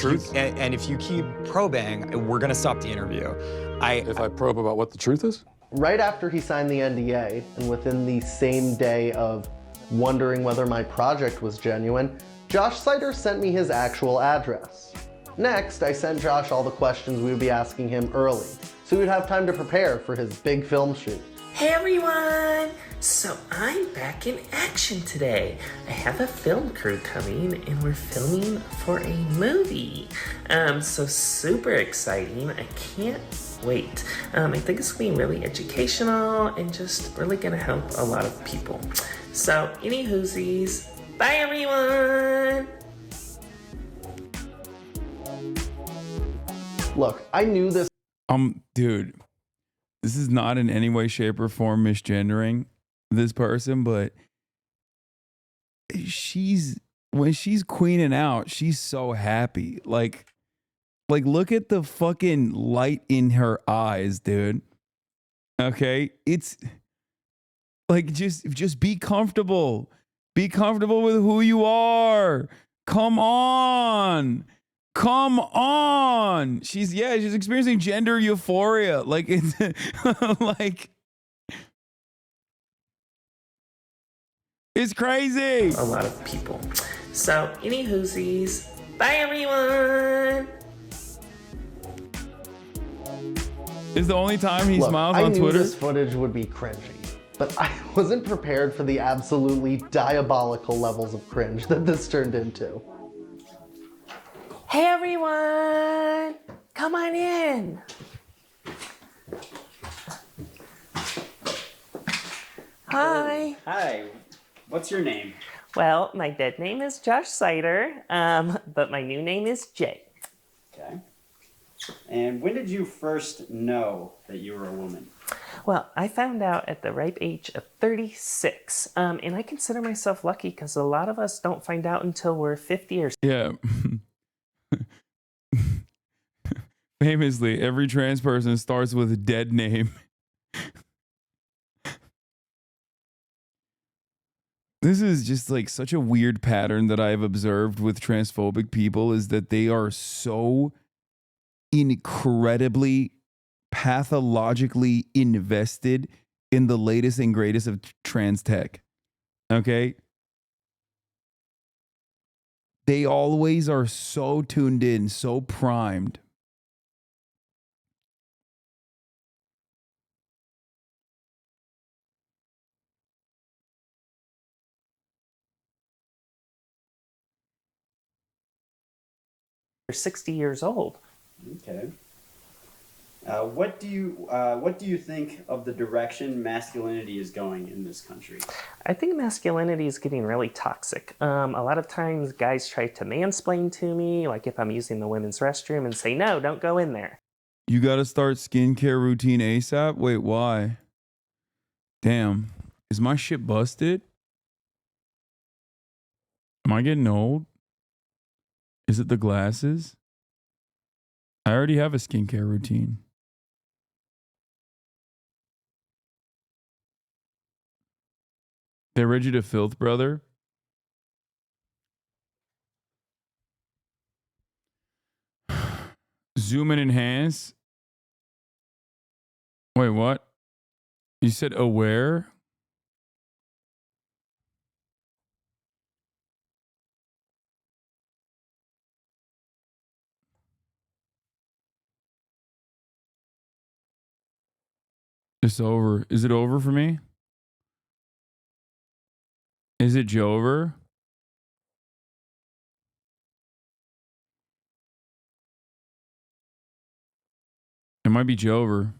if you keep probing, we're gonna stop the interview. If I probe about what the truth is? Right after he signed the NDA, and within the same day of wondering whether my project was genuine, Josh Sider sent me his actual address. Next, I sent Josh all the questions we would be asking him early, so we'd have time to prepare for his big film shoot. Hey everyone! So I'm back in action today. I have a film crew coming and we're filming for a movie. So super exciting. I can't wait. I think it's gonna be really educational and just really gonna help a lot of people. So any whoosies, bye everyone! Look, I knew this. Dude, this is not in any way, shape, or form misgendering this person, but when she's queening out, she's so happy. Like look at the fucking light in her eyes, dude. Okay? It's like, just be comfortable. Be comfortable with who you are. Come on. Come on. She's experiencing gender euphoria. Like, it's like, it's crazy. A lot of people. So any whoosies, bye everyone! Is the only time he Look, smiles on I knew Twitter? this footage would be cringy, but I wasn't prepared for the absolutely diabolical levels of cringe that this turned into. Hey everyone! Come on in! Hi! Hi, what's your name? Well, my dead name is Josh Sider, but my new name is Jay. Okay. And when did you first know that you were a woman? Well, I found out at the ripe age of 36, and I consider myself lucky because a lot of us don't find out until we're 50 or... Yeah. Famously, every trans person starts with a dead name. This is just like such a weird pattern that I've observed with transphobic people, is that they are so incredibly pathologically invested in the latest and greatest of trans tech. Okay? They always are so tuned in, so primed. You're 60 years old. Okay. What do you think of the direction masculinity is going in this country? I think masculinity is getting really toxic. A lot of times guys try to mansplain to me, like if I'm using the women's restroom, and say, no, don't go in there. You got to start skincare routine ASAP? Wait, why? Damn. Is my shit busted? Am I getting old? Is it the glasses? I already have a skincare routine. They read you to filth, brother? Zoom and enhance? Wait, what? You said aware? It's over. Is it over for me? Is it Jover? It might be Jover.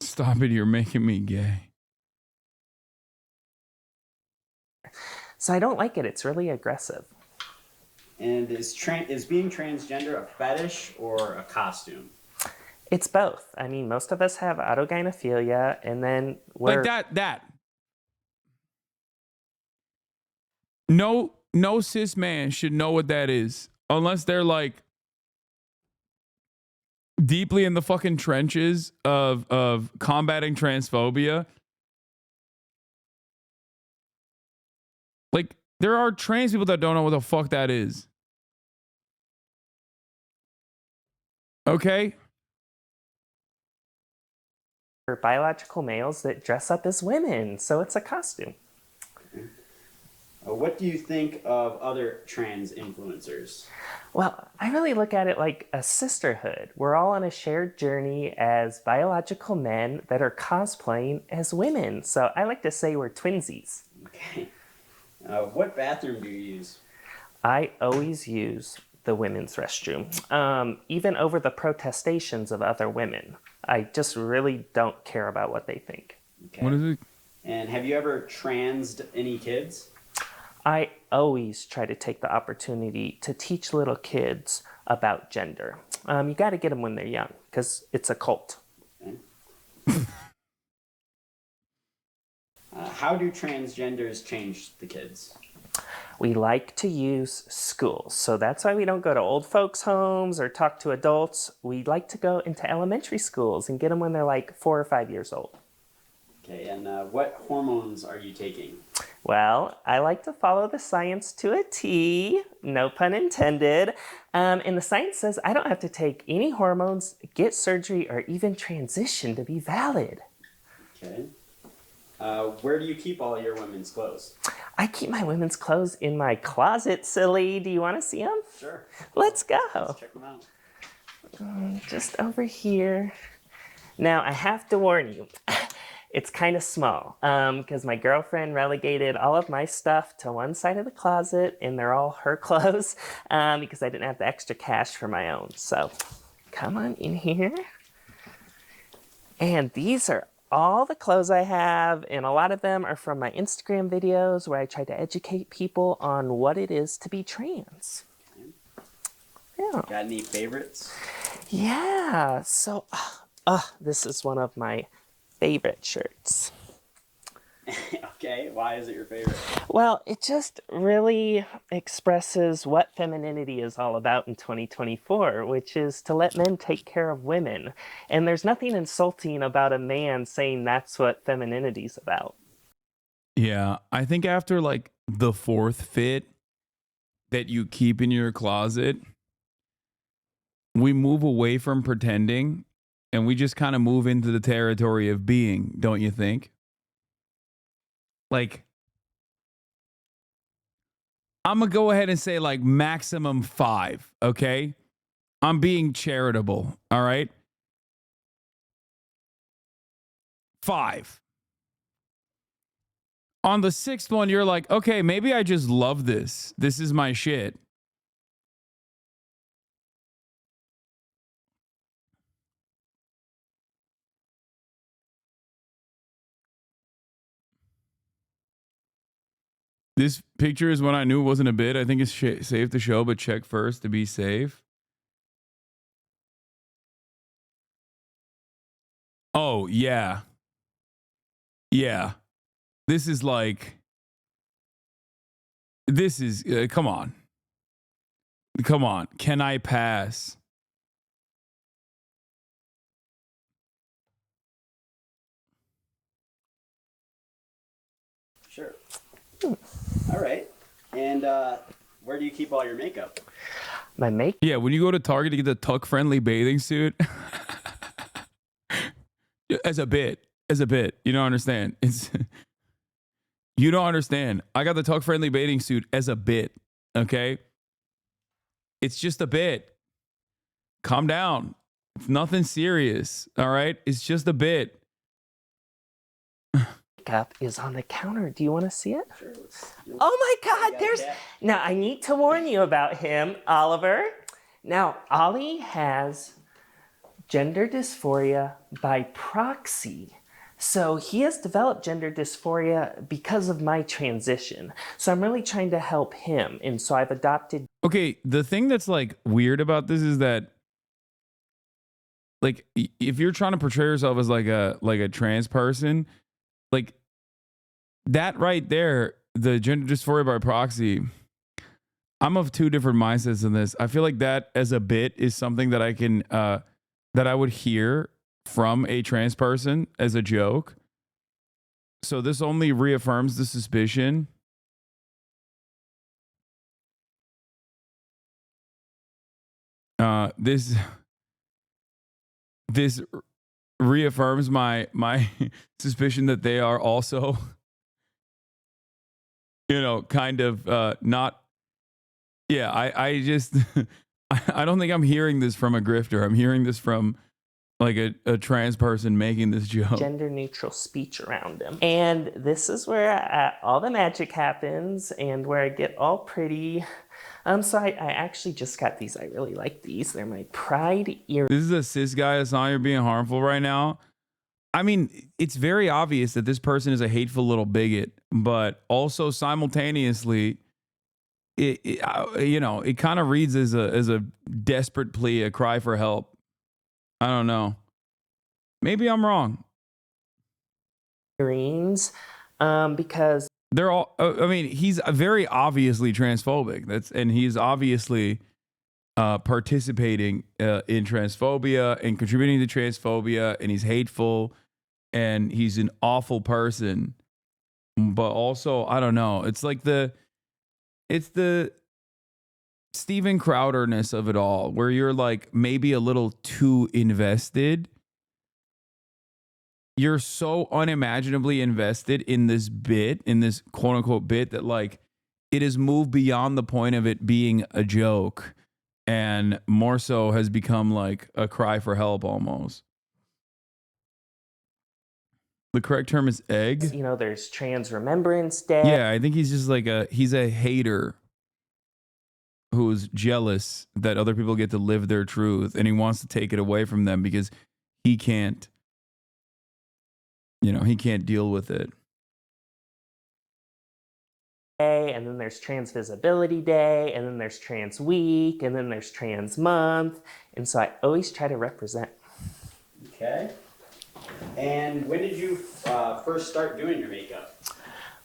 Stop it, you're making me gay. So I don't like it. It's really aggressive. And is being transgender a fetish or a costume? It's both. I mean, most of us have autogynephilia, and then we're... Like that. No cis man should know what that is unless they're like deeply in the fucking trenches of combating transphobia. Like, there are trans people that don't know what the fuck that is. Okay? biological males that dress up as women, so it's a costume. What do you think of other trans influencers? Well, I really look at it like a sisterhood. We're all on a shared journey as biological men that are cosplaying as women. So I like to say we're twinsies. Okay. What bathroom do you use? I always use the women's restroom, even over the protestations of other women. I just really don't care about what they think. Okay. What is it? And have you ever transed any kids? I always try to take the opportunity to teach little kids about gender. You got to get them when they're young because it's a cult. Okay. How do transgenders change the kids? We like to use schools. So that's why we don't go to old folks' homes or talk to adults. We like to go into elementary schools and get them when they're like 4 or 5 years old. Okay, and what hormones are you taking? Well, I like to follow the science to a T, no pun intended. And the science says I don't have to take any hormones, get surgery, or even transition to be valid. Okay. Where do you keep all your women's clothes? I keep my women's clothes in my closet, silly. Do you want to see them? Sure. Let's go. Let's check them out. Just over here. Now, I have to warn you. It's kind of small because my girlfriend relegated all of my stuff to one side of the closet and they're all her clothes because I didn't have the extra cash for my own. So come on in here. And these are all the clothes I have, and a lot of them are from my Instagram videos where I try to educate people on what it is to be trans. Yeah. Got any favorites? Yeah. So, this is one of my favorite shirts. Okay, why is it your favorite? Well, it just really expresses what femininity is all about in 2024, which is to let men take care of women. And there's nothing insulting about a man saying that's what femininity is about. Yeah, I think after like the fourth fit that you keep in your closet, we move away from pretending and we just kind of move into the territory of being, don't you think? Like, I'm going to go ahead and say like maximum 5, okay? I'm being charitable, all right? 5. On the 6th one, you're like, okay, maybe I just love this. This is my shit. This picture is when I knew it wasn't a bit. I think it's safe to show, but check first to be safe. Oh, yeah. Yeah. This is like... This is... come on. Come on. Can I pass? Sure. All right. And where do you keep all your makeup? My makeup? Yeah, when you go to Target to get the tuck-friendly bathing suit... As a bit. You don't understand. You don't understand. I got the tuck-friendly bathing suit as a bit, okay? It's just a bit. Calm down. It's nothing serious, all right? It's just a bit. makeup is on the counter. Do you want to see it? Sure. Oh my God, there's... Now, I need to warn you about him, Oliver. Now, Ollie has gender dysphoria by proxy. So he has developed gender dysphoria because of my transition. So I'm really trying to help him. And so I've adopted... Okay, the thing that's like weird about this is that, like, if you're trying to portray yourself as like a trans person, like that right there, the gender dysphoria by proxy, I'm of two different mindsets in this. I feel like that as a bit is something that I can that I would hear from a trans person as a joke. So this only reaffirms the suspicion. This reaffirms my suspicion that they are also, you know, kind of not. Yeah, I just I don't think I'm hearing this from a grifter. I'm hearing this from like a trans person making this joke. Gender neutral speech around him. And this is where all the magic happens and where I get all pretty. So I actually just got these. I really like these. They're my pride earrings. This is a cis guy, Hasan. You're being harmful right now. I mean, it's very obvious that this person is a hateful little bigot, but also simultaneously, you know, it kind of reads as a desperate plea, a cry for help. I don't know. Maybe I'm wrong. Because they're all. I mean, he's very obviously transphobic. And he's obviously participating in transphobia and contributing to transphobia, and he's hateful, and he's an awful person. But also, I don't know. It's like it's the Steven Crowder-ness of it all, where you're like maybe a little too invested. You're so unimaginably invested in this bit, in this quote unquote bit, that like it has moved beyond the point of it being a joke and more so has become like a cry for help almost. The correct term is egg. You know, there's Trans Remembrance Day. Yeah, I think he's just like he's a hater who's jealous that other people get to live their truth, and he wants to take it away from them because he can't, you know, he can't deal with it. And then there's Trans Visibility Day, and then there's Trans Week, and then there's Trans Month. And so I always try to represent. Okay. And when did you first start doing your makeup?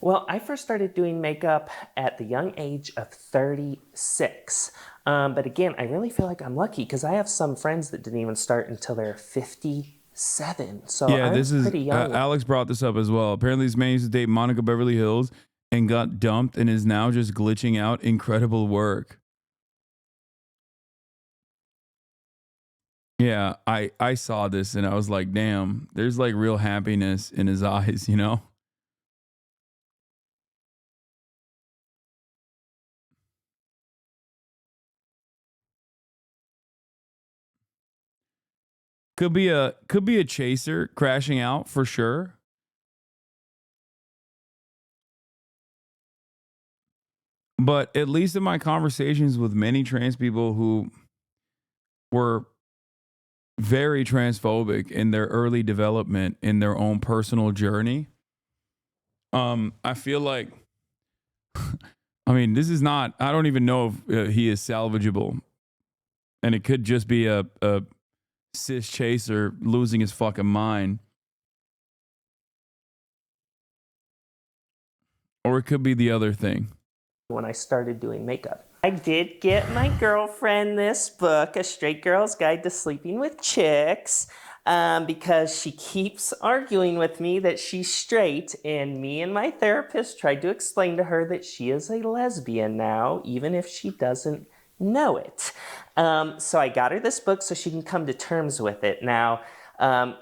Well, I first started doing makeup at the young age of 36. But again, I really feel like I'm lucky because I have some friends that didn't even start until they're 57. So yeah, I'm this is pretty young. Alex brought this up as well. Apparently, this man used to date Monica Beverly Hills and got dumped and is now just glitching out incredible work. Yeah, I saw this and I was like, damn, there's like real happiness in his eyes, you know? Could be a chaser crashing out for sure. But at least in my conversations with many trans people who were very transphobic in their early development in their own personal journey, I feel like, I mean, this is not, I don't even know if he is salvageable. And it could just be a cis chaser losing his fucking mind. Or it could be the other thing. When I started doing makeup, I did get my girlfriend this book, A Straight Girl's Guide to Sleeping with Chicks, because she keeps arguing with me that she's straight, and me and my therapist tried to explain to her that she is a lesbian now, even if she doesn't know it. So I got her this book so she can come to terms with it. Now,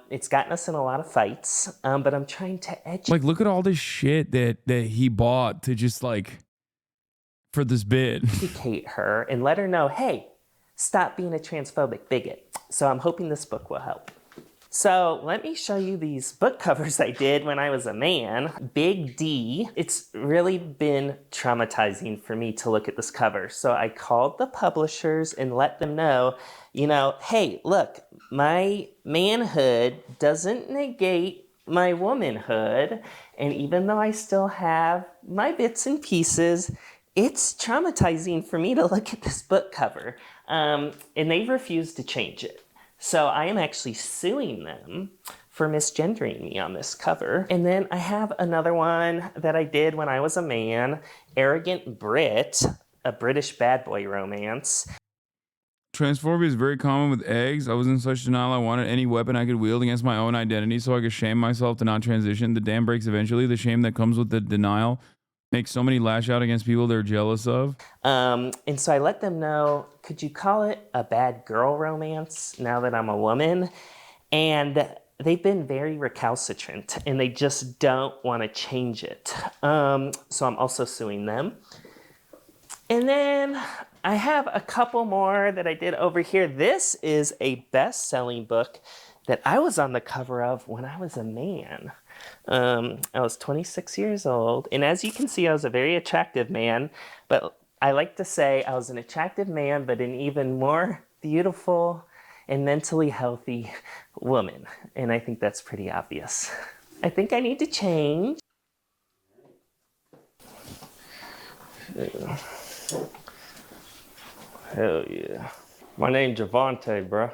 it's gotten us in a lot of fights, but I'm trying to educate. Like, look at all this shit that he bought to just like, for this bid. Educate her and let her know, hey, stop being a transphobic bigot. So I'm hoping this book will help. So let me show you these book covers I did when I was a man. Big D. It's really been traumatizing for me to look at this cover. So I called the publishers and let them know, you know, hey, look, my manhood doesn't negate my womanhood. And even though I still have my bits and pieces, it's traumatizing for me to look at this book cover. And they've refused to change it. So I am actually suing them for misgendering me on this cover. And then I have another one that I did when I was a man, Arrogant Brit, a British bad boy romance. Transphobia is very common with eggs. I was in such denial I wanted any weapon I could wield against my own identity so I could shame myself to not transition. The dam breaks eventually. The shame that comes with the denial makes so many lash out against people they're jealous of. And so I let them know, could you call it a bad girl romance now that I'm a woman? And they've been very recalcitrant and they just don't want to change it. So I'm also suing them. And then I have a couple more that I did over here. This is a best-selling book that I was on the cover of when I was a man. I was 26 years old, and as you can see, I was a very attractive man, but I like to say I was an attractive man, but an even more beautiful and mentally healthy woman, and I think that's pretty obvious. I think I need to change. Hell yeah. My name's Javante, bro.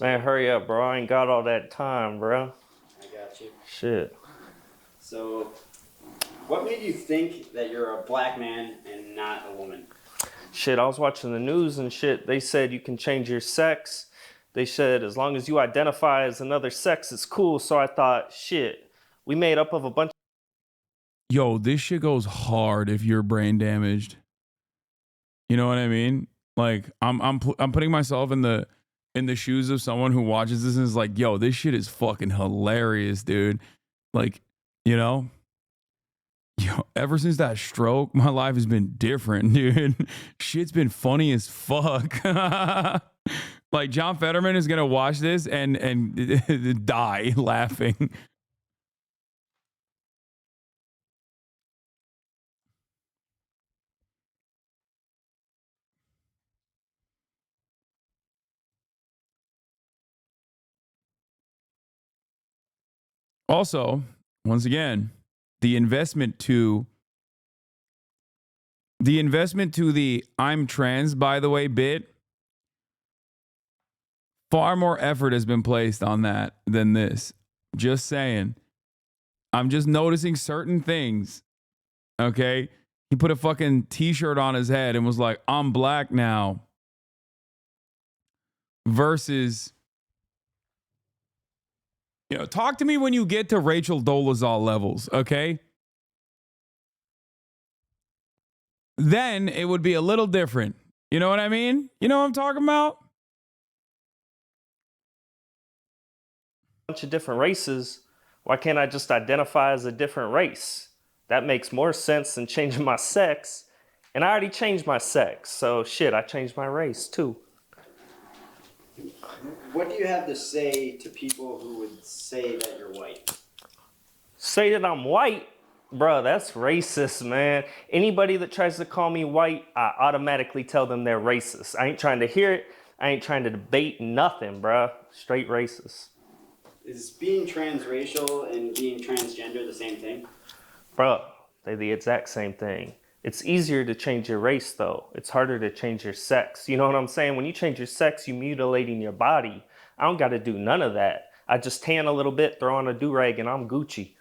Man, hurry up, bro. I ain't got all that time, bro. I got you. Shit. So, what made you think that you're a black man and not a woman? Shit, I was watching the news and shit. They said you can change your sex. They said as long as you identify as another sex, it's cool. So I thought, shit, we made up of a bunch. Yo, this shit goes hard if you're brain damaged. You know what I mean? Like I'm putting myself in the shoes of someone who watches this and is like, yo, this shit is fucking hilarious, dude. Like, you know, yo, ever since that stroke, my life has been different, dude. Shit's been funny as fuck. Like John Fetterman is gonna watch this and die laughing. Also, once again, the investment to the I'm trans, by the way, bit, far more effort has been placed on that than this. Just saying. I'm just noticing certain things. Okay? He put a fucking t-shirt on his head and was like, I'm black now. Versus, you know, talk to me when you get to Rachel Dolezal levels, okay? Then it would be a little different. You know what I mean? You know what I'm talking about? Bunch of different races. Why can't I just identify as a different race? That makes more sense than changing my sex. And I already changed my sex. So shit, I changed my race too. What do you have to say to people who would say that you're white? Say that I'm white? Bruh, that's racist, man. Anybody that tries to call me white, I automatically tell them they're racist. I ain't trying to hear it. I ain't trying to debate nothing, bruh. Straight racist. Is being transracial and being transgender the same thing? Bruh, they're the exact same thing. It's easier to change your race, though. It's harder to change your sex. You know what I'm saying? When you change your sex, you're mutilating your body. I don't got to do none of that. I just tan a little bit, throw on a do-rag, and I'm Gucci.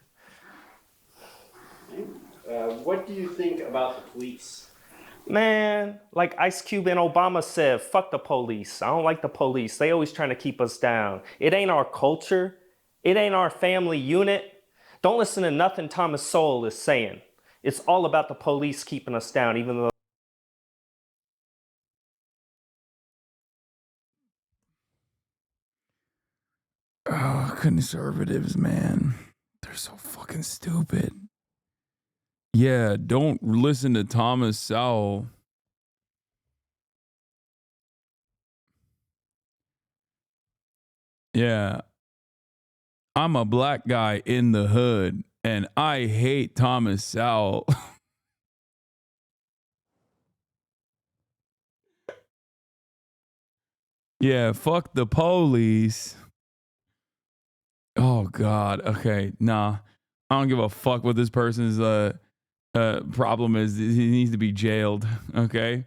What do you think about the police? Man, like Ice Cube and Obama said, fuck the police. I don't like the police. They always trying to keep us down. It ain't our culture. It ain't our family unit. Don't listen to nothing Thomas Sowell is saying. It's all about the police keeping us down, even though Oh, conservatives, man. They're so fucking stupid. Yeah, don't listen to Thomas Sowell. Yeah. I'm a black guy in the hood, and I hate Thomas Sowell. Yeah, fuck the police. Oh, God. Okay, nah. I don't give a fuck what this person's problem is. He needs to be jailed, okay?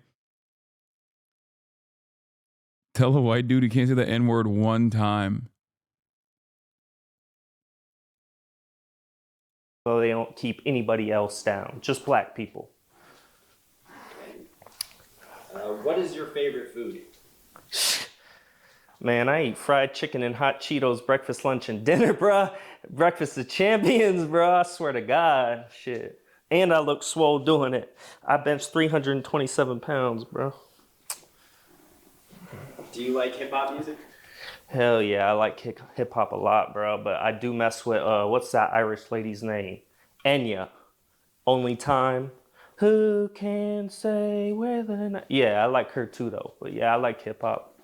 Tell a white dude he can't say the N-word one time. So they don't keep anybody else down, just black people. What is your favorite food? Man, I eat fried chicken and hot Cheetos breakfast, lunch, and dinner, bruh. Breakfast of champions, bruh. I swear to God. Shit. And I look swole doing it. I bench 327 pounds, bro. Do you like hip-hop music? Hell yeah, I like hip-hop a lot, bro. But I do mess with, what's that Irish lady's name? Enya. Only Time. Who can say where the night... Yeah, I like her too, though. But yeah, I like hip-hop.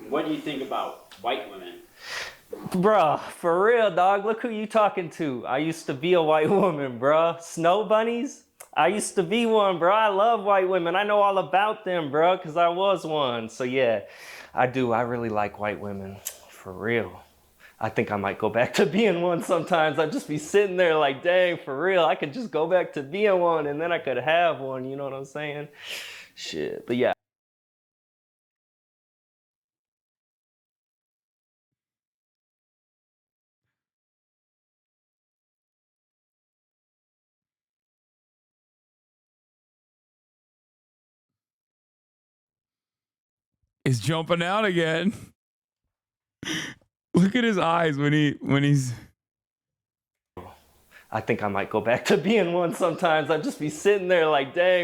What do you think about white women? Bruh, for real, dog. Look who you talking to. I used to be a white woman, bruh. Snow bunnies? I used to be one, bro. I love white women. I know all about them, bro, because I was one. So yeah, I do. I really like white women. For real. I think I might go back to being one sometimes. I'd just be sitting there like, dang, for real. I could just go back to being one and then I could have one. You know what I'm saying? Shit. But yeah. Is jumping out again. Look at his eyes when he's. I think I might go back to being one sometimes. I'd just be sitting there like, dang.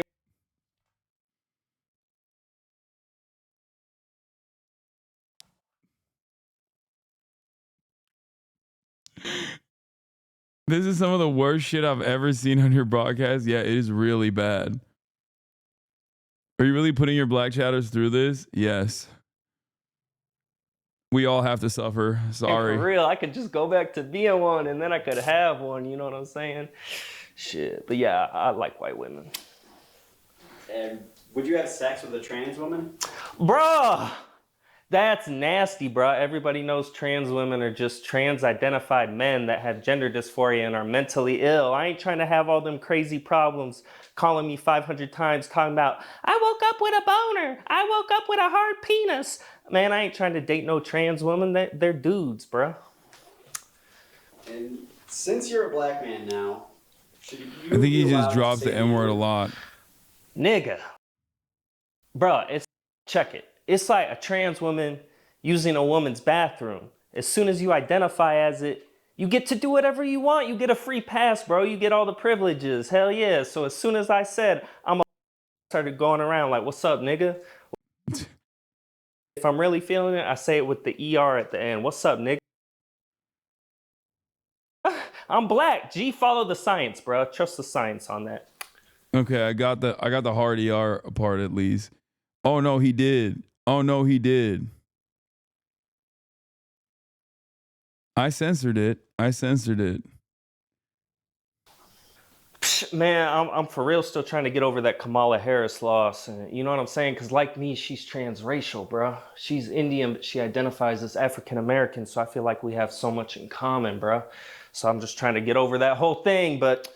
This is some of the worst shit I've ever seen on your broadcast. Yeah, it is really bad. Are you really putting your black chatters through this? Yes. We all have to suffer. Sorry. And for real, I could just go back to being one and then I could have one. You know what I'm saying? Shit. But yeah, I like white women. And would you have sex with a trans woman? Bruh! That's nasty, bruh. Everybody knows trans women are just trans-identified men that have gender dysphoria and are mentally ill. I ain't trying to have all them crazy problems calling me 500 times talking about, I woke up with a boner. I woke up with a hard penis. Man, I ain't trying to date no trans women. They're dudes, bruh. And since you're a black man now, should you I think he just drops the N-word a lot. Nigga. Bruh, check it. It's like a trans woman using a woman's bathroom. As soon as you identify as it, you get to do whatever you want. You get a free pass, bro. You get all the privileges. Hell yeah. So as soon as I said, started going around like, what's up, nigga? If I'm really feeling it, I say it with the ER at the end. What's up, nigga? I'm black. G, follow the science, bro. Trust the science on that. Okay, I got the hard ER part at least. Oh no, he did. Oh no, he did. I censored it. Man, I'm for real still trying to get over that Kamala Harris loss. And you know what I'm saying? Because like me, she's transracial, bro. She's Indian, but she identifies as African American. So I feel like we have so much in common, bro. So I'm just trying to get over that whole thing. But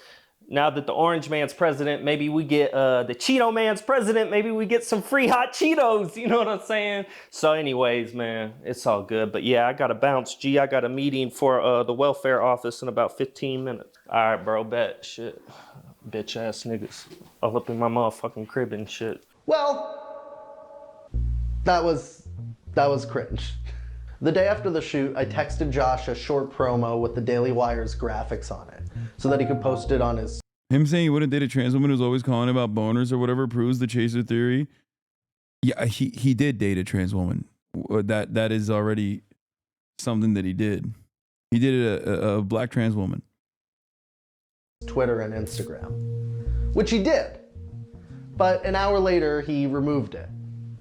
now that the orange man's president, maybe we get the Cheeto man's president. Maybe we get some free hot Cheetos. You know what I'm saying? So anyways, man, it's all good. But yeah, I got to bounce. G, I got a meeting for the welfare office in about 15 minutes. All right, bro, bet. Shit. Bitch ass niggas. All up in my motherfucking crib and shit. Well, that was cringe. The day after the shoot, I texted Josh a short promo with the Daily Wire's graphics on it so that he could post it on his... Him saying he wouldn't date a trans woman who's always calling about boners or whatever proves the chaser theory. Yeah, he did date a trans woman. That is already something that he did. He did a black trans woman. Twitter and Instagram, which he did. But an hour later, he removed it.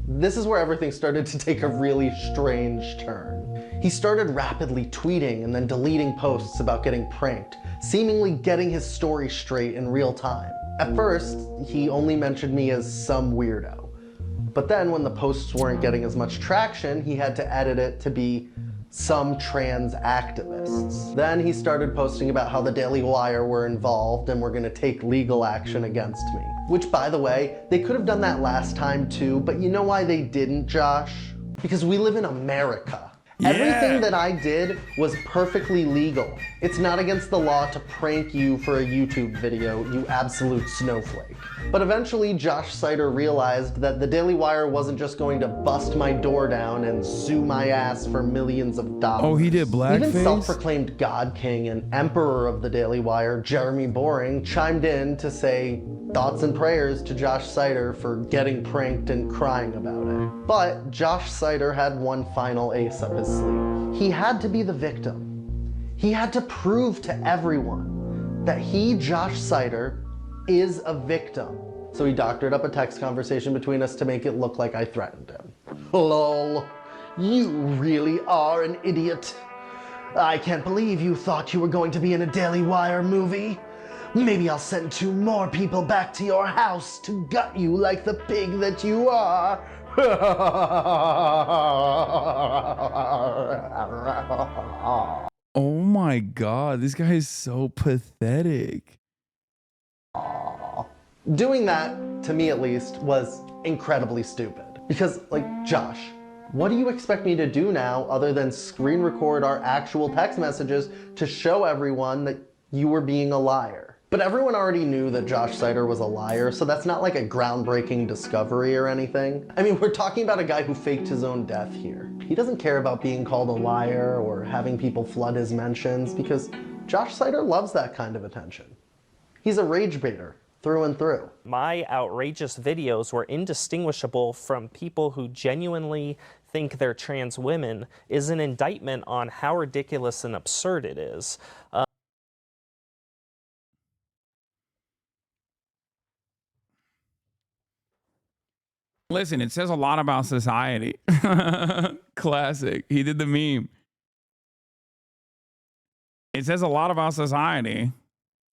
This is where everything started to take a really strange turn. He started rapidly tweeting and then deleting posts about getting pranked, seemingly getting his story straight in real time. At first, he only mentioned me as some weirdo. But then when the posts weren't getting as much traction, he had to edit it to be some trans activists. Then he started posting about how the Daily Wire were involved and were gonna take legal action against me. Which, by the way, they could have done that last time too, but you know why they didn't, Josh? Because we live in America. Yeah. Everything that I did was perfectly legal. It's not against the law to prank you for a YouTube video, you absolute snowflake. But eventually, Josh Sider realized that the Daily Wire wasn't just going to bust my door down and sue my ass for millions of dollars. Oh, he did blackface? Even self-proclaimed God King and Emperor of the Daily Wire, Jeremy Boring, chimed in to say thoughts and prayers to Josh Sider for getting pranked and crying about it. But Josh Sider had one final ace up his sleeve. He had to be the victim. He had to prove to everyone that he, Josh Sider, is a victim. So he doctored up a text conversation between us to make it look like I threatened him. Lol, you really are an idiot. I can't believe you thought you were going to be in a Daily Wire movie. Maybe I'll send 2 more people back to your house to gut you like the pig that you are. Oh my God, this guy is so pathetic. Doing that, to me at least, was incredibly stupid. Because, like, Josh, what do you expect me to do now other than screen record our actual text messages to show everyone that you were being a liar? But everyone already knew that Josh Sider was a liar, so that's not like a groundbreaking discovery or anything. I mean, we're talking about a guy who faked his own death here. He doesn't care about being called a liar or having people flood his mentions because Josh Sider loves that kind of attention. He's a rage baiter. Through and through. My outrageous videos were indistinguishable from people who genuinely think they're trans women is an indictment on how ridiculous and absurd it is. Listen, it says a lot about society. Classic. He did the meme. It says a lot about society.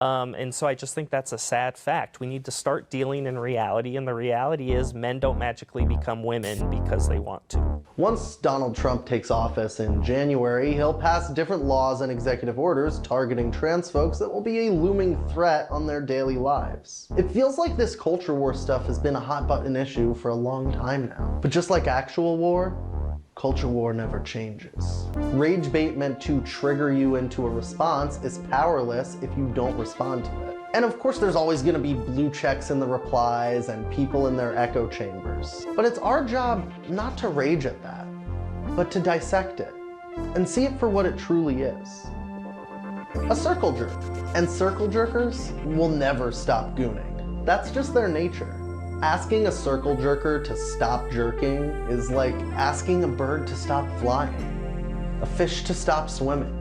And so I just think that's a sad fact. We need to start dealing in reality, and the reality is men don't magically become women because they want to. Once Donald Trump takes office in January, he'll pass different laws and executive orders targeting trans folks that will be a looming threat on their daily lives. It feels like this culture war stuff has been a hot button issue for a long time now. But just like actual war, culture war never changes. Rage bait meant to trigger you into a response is powerless if you don't respond to it. And of course there's always gonna be blue checks in the replies and people in their echo chambers. But it's our job not to rage at that, but to dissect it and see it for what it truly is. A circle jerk. And circle jerkers will never stop gooning. That's just their nature. Asking a circle jerker to stop jerking is like asking a bird to stop flying, a fish to stop swimming,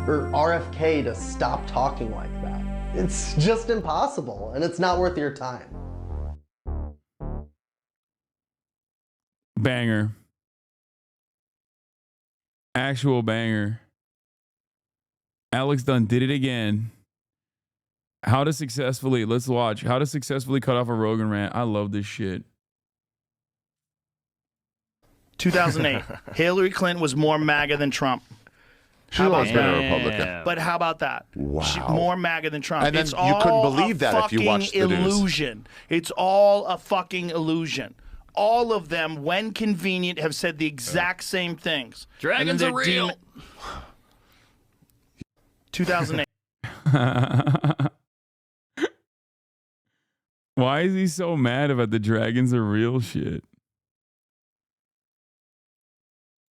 or RFK to stop talking like that. It's just impossible, and it's not worth your time. Banger. Actual banger. Alex Dunn did it again. How to successfully, let's watch. How to successfully cut off a Rogan rant. I love this shit. 2008. Hillary Clinton was more MAGA than Trump. She's always been a Republican. But how about that? Wow. More MAGA than Trump. And then it's you all couldn't believe a that if you watched the news. illusion. It's all a fucking illusion. All of them, when convenient, have said the exact same things. Dragons are real. 2008. Why is he so mad about the dragons are real shit?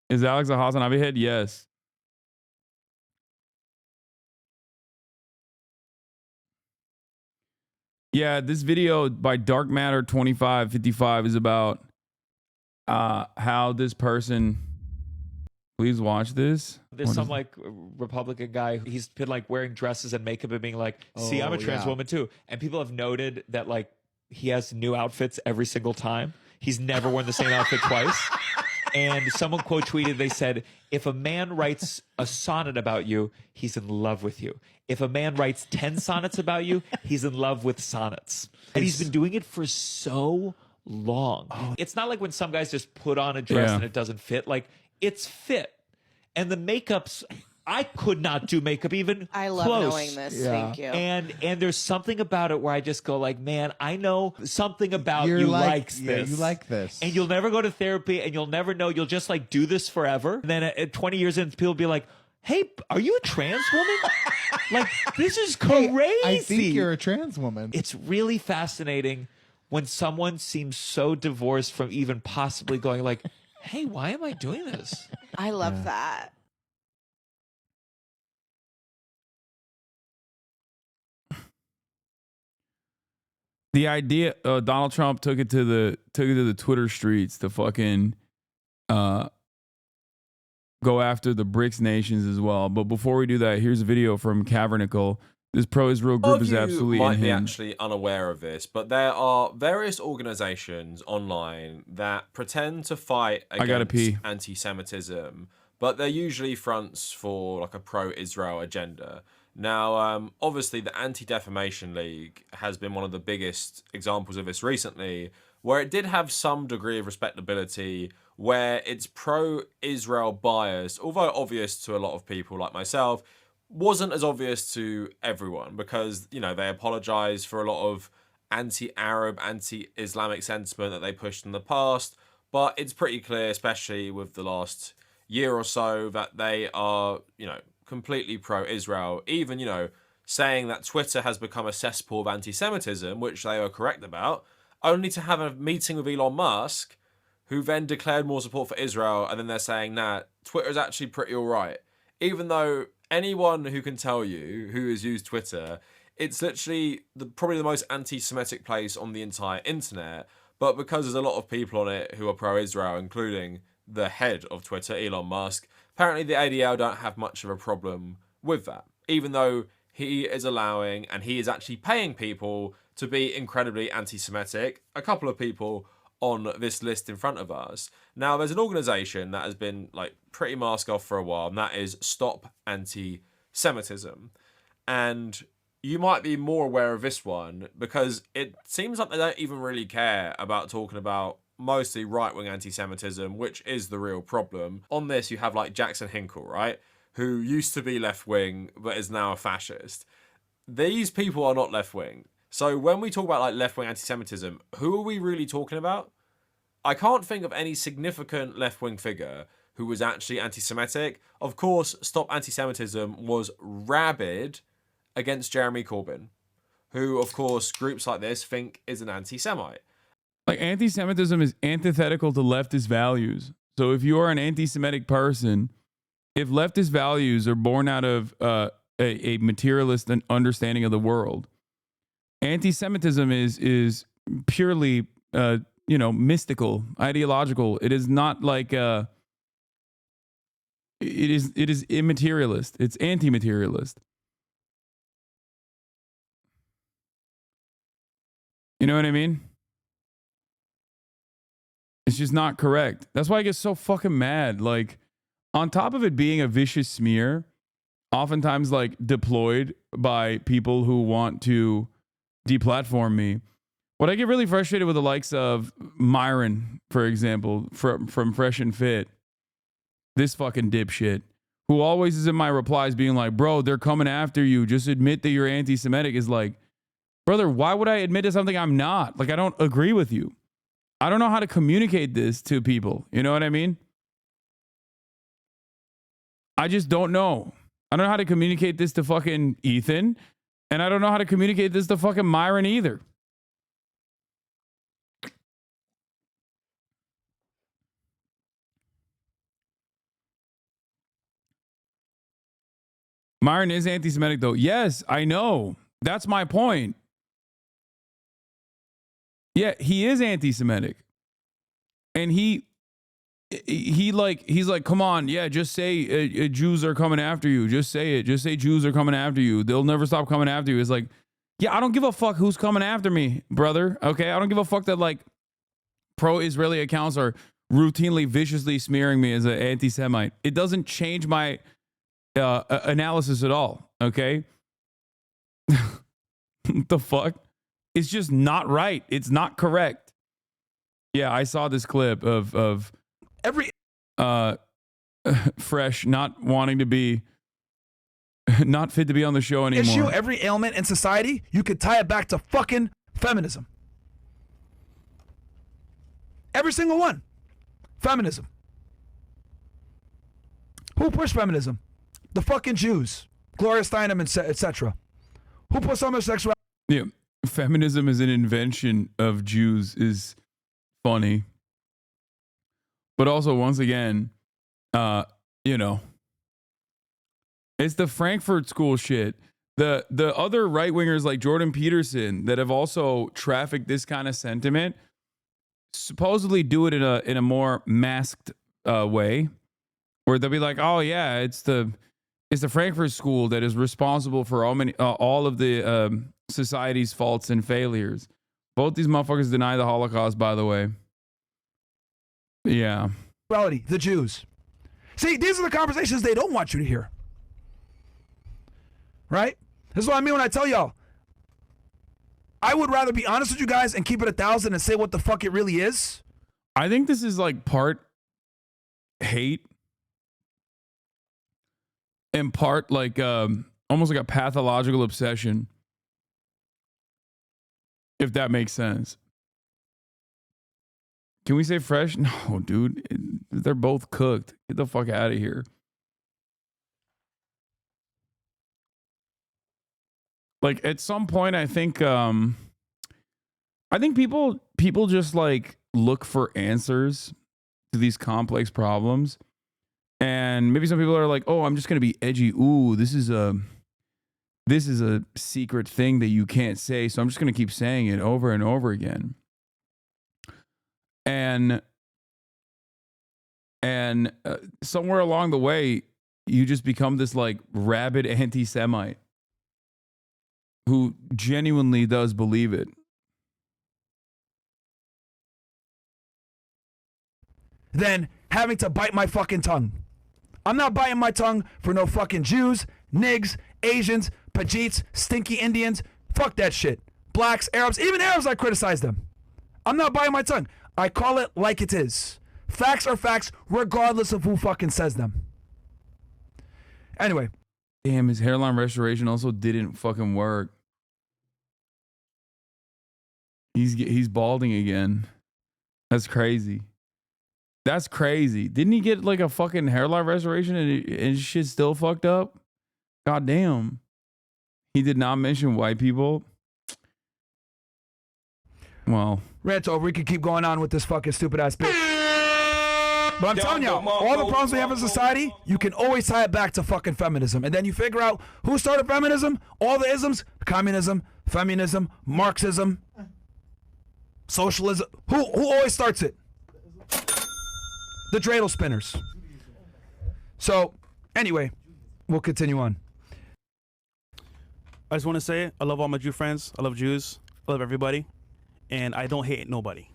Is Alex a HasanAbi head? Yes. Yeah, this video by Dark Matter 2555 is about how this person. Please watch this. There's some like Republican guy. He's been like wearing dresses and makeup and being like, "See, I'm a trans woman too." And people have noted that like he has new outfits every single time. He's never worn the same outfit twice. And someone quote tweeted, they said, if a man writes a sonnet about you, he's in love with you. If a man writes 10 sonnets about you, he's in love with sonnets. And he's been doing it for so long. It's not like when some guys just put on a dress and it doesn't fit. Like, it's fit. And the makeup's, I could not do makeup even I love close. knowing this. Thank you. And there's something about it where I just go like, man, I know something about you likes this. You like this. And you'll never go to therapy and you'll never know. You'll just like do this forever. And then at 20 years in, people will be like, hey, are you a trans woman? Like, this is crazy. Hey, I think you're a trans woman. It's really fascinating when someone seems so divorced from even possibly going like, hey, why am I doing this? I love that. The idea, Donald Trump took it to the Twitter streets to fucking go after the BRICS nations as well. But before we do that, here's a video from Cavernical. This pro-Israel group is absolutely might be unhinged. actually unaware of this, but there are various organizations online that pretend to fight against anti-Semitism, but they're usually fronts for like a pro-Israel agenda. Now, obviously, the Anti-Defamation League has been one of the biggest examples of this recently, where it did have some degree of respectability, where its pro-Israel bias, although obvious to a lot of people like myself, wasn't as obvious to everyone because, you know, they apologized for a lot of anti-Arab, anti-Islamic sentiment that they pushed in the past, but it's pretty clear, especially with the last year or so, that they are, you know, completely pro-Israel, even, you know, saying that Twitter has become a cesspool of anti-Semitism, which they are correct about, only to have a meeting with Elon Musk, who then declared more support for Israel, and then they're saying, nah, Twitter is actually pretty all right. Even though anyone who can tell you who has used Twitter, it's literally probably the most anti-Semitic place on the entire internet, but because there's a lot of people on it who are pro-Israel, including the head of Twitter, Elon Musk, apparently the ADL don't have much of a problem with that, even though he is allowing and he is actually paying people to be incredibly anti-Semitic. A couple of people on this list in front of us. Now, there's an organization that has been like pretty mask off for a while, and that is Stop Anti-Semitism. And you might be more aware of this one because it seems like they don't even really care about talking about mostly right-wing anti-Semitism, which is the real problem. On this, you have like Jackson Hinkle, right? Who used to be left-wing, but is now a fascist. These people are not left-wing. So when we talk about like left-wing anti-Semitism, who are we really talking about? I can't think of any significant left-wing figure who was actually anti-Semitic. Of course, Stop Anti-Semitism was rabid against Jeremy Corbyn, who, of course, groups like this think is an anti-Semite. Like, anti-Semitism is antithetical to leftist values. So if you are an anti-Semitic person, if leftist values are born out of a materialist understanding of the world, anti-Semitism is purely, mystical, ideological. It is not like it is immaterialist. It's anti-materialist. You know what I mean? It's just not correct. That's why I get so fucking mad. Like, on top of it being a vicious smear, oftentimes like deployed by people who want to deplatform me, what I get really frustrated with the likes of Myron, for example, from Fresh and Fit, this fucking dipshit, who always is in my replies being like, bro, they're coming after you. Just admit that you're anti-Semitic. Is like, brother, why would I admit to something I'm not? Like, I don't agree with you. I don't know how to communicate this to people. You know what I mean? I just don't know. I don't know how to communicate this to fucking Ethan. And I don't know how to communicate this to fucking Myron either. Myron is anti-Semitic though. Yes, I know. That's my point. Yeah, he is anti-Semitic. And he's like, come on, yeah, just say Jews are coming after you. Just say it. Just say Jews are coming after you. They'll never stop coming after you. It's like, yeah, I don't give a fuck who's coming after me, brother. Okay, I don't give a fuck that like pro-Israeli accounts are routinely viciously smearing me as an anti-Semite. It doesn't change my analysis at all. Okay. The fuck? It's just not right. It's not correct. Yeah, I saw this clip of every Fresh not wanting to be not fit to be on the show anymore. Issue, every ailment in society, you could tie it back to fucking feminism. Every single one. Feminism. Who pushed feminism? The fucking Jews. Gloria Steinem, etc. Who pushed homosexuality? Yeah, feminism as an invention of Jews is funny. But also, once again, you know, it's the Frankfurt School shit. The other right-wingers like Jordan Peterson that have also trafficked this kind of sentiment supposedly do it in a more masked way, where they'll be like, oh yeah, it's the Frankfurt School that is responsible for all of the society's faults and failures. Both these motherfuckers deny the Holocaust, by the way. Yeah. The Jews. See, these are the conversations they don't want you to hear. Right? This is what I mean when I tell y'all. I would rather be honest with you guys and keep it 1,000 and say what the fuck it really is. I think this is like part hate and part like almost like a pathological obsession, if that makes sense. Can we say Fresh? No, dude. They're both cooked. Get the fuck out of here. Like at some point, I think people just like look for answers to these complex problems, and maybe some people are like, "Oh, I'm just gonna be edgy. Ooh, this is a secret thing that you can't say, so I'm just gonna keep saying it over and over again." And somewhere along the way, you just become this like rabid anti-Semite who genuinely does believe it. Than having to bite my fucking tongue. I'm not biting my tongue for no fucking Jews, nigs, Asians, Pajeets, stinky Indians. Fuck that shit. Blacks, Arabs, even Arabs, I criticize them. I'm not biting my tongue. I call it like it is. Facts are facts regardless of who fucking says them. Anyway. Damn, his hairline restoration also didn't fucking work. He's balding again. That's crazy. That's crazy. Didn't he get like a fucking hairline restoration and his shit still fucked up? God damn. He did not mention white people. Well. Rant over. We could keep going on with this fucking stupid ass bitch. But I'm telling y'all, all the problems we have in society, you can always tie it back to fucking feminism. And then you figure out who started feminism, all the isms, communism, feminism, Marxism, socialism. Who always starts it? The dreidel spinners. So, anyway, we'll continue on. I just want to say, I love all my Jew friends. I love Jews. I love everybody. And I don't hate nobody.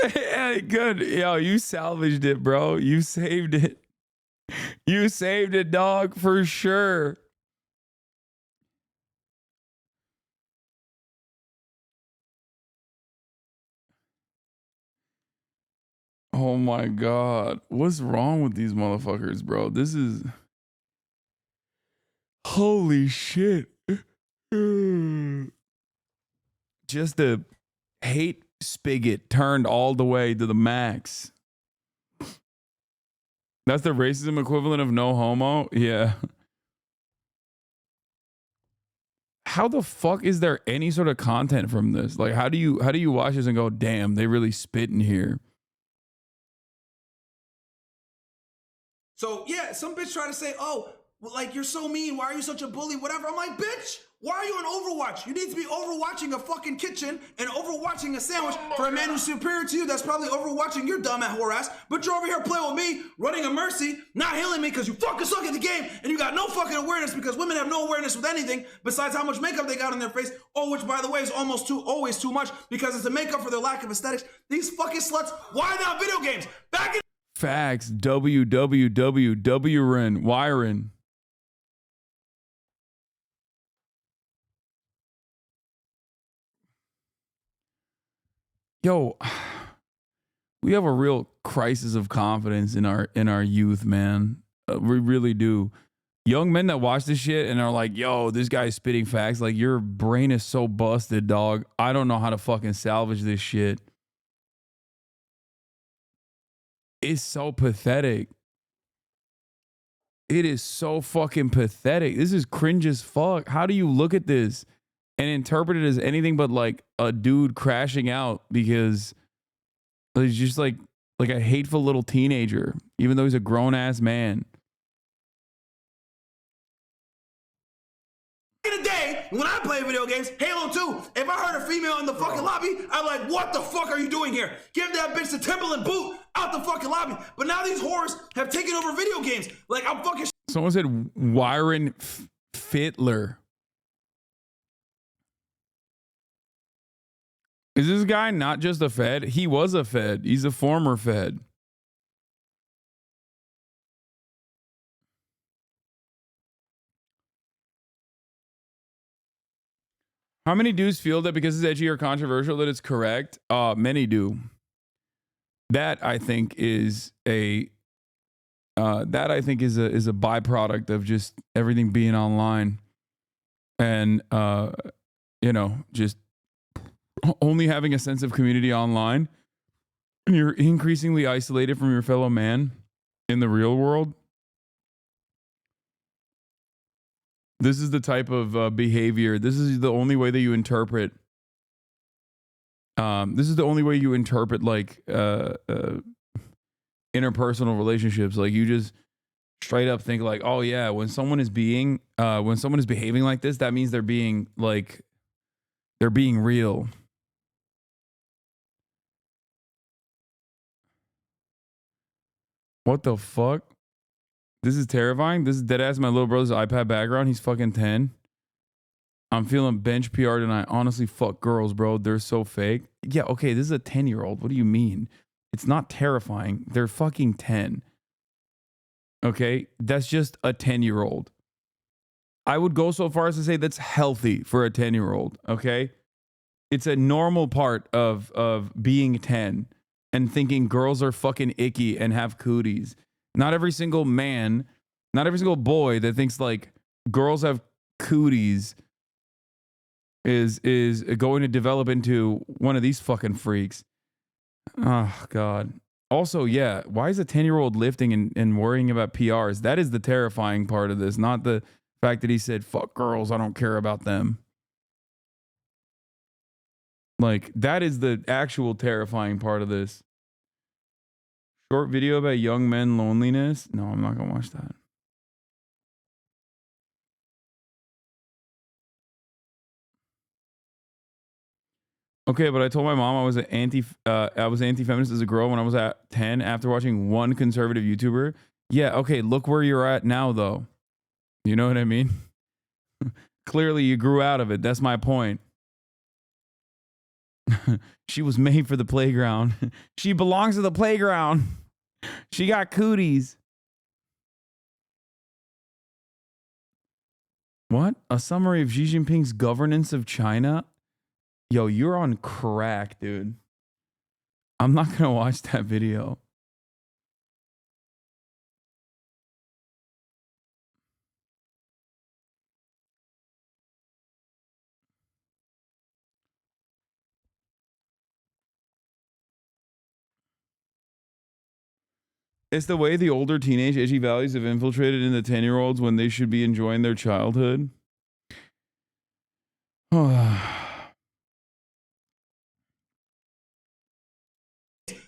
Hey, good. Yo, you salvaged it, bro. You saved it. You saved it, dog, for sure. Oh my God. What's wrong with these motherfuckers, bro? This is... Holy shit. Just the hate spigot turned all the way to the max. That's the racism equivalent of no homo? Yeah. How the fuck is there any sort of content from this? Like, how do you watch this and go, damn, they really spit in here? So, yeah, some bitch try to say, oh, well, like, you're so mean. Why are you such a bully? Whatever. I'm like, bitch, Why are you on Overwatch? You need to be overwatching a fucking kitchen and overwatching a sandwich for a man who's superior to you that's probably overwatching your dumb ass whore ass. But you're over here playing with me, running a mercy, not healing me because you fucking suck at the game and you got no fucking awareness because women have no awareness with anything besides how much makeup they got on their face. Oh, which by the way is always too much because it's a makeup for their lack of aesthetics. These fucking sluts, why not video games? Back in Facts. Wyron. Yo, we have a real crisis of confidence in our youth, man. We really do. Young men that watch this shit and are like, yo, this guy's spitting facts. Like, your brain is so busted, dog. I don't know how to fucking salvage this shit. It's so pathetic. It is so fucking pathetic. This is cringe as fuck. How do you look at this and interpret it as anything but like a dude crashing out because he's just like a hateful little teenager, even though he's a grown ass man? In the day, when I play video games, Halo 2, if I heard a female in the fucking lobby, I'm like, what the fuck are you doing here? Give that bitch the Timberland boot out the fucking lobby. But now these whores have taken over video games. Like, I'm fucking... Someone said Wyron Fittler. Is this guy not just a Fed? He was a Fed. He's a former Fed. How many dudes feel that because it's edgy or controversial that it's correct? Many do. That I think is a byproduct of just everything being online and just only having a sense of community online, and you're increasingly isolated from your fellow man in the real world. This is the type of behavior. This is the only way that you interpret. This is the only way you interpret like interpersonal relationships. Like, you just straight up think like, oh yeah, when someone is behaving like this, that means they're being real. What the fuck? This is terrifying. This is deadass my little brother's iPad background. He's fucking 10. I'm feeling bench PR tonight. Honestly, fuck girls, bro. They're so fake. Yeah, okay, this is a 10-year-old. What do you mean? It's not terrifying. They're fucking 10. Okay? That's just a 10-year-old. I would go so far as to say that's healthy for a 10-year-old, okay? It's a normal part of being 10 and thinking girls are fucking icky and have cooties. Not every single man, not every single boy that thinks like girls have cooties is going to develop into one of these fucking freaks. Oh, God. Also, yeah, why is a 10-year-old lifting and worrying about PRs? That is the terrifying part of this, not the fact that he said, fuck girls, I don't care about them. Like, that is the actual terrifying part of this. Short video about young men loneliness. No, I'm not going to watch that. Okay, but I told my mom I was anti-feminist as a girl when I was at 10 after watching one conservative YouTuber. Yeah, okay, look where you're at now, though. You know what I mean? Clearly, you grew out of it. That's my point. She was made for the playground. She belongs to the playground. She got cooties. What? A summary of Xi Jinping's governance of China? Yo, you're on crack, dude. I'm not going to watch that video. It's the way the older teenage edgy values have infiltrated in the 10-year-olds when they should be enjoying their childhood.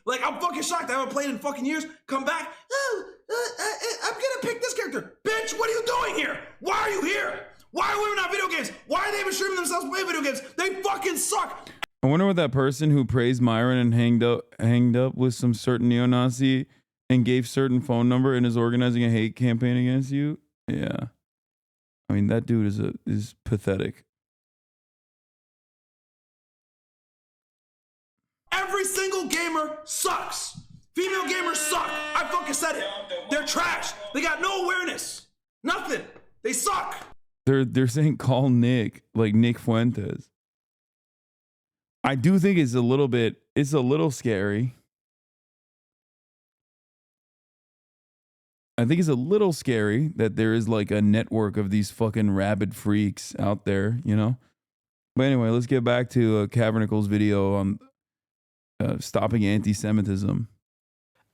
Like, I'm fucking shocked. I haven't played in fucking years. Come back. I'm gonna pick this character. Bitch, what are you doing here? Why are you here? Why are women on video games? Why are streaming themselves play video games. They fucking suck. I wonder what that person who praised Myron and hanged up with some certain neo-Nazi and gave certain phone number and is organizing a hate campaign against you. Yeah. I mean, that dude is pathetic. Every single gamer sucks. Female gamers suck. I fucking said it. They're trash. They got no awareness. Nothing. They suck. They're saying call Nick, like Nick Fuentes. I do think it's a little scary. I think it's a little scary that there is like a network of these fucking rabid freaks out there, you know? But anyway, let's get back to Cavernicle's video on stopping anti-Semitism.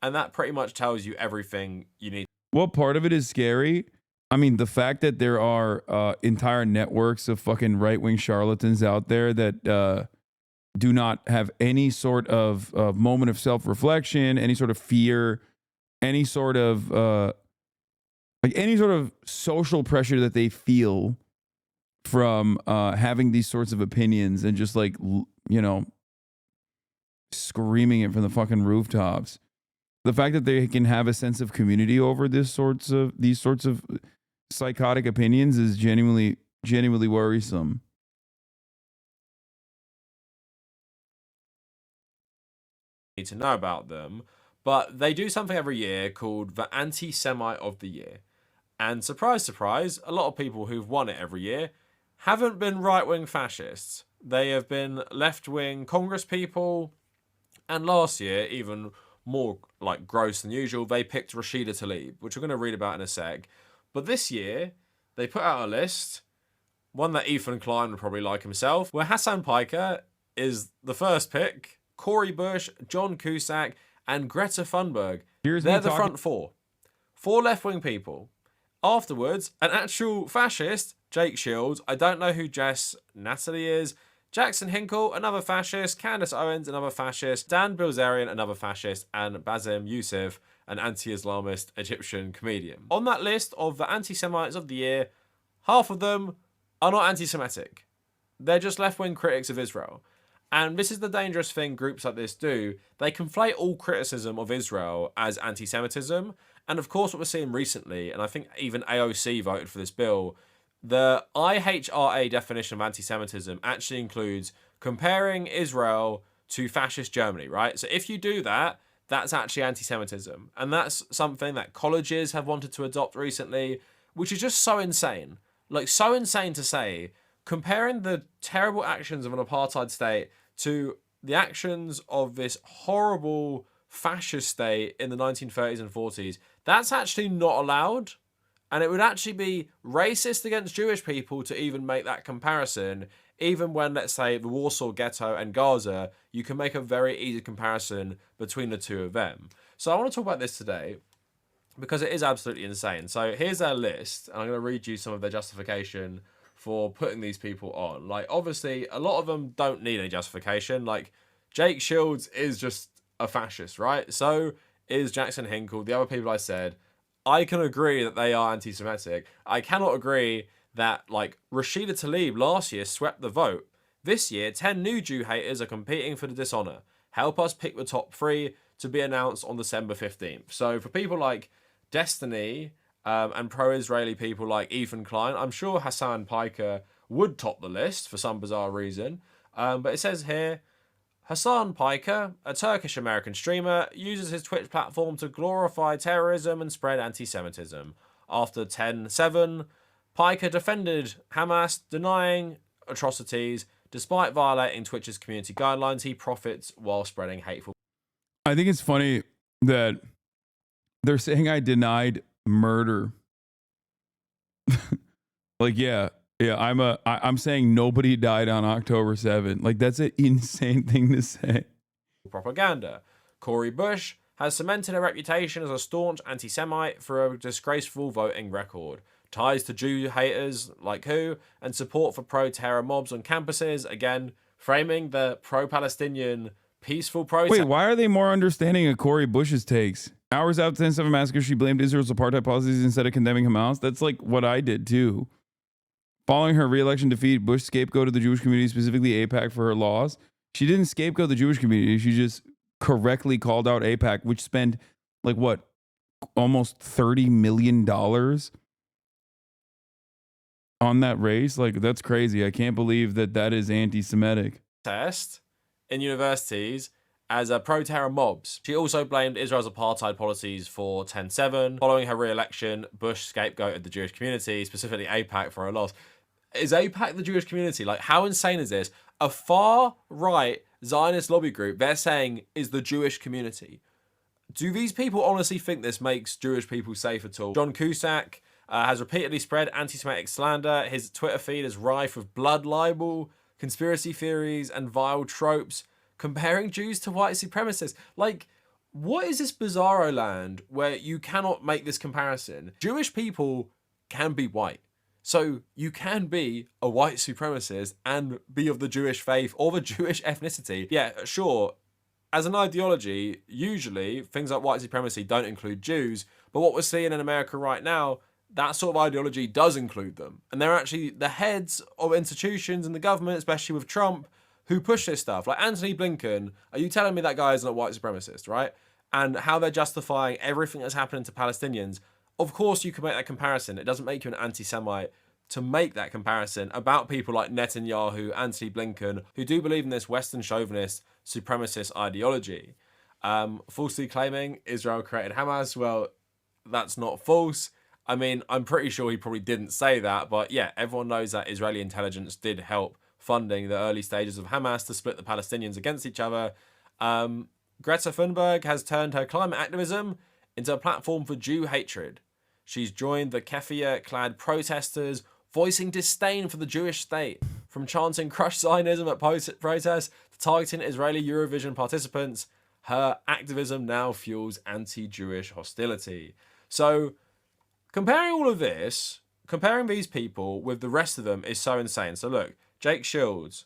And that pretty much tells you everything you need. What part of it is scary? I mean, the fact that there are entire networks of fucking right-wing charlatans out there that do not have any sort of moment of self-reflection, any sort of fear, any sort of any sort of social pressure that they feel from having these sorts of opinions and just like, you know, screaming it from the fucking rooftops. The fact that they can have a sense of community over these sorts of psychotic opinions is genuinely worrisome. Need to know about them, but they do something every year called the Anti-Semite of the Year. And surprise, surprise, a lot of people who've won it every year haven't been right-wing fascists. They have been left-wing Congress people, and last year, even more like gross than usual, they picked Rashida Tlaib, which we're going to read about in a sec. But this year, they put out a list, one that Ethan Klein would probably like himself, where Hasan Piker is the first pick, Cori Bush, John Cusack, and Greta Thunberg. They're the front four. Four left-wing people. Afterwards, an actual fascist, Jake Shields, I don't know who Jess Natalie is, Jackson Hinkle, another fascist, Candace Owens, another fascist, Dan Bilzerian, another fascist, and Bassem Youssef, an anti-Islamist Egyptian comedian. On that list of the anti-Semites of the year, half of them are not anti-Semitic. They're just left-wing critics of Israel. And this is the dangerous thing groups like this do. They conflate all criticism of Israel as anti-Semitism. And of course, what we're seeing recently, and I think even AOC voted for this bill, the IHRA definition of anti-Semitism actually includes comparing Israel to fascist Germany, right? So if you do that, that's actually anti-Semitism. And that's something that colleges have wanted to adopt recently, which is just so insane. Like, so insane to say, comparing the terrible actions of an apartheid state to the actions of this horrible fascist state in the 1930s and 40s, that's actually not allowed. And it would actually be racist against Jewish people to even make that comparison, even when, let's say, the Warsaw Ghetto and Gaza, you can make a very easy comparison between the two of them. So I want to talk about this today because it is absolutely insane. So here's their list, and I'm going to read you some of their justification for putting these people on. Like, obviously, a lot of them don't need any justification. Like, Jake Shields is just a fascist, right? So is Jackson Hinkle, the other people I said. I can agree that they are anti-Semitic. I cannot agree that, like, Rashida Tlaib last year swept the vote. This year, 10 new Jew haters are competing for the dishonor. Help us pick the top 3 to be announced on December 15th. So for people like Destiny and pro-Israeli people like Ethan Klein, I'm sure Hasan Piker would top the list for some bizarre reason. But it says here, Hasan Piker, a Turkish-American streamer, uses his Twitch platform to glorify terrorism and spread anti-Semitism. After 10/7, Piker defended Hamas, denying atrocities. Despite violating Twitch's community guidelines, he profits while spreading hateful. I think it's funny that they're saying I denied murder. Like, yeah, I'm saying nobody died on October 7th. Like, that's an insane thing to say. Propaganda. Cori Bush has cemented a reputation as a staunch anti-Semite for a disgraceful voting record. Ties to Jew haters like who, and support for pro-terror mobs on campuses, again, framing the pro-Palestinian peaceful protest. Wait, why are they more understanding of Cori Bush's takes? Hours after the 10/7 massacre, she blamed Israel's apartheid policies instead of condemning Hamas. That's like what I did too. Following her re-election defeat, Bush scapegoated the Jewish community, specifically AIPAC, for her laws. She didn't scapegoat the Jewish community. She just correctly called out AIPAC, which spent like what, almost $30 million on that race. Like, that's crazy. I can't believe that is anti-Semitic. Test in universities as pro-terror mobs. She also blamed Israel's apartheid policies for 10/7. Following her re-election, Bush scapegoated the Jewish community, specifically AIPAC, for her loss. Is AIPAC the Jewish community? Like, how insane is this? A far-right Zionist lobby group, they're saying, is the Jewish community. Do these people honestly think this makes Jewish people safe at all? John Cusack has repeatedly spread anti-Semitic slander. His Twitter feed is rife with blood libel, conspiracy theories, and vile tropes, comparing Jews to white supremacists. Like, what is this bizarro land where you cannot make this comparison? Jewish people can be white. So you can be a white supremacist and be of the Jewish faith or the Jewish ethnicity. Yeah, sure. As an ideology, usually things like white supremacy don't include Jews, but what we're seeing in America right now, that sort of ideology does include them. And they're actually the heads of institutions in the government, especially with Trump, who push this stuff. Like Antony Blinken, are you telling me that guy isn't a white supremacist, right? And how they're justifying everything that's happening to Palestinians. Of course you can make that comparison. It doesn't make you an anti-Semite to make that comparison about people like Netanyahu, Antony Blinken, who do believe in this Western chauvinist supremacist ideology. Falsely claiming Israel created Hamas, well, that's not false. I mean, I'm pretty sure he probably didn't say that, but yeah, everyone knows that Israeli intelligence did help funding the early stages of Hamas to split the Palestinians against each other. Greta Thunberg has turned her climate activism into a platform for Jew hatred. She's joined the keffiyeh-clad protesters, voicing disdain for the Jewish state, from chanting "Crush Zionism" at protests to targeting Israeli Eurovision participants. Her activism now fuels anti-Jewish hostility. So, comparing all of this, comparing these people with the rest of them is so insane. So look, Jake Shields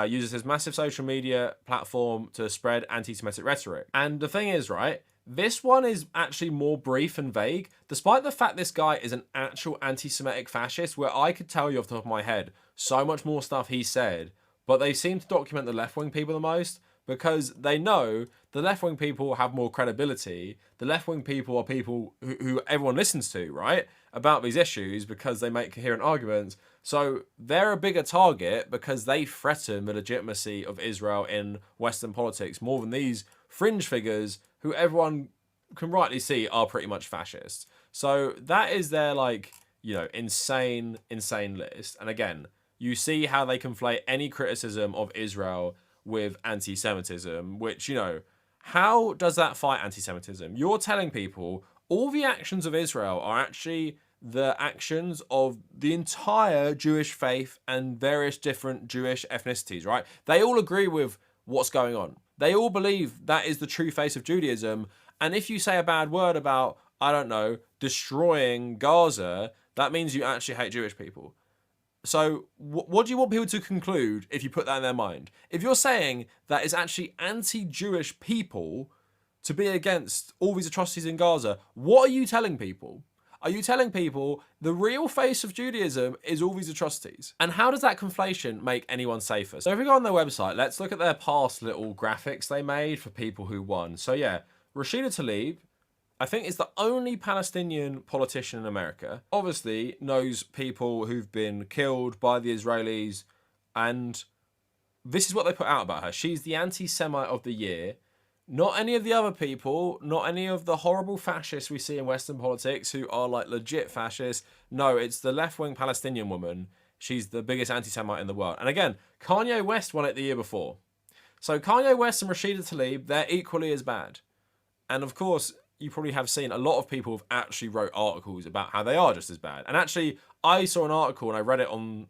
uses his massive social media platform to spread anti-Semitic rhetoric. And the thing is, right, this one is actually more brief and vague, despite the fact this guy is an actual anti-Semitic fascist, where I could tell you off the top of my head so much more stuff he said, but they seem to document the left-wing people the most, because they know the left-wing people have more credibility. The left-wing people are people who everyone listens to, right, about these issues because they make coherent arguments. So they're a bigger target because they threaten the legitimacy of Israel in Western politics more than these fringe figures who everyone can rightly see are pretty much fascists. So that is their, like, you know, insane list. And again, you see how they conflate any criticism of Israel with anti-Semitism, which, you know, how does that fight anti-Semitism? You're telling people all the actions of Israel are actually the actions of the entire Jewish faith and various different Jewish ethnicities, right? They all agree with what's going on. They all believe that is the true face of Judaism. And if you say a bad word about, I don't know, destroying Gaza, that means you actually hate Jewish people. So what do you want people to conclude if you put that in their mind? If you're saying that it's actually anti-Jewish people to be against all these atrocities in Gaza, what are you telling people? Are you telling people the real face of Judaism is all these atrocities? And how does that conflation make anyone safer? So if we go on their website, let's look at their past little graphics they made for people who won. So yeah, Rashida Tlaib, I think, is the only Palestinian politician in America. Obviously knows people who've been killed by the Israelis, and this is what they put out about her. She's the anti-Semite of the year. Not any of the other people, not any of the horrible fascists we see in Western politics who are like legit fascists. No, it's the left-wing Palestinian woman. She's the biggest anti-Semite in the world. And again, Kanye West won it the year before. So Kanye West and Rashida Tlaib, they're equally as bad. And of course, you probably have seen a lot of people have actually wrote articles about how they are just as bad. And actually, I saw an article and I read it on...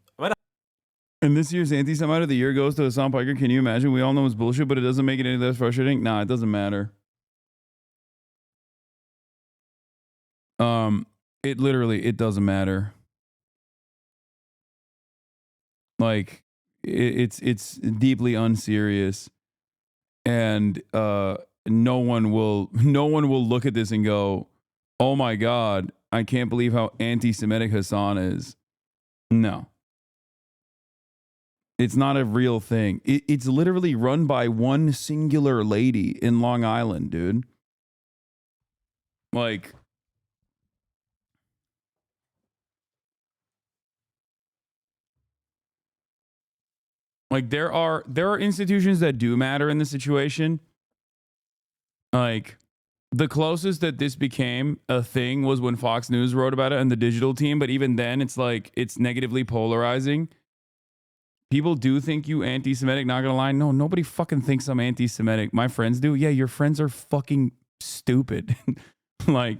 And this year's anti-Semite of the year goes to Hasan Piker. Can you imagine? We all know it's bullshit, but it doesn't make it any less frustrating. Nah, it doesn't matter. It doesn't matter. Like, it's deeply unserious, and no one will look at this and go, "Oh my God, I can't believe how anti-Semitic Hasan is." No. It's not a real thing. It's literally run by one singular lady in Long Island, dude. Like, there are institutions that do matter in this situation. Like, the closest that this became a thing was when Fox News wrote about it and the digital team, but even then it's like it's negatively polarizing. People do think you anti-Semitic, not gonna lie. No, nobody fucking thinks I'm anti-Semitic. My friends do. Yeah, your friends are fucking stupid. Like,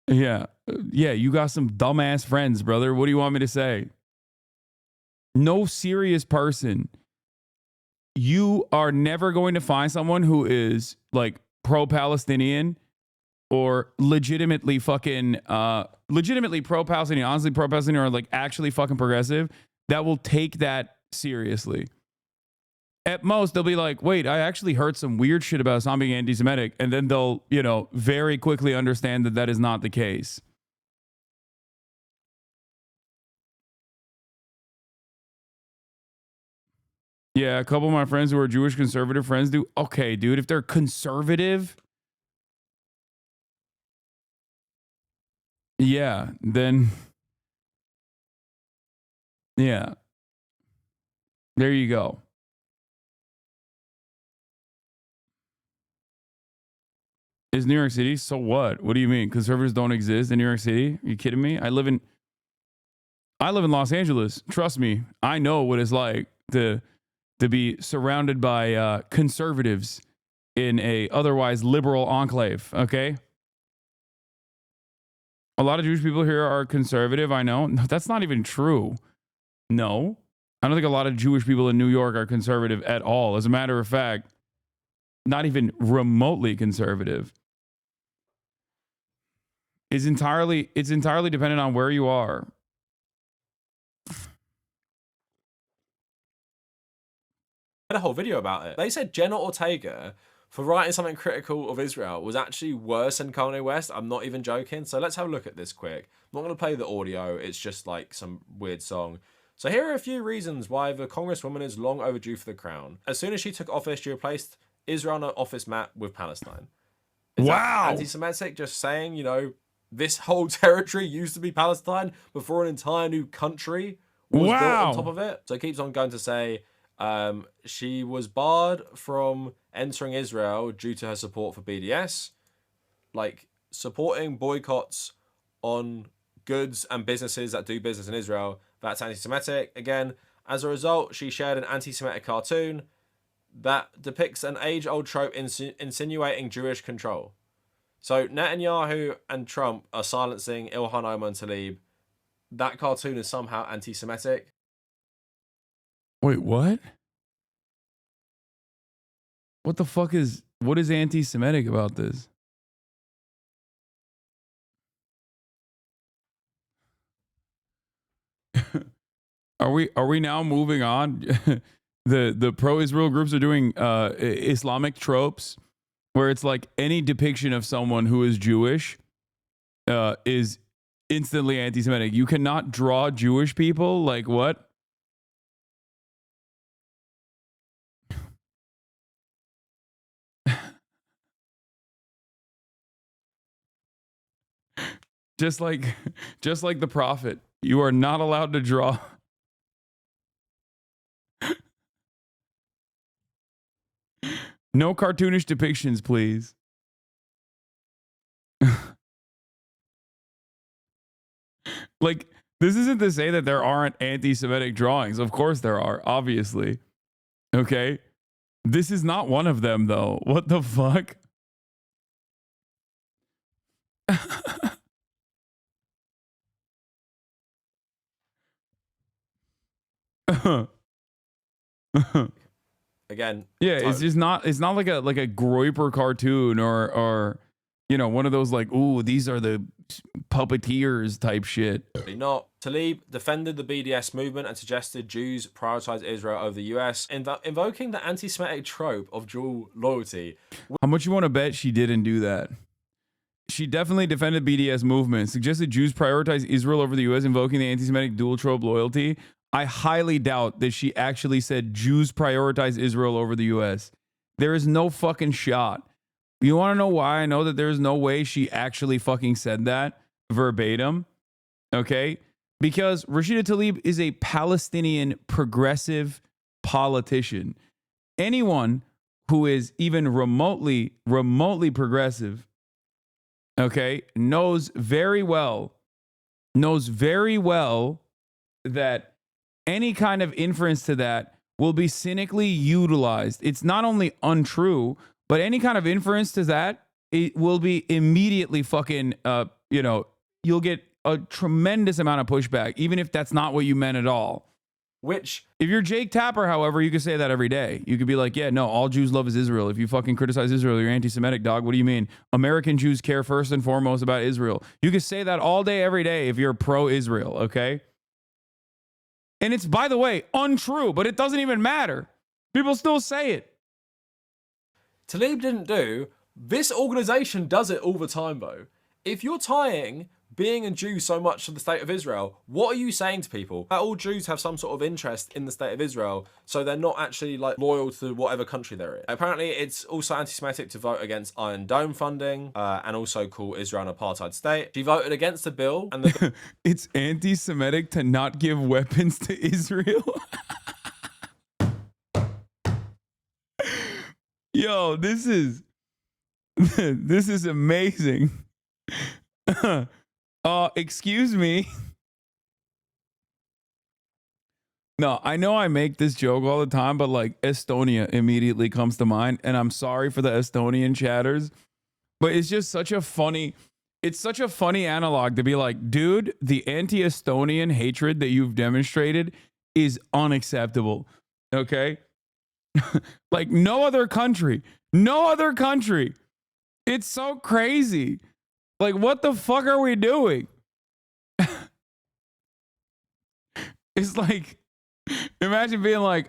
yeah, you got some dumbass friends, brother. What do you want me to say? No serious person. You are never going to find someone who is like pro-Palestinian or legitimately fucking legitimately pro-Palestinian, honestly pro-Palestinian, or like actually fucking progressive that will take that seriously. At most, they'll be like, wait, I actually heard some weird shit about Hasan being anti-Semitic, and then they'll, very quickly understand that that is not the case. Yeah, a couple of my friends who are Jewish conservative friends do. Okay, dude, if they're conservative, yeah, then yeah. There you go. Is New York City? So what? What do you mean? Conservatives don't exist in New York City? Are you kidding me? I live in Los Angeles. Trust me. I know what it's like to be surrounded by conservatives in a otherwise liberal enclave, okay? A lot of Jewish people here are conservative, I know. No, that's not even true. No. I don't think a lot of Jewish people in New York are conservative at all. As a matter of fact, not even remotely conservative. It's entirely dependent on where you are. I had a whole video about it. They said Jenna Ortega, for writing something critical of Israel, was actually worse than Kanye West. I'm not even joking. So let's have a look at this quick. I'm not going to play the audio. It's just like some weird song. So here are a few reasons why the Congresswoman is long overdue for the crown. As soon as she took office, she replaced Israel on an office map with Palestine. Is that anti-Semitic? Just saying, this whole territory used to be Palestine before an entire new country was built on top of it. So it keeps on going to say she was barred from entering Israel due to her support for BDS. Like, supporting boycotts on goods and businesses that do business in Israel, that's anti-Semitic. Again, as a result, she shared an anti-Semitic cartoon that depicts an age-old trope insinuating Jewish control. So Netanyahu and Trump are silencing Ilhan Omar and Tlaib. That cartoon is somehow anti-Semitic. Wait, what? What the fuck what is anti-Semitic about this? Are we now moving on? The pro-Israel groups are doing Islamic tropes where it's like any depiction of someone who is Jewish is instantly anti-Semitic. You cannot draw Jewish people? Like what? Just like the prophet, you are not allowed to draw. No cartoonish depictions, please. Like, this isn't to say that there aren't anti-Semitic drawings. Of course there are, obviously. Okay? This is not one of them, though. What the fuck? Again, yeah, it's just not. It's not like a Groyper cartoon or one of those like, ooh, these are the puppeteers type shit. Not. Tlaib defended the BDS movement and suggested Jews prioritize Israel over the US, invoking the anti-Semitic trope of dual loyalty. How much you want to bet she didn't do that? She definitely defended BDS movement, suggested Jews prioritize Israel over the U.S., invoking the anti-Semitic dual trope loyalty. I highly doubt that she actually said Jews prioritize Israel over the U.S. There is no fucking shot. You want to know why I know that there's no way she actually fucking said that verbatim? Okay? Because Rashida Tlaib is a Palestinian progressive politician. Anyone who is even remotely progressive, okay, knows very well that any kind of inference to that will be cynically utilized. It's not only untrue, but any kind of inference to that, it will be immediately fucking, you'll get a tremendous amount of pushback, even if that's not what you meant at all. Which, if you're Jake Tapper, however, you could say that every day. You could be like, yeah, no, all Jews love is Israel. If you fucking criticize Israel, you're anti-Semitic, dog. What do you mean? American Jews care first and foremost about Israel. You could say that all day, every day if you're pro-Israel, okay? And it's, by the way, untrue, but it doesn't even matter. People still say it. Tlaib didn't do. This organization does it all the time, though. If you're tying being a Jew so much to the state of Israel, what are you saying to people? That all Jews have some sort of interest in the state of Israel, so they're not actually like loyal to whatever country they're in. Apparently, it's also anti-Semitic to vote against Iron Dome funding and also call Israel an apartheid state. She voted against the bill, and it's anti-Semitic to not give weapons to Israel. Yo, this is amazing. Excuse me. No, I know I make this joke all the time, but like Estonia immediately comes to mind, and I'm sorry for the Estonian chatters, but it's just such a funny analog to be like, dude, the anti-Estonian hatred that you've demonstrated is unacceptable. Okay? Like no other country. It's so crazy. Like, what the fuck are we doing? It's like, imagine being like,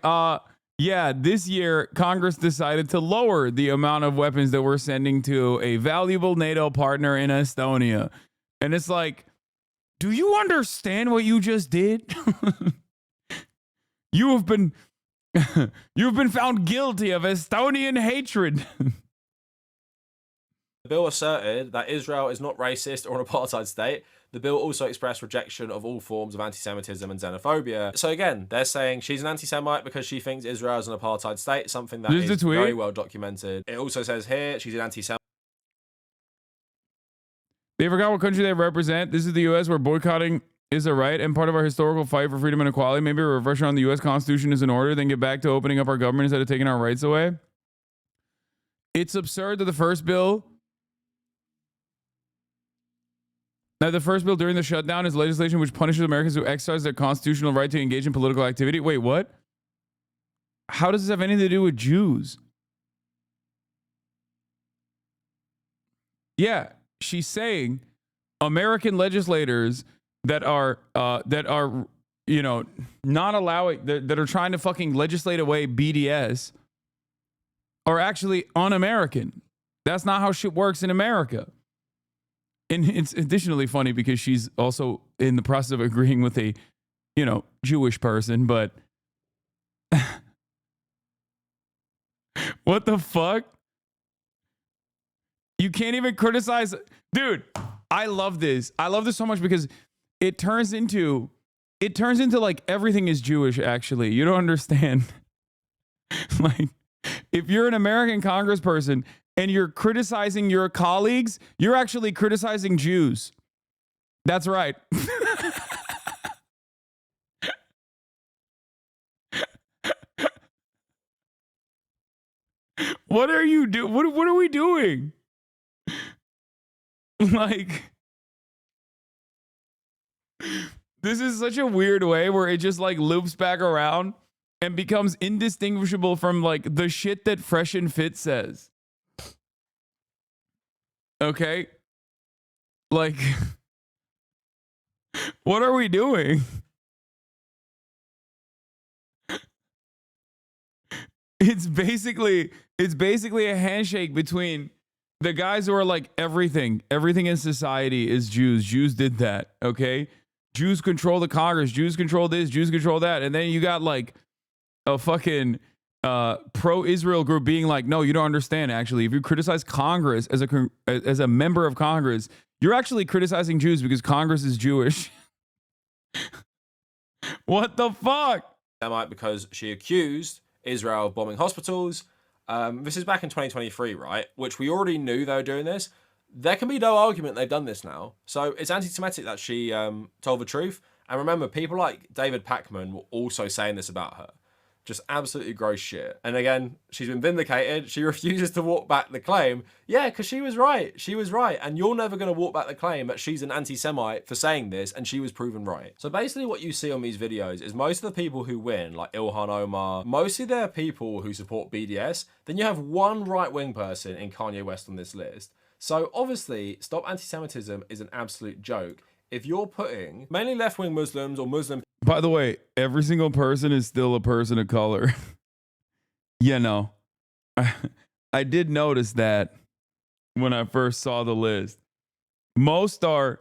yeah, this year Congress decided to lower the amount of weapons that we're sending to a valuable NATO partner in Estonia. And it's like, do you understand what you just did? You've been found guilty of Estonian hatred. The bill asserted that Israel is not racist or an apartheid state. The bill also expressed rejection of all forms of anti-Semitism and xenophobia. So again, they're saying she's an anti-Semite because she thinks Israel is an apartheid state, something that is very well documented. It also says here she's an anti-Semite. They forgot what country they represent. This is the U.S. where boycotting is a right and part of our historical fight for freedom and equality. Maybe a refresher on the U.S. Constitution is in order, then get back to opening up our government instead of taking our rights away. It's absurd that the first bill during the shutdown is legislation which punishes Americans who exercise their constitutional right to engage in political activity. Wait, what? How does this have anything to do with Jews? Yeah, she's saying American legislators that are not allowing, that are trying to fucking legislate away BDS are actually un-American. That's not how shit works in America. And it's additionally funny because she's also in the process of agreeing with a, Jewish person, but what the fuck? You can't even criticize. Dude, I love this. I love this so much because it turns into like everything is Jewish, actually. You don't understand. Like, if you're an American congressperson and you're criticizing your colleagues, you're actually criticizing Jews. That's right. What are you doing? What are we doing? Like, this is such a weird way where it just like loops back around and becomes indistinguishable from like the shit that Fresh and Fit says. Okay? Like, what are we doing? It's basically a handshake between The guys who are like everything in society is Jews. Jews did that, okay? Jews control the Congress. Jews control this. Jews control that. And then you got like a fucking pro-Israel group being like, no, you don't understand. Actually, if you criticize Congress as a member of Congress, you're actually criticizing Jews because Congress is Jewish. What the fuck? Because she accused Israel of bombing hospitals. This is back in 2023, right? Which we already knew they were doing this. There can be no argument they've done this now. So it's anti-Semitic that she told the truth. And remember, people like David Pacman were also saying this about her. Just absolutely gross shit. And again, she's been vindicated. She refuses to walk back the claim. Yeah, because she was right. She was right. And you're never going to walk back the claim that she's an anti-Semite for saying this, and she was proven right. So basically what you see on these videos is most of the people who win, like Ilhan Omar, mostly they're people who support BDS. Then you have one right-wing person in Kanye West on this list. So obviously, Stop Anti-Semitism is an absolute joke. If you're putting mainly left-wing Muslims or Muslim... By the way, every single person is still a person of color. You know, I did notice that when I first saw the list. Most are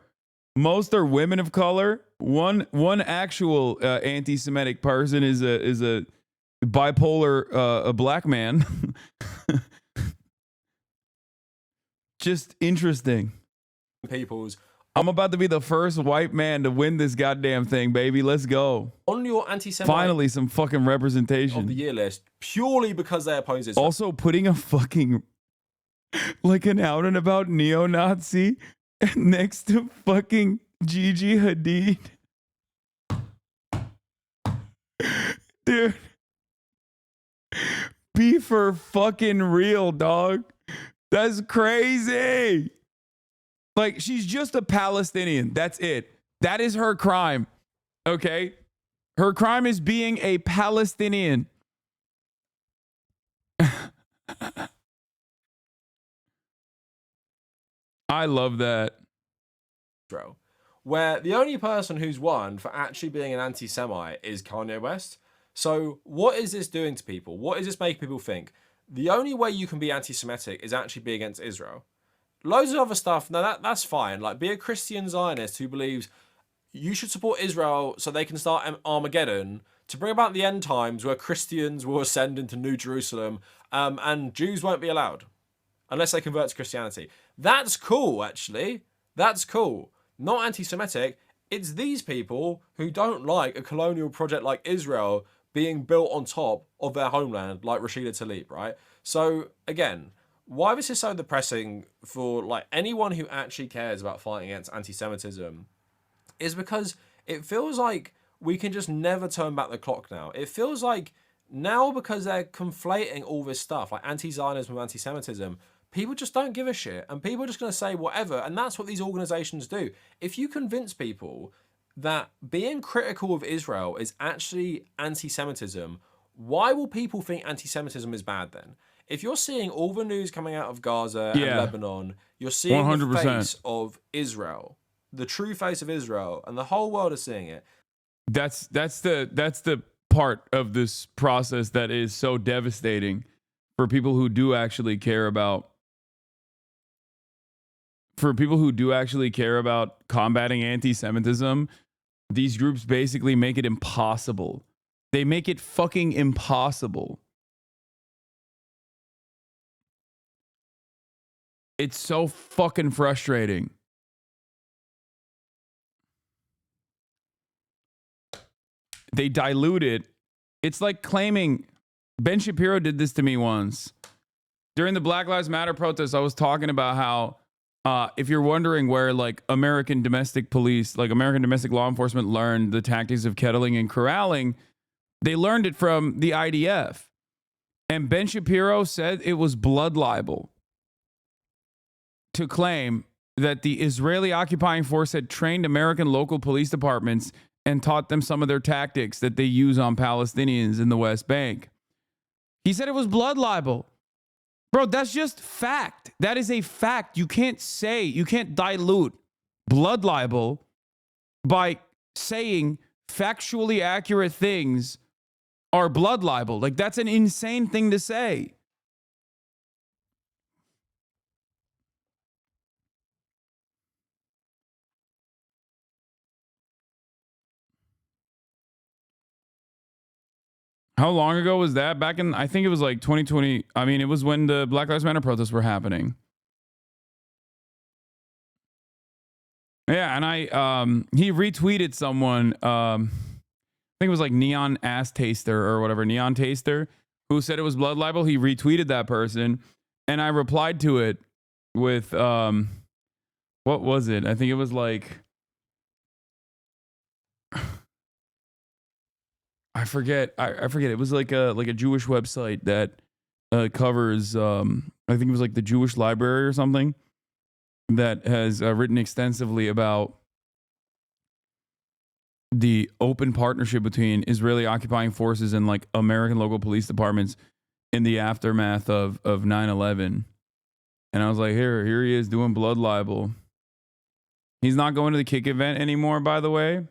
women of color. One actual anti-Semitic person is a bipolar a black man. Just interesting. People's. I'm about to be the first white man to win this goddamn thing, baby. Let's go. On your anti-Semite finally some fucking representation of the year list, purely because they oppose Israel. Also putting a fucking like an out and about neo-Nazi next to fucking Gigi Hadid. Dude. Be for fucking real, dog. That's crazy. Like, she's just a Palestinian. That's it. That is her crime. Okay? Her crime is being a Palestinian. I love that. Where the only person who's won for actually being an anti-Semite is Kanye West. So what is this doing to people? What is this making people think? The only way you can be anti-Semitic is actually be against Israel. Loads of other stuff, now that's fine. Like, be a Christian Zionist who believes you should support Israel so they can start Armageddon to bring about the end times where Christians will ascend into New Jerusalem and Jews won't be allowed unless they convert to Christianity. That's cool, actually. That's cool. Not anti-Semitic. It's these people who don't like a colonial project like Israel being built on top of their homeland, like Rashida Tlaib, right? So, again, why this is so depressing for like anyone who actually cares about fighting against anti-Semitism is because it feels like we can just never turn back the clock now. It feels like now, because they're conflating all this stuff, like anti-Zionism with anti-Semitism, people just don't give a shit, and people are just going to say whatever, and that's what these organizations do. If you convince people that being critical of Israel is actually anti-Semitism, why will people think anti-Semitism is bad then? If you're seeing all the news coming out of Gaza and Lebanon, you're seeing 100%. The face of Israel, the true face of Israel, and the whole world is seeing it. That's the part of this process that is so devastating for people who do actually care about combating anti-Semitism. These groups basically make it impossible. They make it fucking impossible. It's so fucking frustrating. They dilute it. It's like claiming... Ben Shapiro did this to me once. During the Black Lives Matter protests, I was talking about how if you're wondering where like American domestic police, like American domestic law enforcement learned the tactics of kettling and corralling, they learned it from the IDF. And Ben Shapiro said it was blood libel to claim that the Israeli occupying force had trained American local police departments and taught them some of their tactics that they use on Palestinians in the West Bank. He said it was blood libel. Bro, that's just fact. That is a fact. You can't dilute blood libel by saying factually accurate things are blood libel. Like, that's an insane thing to say. How long ago was that? Back in, I think it was like 2020. I mean, it was when the Black Lives Matter protests were happening. Yeah, and he retweeted someone, I think it was like Neon Ass Taster or whatever, Neon Taster, who said it was blood libel. He retweeted that person, and I replied to it with, what was it? I think it was like, I forget. It was like a Jewish website that covers, I think it was like the Jewish Library or something, that has written extensively about the open partnership between Israeli occupying forces and like American local police departments in the aftermath of 9/11. And I was like, here he is doing blood libel. He's not going to the kick event anymore, by the way.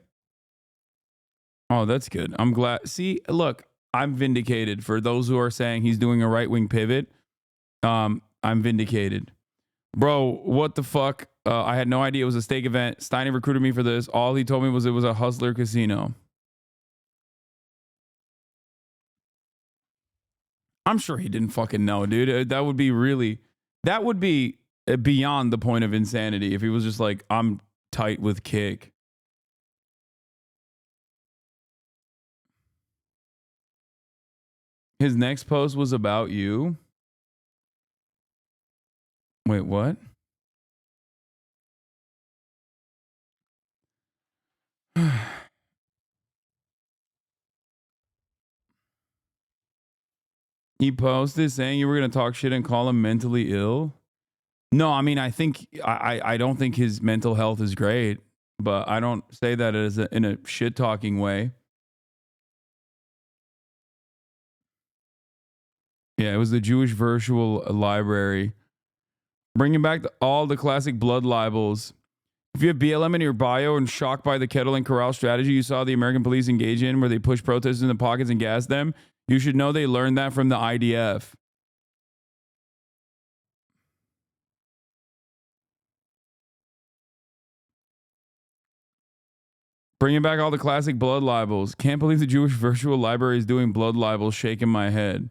Oh, that's good. I'm glad. See, look, I'm vindicated. For those who are saying he's doing a right-wing pivot, I'm vindicated. Bro, what the fuck? I had no idea it was a steak event. Steiny recruited me for this. All he told me was it was a Hustler casino. I'm sure he didn't fucking know, dude. That would be beyond the point of insanity if he was just like, I'm tight with Kick. His next post was about you. Wait, what? He posted saying you were going to talk shit and call him mentally ill. No, I mean, I don't think his mental health is great, but I don't say that in a shit talking way. Yeah, it was the Jewish Virtual Library. Bringing back all the classic blood libels. If you have BLM in your bio and shocked by the kettle and corral strategy you saw the American police engage in where they push protesters in the pockets and gas them, you should know they learned that from the IDF. Bringing back all the classic blood libels. Can't believe the Jewish Virtual Library is doing blood libels. Shaking my head.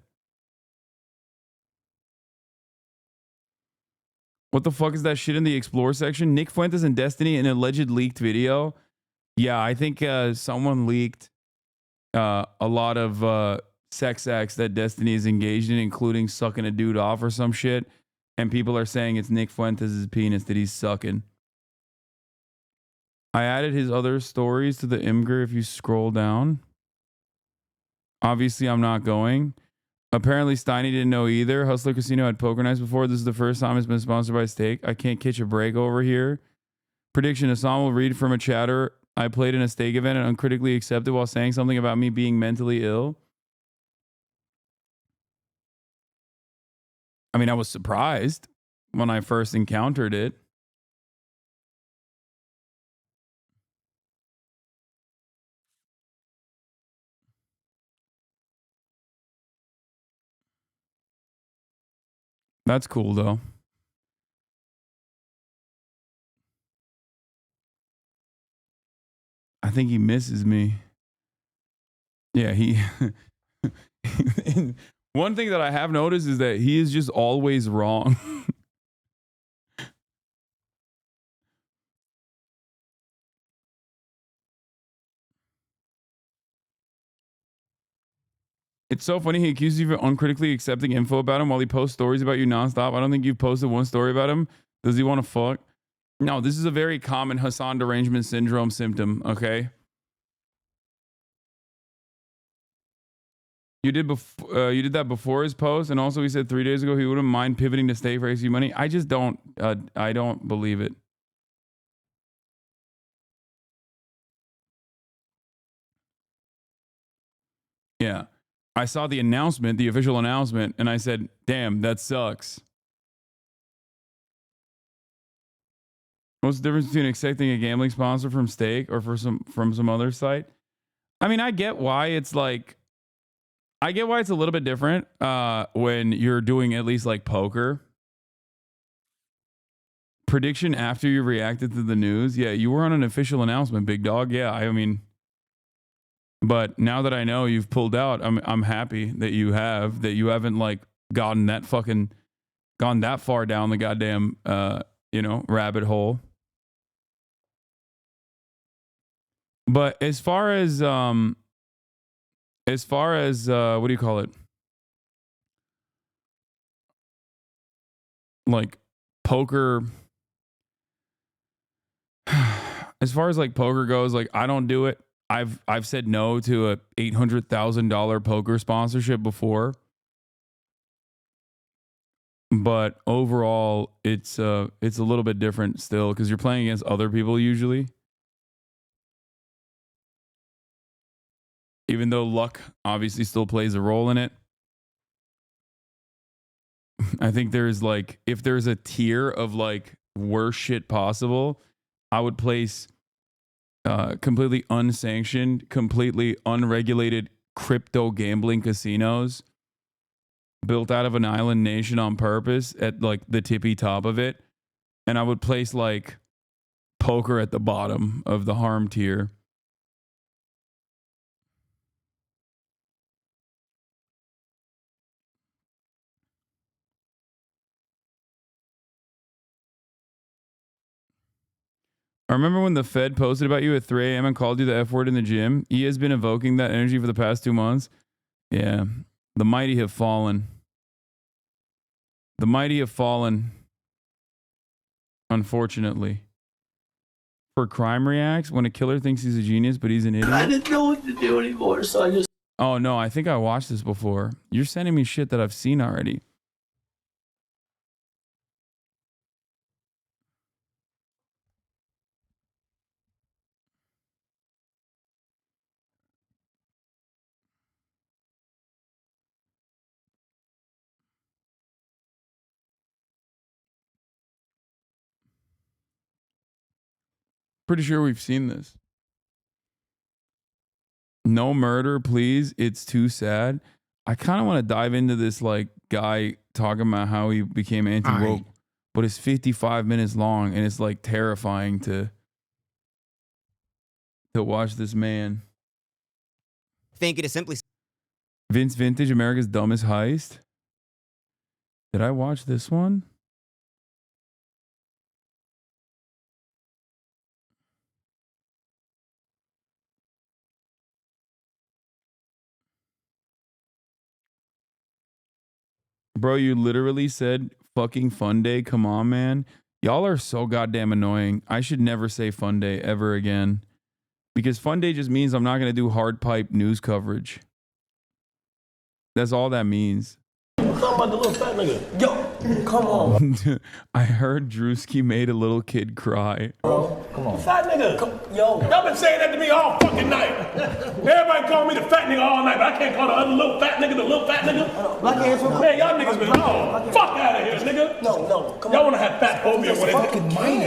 What the fuck is that shit in the Explore section? Nick Fuentes and Destiny, an alleged leaked video. Yeah, I think someone leaked a lot of sex acts that Destiny is engaged in, including sucking a dude off or some shit. And people are saying it's Nick Fuentes' penis that he's sucking. I added his other stories to the Imgur if you scroll down. Obviously, I'm not going. Apparently, Steiny didn't know either. Hustler Casino had poker nights before. This is the first time it's been sponsored by Steak. I can't catch a break over here. Prediction, Hasan will read from a chatter I played in a Steak event and uncritically accepted while saying something about me being mentally ill. I mean, I was surprised when I first encountered it. That's cool, though. I think he misses me. Yeah, he... One thing that I have noticed is that he is just always wrong. It's so funny. He accuses you of uncritically accepting info about him while he posts stories about you nonstop. I don't think you've posted one story about him. Does he want to fuck? No, this is a very common Hasan derangement syndrome symptom, okay? You did that before his post, and also he said 3 days ago he wouldn't mind pivoting to stay for AC money. I just don't I don't believe it. Yeah. I saw the announcement, the official announcement, and I said, damn, that sucks. What's the difference between accepting a gambling sponsor from Stake or from some other site? I mean, I get why it's like, I get why it's a little bit different when you're doing at least like poker. Prediction after you reacted to the news. Yeah, you were on an official announcement, big dog. Yeah, I mean, But now that I know you've pulled out, I'm happy that you haven't like gone that far down the goddamn rabbit hole. But as far as what do you call it? Like poker. As far as like poker goes, like I don't do it. I've said no to a $800,000 poker sponsorship before. But overall, it's a little bit different still because you're playing against other people usually. Even though luck obviously still plays a role in it. I think there's like, if there's a tier of like worst shit possible, I would place completely unsanctioned, completely unregulated crypto gambling casinos built out of an island nation on purpose at like the tippy top of it. And I would place like poker at the bottom of the harm tier. I remember when the Fed posted about you at 3 a.m. and called you the F word in the gym. He has been evoking that energy for the past 2 months. Yeah. The mighty have fallen. The mighty have fallen. Unfortunately. For crime reacts, when a killer thinks he's a genius, but he's an idiot. I didn't know what to do anymore, so I just... Oh, no, I think I watched this before. You're sending me shit that I've seen already. Pretty sure we've seen this. No murder, please. It's too sad. I kind of want to dive into this like guy talking about how he became anti-woke, but it's 55 minutes long and it's like terrifying to watch this man. Think it is simply Vince Vintage, America's Dumbest Heist. Did I watch this one? Bro, you literally said fucking fun day. Come on, man. Y'all are so goddamn annoying. I should never say fun day ever again. Because fun day just means I'm not going to do hard pipe news coverage. That's all that means. I'm talking about the little fat nigga. Yo, come on. I heard Drewski made a little kid cry. Bro, come on. Fat nigga. Yo. Y'all been saying that to me all fucking night. Everybody call me the fat nigga all night, but I can't call the other little fat nigga the little fat nigga. Man, y'all niggas been wrong. Fuck out of here, nigga. No, come on. Y'all want to have fat phobia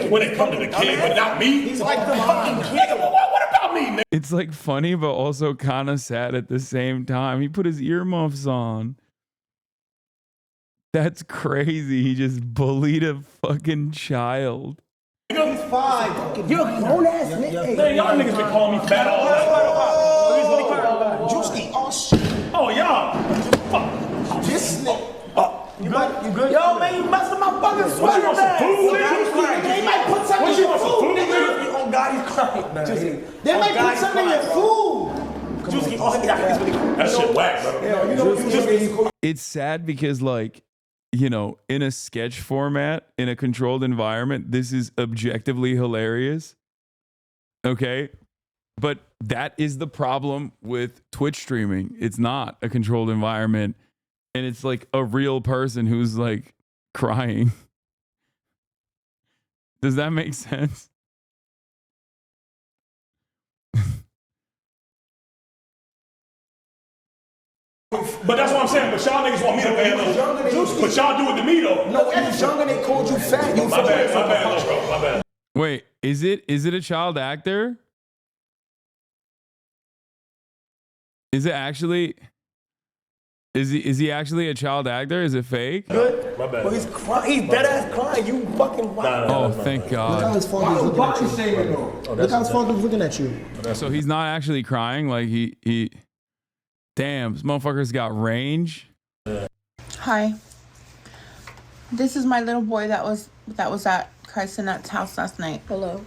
when it come to the kid, but not me. He's like the fucking nigga. What about me, nigga? It's like funny, but also kind of sad at the same time. He put his earmuffs on. That's crazy. He just bullied a fucking child. He's 5. You're a grown ass nigga. Man, y'all niggas been calling me fat all night. Juicy. Oh shit. Oh y'all. Fuck. This nigga. You good? Yo, man, you messing my fucking sweater, man. They might put something in your food, nigga. Oh God, he's crying, man. They might put something in your food. That shit whack, bro. It's sad because like, you know, in a sketch format, in a controlled environment, this is objectively hilarious. Okay? But that is the problem with Twitch streaming. It's not a controlled environment. And it's like a real person who's like crying. Does that make sense? But that's what I'm saying. But y'all niggas want me to pay a but y'all do it to me though. No, you was younger, they called you fat. You my bad, bro. My bad. Wait, is it a child actor? Is it actually Is he actually a child actor? Is it fake? Good. My bad. Well, he's crying. He's dead ass crying. You fucking Oh, thank God. Look how his father's looking at you. Look how his father's looking at you. So he's not actually crying. Like he. Damn, this motherfucker's got range. Hi. This is my little boy that was at Christ's house last night. Hello.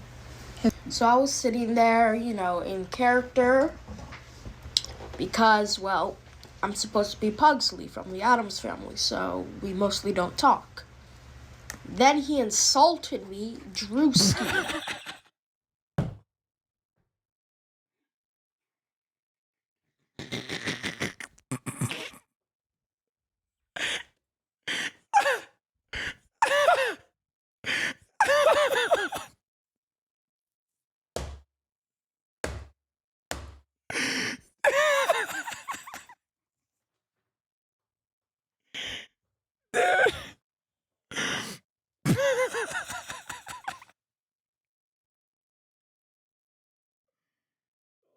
So I was sitting there, you know, in character because, well, I'm supposed to be Pugsley from the Addams Family, so we mostly don't talk. Then he insulted me, Drewski.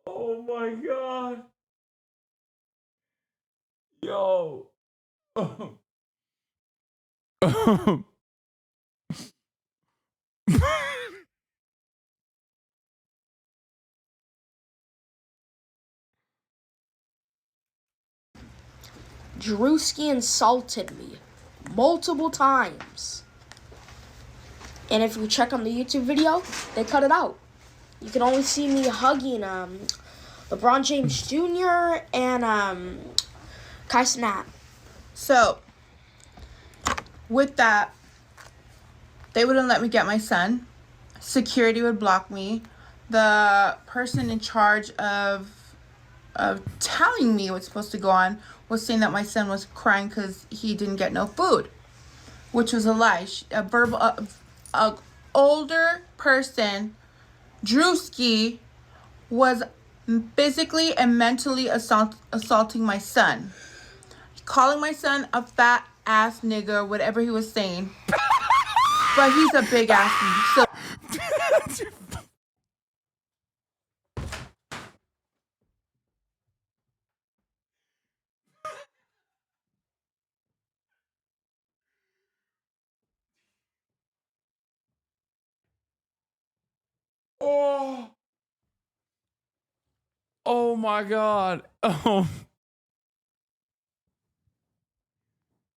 Oh my God. Yo. Drewski insulted me multiple times. And if you check on the YouTube video, they cut it out. You can only see me hugging LeBron James Jr. and Kai. So, with that, they wouldn't let me get my son. Security would block me. The person in charge of telling me what's supposed to go on was saying that my son was crying because he didn't get no food, which was a lie. A older person, Drewski, was physically and mentally assaulting my son, calling my son a fat ass nigger, whatever he was saying. But he's a big ass. So. Oh my God. Oh.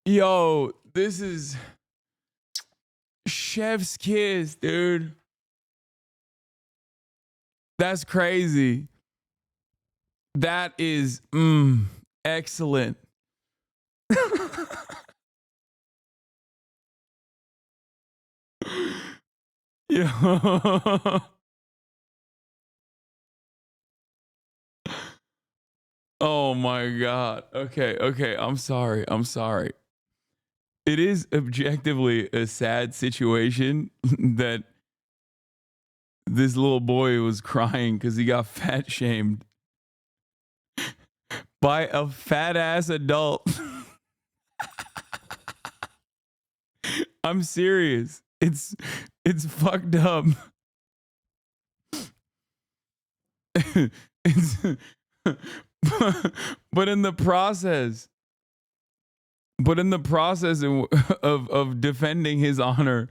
Yo, this is chef's kiss, dude. That's crazy. That is excellent. Yo. Oh my God. Okay. I'm sorry. It is objectively a sad situation that this little boy was crying because he got fat shamed by a fat ass adult. I'm serious. It's fucked up. But in the process of defending his honor,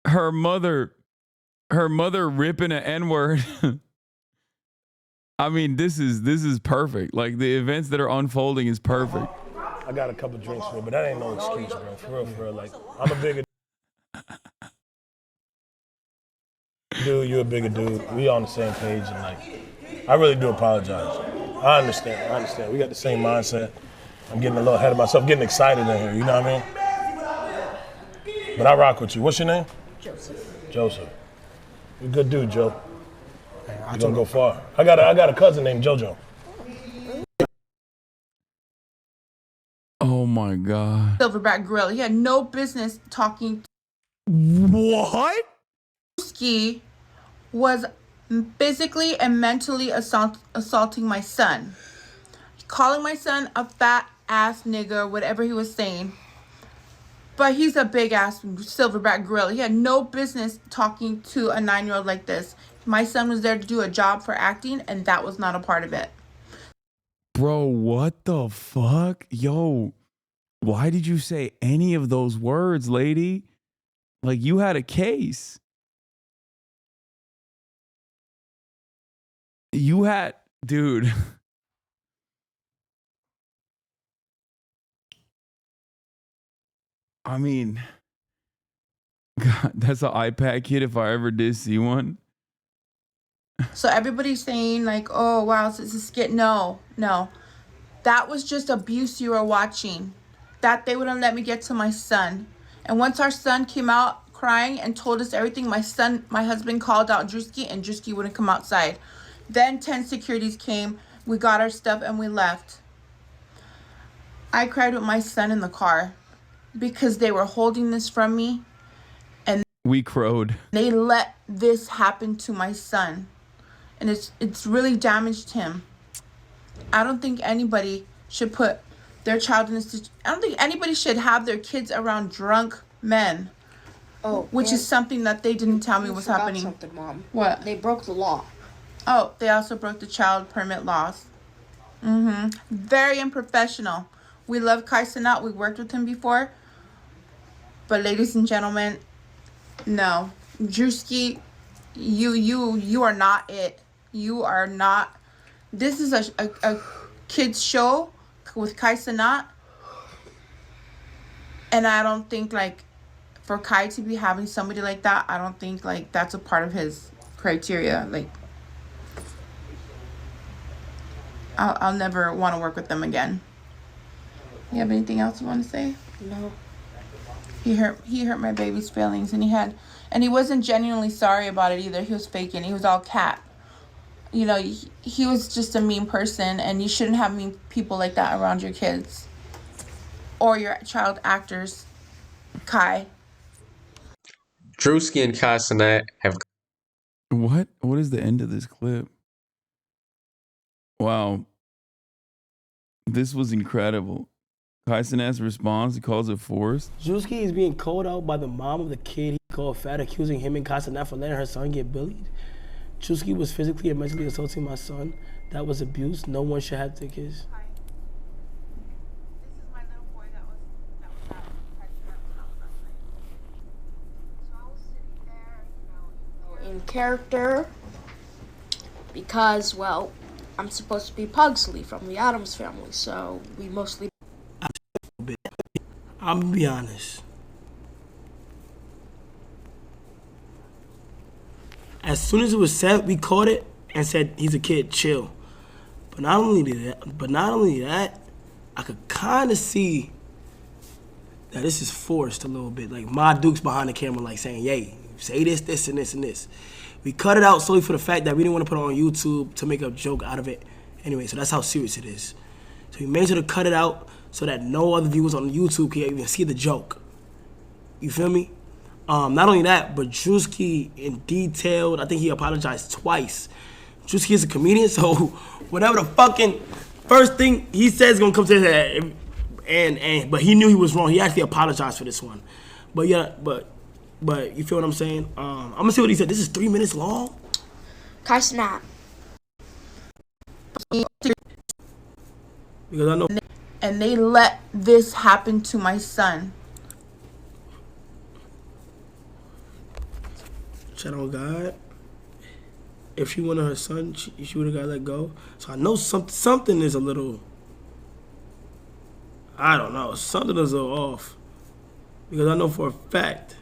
her mother ripping an N-word. I mean, this is perfect. Like, the events that are unfolding is perfect. I got a couple drinks for you, but that ain't no excuse, bro. For real. Like, I'm a bigger dude, you're a bigger dude. We on the same page, and like, I really do apologize. I understand. We got the same mindset. I'm getting a little ahead of myself, getting excited in here, you know what I mean? But I rock with you. What's your name? Joseph. You're a good dude, Joe. You're gonna go far. I got a cousin named JoJo. Oh my God. Silverback gorilla. He had no business talking. What? Drewski was physically and mentally assaulting my son, calling my son a fat ass nigger, whatever he was saying. But he's a big ass silverback gorilla. He had no business talking to a 9-year-old like this. My son was there to do a job for acting, and that was not a part of it. Bro, what the fuck? Yo, why did you say any of those words, lady? Like you had a case. You had, dude. I mean, God, that's an iPad kid if I ever did see one. So everybody's saying like, oh, wow, it's a skit. No. That was just abuse you were watching. That they wouldn't let me get to my son. And once our son came out crying and told us everything, my husband called out Drewski, and Drewski wouldn't come outside. Then 10 securities came. We got our stuff and we left. I cried with my son in the car because they were holding this from me. And we crowed. They let this happen to my son. And it's really damaged him. I don't think anybody should put their child in this. I don't think anybody should have their kids around drunk men. Oh, which is something that they didn't tell me was happening. Something, Mom. What? They broke the law. Oh, they also broke the child permit laws. Very unprofessional. We love Hasan. We worked with him before. But ladies and gentlemen, no. Drewski, you are not it. You are not. This is a kids show with Hasan. And I don't think like for Kai to be having somebody like that, I don't think like that's a part of his criteria. Like I'll never want to work with them again. You have anything else you want to say? No. He hurt my baby's feelings, and he wasn't genuinely sorry about it either. He was faking. He was all cap. You know, he was just a mean person, and you shouldn't have mean people like that around your kids or your child actors. Kai. Drewski and Hasan have. What? What is the end of this clip? Wow. This was incredible. Hasan's response, he calls it forced. Drewski is being called out by the mom of the kid he called fat, accusing him and Hasan for letting her son get bullied. Drewski was physically and mentally assaulting my son. That was abuse. No one should have to kiss. In character, because, well, I'm supposed to be Pugsley from the Addams Family, so we mostly... I'm gonna be honest. As soon as it was said, we caught it and said he's a kid, chill. But not only that, I could kind of see that this is forced a little bit. Like Ma Duke's behind the camera, like saying, "Yay, say this, this, and this, and this." We cut it out solely for the fact that we didn't want to put it on YouTube to make a joke out of it. Anyway, so that's how serious it is. So we made sure to cut it out so that no other viewers on YouTube can even see the joke. You feel me? Not only that, but Drewski in detailed, I think he apologized twice. Drewski is a comedian, so whatever the fucking first thing he says is gonna come to his head. But he knew he was wrong. He actually apologized for this one. But yeah, but you feel what I'm saying? I'm gonna see what he said. This is 3 minutes long. Hasan. Because I know. And they let this happen to my son. Shout out God. If she wanted her son, she would have got let go. So I know something is a little, I don't know, something is a little off. Because I know for a fact.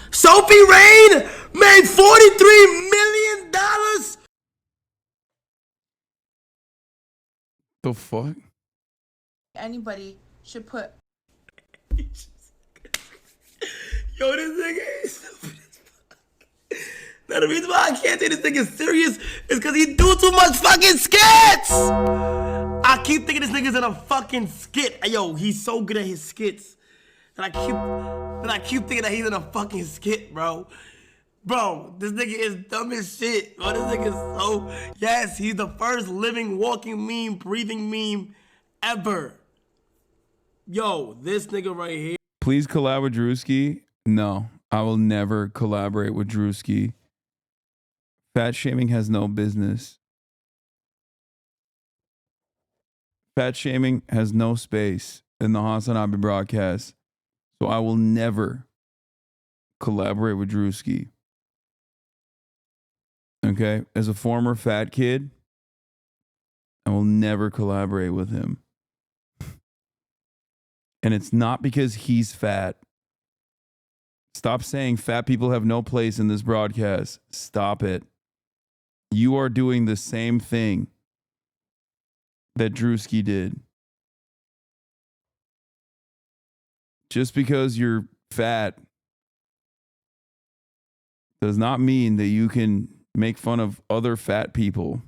Sophie Rain made $43 million. The fuck? Anybody should put. Yo, this nigga is stupid as fuck. Now the reason why I can't say this nigga is serious is because he do too much fucking skits. I keep thinking this nigga's in a fucking skit. Yo, he's so good at his skits that I keep thinking that he's in a fucking skit, bro. Bro, this nigga is dumb as shit. Bro, this nigga is so... Yes, he's the first living, walking meme, breathing meme ever. Yo, this nigga right here. Please collab with Drewski. No, I will never collaborate with Drewski. Fat shaming has no business. Fat shaming has no space in the HasanAbi broadcast. So I will never collaborate with Drewski. Okay? As a former fat kid, I will never collaborate with him. And it's not because he's fat. Stop saying fat people have no place in this broadcast. Stop it. You are doing the same thing that Drewski did. Just because you're fat does not mean that you can make fun of other fat people.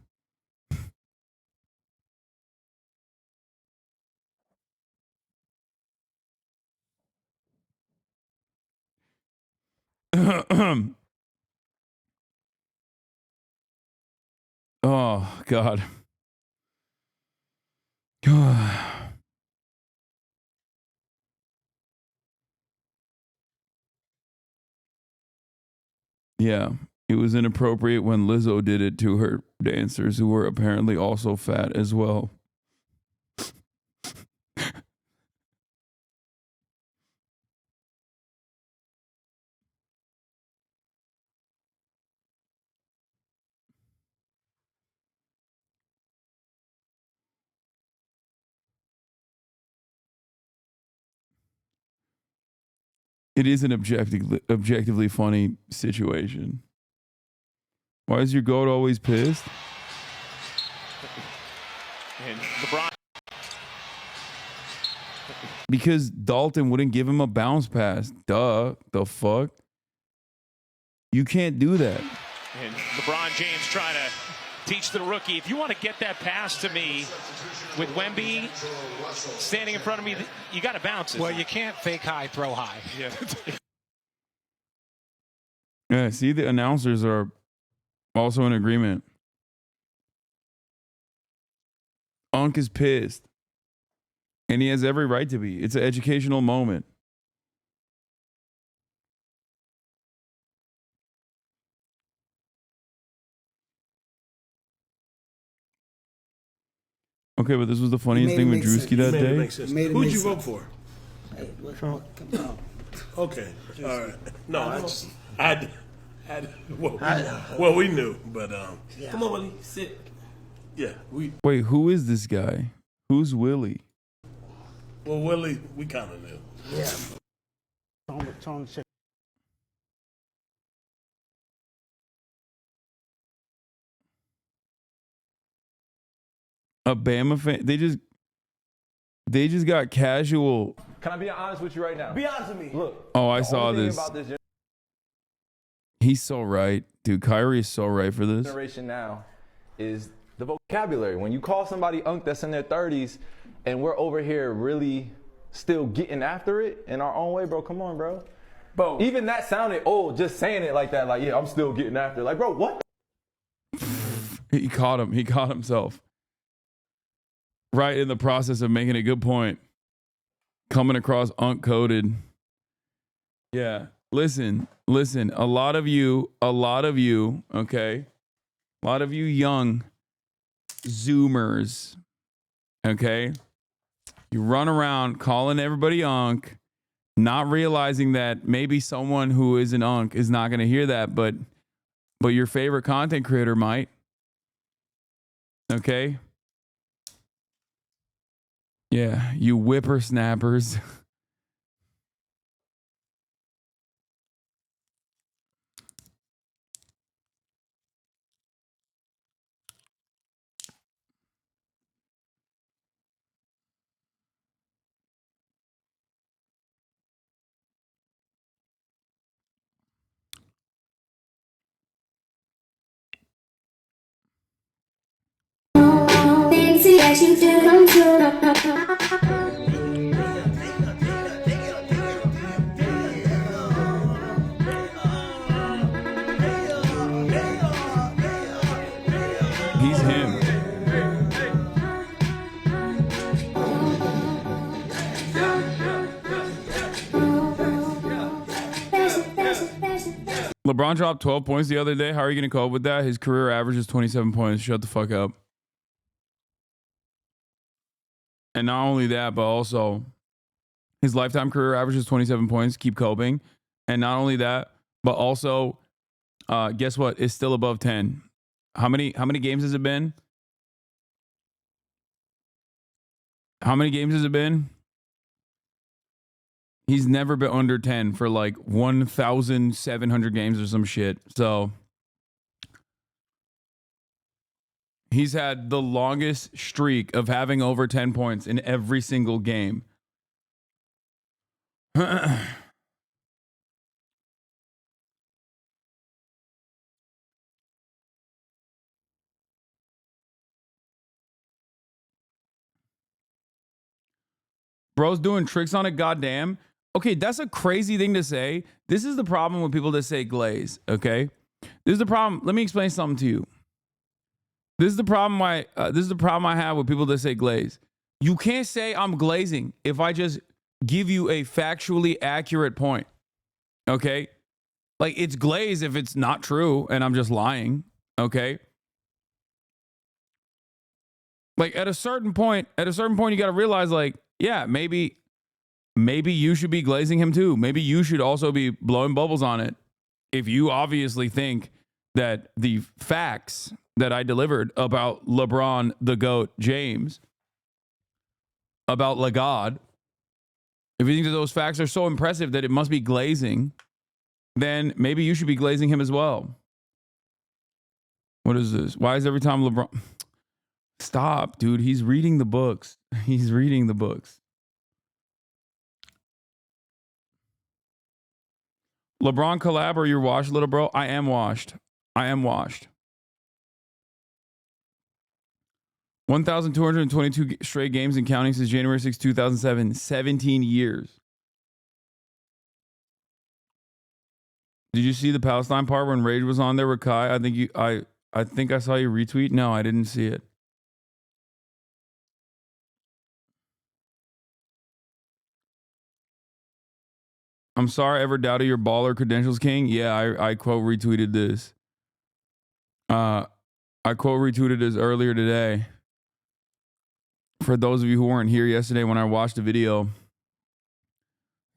Oh, God. Yeah, it was inappropriate when Lizzo did it to her dancers who were apparently also fat as well. It is an objectively funny situation. Why is your goat always pissed? And LeBron. Because Dalton wouldn't give him a bounce pass. Duh. The fuck? You can't do that. And LeBron James trying to teach the rookie, if you want to get that pass to me with Wemby standing in front of me, you got to bounce it. Well, you can't fake high, throw high. Yeah. Yeah, see, the announcers are also in agreement. Unc is pissed. And he has every right to be. It's an educational moment. Okay, but this was the funniest thing with Drewski that day. Who'd you vote for? Trump. Okay. All right. No, I well, we knew, but come on, Willie, sit. Yeah, Wait, who is this guy? Who's Willie? Well, Willie, we kind of knew. Yeah. A Bama fan? They just got casual. Can I be honest with you right now? Be honest with me. Look. Oh, I saw this. He's so right. Dude, Kyrie is so right for this. Generation now is the vocabulary. When you call somebody unk that's in their 30s and we're over here really still getting after it in our own way, bro, come on, bro. Bro, even that sounded old, just saying it like that, like, yeah, I'm still getting after it. Like, bro, what? He caught him. He caught himself. Right in the process of making a good point. Coming across unk-coded. Yeah. Listen. A lot of you, okay? A lot of you young Zoomers, okay? You run around calling everybody unk, not realizing that maybe someone who is an unk is not going to hear that, but your favorite content creator might. Okay? Yeah, you whippersnappers. Fancy as you do, He's him. LeBron dropped 12 points the other day. How are you going to cope with that? His career average is 27 points. Shut the fuck up. And not only that, but also his lifetime career average is 27 points. Keep coping. And not only that, but also, guess what? It's still above 10. How many games has it been? How many games has it been? He's never been under 10 for like 1,700 games or some shit. So he's had the longest streak of having over 10 points in every single game. Bro's doing tricks on it, goddamn. Okay, that's a crazy thing to say. This is the problem with people that say glaze, okay? This is the problem. Let me explain something to you. This is the problem I have with people that say glaze. You can't say I'm glazing if I just give you a factually accurate point. Okay? Like, it's glaze if it's not true and I'm just lying, okay? Like, at a certain point you got to realize, like, yeah, maybe you should be glazing him too. Maybe you should also be blowing bubbles on it. If you obviously think that the facts that I delivered about LeBron, the GOAT, James, about LeGod, if you think that those facts are so impressive that it must be glazing, then maybe you should be glazing him as well. What is this? Why is every time LeBron... Stop, dude. He's reading the books. He's reading the books. LeBron collab or you're washed, little bro? I am washed. 1,222 straight games and counting since January 6, 2007. 17 years. Did you see the Palestine part when Rage was on there with Kai? I think I saw you retweet. No, I didn't see it. I'm sorry I ever doubted your baller credentials, King. Yeah, I quote retweeted this. I quote retweeted this earlier today. For those of you who weren't here yesterday when I watched the video,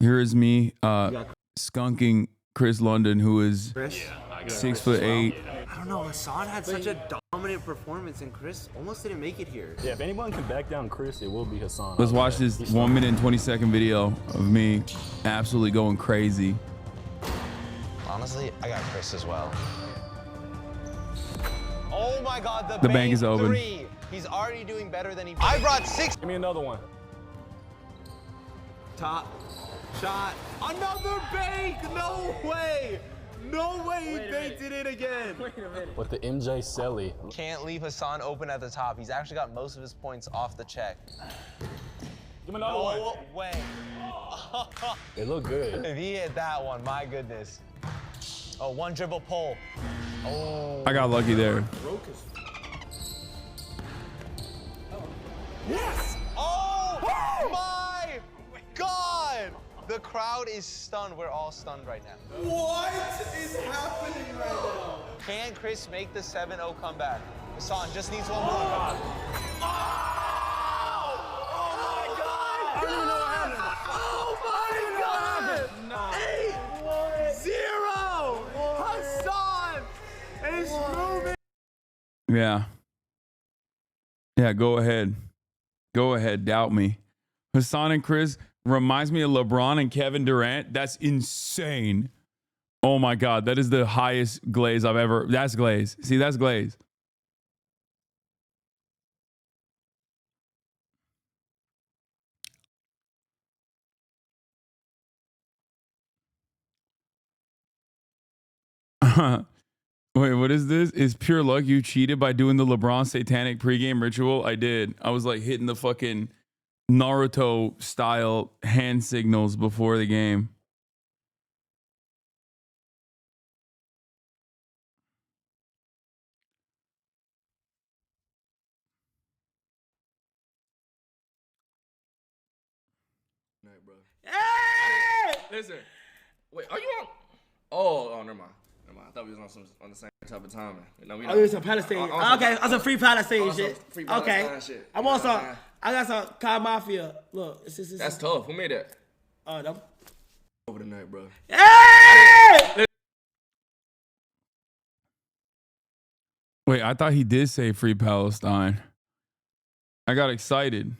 here is me skunking Chris London, who is 6'8". I don't know, Hasan had such a dominant performance and Chris almost didn't make it here. Yeah, if anyone can back down Chris, it will be Hasan. Let's watch this 1 minute and 20-second video of me absolutely going crazy. Honestly, I got Chris as well. Oh my God, the bank is open. 3. He's already doing better than he... I brought 6. Give me another one. Top shot. Another bank! No way! No way he banked it in again. Wait a minute. With the MJ Selly. Can't leave Hasan open at the top. He's actually got most of his points off the check. Give him another one. No way. It looked good. If he hit that one, my goodness. Oh, one dribble pull. Oh. I got lucky there. Yes! Oh my God! The crowd is stunned. We're all stunned right now. What is happening right now? Can Chris make the 7-0 comeback? Hasan just needs one more. Oh my God! I don't even know what happened. Oh my God! 8-0! Hasan is moving. Yeah. Yeah, go ahead. Go ahead. Doubt me. Hasan and Chris reminds me of LeBron and Kevin Durant. That's insane. Oh my God. That is the highest glaze I've ever. That's glaze. See, that's glaze. Wait, what is this? Is pure luck you cheated by doing the LeBron satanic pregame ritual? I did. I was like hitting the fucking Naruto style hand signals before the game. Hey! Listen, wait, are you on? Oh, never mind. I thought we was on the same type of timing. You know, Oh, it was some Palestine. Okay, I was a free Palestine shit. Free okay, Palestine shit. I'm also. I got some Kai Mafia. Look, That's tough. Who made that? No. Over tonight, bro. Hey! Wait, I thought he did say free Palestine. I got excited.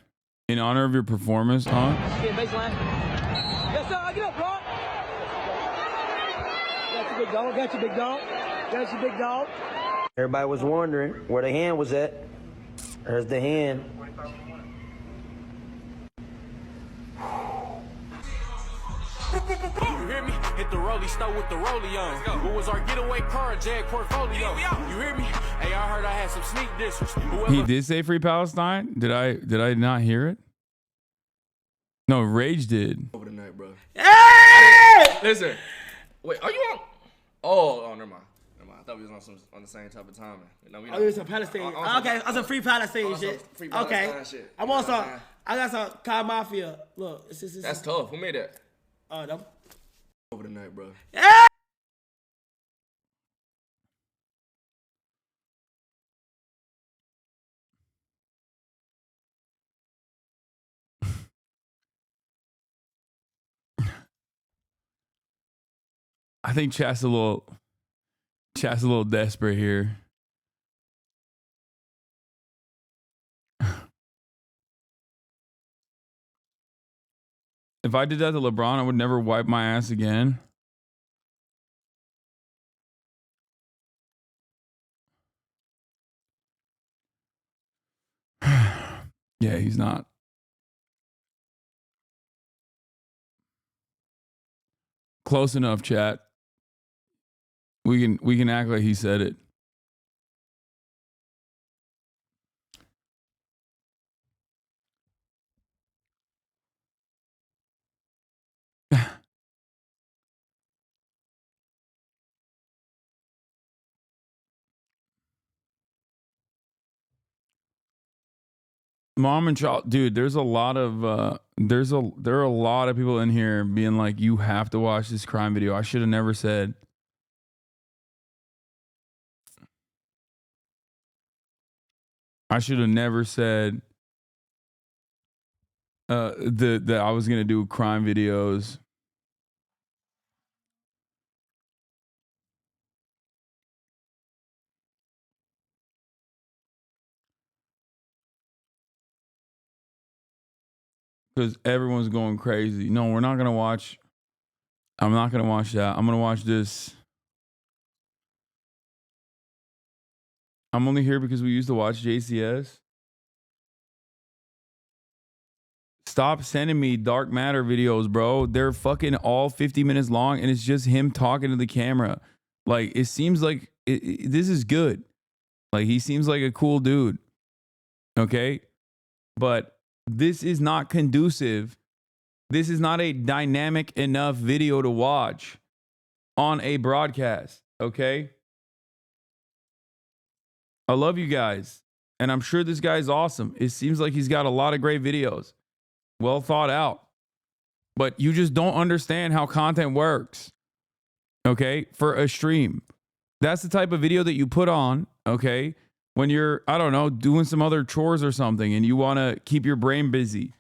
In honor of your performance, huh? Yes, sir. Get up, bro. Got you, big dog. Got you, big dog. Got you, big dog. Everybody was wondering where the hand was at. There's the hand. You hear me? Hit the rollie, start with the rollie on. What was our getaway car, Jag portfolio? You hear me? Hey, I heard I had some sneak dissers. He did say free Palestine? Did I not hear it? No, Rage did. Over tonight, bro. Hey! Listen. Wait, are you on? Oh, never mind. I thought we was on the same type of timing. No, we Oh, you was some Palestine. Okay, I some free Palestine shit. Free Palestine Okay. shit. I'm on some. I got some Kai Mafia. Look, That's tough. Who made that? No. Over tonight, bro. Hey! I think Chat's a little desperate here. If I did that to LeBron, I would never wipe my ass again. Yeah, he's not. Close enough, chat. We can act like he said it. Mom and child, dude. There's a lot of there are a lot of people in here being like, you have to watch this crime video. I should have never said. I should have never said that I was gonna do crime videos. Because everyone's going crazy. No, we're not gonna watch. I'm not gonna watch that. I'm gonna watch this. I'm only here because we used to watch JCS. Stop sending me dark matter videos, bro. They're fucking all 50 minutes long, and it's just him talking to the camera. Like, it seems like this is good. Like, he seems like a cool dude. Okay? But this is not conducive. This is not a dynamic enough video to watch on a broadcast. Okay? I love you guys. And I'm sure this guy's awesome. It seems like he's got a lot of great videos. Well thought out. But you just don't understand how content works. Okay? For a stream. That's the type of video that you put on, okay, when you're, I don't know, doing some other chores or something and you want to keep your brain busy.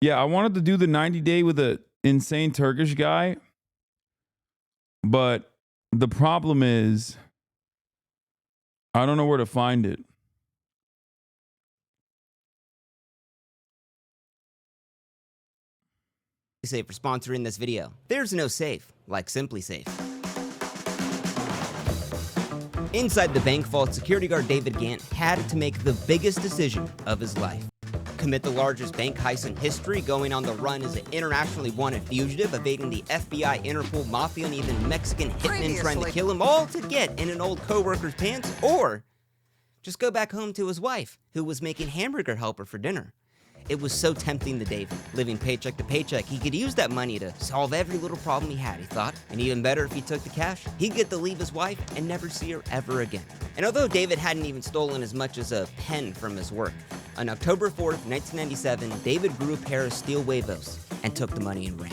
Yeah, I wanted to do the 90-day with an insane Turkish guy, but the problem is I don't know where to find it. Safe for sponsoring this video. There's no safe like Simply Safe. Inside the bank vault, security guard David Gant had to make the biggest decision of his life. Commit the largest bank heist in history, going on the run as an internationally wanted fugitive, evading the FBI, Interpol, Mafia, and even Mexican hitmen trying to kill him, all to get in an old co-worker's pants, or just go back home to his wife, who was making hamburger helper for dinner. it was so tempting to David. Living paycheck to paycheck, he could use that money to solve every little problem he had, he thought. And even better if he took the cash, he'd get to leave his wife and never see her ever again. And although David hadn't even stolen as much as a pen from his work, on October 4th, 1997, David grew a pair of steel huevos and took the money and ran,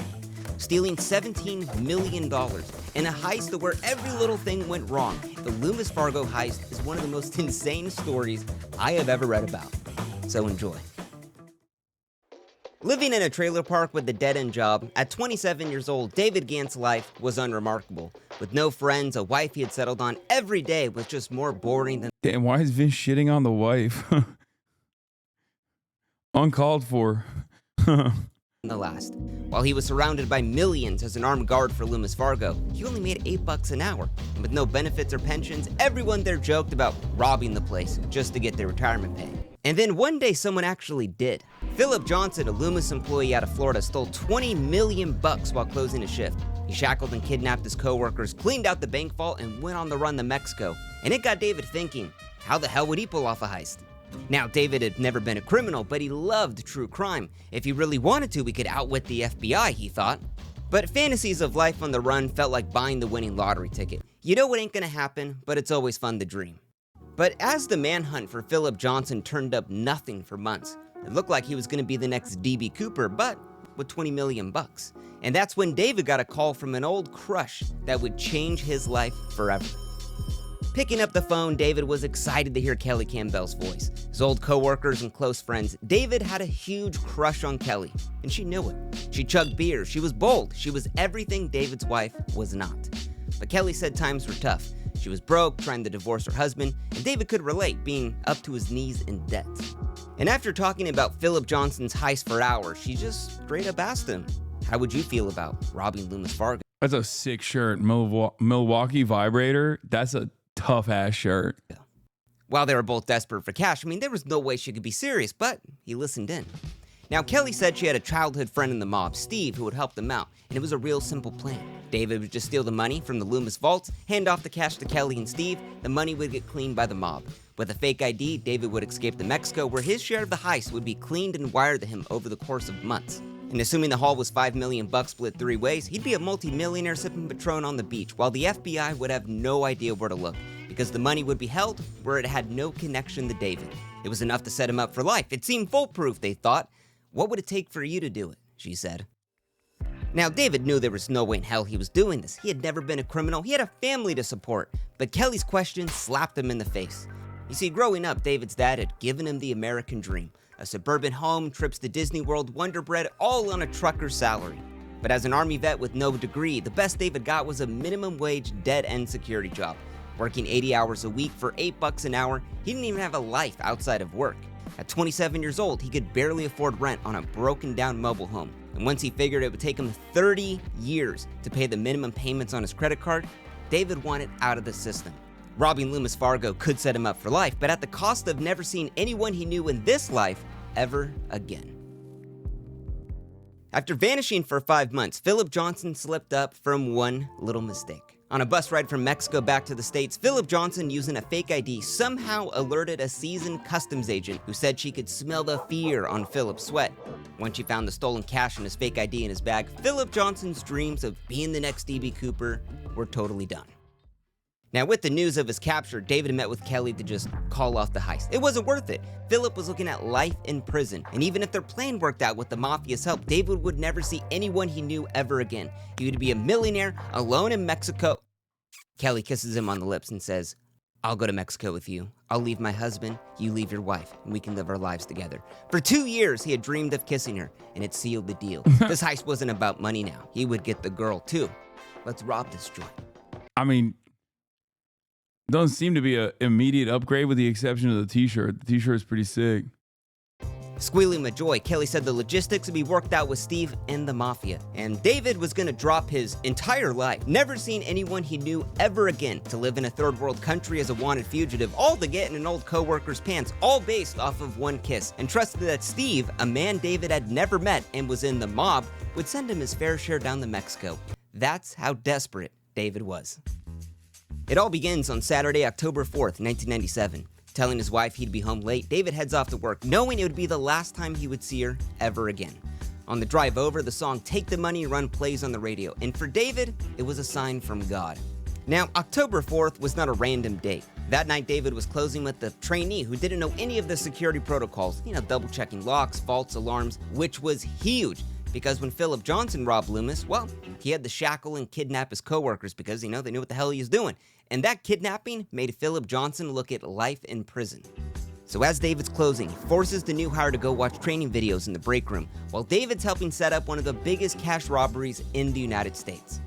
stealing $17 million in a heist where every little thing went wrong. The Loomis Fargo heist is one of the most insane stories I have ever read about. So enjoy. Living in a trailer park with a dead-end job, at 27 years old, David Gant's life was unremarkable. With no friends, a wife he had settled on, every day was just more boring than... Damn, why is Vince shitting on the wife? Uncalled for. the last. While he was surrounded by millions as an armed guard for Loomis Fargo, he only made $8 an hour. And with no benefits or pensions, everyone there joked about robbing the place just to get their retirement pay. And then one day someone actually did. Philip Johnson, a Loomis employee out of Florida, stole $20 million while closing a shift. He shackled and kidnapped his co-workers, cleaned out the bank vault, and went on the run to Mexico. And it got David thinking, how the hell would he pull off a heist? Now, David had never been a criminal, but he loved true crime. If he really wanted to, he could outwit the FBI, he thought. But fantasies of life on the run felt like buying the winning lottery ticket. You know it ain't gonna happen, but it's always fun to dream. But as the manhunt for Philip Johnson turned up nothing for months, it looked like he was gonna be the next D.B. Cooper, but with $20 million. And that's when David got a call from an old crush that would change his life forever. Picking up the phone, David was excited to hear Kelly Campbell's voice. His old co-workers and close friends, David had a huge crush on Kelly, and she knew it. She chugged beer, she was bold, she was everything David's wife was not. But Kelly said times were tough. She was broke, trying to divorce her husband, and David could relate, being up to his knees in debt. And after talking about Philip Johnson's heist for hours, she just straight up asked him, how would you feel about robbing Loomis Fargo? That's a sick shirt. Milwaukee Vibrator. That's a tough ass shirt. While they were both desperate for cash, I mean, there was no way she could be serious, but he listened in. Now, Kelly said she had a childhood friend in the mob, Steve, who would help them out, and it was a real simple plan. David would just steal the money from the Loomis vaults, hand off the cash to Kelly and Steve, the money would get cleaned by the mob. With a fake ID, David would escape to Mexico, where his share of the heist would be cleaned and wired to him over the course of months. And assuming the haul was $5 million split 3 ways, he'd be a multi-millionaire sipping Patron on the beach, while the FBI would have no idea where to look, because the money would be held where it had no connection to David. It was enough to set him up for life. It seemed foolproof, they thought. What would it take for you to do it? She said. Now, David knew there was no way in hell he was doing this. He had never been a criminal. He had a family to support. But Kelly's question slapped him in the face. You see, growing up, David's dad had given him the American dream. A suburban home, trips to Disney World, Wonder Bread, all on a trucker's salary. But as an Army vet with no degree, the best David got was a minimum wage, dead-end security job. Working 80 hours a week for $8 an hour, he didn't even have a life outside of work. At 27 years old, he could barely afford rent on a broken-down mobile home. And once he figured it would take him 30 years to pay the minimum payments on his credit card, David wanted out of the system. Robbing Loomis Fargo could set him up for life, but at the cost of never seeing anyone he knew in this life ever again. After vanishing for 5 months, Philip Johnson slipped up from one little mistake. On a bus ride from Mexico back to the States, Philip Johnson, using a fake ID, somehow alerted a seasoned customs agent who said she could smell the fear on Philip's sweat. Once she found the stolen cash and his fake ID in his bag, Philip Johnson's dreams of being the next D.B. Cooper were totally done. Now, with the news of his capture, David met with Kelly to just call off the heist. It wasn't worth it. Philip was looking at life in prison, and even if their plan worked out with the mafia's help, David would never see anyone he knew ever again. He would be a millionaire, alone in Mexico. Kelly kisses him on the lips and says, I'll go to Mexico with you. I'll leave my husband, you leave your wife, and we can live our lives together. For 2 years, he had dreamed of kissing her, and it sealed the deal. This heist wasn't about money now. He would get the girl, too. Let's rob this joint. I mean, doesn't seem to be an immediate upgrade with the exception of the t-shirt. The t-shirt is pretty sick. Squealing with joy, Kelly said the logistics would be worked out with Steve and the mafia. And David was going to drop his entire life, never seeing anyone he knew ever again, to live in a third world country as a wanted fugitive, all to get in an old co-worker's pants, all based off of one kiss, and trusted that Steve, a man David had never met and was in the mob, would send him his fair share down to Mexico. That's how desperate David was. It all begins on Saturday, October 4th, 1997. Telling his wife he'd be home late, David heads off to work, knowing it would be the last time he would see her ever again. On the drive over, the song Take the Money Run plays on the radio, and for David, it was a sign from God. Now, October 4th was not a random date. That night, David was closing with a trainee who didn't know any of the security protocols, double checking locks, vaults, alarms, which was huge. Because when Philip Johnson robbed Loomis, well, he had to shackle and kidnap his coworkers because, they knew what the hell he was doing. And that kidnapping made Philip Johnson look at life in prison. So as David's closing, he forces the new hire to go watch training videos in the break room, while David's helping set up one of the biggest cash robberies in the United States.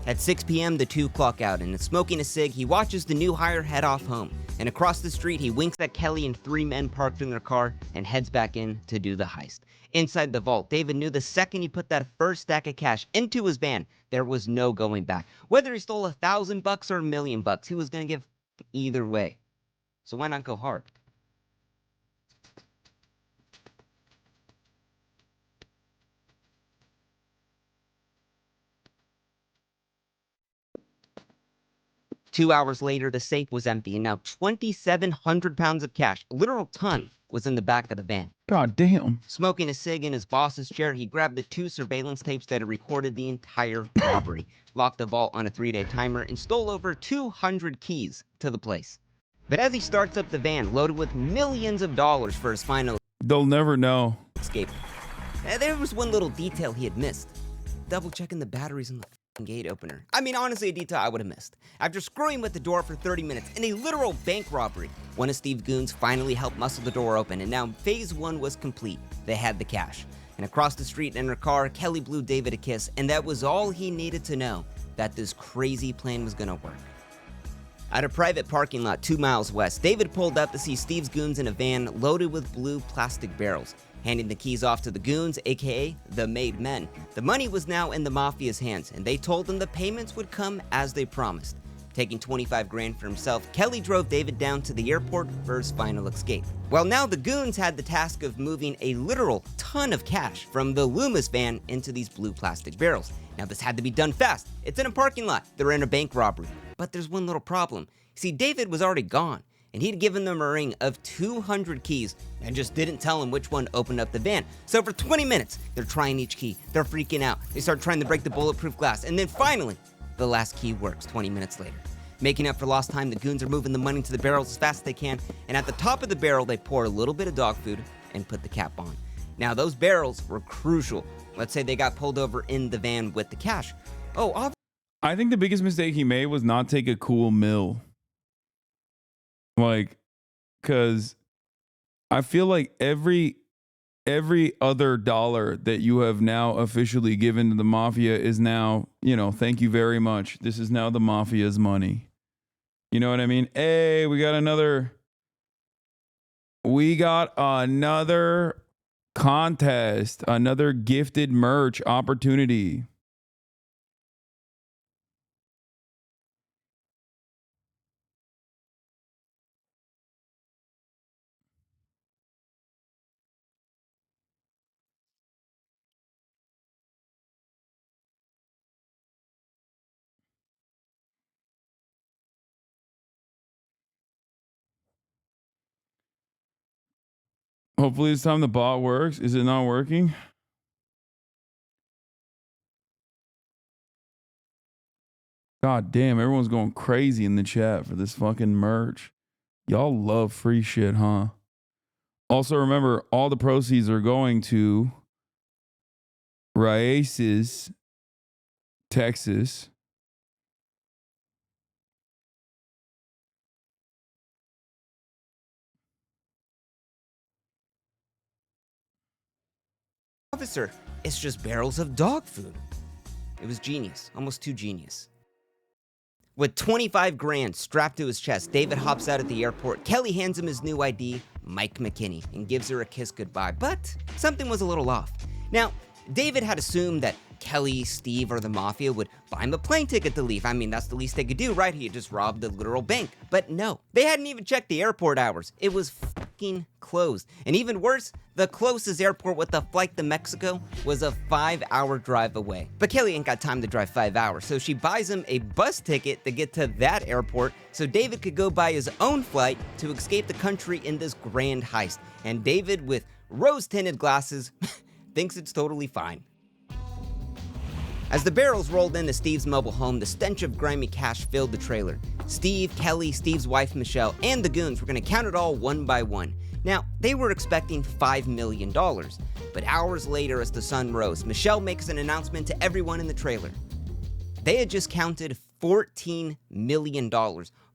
At 6 p.m., the two clock out, and smoking a cig, he watches the new hire head off home. And across the street, he winks at Kelly and 3 men parked in their car and heads back in to do the heist. Inside the vault, David knew the second he put that first stack of cash into his van, there was no going back. Whether he stole $1,000 or $1 million, he was going to give either way. So why not go hard? Two hours later, the safe was empty, and now 2,700 pounds of cash, a literal ton, was in the back of the van. God damn. Smoking a cig in his boss's chair, he grabbed the 2 surveillance tapes that had recorded the entire robbery, locked the vault on a 3-day timer, and stole over 200 keys to the place. But as he starts up the van, loaded with millions of dollars for his final They'll never know. escape, there was one little detail he had missed. Double checking the batteries in the gate opener. I mean, honestly, a detail I would have missed. After screwing with the door for 30 minutes in a literal bank robbery, one of Steve's goons finally helped muscle the door open, and now phase 1 was complete. They had the cash. And across the street in her car, Kelly blew David a kiss, and that was all he needed to know, that this crazy plan was gonna work. At a private parking lot 2 miles west, David pulled up to see Steve's goons in a van loaded with blue plastic barrels, handing the keys off to the goons, aka the made men. The money was now in the mafia's hands, and they told him the payments would come as they promised. Taking 25 grand for himself, Kelly drove David down to the airport for his final escape. Well, now the goons had the task of moving a literal ton of cash from the Loomis van into these blue plastic barrels. Now this had to be done fast. It's in a parking lot. They're in a bank robbery. But there's one little problem. See, David was already gone, and he'd given them a ring of 200 keys and just didn't tell him which one opened up the van. So for 20 minutes, they're trying each key. They're freaking out. They start trying to break the bulletproof glass, and then finally, the last key works 20 minutes later. Making up for lost time, the goons are moving the money to the barrels as fast as they can, and at the top of the barrel, they pour a little bit of dog food and put the cap on. Now, those barrels were crucial. Let's say they got pulled over in the van with the cash. Oh, I think the biggest mistake he made was not take a cool mill. Like, because I feel like every other dollar that you have now officially given to the mafia is now, thank you very much. This is now the mafia's money. You know what I mean? Hey, we got another contest, another gifted merch opportunity. Hopefully this time the bot works. Is it not working? God damn, everyone's going crazy in the chat for this fucking merch. Y'all love free shit, huh? Also remember, all the proceeds are going to Raíces, Texas. officer, it's just barrels of dog food. It was genius, almost too genius. With 25 grand strapped to his chest, David hops out at the airport. Kelly hands him his new ID, Mike McKinney, and gives her a kiss goodbye, but something was a little off. Now, David had assumed that Kelly, Steve, or the mafia would buy him a plane ticket to leave. I mean, that's the least they could do, right? He had just robbed the literal bank. But no, they hadn't even checked the airport hours. It was fucking closed. And even worse, the closest airport with a flight to Mexico was a 5-hour drive away. But Kelly ain't got time to drive 5 hours, so she buys him a bus ticket to get to that airport so David could go buy his own flight to escape the country in this grand heist. And David, with rose-tinted glasses, thinks it's totally fine. As the barrels rolled into Steve's mobile home, the stench of grimy cash filled the trailer. Steve, Kelly, Steve's wife Michelle, and the goons were going to count it all one by one. Now, they were expecting $5 million, but hours later as the sun rose, Michelle makes an announcement to everyone in the trailer. They had just counted $14 million,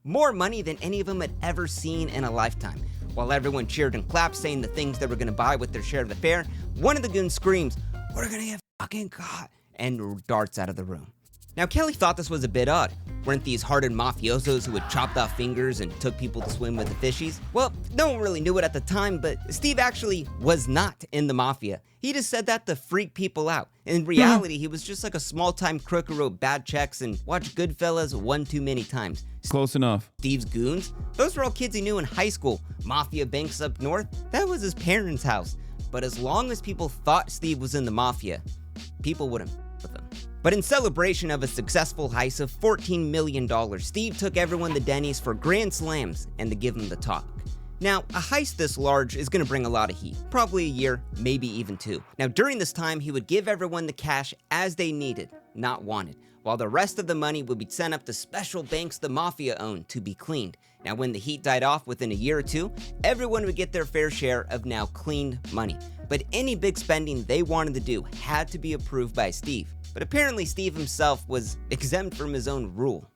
more money than any of them had ever seen in a lifetime. While everyone cheered and clapped, saying the things they were going to buy with their share of the fare, one of the goons screams, "We're going to get fucking caught," and darts out of the room. Now, Kelly thought this was a bit odd. Weren't these hardened mafiosos who had chopped off fingers and took people to swim with the fishies? Well, no one really knew it at the time, but Steve actually was not in the mafia. He just said that to freak people out. In reality, he was just like a small-time crook who wrote bad checks and watched Goodfellas one too many times. Close enough. Steve's goons? Those were all kids he knew in high school. Mafia banks up north? That was his parents' house. But as long as people thought Steve was in the mafia, people wouldn't with him. But in celebration of a successful heist of $14 million, Steve took everyone to Denny's for grand slams and to give them the talk. Now, a heist this large is going to bring a lot of heat, probably a year, maybe even 2. Now, during this time, he would give everyone the cash as they needed, not wanted, while the rest of the money would be sent up to special banks the mafia owned to be cleaned. Now, when the heat died off within a year or 2, everyone would get their fair share of now cleaned money. But any big spending they wanted to do had to be approved by Steve. But apparently Steve himself was exempt from his own rule.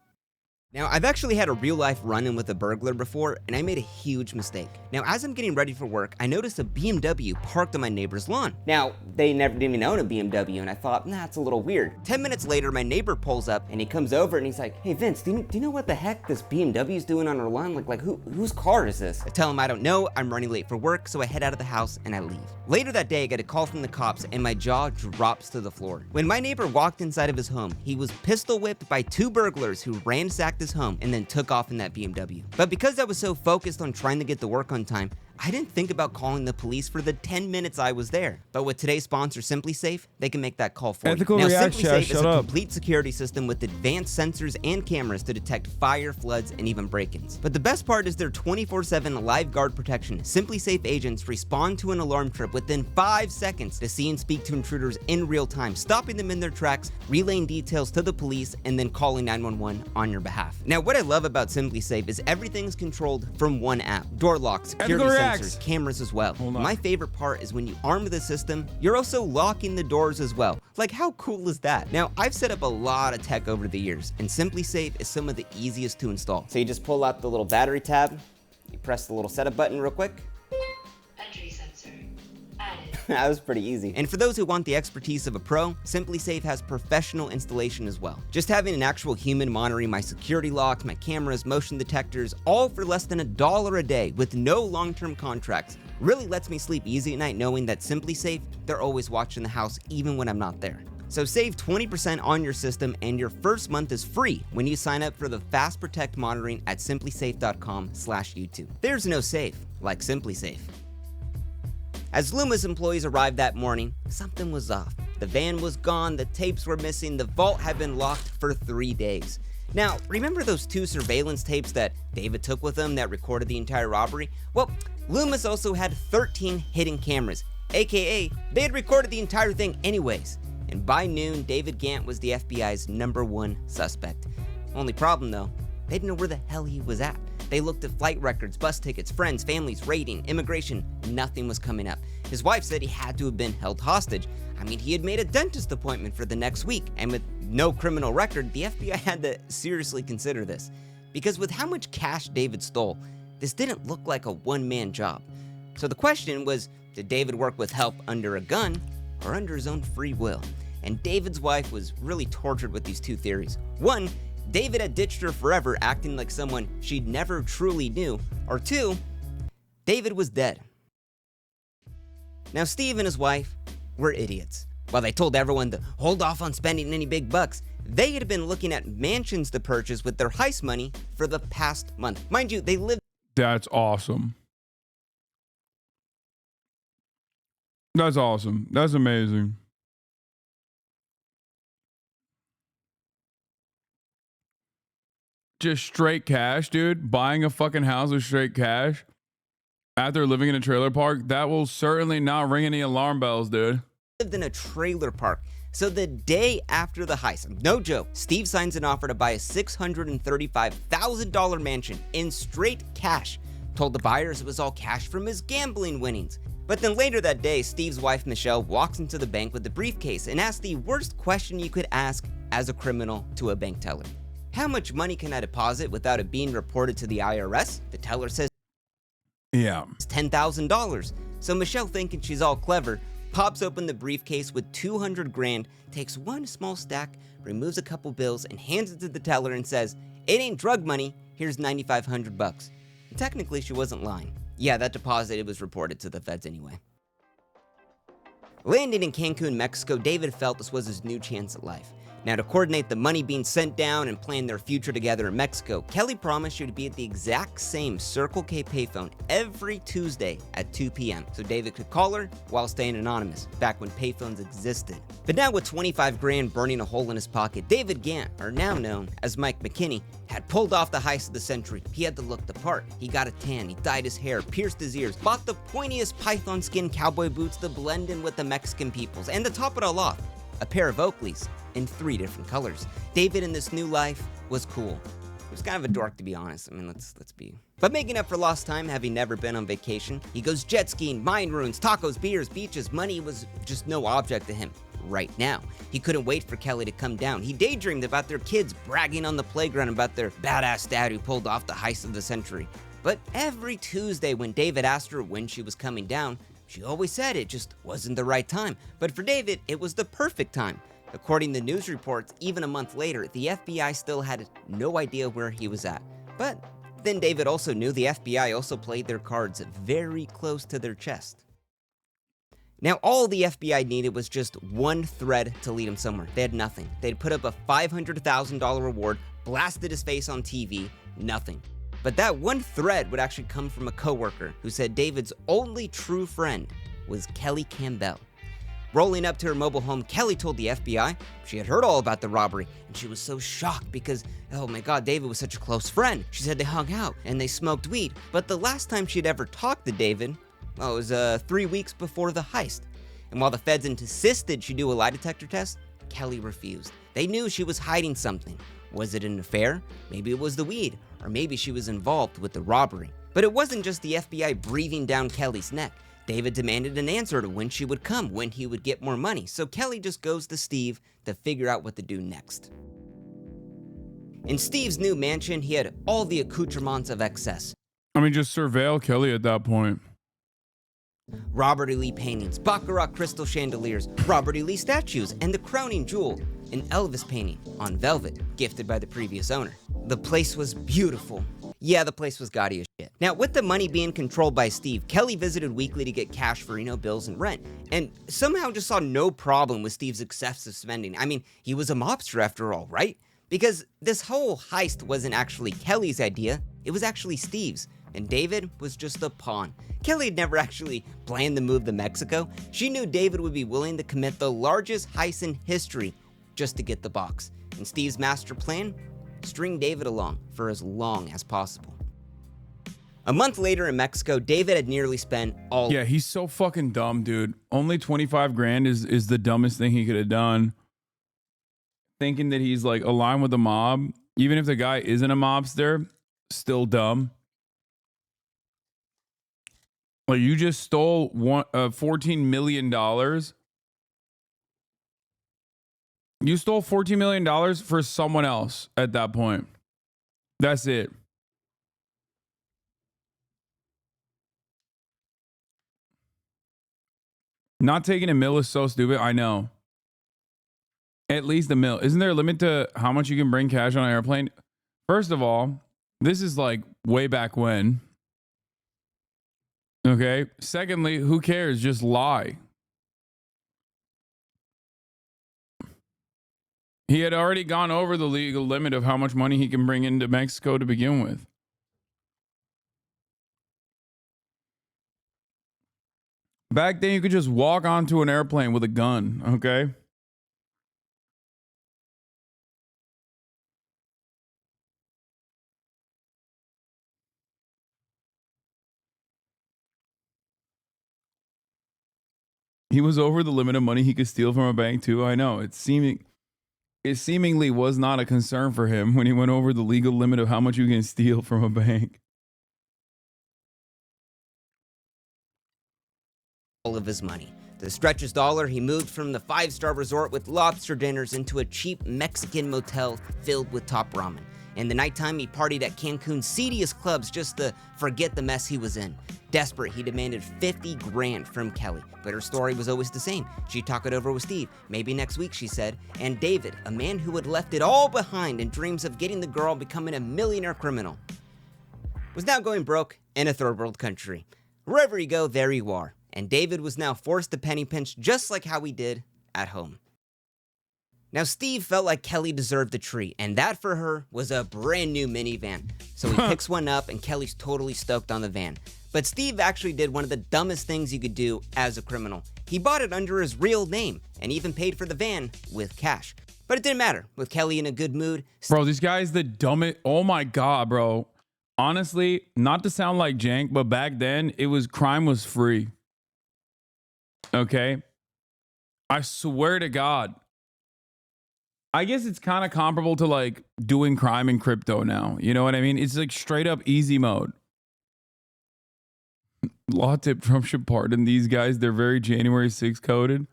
Now, I've actually had a real-life run-in with a burglar before, and I made a huge mistake. Now, as I'm getting ready for work, I noticed a BMW parked on my neighbor's lawn. Now, they never didn't even own a BMW, and I thought, nah, it's a little weird. 10 minutes later, my neighbor pulls up, and he comes over, and he's like, "Hey, Vince, do you know what the heck this BMW's doing on our lawn? Like whose car is this?" I tell him I don't know, I'm running late for work, so I head out of the house, and I leave. Later that day, I get a call from the cops, and my jaw drops to the floor. When my neighbor walked inside of his home, he was pistol whipped by 2 burglars who ransacked his home and then took off in that BMW. But because I was so focused on trying to get to work on time, I didn't think about calling the police for the 10 minutes I was there. But with today's sponsor, SimpliSafe, they can make that call for Ethical you. Now, reaction, SimpliSafe is a up. complete security system with advanced sensors and cameras to detect fire, floods, and even break-ins. But the best part is their 24/7 live guard protection. SimpliSafe agents respond to an alarm trip within 5 seconds to see and speak to intruders in real time, stopping them in their tracks, relaying details to the police, and then calling 911 on your behalf. Now, what I love about SimpliSafe is everything's controlled from one app. Door locks, security sensors, cameras as well. My favorite part is when you arm the system, you're also locking the doors as well. Like, how cool is that? Now, I've set up a lot of tech over the years, and SimpliSafe is some of the easiest to install. So you just pull out the little battery tab, you press the little setup button real quick. Entry sensor added. That was pretty easy. And for those who want the expertise of a pro, SimpliSafe has professional installation as well. Just having an actual human monitoring my security locks, my cameras, motion detectors, all for less than $1 a day with no long-term contracts, really lets me sleep easy at night knowing that SimpliSafe, they're always watching the house even when I'm not there. So save 20% on your system, and your first month is free when you sign up for the Fast Protect monitoring at simplisafe.com/YouTube. There's no safe like SimpliSafe. As Loomis employees arrived that morning, something was off. The van was gone, the tapes were missing, the vault had been locked for 3 days. Now, remember those 2 surveillance tapes that David took with him that recorded the entire robbery? Well, Loomis also had 13 hidden cameras, aka they had recorded the entire thing anyways. And by noon, David Gant was the FBI's #1 suspect. Only problem though, they didn't know where the hell he was at. They looked at flight records, bus tickets, friends, families, rating, immigration, nothing was coming up. His wife said he had to have been held hostage. I mean, he had made a dentist appointment for the next week, and with no criminal record, the FBI had to seriously consider this. Because with how much cash David stole, this didn't look like a one-man job. So the question was, did David work with help under a gun or under his own free will? And David's wife was really tortured with these 2 theories. One, David had ditched her forever, acting like someone she'd never truly knew. Or 2, David was dead. Now, Steve and his wife were idiots. While they told everyone to hold off on spending any big bucks, they had been looking at mansions to purchase with their heist money for the past month. Mind you, they lived... That's awesome. That's awesome. That's amazing. Just straight cash, dude. Buying a fucking house with straight cash after living in a trailer park, that will certainly not ring any alarm bells, dude. Lived in a trailer park. So the day after the heist, no joke, Steve signs an offer to buy a $635,000 mansion in straight cash. Told the buyers it was all cash from his gambling winnings. But then later that day, Steve's wife, Michelle, walks into the bank with the briefcase and asks the worst question you could ask as a criminal to a bank teller. How much money can I deposit without it being reported to the IRS? The teller says, yeah, it's $10,000. So Michelle, thinking she's all clever, pops open the briefcase with 200 grand, takes one small stack, removes a couple bills, and hands it to the teller and says, it ain't drug money, here's $9,500. And technically, she wasn't lying. Yeah, that deposit, it was reported to the feds anyway. Landing in Cancun, Mexico, David felt this was his new chance at life. Now, to coordinate the money being sent down and plan their future together in Mexico, Kelly promised she would be at the exact same Circle K payphone every Tuesday at 2 p.m. so David could call her while staying anonymous, back when payphones existed. But now with 25 grand burning a hole in his pocket, David Gant, or now known as Mike McKinney, had pulled off the heist of the century. He had to look the part. He got a tan, he dyed his hair, pierced his ears, bought the pointiest python skin cowboy boots to blend in with the Mexican peoples, and to top it all off, a pair of Oakleys in 3 different colors. David in this new life was cool. He was kind of a dork, to be honest. I mean, let's be. But making up for lost time, having never been on vacation, he goes jet skiing, mine ruins, tacos, beers, beaches. Money was just no object to him right now. He couldn't wait for Kelly to come down. He daydreamed about their kids bragging on the playground about their badass dad who pulled off the heist of the century. But every Tuesday when David asked her when she was coming down, she always said it just wasn't the right time. But for David, it was the perfect time. According to news reports, even a month later, the FBI still had no idea where he was at. But then David also knew the FBI also played their cards very close to their chest. Now, all the FBI needed was just one thread to lead him somewhere. They had nothing. They'd put up a $500,000 reward, blasted his face on TV, nothing. But that one thread would actually come from a coworker who said David's only true friend was Kelly Campbell. Rolling up to her mobile home, Kelly told the FBI she had heard all about the robbery, and she was so shocked because, oh my god, David was such a close friend. She said they hung out and they smoked weed, but the last time she'd ever talked to David, well, it was 3 weeks before the heist. And while the feds insisted she do a lie detector test, Kelly refused. They knew she was hiding something. Was it an affair? Maybe it was the weed, or maybe she was involved with the robbery. But it wasn't just the FBI breathing down Kelly's neck. David demanded an answer to when she would come, when he would get more money, so Kelly just goes to Steve to figure out what to do next. In Steve's new mansion, he had all the accoutrements of excess. I mean, just surveil Kelly at that point. Robert E. Lee paintings, Baccarat crystal chandeliers, Robert E. Lee statues, and the crowning jewel, an Elvis painting on velvet, gifted by the previous owner. The place was beautiful. Yeah, the place was gaudy as shit. Now, with the money being controlled by Steve, Kelly visited weekly to get cash for, bills and rent, and somehow just saw no problem with Steve's excessive spending. I mean, he was a mobster after all, right? Because this whole heist wasn't actually Kelly's idea, it was actually Steve's, and David was just a pawn. Kelly had never actually planned the move to Mexico. She knew David would be willing to commit the largest heist in history just to get the box. And Steve's master plan? String David along for as long as possible. A month later in Mexico, David had nearly spent all— Yeah, he's so fucking dumb, dude. Only 25 grand is the dumbest thing he could have done. Thinking that he's like aligned with the mob, even if the guy isn't a mobster, still dumb. Like, you just stole $14 million. You stole $14 million for someone else at that point. That's it. Not taking a mill is so stupid. I know. At least a mill. Isn't there a limit to how much you can bring cash on an airplane? First of all, this is like way back when. Okay. Secondly, who cares? Just lie. He had already gone over the legal limit of how much money he can bring into Mexico to begin with. Back then, you could just walk onto an airplane with a gun, okay? He was over the limit of money he could steal from a bank, too. I know. It seemingly was not a concern for him when he went over the legal limit of how much you can steal from a bank. All of his money. To stretch his dollar, he moved from the 5-star resort with lobster dinners into a cheap Mexican motel filled with top ramen. In the nighttime, he partied at Cancun's seediest clubs just to forget the mess he was in. Desperate, he demanded 50 grand from Kelly, but her story was always the same. She'd talk it over with Steve, maybe next week, she said, and David, a man who had left it all behind in dreams of getting the girl becoming a millionaire criminal, was now going broke in a third world country. Wherever you go, there you are. And David was now forced to penny pinch just like how he did at home. Now, Steve felt like Kelly deserved the treat, and that for her was a brand new minivan. So he picks one up, and Kelly's totally stoked on the van. But Steve actually did one of the dumbest things you could do as a criminal. He bought it under his real name, and even paid for the van with cash. But it didn't matter. With Kelly in a good mood... Bro, this guy is the dumbest... Oh my God, bro. Honestly, not to sound like jank, but back then, crime was free. Okay? I swear to God. I guess it's kind of comparable to like doing crime in crypto now. You know what I mean? It's like straight up easy mode. Law tip: Trump should pardon these guys. They're very January 6th coded.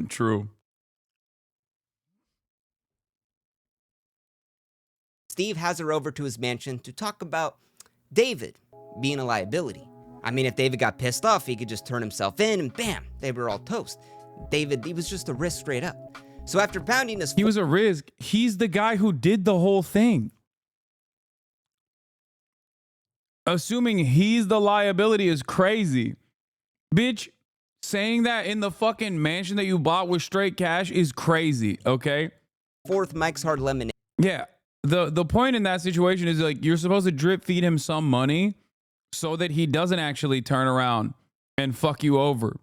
True. Steve has her over to his mansion to talk about David being a liability. I mean, if David got pissed off, he could just turn himself in and bam, they were all toast. David, he was just a risk straight up. So after pounding his... He was a risk. He's the guy who did the whole thing. Assuming he's the liability is crazy. Bitch, saying that in the fucking mansion that you bought with straight cash is crazy, okay? Fourth, Mike's Hard Lemonade. Yeah. The point in that situation is like you're supposed to drip feed him some money so that he doesn't actually turn around and fuck you over.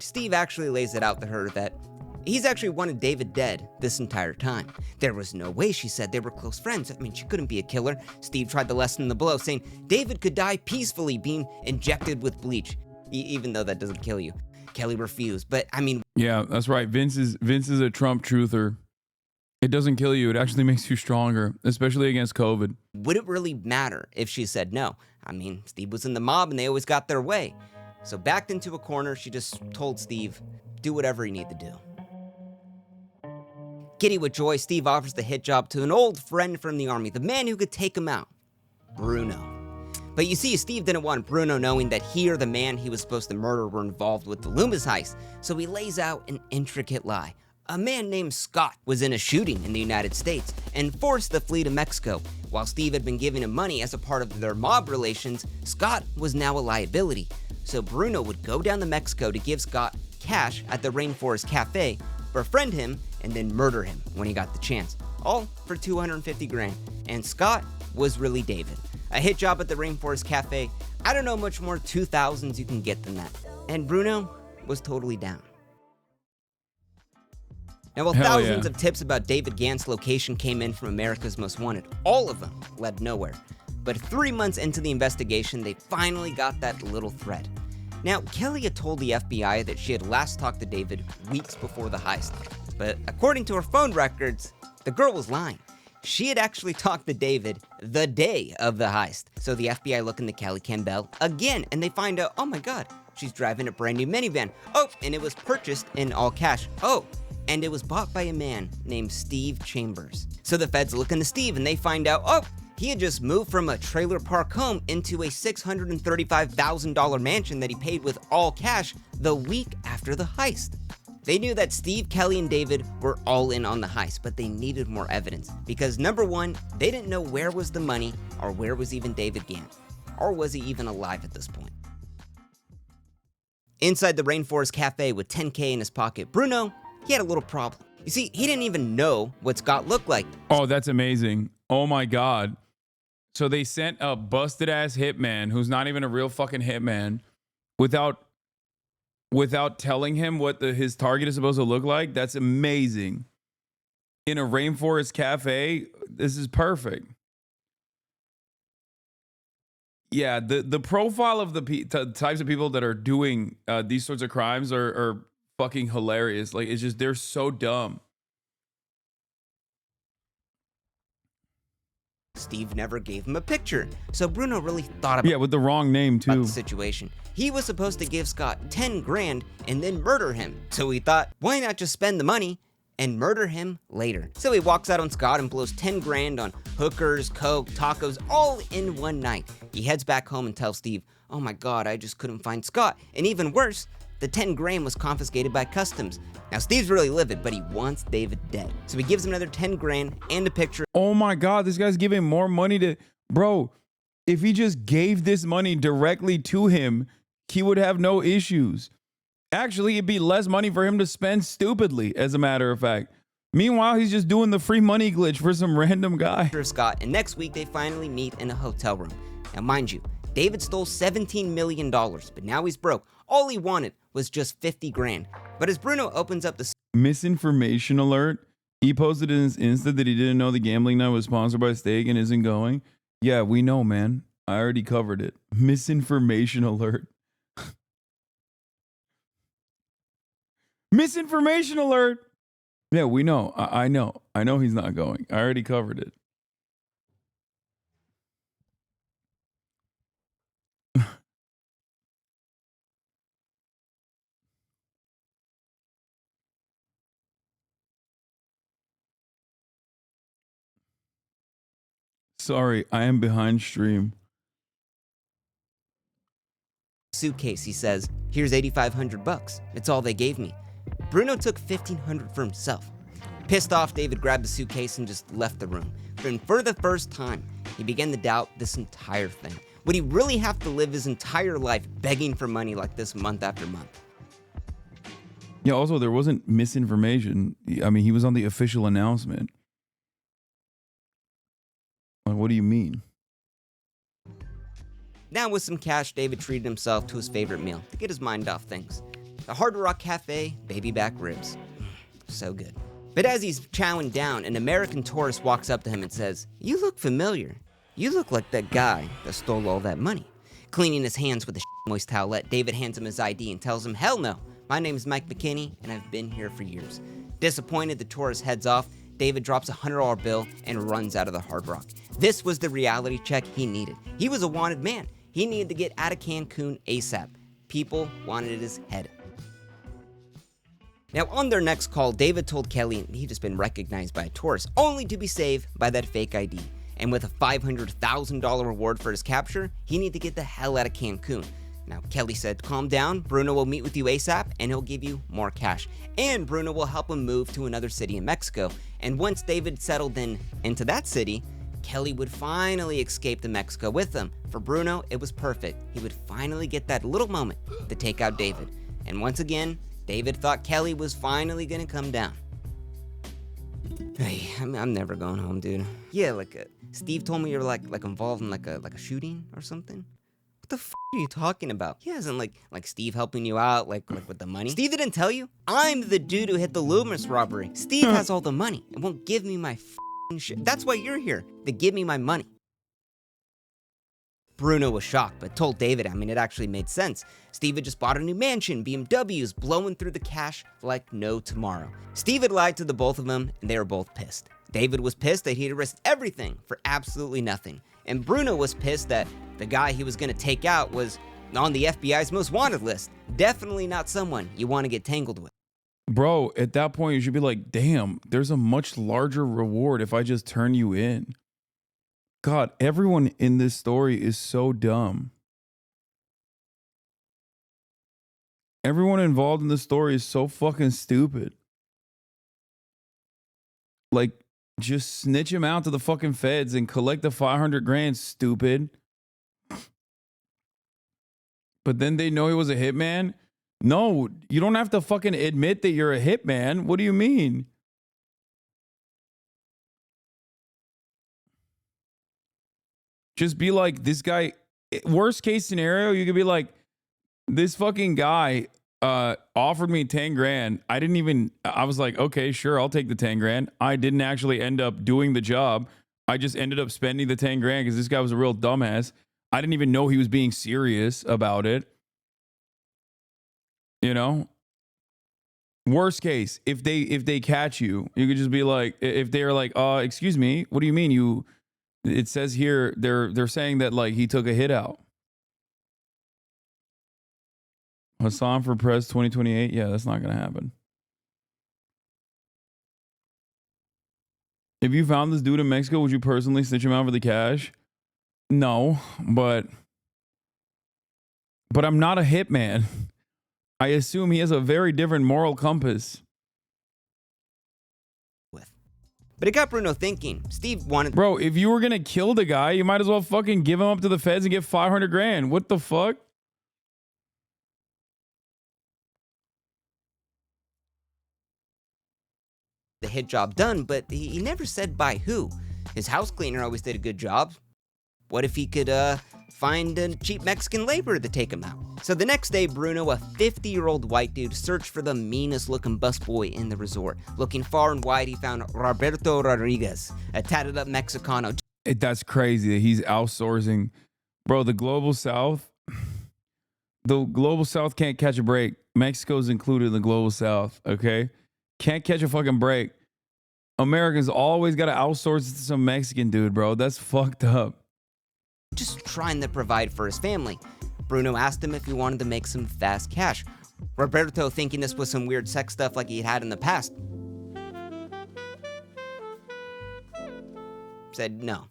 Steve actually lays it out to her that he's actually wanted David dead this entire time. There was no way, she said. They were close friends. I mean, she couldn't be a killer. Steve tried to lessen the blow, saying David could die peacefully being injected with bleach, even though that doesn't kill you. Kelly refused, but I mean... Yeah, that's right. Vince is a Trump truther. It doesn't kill you. It actually makes you stronger, especially against COVID. Would it really matter if she said no? I mean, Steve was in the mob and they always got their way. So backed into a corner, she just told Steve, do whatever you need to do. Giddy with joy, Steve offers the hit job to an old friend from the army, the man who could take him out, Bruno. But you see, Steve didn't want Bruno knowing that he or the man he was supposed to murder were involved with the Loomis heist, so he lays out an intricate lie. A man named Scott was in a shooting in the United States and forced to flee to Mexico. While Steve had been giving him money as a part of their mob relations, Scott was now a liability. So Bruno would go down to Mexico to give Scott cash at the Rainforest Cafe, befriend him, and then murder him when he got the chance. All for 250 grand. And Scott was really David. A hit job at the Rainforest Cafe. I don't know much more 2000s you can get than that. And Bruno was totally down. Now, while thousands of tips about David Gant's location came in from America's Most Wanted, all of them led nowhere. But 3 months into the investigation, they finally got that little thread. Now, Kelly had told the FBI that she had last talked to David weeks before the heist. But according to her phone records, the girl was lying. She had actually talked to David the day of the heist. So the FBI look into Kelly Campbell again, and they find out, oh my God, she's driving a brand new minivan. Oh, and it was purchased in all cash. Oh, and it was bought by a man named Steve Chambers. So the feds look into Steve and they find out, oh, he had just moved from a trailer park home into a $635,000 mansion that he paid with all cash the week after the heist. They knew that Steve, Kelly, and David were all in on the heist, but they needed more evidence. Because number one, they didn't know where was the money or where was even David Gant. Or was he even alive at this point? Inside the Rainforest Cafe with $10K in his pocket, Bruno, he had a little problem. You see, he didn't even know what Scott looked like. Oh, that's amazing. Oh my God. So they sent a busted ass hitman who's not even a real fucking hitman without telling him what his target is supposed to look like. That's amazing. In a rainforest cafe, this is perfect. Yeah, the profile of the types of people that are doing these sorts of crimes are fucking hilarious. Like, it's just, they're so dumb. Steve never gave him a picture, so Bruno really thought about Yeah, with the wrong name too. the situation. He was supposed to give Scott 10 grand and then murder him. So he thought, why not just spend the money and murder him later? So he walks out on Scott and blows 10 grand on hookers, coke, tacos, all in one night. He heads back home and tells Steve, oh my God, I just couldn't find Scott. And even worse, the 10 grand was confiscated by customs. Now Steve's really livid, but he wants David dead. So he gives him another 10 grand and a picture. Oh my God, this guy's giving more money to, bro, if he just gave this money directly to him, he would have no issues. Actually, it'd be less money for him to spend stupidly, as a matter of fact. Meanwhile, he's just doing the free money glitch for some random guy. Scott, and next week they finally meet in a hotel room. Now mind you, David stole $17 million, but now he's broke. All he wanted was just 50 grand. But as Bruno opens up the Misinformation alert. He posted in his Insta that he didn't know the gambling night was sponsored by Steak and isn't going. Yeah, we know, man. I already covered it. Misinformation alert. Misinformation alert. Yeah, we know. I know. I know he's not going. I already covered it. Sorry, I am behind stream. suitcase, he says, here's 8,500 bucks. It's all they gave me. Bruno took 1,500 for himself. Pissed off, David grabbed the suitcase and just left the room. Then for the first time, he began to doubt this entire thing. Would he really have to live his entire life begging for money like this month after month? Yeah, also, there wasn't misinformation. I mean, he was on the official announcement. Like, what do you mean? Now with some cash, David treated himself to his favorite meal to get his mind off things. The Hard Rock Cafe baby back ribs. So good. But as he's chowing down, an American tourist walks up to him and says, "You look familiar. You look like that guy that stole all that money." Cleaning his hands with a moist towelette, David hands him his ID and tells him, "Hell no. My name is Mike McKinney, and I've been here for years." Disappointed, the tourist heads off. David drops a $100 bill and runs out of the Hard Rock. This was the reality check he needed. He was a wanted man. He needed to get out of Cancun ASAP. People wanted his head. Now, on their next call, David told Kelly he'd just been recognized by a tourist, only to be saved by that fake ID. And with a $500,000 reward for his capture, he needed to get the hell out of Cancun. Now, Kelly said, "Calm down, Bruno will meet with you ASAP, and he'll give you more cash. And Bruno will help him move to another city in Mexico. And once David settled into that city, Kelly would finally escape to Mexico with him. For Bruno, it was perfect. He would finally get that little moment to take out David. And once again, David thought Kelly was finally gonna come down. Hey, I'm never going home, dude. Yeah, Steve told me you're like involved in like a shooting or something. What the f are you talking about? He hasn't like Steve helping you out like with the money. Steve didn't tell you? I'm the dude who hit the Loomis robbery. Steve has all the money and won't give me my shit. That's why you're here, to give me my money. Bruno was shocked, but told David, it actually made sense. Steve had just bought a new mansion, BMWs, blowing through the cash like no tomorrow. Steve had lied to the both of them, and they were both pissed. David was pissed that he had risked everything for absolutely nothing. And Bruno was pissed that the guy he was going to take out was on the FBI's most wanted list. Definitely not someone you want to get tangled with. Bro, at that point, you should be like, damn, there's a much larger reward if I just turn you in. God, everyone in this story is so dumb. Everyone involved in this story is so fucking stupid. Like, just snitch him out to the fucking feds and collect the 500 grand, stupid. But then they know he was a hitman? No, you don't have to fucking admit that you're a hitman. What do you mean? Just be like, this guy, worst case scenario, you could be like, this fucking guy offered me 10 grand. I was like, okay, sure, I'll take the 10 grand. I didn't actually end up doing the job. I just ended up spending the 10 grand because this guy was a real dumbass. I didn't even know he was being serious about it. You know? Worst case, if they catch you, you could just be like, if they're like, excuse me, what do you mean it says here they're saying that like he took a hit out. Hasan for Prez 2028? Yeah, that's not gonna happen. If you found this dude in Mexico, would you personally snitch him out for the cash? No, but I'm not a hitman. I assume he has a very different moral compass. But it got Bruno thinking. Steve wanted... Bro, if you were going to kill the guy, you might as well fucking give him up to the feds and get 500 grand. What the fuck? The hit job done, but he never said by who. His house cleaner always did a good job. What if he could find a cheap Mexican laborer to take him out? So the next day, Bruno, a 50-year-old white dude, searched for the meanest looking busboy in the resort. Looking far and wide, he found Roberto Rodriguez, a tatted up Mexicano. That's crazy that he's outsourcing. Bro, the global south can't catch a break. Mexico's included in the global south, okay? Can't catch a fucking break. Americans always got to outsource it to some Mexican dude, bro. That's fucked up. Just trying to provide for his family. Bruno asked him if he wanted to make some fast cash. Roberto, thinking this was some weird sex stuff like he had in the past, said no.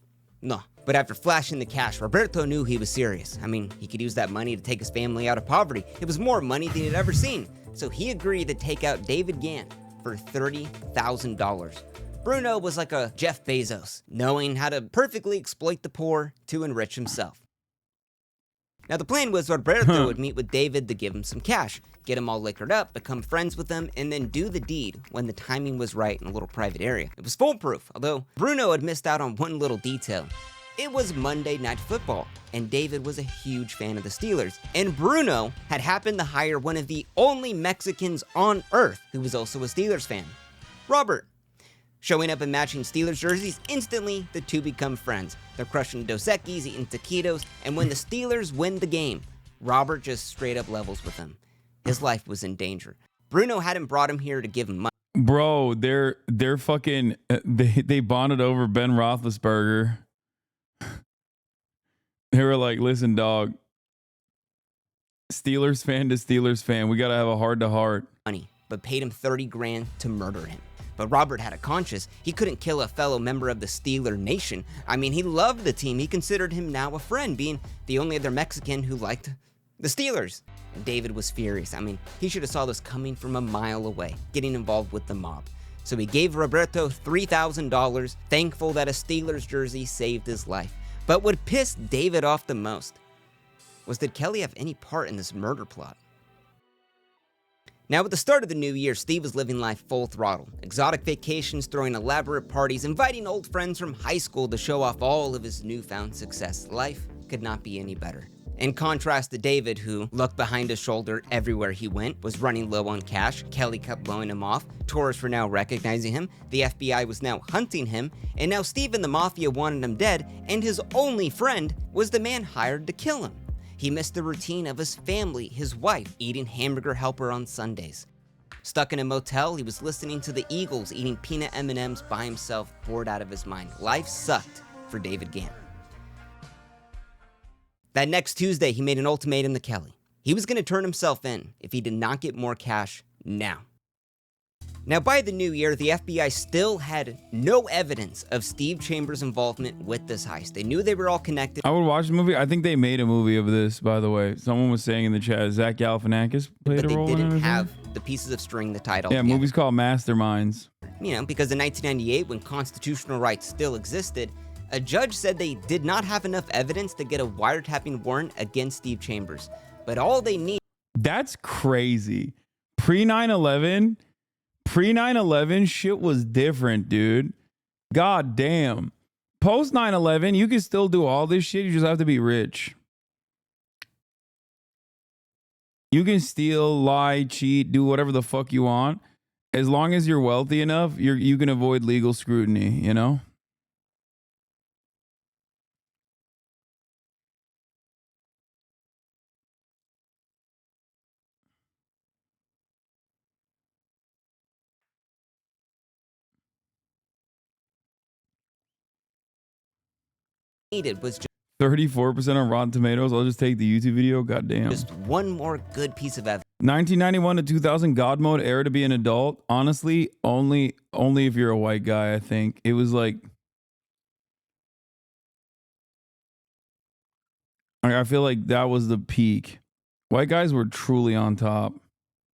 But after flashing the cash, Roberto knew he was serious. I mean, he could use that money to take his family out of poverty. It was more money than he'd ever seen. So he agreed to take out David Gant for $30,000. Bruno was like a Jeff Bezos, knowing how to perfectly exploit the poor to enrich himself. Now the plan was Roberto would meet with David to give him some cash, get him all liquored up, become friends with him, and then do the deed when the timing was right in a little private area. It was foolproof, although Bruno had missed out on one little detail. It was Monday Night Football, and David was a huge fan of the Steelers, and Bruno had happened to hire one of the only Mexicans on earth who was also a Steelers fan, Robert. Showing up in matching Steelers jerseys, instantly the two become friends. They're crushing Dos Equis, eating taquitos, and when the Steelers win the game, Robert just straight up levels with him. His life was in danger. Bruno hadn't brought him here to give him money. Bro, they're fucking, they bonded over Ben Roethlisberger. They were like, listen, dog, Steelers fan to Steelers fan, we got to have a heart-to-heart. But paid him 30 grand to murder him. But Robert had a conscience. He couldn't kill a fellow member of the Steeler Nation. I mean, he loved the team. He considered him now a friend, being the only other Mexican who liked the Steelers. And David was furious. I mean, he should have saw this coming from a mile away, getting involved with the mob. So he gave Roberto $3,000, thankful that a Steelers jersey saved his life. But what pissed David off the most was, did Kelly have any part in this murder plot? Now, at the start of the new year, Steve was living life full throttle. Exotic vacations, throwing elaborate parties, inviting old friends from high school to show off all of his newfound success. Life could not be any better. In contrast to David, who looked behind his shoulder everywhere he went, was running low on cash, Kelly kept blowing him off, tourists were now recognizing him, the FBI was now hunting him, and now Steve and the Mafia wanted him dead, and his only friend was the man hired to kill him. He missed the routine of his family, his wife, eating hamburger helper on Sundays. Stuck in a motel, he was listening to the Eagles, eating peanut M&Ms by himself, bored out of his mind. Life sucked for David Gant. That next Tuesday, he made an ultimatum to Kelly. He was going to turn himself in if he did not get more cash now. Now, by the new year, the FBI still had no evidence of Steve Chambers' involvement with this heist. They knew they were all connected. I would watch the movie. I think they made a movie of this, by the way. Someone was saying in the chat, Zach Galifianakis played a role in it. But they didn't have the pieces of string that tied all together. Yeah, movie's called Masterminds. You know, because in 1998, when constitutional rights still existed, a judge said they did not have enough evidence to get a wiretapping warrant against Steve Chambers. But all they need... That's crazy. Pre-9/11... Pre-9/11 shit was different, dude. God damn. post 9/11, you can still do all this shit. You just have to be rich. You can steal, lie, cheat, do whatever the fuck you want. As long as you're wealthy enough, you can avoid legal scrutiny, you know? Needed was 34% on Rotten Tomatoes. I'll just take the YouTube video. Goddamn. just one more good piece of evidence. 1991 to 2000 God mode era to be an adult. Honestly, only if you're a white guy, I think. It was like I feel like that was the peak. White guys were truly on top.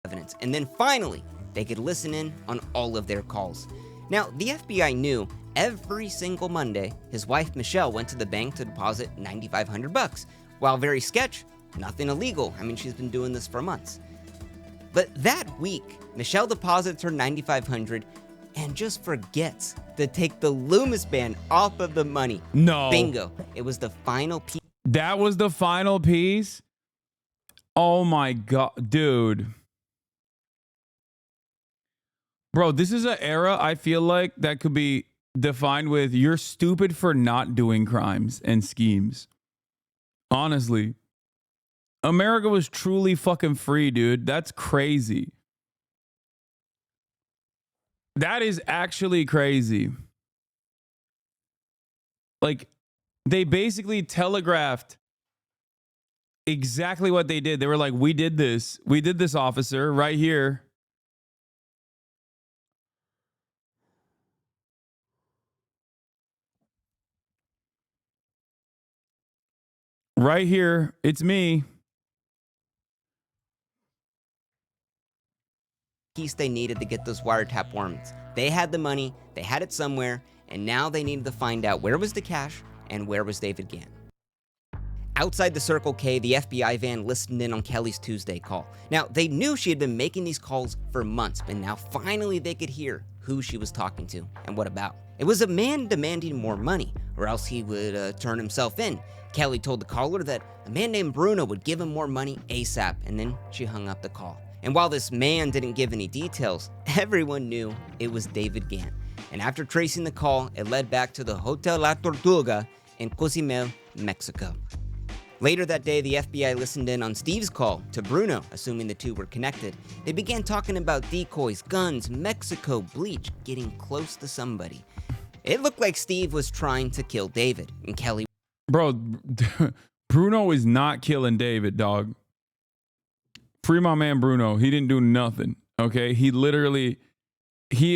Evidence. And then finally, they could listen in on all of their calls. Now, the FBI knew every single Monday his wife Michelle went to the bank to deposit $9,500. While very sketch, nothing illegal. I mean, she's been doing this for months. But that week, Michelle deposits her $9,500 and just forgets to take the Loomis band off of the money. No. Bingo. It was the final piece. That was the final piece? Oh my God, dude. Bro, this is an era I feel like that could be defined with you're stupid for not doing crimes and schemes. Honestly. America was truly fucking free, dude. That's crazy. That is actually crazy. Like, they basically telegraphed exactly what they did. They were like, we did this. We did this, officer, right here. Right here. It's me. Piece they needed to get those wiretap warrants. They had the money, they had it somewhere, and now they needed to find out where was the cash and where was David Gann. Outside the Circle K, the FBI van listened in on Kelly's Tuesday call. Now, they knew she had been making these calls for months, but now finally they could hear who she was talking to and what about. It was a man demanding more money, or else he would turn himself in. Kelly told the caller that a man named Bruno would give him more money ASAP, and then she hung up the call. And while this man didn't give any details, everyone knew it was David Gann. And after tracing the call, it led back to the Hotel La Tortuga in Cozumel, Mexico. Later that day, the FBI listened in on Steve's call to Bruno, assuming the two were connected. They began talking about decoys, guns, Mexico, bleach, getting close to somebody. It looked like Steve was trying to kill David, and Kelly... Bro, Bruno is not killing David, dog. Free my man Bruno. He didn't do nothing, okay? He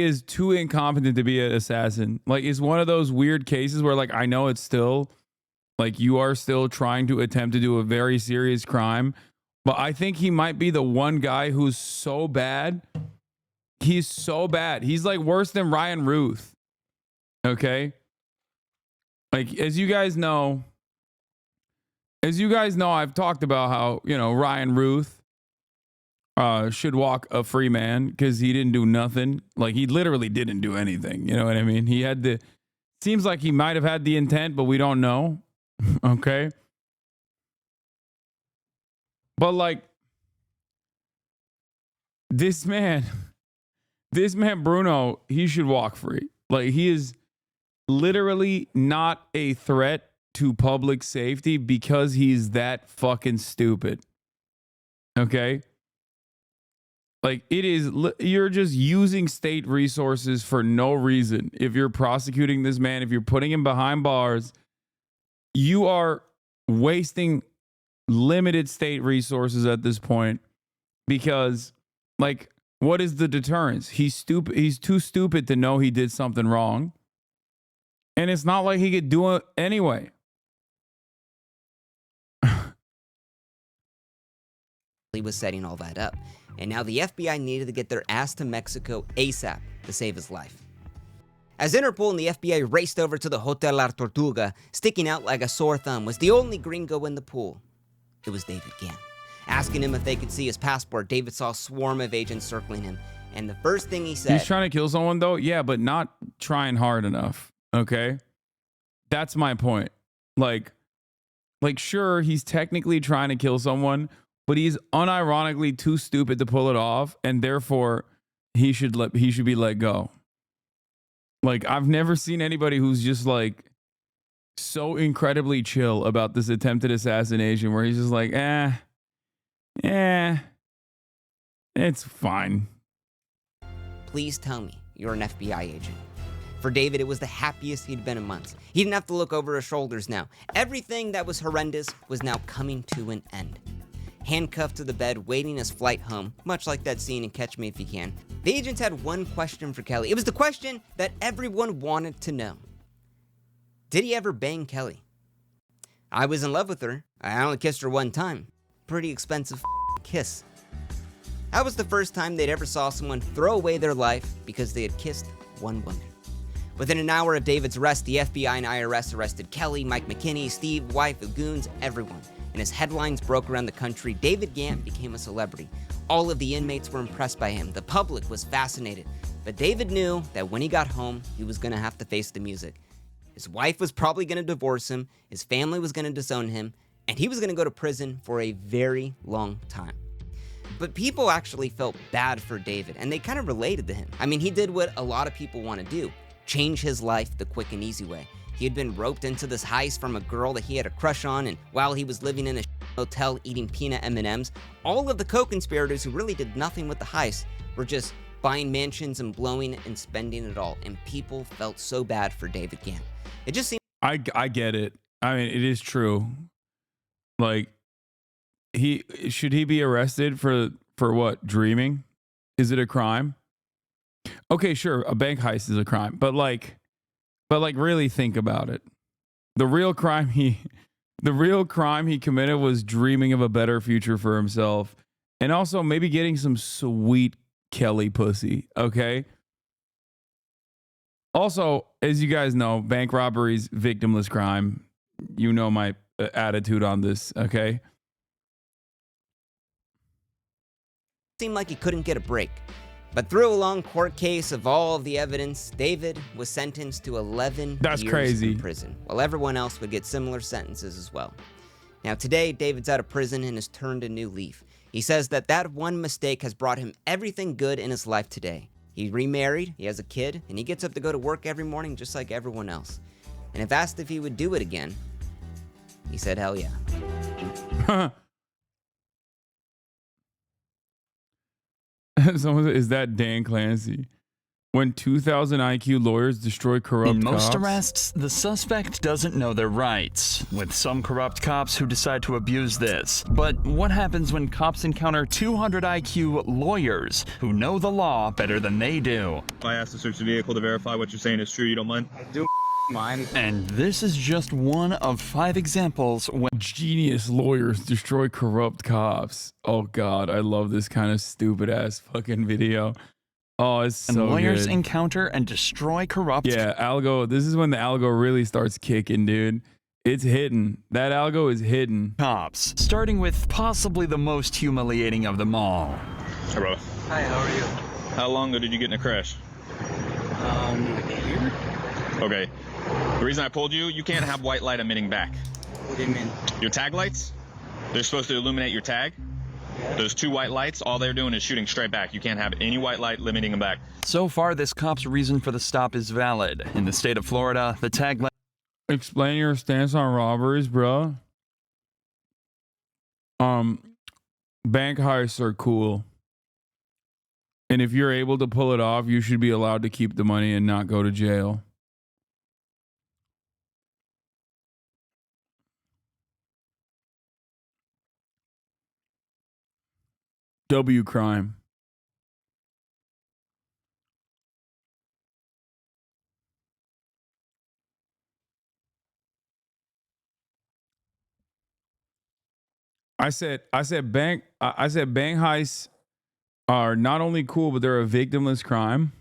is too incompetent to be an assassin. Like, it's one of those weird cases where, like, I know it's still... Like, you are still trying to attempt to do a very serious crime. But I think he might be the one guy who's so bad. He's so bad. He's like worse than Ryan Ruth. Okay? Like, as you guys know, I've talked about how, you know, Ryan Ruth should walk a free man because he didn't do nothing. Like, he literally didn't do anything. You know what I mean? He had the... Seems like he might have had the intent, but we don't know. Okay? But like this man Bruno, he should walk free. Like, he is literally not a threat to public safety because he's that fucking stupid. Okay? Like, it is, you're just using state resources for no reason. If you're prosecuting this man, if you're putting him behind bars, you are wasting limited state resources at this point because, like, what is the deterrence? He's stupid. He's too stupid to know he did something wrong. And it's not like he could do it anyway. He was setting all that up. And now the FBI needed to get their ass to Mexico ASAP to save his life. As Interpol and the FBI raced over to the Hotel La Tortuga, sticking out like a sore thumb was the only gringo in the pool. It was David Gann. Asking him if they could see his passport, David saw a swarm of agents circling him. And the first thing he said... He's trying to kill someone, though? Yeah, but not trying hard enough, okay? That's my point. Like sure, he's technically trying to kill someone, but he's unironically too stupid to pull it off, and therefore he should be let go. Like, I've never seen anybody who's just like so incredibly chill about this attempted assassination where he's just like, it's fine. Please tell me you're an FBI agent. For David, it was the happiest he'd been in months. He didn't have to look over his shoulders now. Everything that was horrendous was now coming to an end. Handcuffed to the bed, waiting his flight home, much like that scene in Catch Me If You Can, the agents had one question for Kelly. It was the question that everyone wanted to know. Did he ever bang Kelly? I was in love with her. I only kissed her one time. Pretty expensive kiss. That was the first time they'd ever saw someone throw away their life because they had kissed one woman. Within an hour of David's arrest, the FBI and IRS arrested Kelly, Mike McKinney, Steve, wife, the goons, everyone. And as headlines broke around the country, David Gant became a celebrity. All of the inmates were impressed by him. The public was fascinated. But David knew that when he got home, he was going to have to face the music. His wife was probably going to divorce him, his family was going to disown him, and he was going to go to prison for a very long time. But people actually felt bad for David, and they kind of related to him. I mean, he did what a lot of people want to do. Change his life the quick and easy way. He had been roped into this heist from a girl that he had a crush on, and while he was living in a hotel eating peanut M&Ms, all of the co-conspirators who really did nothing with the heist were just buying mansions and blowing and spending it all, and people felt so bad for David Gant. It just seemed... I get it. I mean, it is true. Like, should he be arrested for what? Dreaming? Is it a crime? Okay, sure, a bank heist is a crime, but really think about it. The real crime he committed was dreaming of a better future for himself, and also maybe getting some sweet Kelly pussy. Okay. Also, as you guys know, bank robbery's victimless crime. You know my attitude on this. Okay. Seemed like he couldn't get a break. But through a long court case of all of the evidence, David was sentenced to 11 years in prison, while everyone else would get similar sentences as well. Now today, David's out of prison and has turned a new leaf. He says that one mistake has brought him everything good in his life today. He remarried, he has a kid, and he gets up to go to work every morning just like everyone else. And if asked if he would do it again, he said, hell yeah. Someone said, is that Dan Clancy? When 2,000 IQ lawyers destroy corrupt In most cops? arrests, the suspect doesn't know their rights, with some corrupt cops who decide to abuse this. But what happens when cops encounter 200 IQ lawyers who know the law better than they do? I asked to search the vehicle to verify what you're saying is true. You don't mind? I do mind. And this is just one of 5 examples when genius lawyers destroy corrupt cops. Oh God, I love this kind of stupid ass fucking video. Oh, it's so lawyers good. encounter and destroy corrupt. Yeah, algo. This is when the algo really starts kicking, dude. It's hidden. That algo is hidden. Cops, starting with possibly the most humiliating of them all. Hey, brother. Hi, how are you? How long ago did you get in a crash? Like a year. Okay. The reason I pulled you, you can't have white light emitting back. What do you mean? Your tag lights, they're supposed to illuminate your tag. Those 2 white lights, all they're doing is shooting straight back. You can't have any white light limiting them back. So far, this cop's reason for the stop is valid. In the state of Florida, the tag light... Explain your stance on robberies, bro. Bank heists are cool. And if you're able to pull it off, you should be allowed to keep the money and not go to jail. W crime. I said bank heists are not only cool, but they're a victimless crime.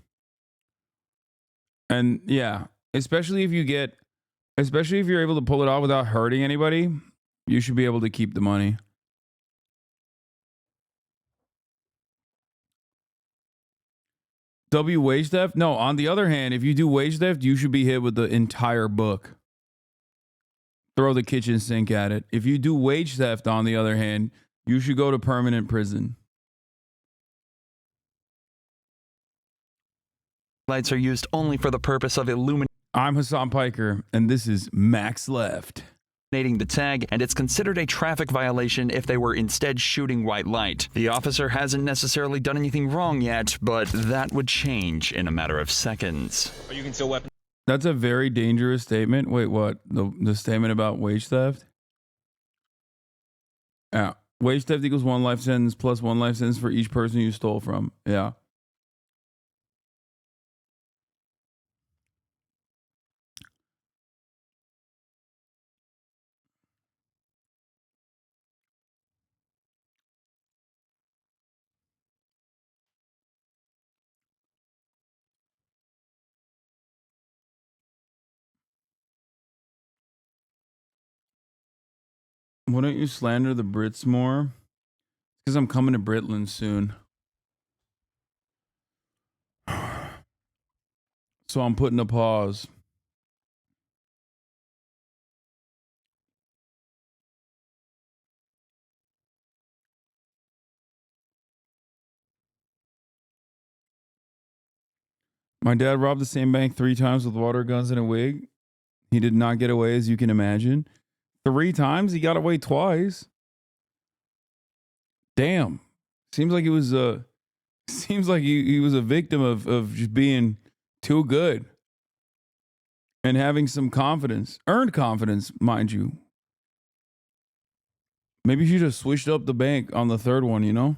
And yeah, especially if you're able to pull it off without hurting anybody, you should be able to keep the money. W wage theft? No, on the other hand, if you do wage theft, you should be hit with the entire book. throw the kitchen sink at it. If you do wage theft, on the other hand, you should go to permanent prison. Lights are used only for the purpose of illuminating. I'm Hasan Piker, and this is Max Left. The tag, and it's considered a traffic violation if they were instead shooting white light. The officer hasn't necessarily done anything wrong yet, but that would change in a matter of seconds. Or you can still weapon. That's a very dangerous statement. Wait, what? The statement about wage theft? Yeah. Wage theft equals 1 life sentence plus 1 life sentence for each person you stole from. Yeah. Why don't you slander the Brits more? Because I'm coming to Britland soon. So I'm putting a pause. My dad robbed the same bank 3 times with water guns and a wig. He did not get away, as you can imagine. 3 times? He got away twice. Damn. Seems like he was a victim of just being too good. And having some confidence. Earned confidence, mind you. Maybe you should have switched up the bank on the 3rd one, you know?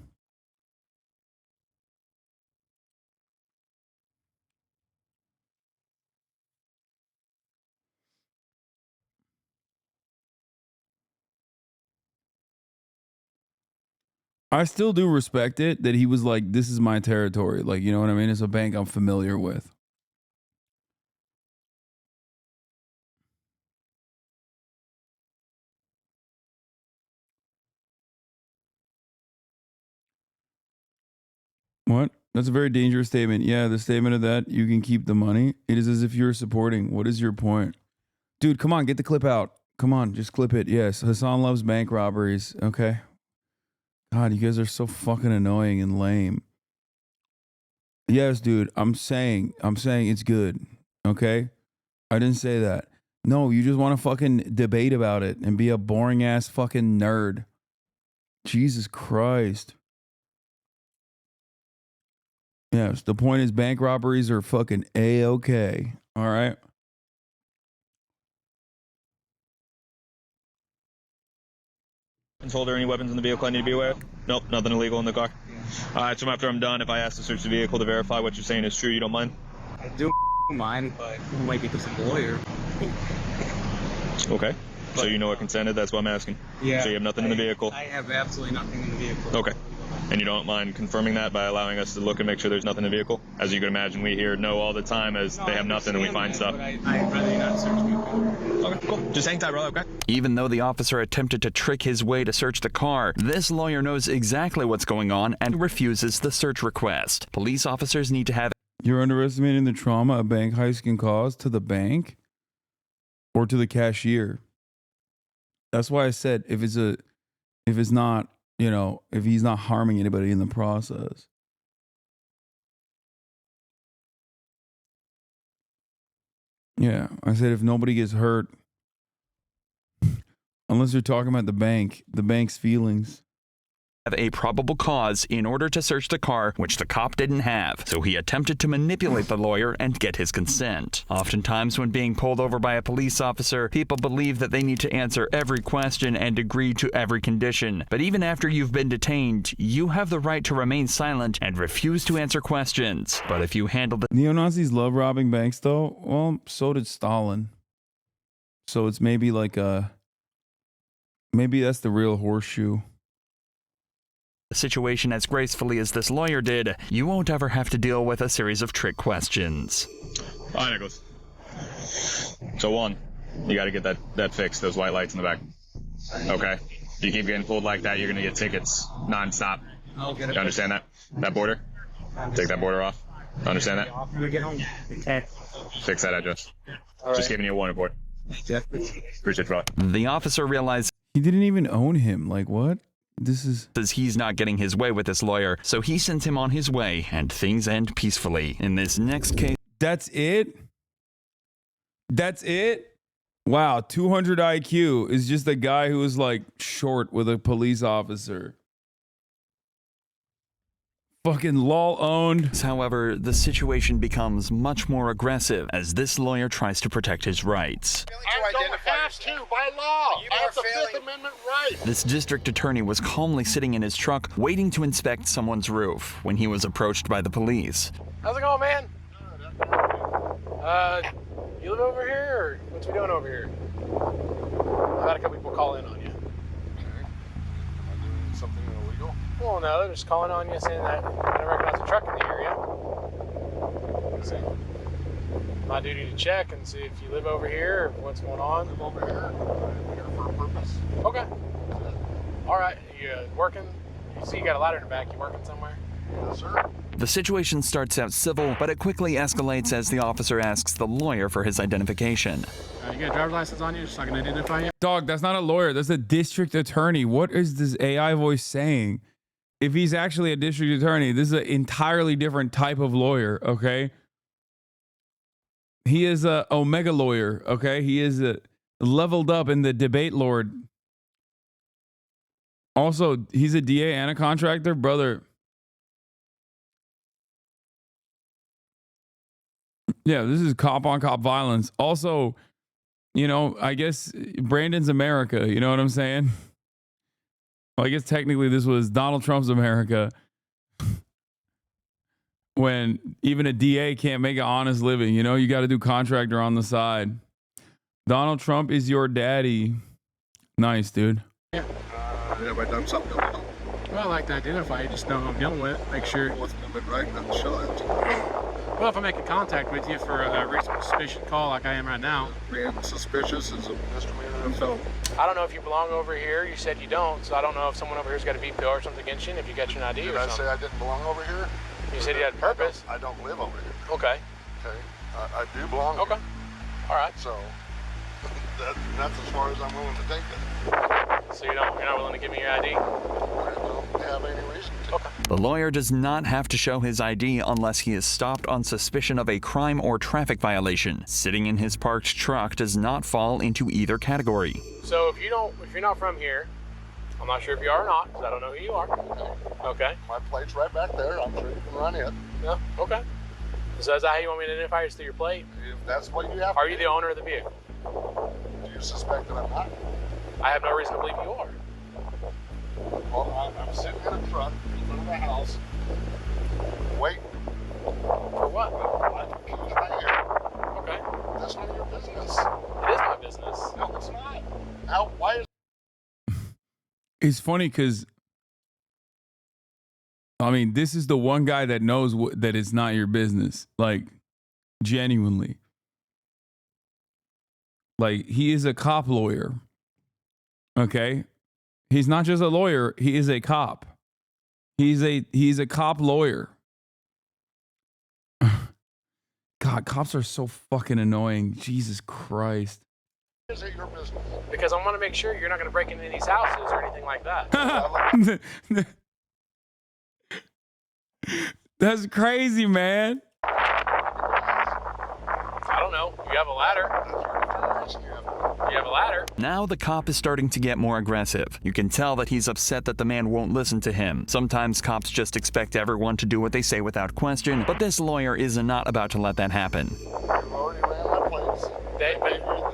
I still do respect it that he was like, this is my territory. Like, you know what I mean? It's a bank I'm familiar with. What? That's a very dangerous statement. Yeah, the statement of that, you can keep the money. It is as if you're supporting. What is your point? Dude, come on, get the clip out. Come on, just clip it. Yes, Hasan loves bank robberies. Okay. God, you guys are so fucking annoying and lame. Yes, dude, I'm saying it's good. Okay? I didn't say that. No, you just want to fucking debate about it and be a boring ass fucking nerd. Jesus Christ. Yes, the point is bank robberies are fucking A-okay. All right? Hold there any weapons in the vehicle I need to be aware of? Nope, nothing illegal in the car. All right, so after I'm done, if I ask to search the vehicle to verify what you're saying is true, you don't mind? I do mind, but it might be because I'm a lawyer. Okay. So you know what consented? That's what I'm asking. Yeah. So you have nothing in the vehicle? I have absolutely nothing in the vehicle. Okay. And you don't mind confirming that by allowing us to look and make sure there's nothing in the vehicle? As you can imagine, we hear no all the time as they have nothing and we find stuff. I'd rather not search me. Okay, cool. Just hang tight, brother, okay? Even though the officer attempted to trick his way to search the car, this lawyer knows exactly what's going on and refuses the search request. Police officers need to have... You're underestimating the trauma a bank heist can cause to the bank or to the cashier. That's why I said if it's not, you know, if he's not harming anybody in the process. Yeah, I said if nobody gets hurt, unless you're talking about the bank's feelings. Have a probable cause in order to search the car, which the cop didn't have. So he attempted to manipulate the lawyer and get his consent. Oftentimes when being pulled over by a police officer, people believe that they need to answer every question and agree to every condition. But even after you've been detained, you have the right to remain silent and refuse to answer questions. But if you handle the... Neo-Nazis love robbing banks though. Well, so did Stalin. So it's maybe like maybe that's the real horseshoe. Situation as gracefully as this lawyer did, you won't ever have to deal with a series of trick questions. All right, Nicholas. So 1, you got to get that fixed, those white lights in the back. Okay? If you keep getting pulled like that, you're going to get tickets nonstop. I'll get it. You understand that? That border? Take that border off. Understand that? When we get home. Okay. Fix that address. All Just right. giving you a warning for it. Appreciate it. The officer realizes he didn't even own him. Like, what? This is... He's not getting his way with this lawyer, so he sends him on his way, and things end peacefully. In this next case... That's it? That's it? Wow, 200 IQ is just a guy who was like short with a police officer. Fucking lol owned. However, the situation becomes much more aggressive as this lawyer tries to protect his rights. I don't have to by law. I have the Fifth Amendment right. This district attorney was calmly sitting in his truck, waiting to inspect someone's roof when he was approached by the police. How's it going, man? You live over here, or what's we doing over here? I've had a couple people call in on you. Something illegal? Well, no, they're just calling on you saying that I don't recognize a truck in the area. So, my duty to check and see if you live over here or what's going on. Live over here. I'm here for a purpose. Okay. All right. You working? You see you got a ladder in the back. You working somewhere? Yes, sir. The situation starts out civil, but it quickly escalates as the officer asks the lawyer for his identification. You got a driver's license on you, just so I can identify you? Dog, that's not a lawyer. That's a district attorney. What is this AI voice saying? If he's actually a district attorney, this is an entirely different type of lawyer, okay? He is a omega lawyer, okay? He is leveled up in the debate lord. Also, he's a DA and a contractor. Brother... Yeah, this is cop on cop violence. Also, you know, I guess Brandon's America. You know what I'm saying? Well, I guess technically this was Donald Trump's America when even a DA can't make an honest living. You know, you got to do contractor on the side. Donald Trump is your daddy. Nice, dude. Yeah. Have I done something illegal? Well, I like to identify you, just know who I'm dealing with. Make sure. What's been right now? Show it. Well, if I make a contact with you for a reasonable suspicion call like I am right now. Being suspicious is a misdemeanor and felony. I don't know if you belong over here. You said you don't, so I don't know if someone over here's got a veto or something against you, and if you got your ID Did or I something. say I didn't belong over here? You said you had purpose. I don't live over here. Okay. Okay. I do belong Okay. here. All right. So that's as far as I'm willing to take it. So you're not willing to give me your ID? I don't have any reason to. Okay. The lawyer does not have to show his ID unless he is stopped on suspicion of a crime or traffic violation. Sitting in his parked truck does not fall into either category. So if you're not from here, I'm not sure if you are or not, because I don't know who you are. Okay. My plate's right back there. I'm sure you can run it. Yeah. Okay. So is that how you want me to identify you, through your plate? If that's what you have. Are you the owner of the vehicle? Do you suspect that I'm not? I have no reason to believe you are. Well, I'm sitting in a truck in front of the house, waiting. For what? Keys right here. Okay. That's none of your business. It is my business. No, it's not. Now, why is... It's funny because, I mean, this is the one guy that knows that it's not your business. Like, genuinely. Like, he is a cop lawyer. Okay? He's not just a lawyer, he is a cop. He's a cop lawyer. God, cops are so fucking annoying. Jesus Christ. Is it your business? Because I want to make sure you're not going to break into these houses or anything like that. That's crazy, man. I don't know. You have a ladder. You have a ladder. Now the cop is starting to get more aggressive. You can tell that he's upset that the man won't listen to him. Sometimes cops just expect everyone to do what they say without question, but this lawyer is not about to let that happen. You already ran my plates. They gave you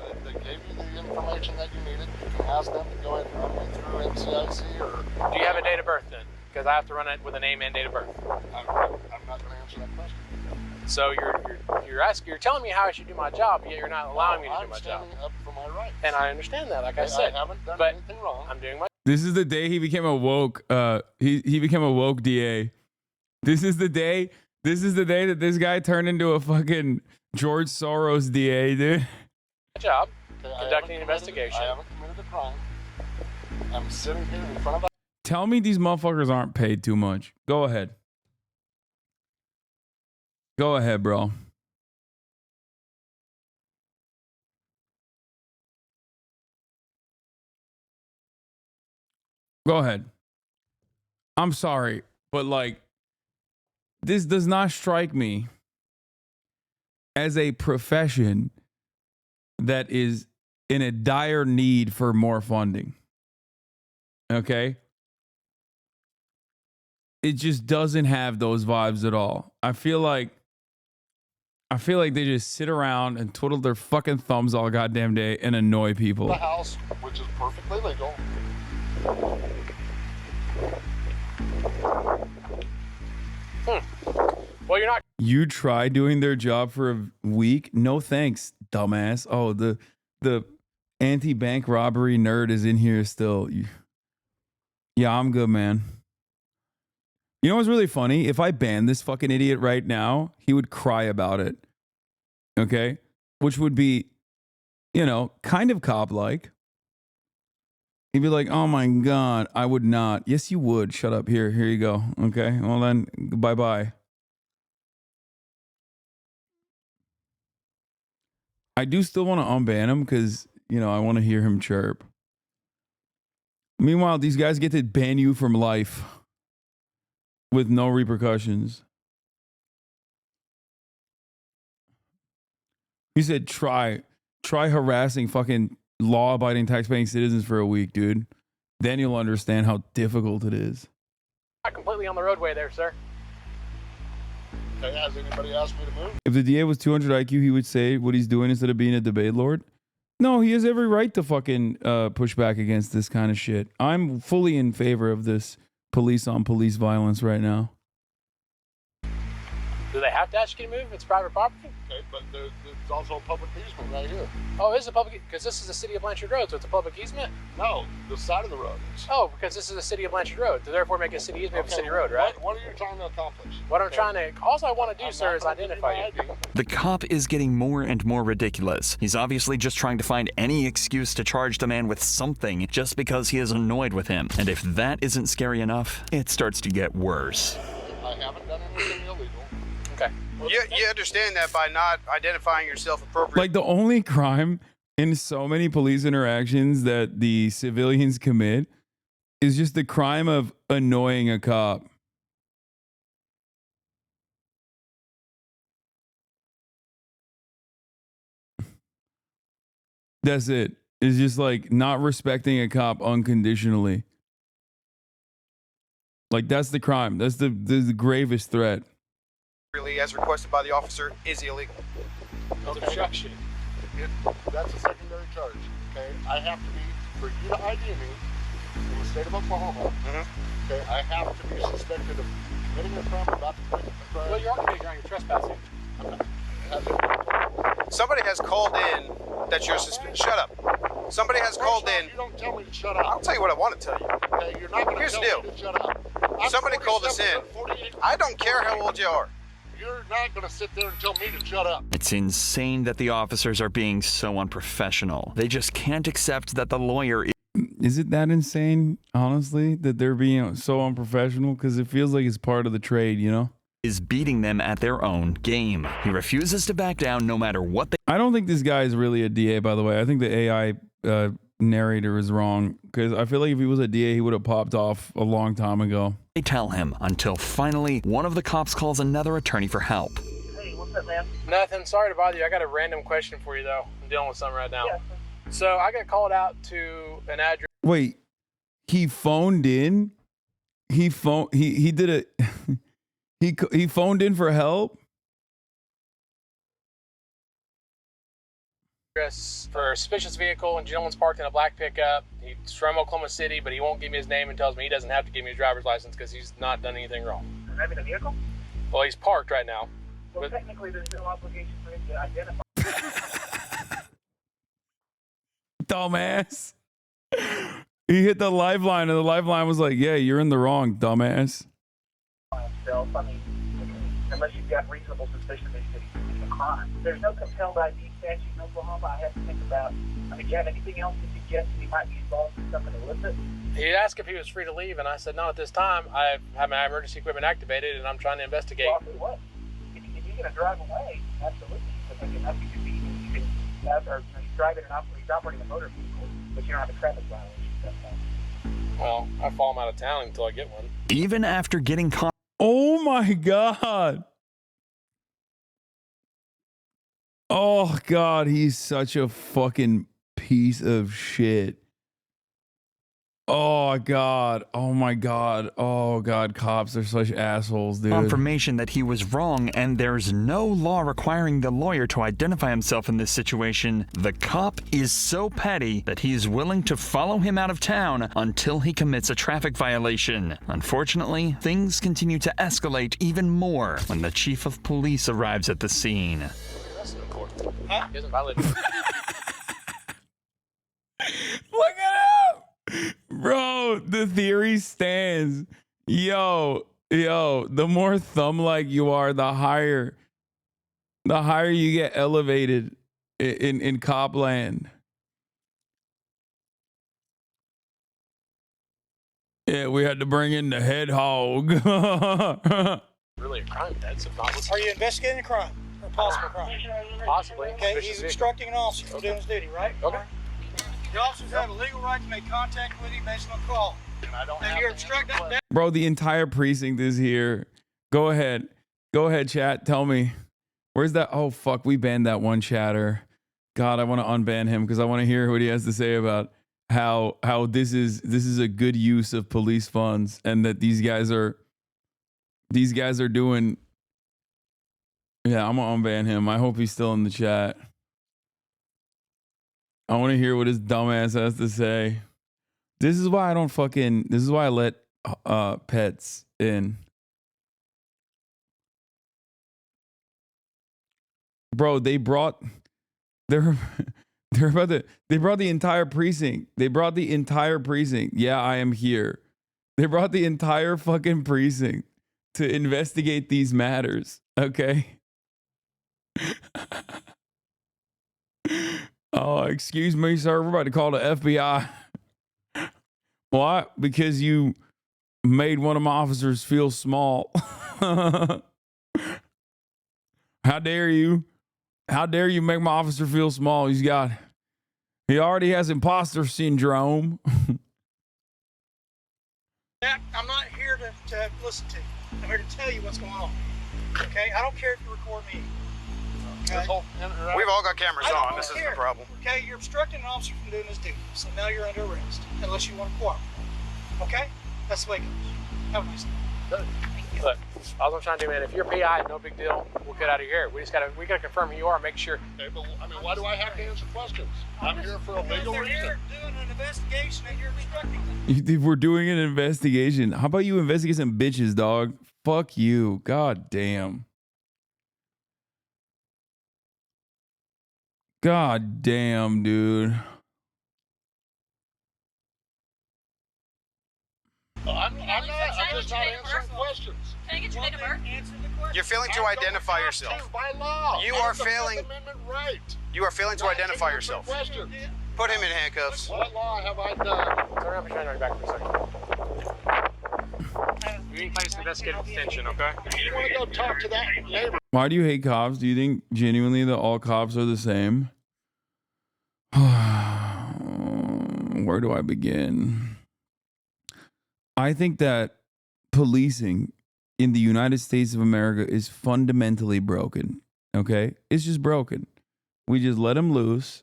the information that you needed. You can ask them to go ahead and run me through NCIC or... Do you have a date of birth then? Because I have to run it with a name and date of birth. I'm not going to answer that question. So you're telling me how I should do my job, yet you're not allowing me to do my job. I'm standing up for my rights. And I understand that, like I said. I haven't done but anything wrong. I'm doing my... This is the day he became a woke. He became a woke DA. This is the day that this guy turned into a fucking George Soros DA, dude. My job, conducting an investigation. I haven't committed a crime. I'm sitting here in front of... Tell me these motherfuckers aren't paid too much. Go ahead. Go ahead, bro. Go ahead. I'm sorry, but like, this does not strike me as a profession that is in a dire need for more funding. Okay? It just doesn't have those vibes at all. I feel like they just sit around and twiddle their fucking thumbs all goddamn day and annoy people. The house, which is perfectly legal. Well, you're not. You try doing their job for a week? No thanks, dumbass. Oh, the anti-bank robbery nerd is in here still. Yeah, I'm good, man. You know what's really funny? If I banned this fucking idiot right now, he would cry about it. Okay? Which would be, you know, kind of cop-like. He'd be like, oh my God, I would not. Yes, you would. Shut up. Here you go. Okay? Well then, bye-bye. I do still want to unban him because, you know, I want to hear him chirp. Meanwhile, these guys get to ban you from life with no repercussions. He said, try harassing fucking law-abiding, tax-paying citizens for a week, dude. Then you'll understand how difficult it is. Not completely on the roadway there, sir. Okay, has anybody asked me to move? If the DA was 200 IQ, he would say what he's doing instead of being a debate lord. No, he has every right to fucking push back against this kind of shit. I'm fully in favor of this police-on-police violence right now. Do they have to ask you to move if it's private property? Okay, but there's also a public easement right here. Oh, is it public? Because this is the city of Blanchard Road, so it's a public easement? No, the side of the road is. Oh, because this is the city of Blanchard Road, so therefore make a city easement of a city road, right? What are you trying to accomplish? What I'm trying to, all I want to do, sir, is identify you. The cop is getting more and more ridiculous. He's obviously just trying to find any excuse to charge the man with something just because he is annoyed with him. And if that isn't scary enough, it starts to get worse. I haven't done anything illegal. Okay. You understand that by not identifying yourself appropriately. Like, the only crime in so many police interactions that the civilians commit is just the crime of annoying a cop. That's it. It's just like not respecting a cop unconditionally. Like, that's the crime. That's the gravest threat. Really, as requested by the officer, is illegal. Obstruction. That's a secondary charge. Okay, I have to be, for you to ID me in the state of Oklahoma. Okay, I have to be suspected of committing a crime, about to commit a crime. Well, you're already you're trespassing. Somebody has called in that you're suspicious. Shut up. Somebody has called in. You don't tell me to shut up. I'll tell you what I want to tell you. Okay, you're not going to tell me to shut up. Somebody called us in. I don't care how old you are. You're not going to sit there and tell me to shut up. It's insane that the officers are being so unprofessional. They just can't accept that the lawyer Is it that insane, honestly, that they're being so unprofessional? Because it feels like it's part of the trade, you know? is beating them at their own game. He refuses to back down no matter what they... I don't think this guy is really a DA, by the way. I think the AI narrator is wrong, because I feel like if he was a DA, he would have popped off a long time ago. They tell him until finally one of the cops calls another attorney for help. Hey, what's up, man? Nothing. Sorry to bother you. I got a random question for you, though. I'm dealing with something right now. Yeah. So I got called out to an address. Wait, he phoned in? He did a... He phoned in for help? For a suspicious vehicle, and gentleman's parked in a black pickup. He's from Oklahoma City, but he won't give me his name and tells me he doesn't have to give me his driver's license because he's not done anything wrong. Driving a vehicle? Well, he's parked right now. Well, technically, there's no obligation for him to identify. Dumbass. He hit the lifeline, and the lifeline was like, yeah, you're in the wrong, dumbass. Himself. I mean, unless you've got reasonable suspicion that he's committing a crime. There's no compelled ID statute in Oklahoma. I have to think about. I mean, do you have anything else to suggest he might be involved in something illicit? He asked if he was free to leave, and I said, not at this time. I have my emergency equipment activated, and I'm trying to investigate. Well, I'll tell you what. If you're going to drive away, absolutely. But I mean, that's because you can have, or he's driving and he's operating a motor vehicle, but you don't have a traffic violation. Well, I follow him out of town until I get one. Even after getting caught. Oh my God. Oh God, he's such a fucking piece of shit. Oh God. Oh my God. Oh God, cops are such assholes, dude. Confirmation that he was wrong, and there's no law requiring the lawyer to identify himself in this situation. The cop is so petty that he is willing to follow him out of town until he commits a traffic violation. Unfortunately, things continue to escalate even more when the chief of police arrives at the scene. That's important. Huh? He hasn't violated. Look at him! Bro, the theory stands. Yo, the more thumb-like you are, the higher you get elevated in cop land. Yeah, we had to bring in the head hog. Really a crime, Dad. So Are you investigating a crime or a possible crime? Possibly. Okay, he's obstructing an officer from doing his duty, right? Okay. The officers have a legal right to make contact with you based on call. And I don't And you're obstructing that. Bro, the entire precinct is here. Go ahead, chat. Tell me, where's that? Oh fuck, we banned that one chatter. God, I want to unban him because I want to hear what he has to say about how this is a good use of police funds and that these guys are doing. Yeah, I'm gonna unban him. I hope he's still in the chat. I want to hear what his dumbass has to say. This is why I let pets in. Bro, they brought the entire precinct. They brought the entire precinct. Yeah, I am here. They brought the entire fucking precinct to investigate these matters. Okay. Oh, excuse me, sir. We're about to call the FBI. Why? Because you made one of my officers feel small. How dare you? How dare you make my officer feel small? He already has imposter syndrome. I'm not here to listen to you. I'm here to tell you what's going on. Okay? I don't care if you record me. Okay? We've all got cameras on. This isn't a problem. Okay, you're obstructing an officer from doing his duty, so now you're under arrest, unless you want to cooperate. Okay? That's the way it goes. Have a nice day. Look, all I'm trying to do, man, if you're PI, no big deal. We'll get out of here. We gotta confirm who you are, make sure. Okay, but I mean, why do I have to answer questions? I'm here for a legal reason. They're doing an investigation and you're obstructing them. We're doing an investigation. How about you investigate some bitches, dog? Fuck you. God damn. God damn, dude. I'm just not answering questions. Can I get your date of birth? You're failing to identify yourself. By law. You are failing. Amendment right. You are failing to identify yourself. Questions. Put him in handcuffs. What law have I done? Turn around and try back for a second. You need place investigative detention, okay? You want to go talk to that neighbor? Why do you hate cops? Do you think genuinely that all cops are the same? Where do I begin? I think that policing in the United States of America is fundamentally broken. Okay? It's just broken. We just let them loose,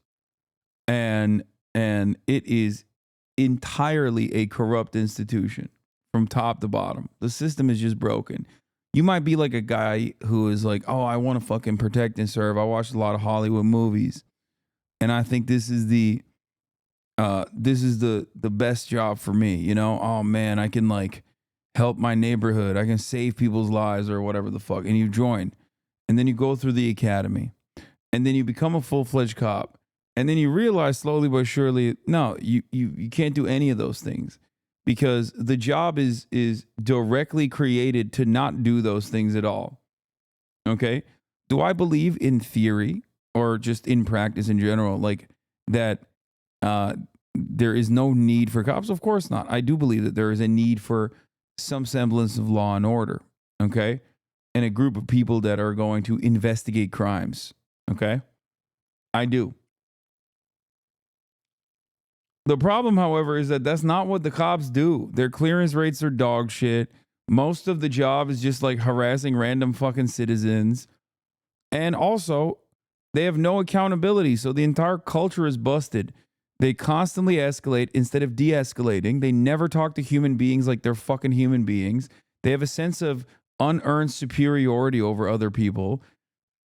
and it is entirely a corrupt institution from top to bottom. The system is just broken. You might be like a guy who is like, oh, I want to fucking protect and serve. I watched a lot of Hollywood movies, and I think this is the best job for me. You know, oh man, I can like help my neighborhood. I can save people's lives or whatever the fuck. And you join, and then you go through the academy, and then you become a full-fledged cop, and then you realize slowly but surely, no, you can't do any of those things, because the job is directly created to not do those things at all. Okay? Do I believe in theory or just in practice in general, like that there is no need for cops? Of course not. I do believe that there is a need for some semblance of law and order, okay? And a group of people that are going to investigate crimes, okay? I do. The problem, however, is that that's not what the cops do. Their clearance rates are dog shit. Most of the job is just like harassing random fucking citizens. And also, they have no accountability. So the entire culture is busted. They constantly escalate instead of de-escalating. They never talk to human beings like they're fucking human beings. They have a sense of unearned superiority over other people.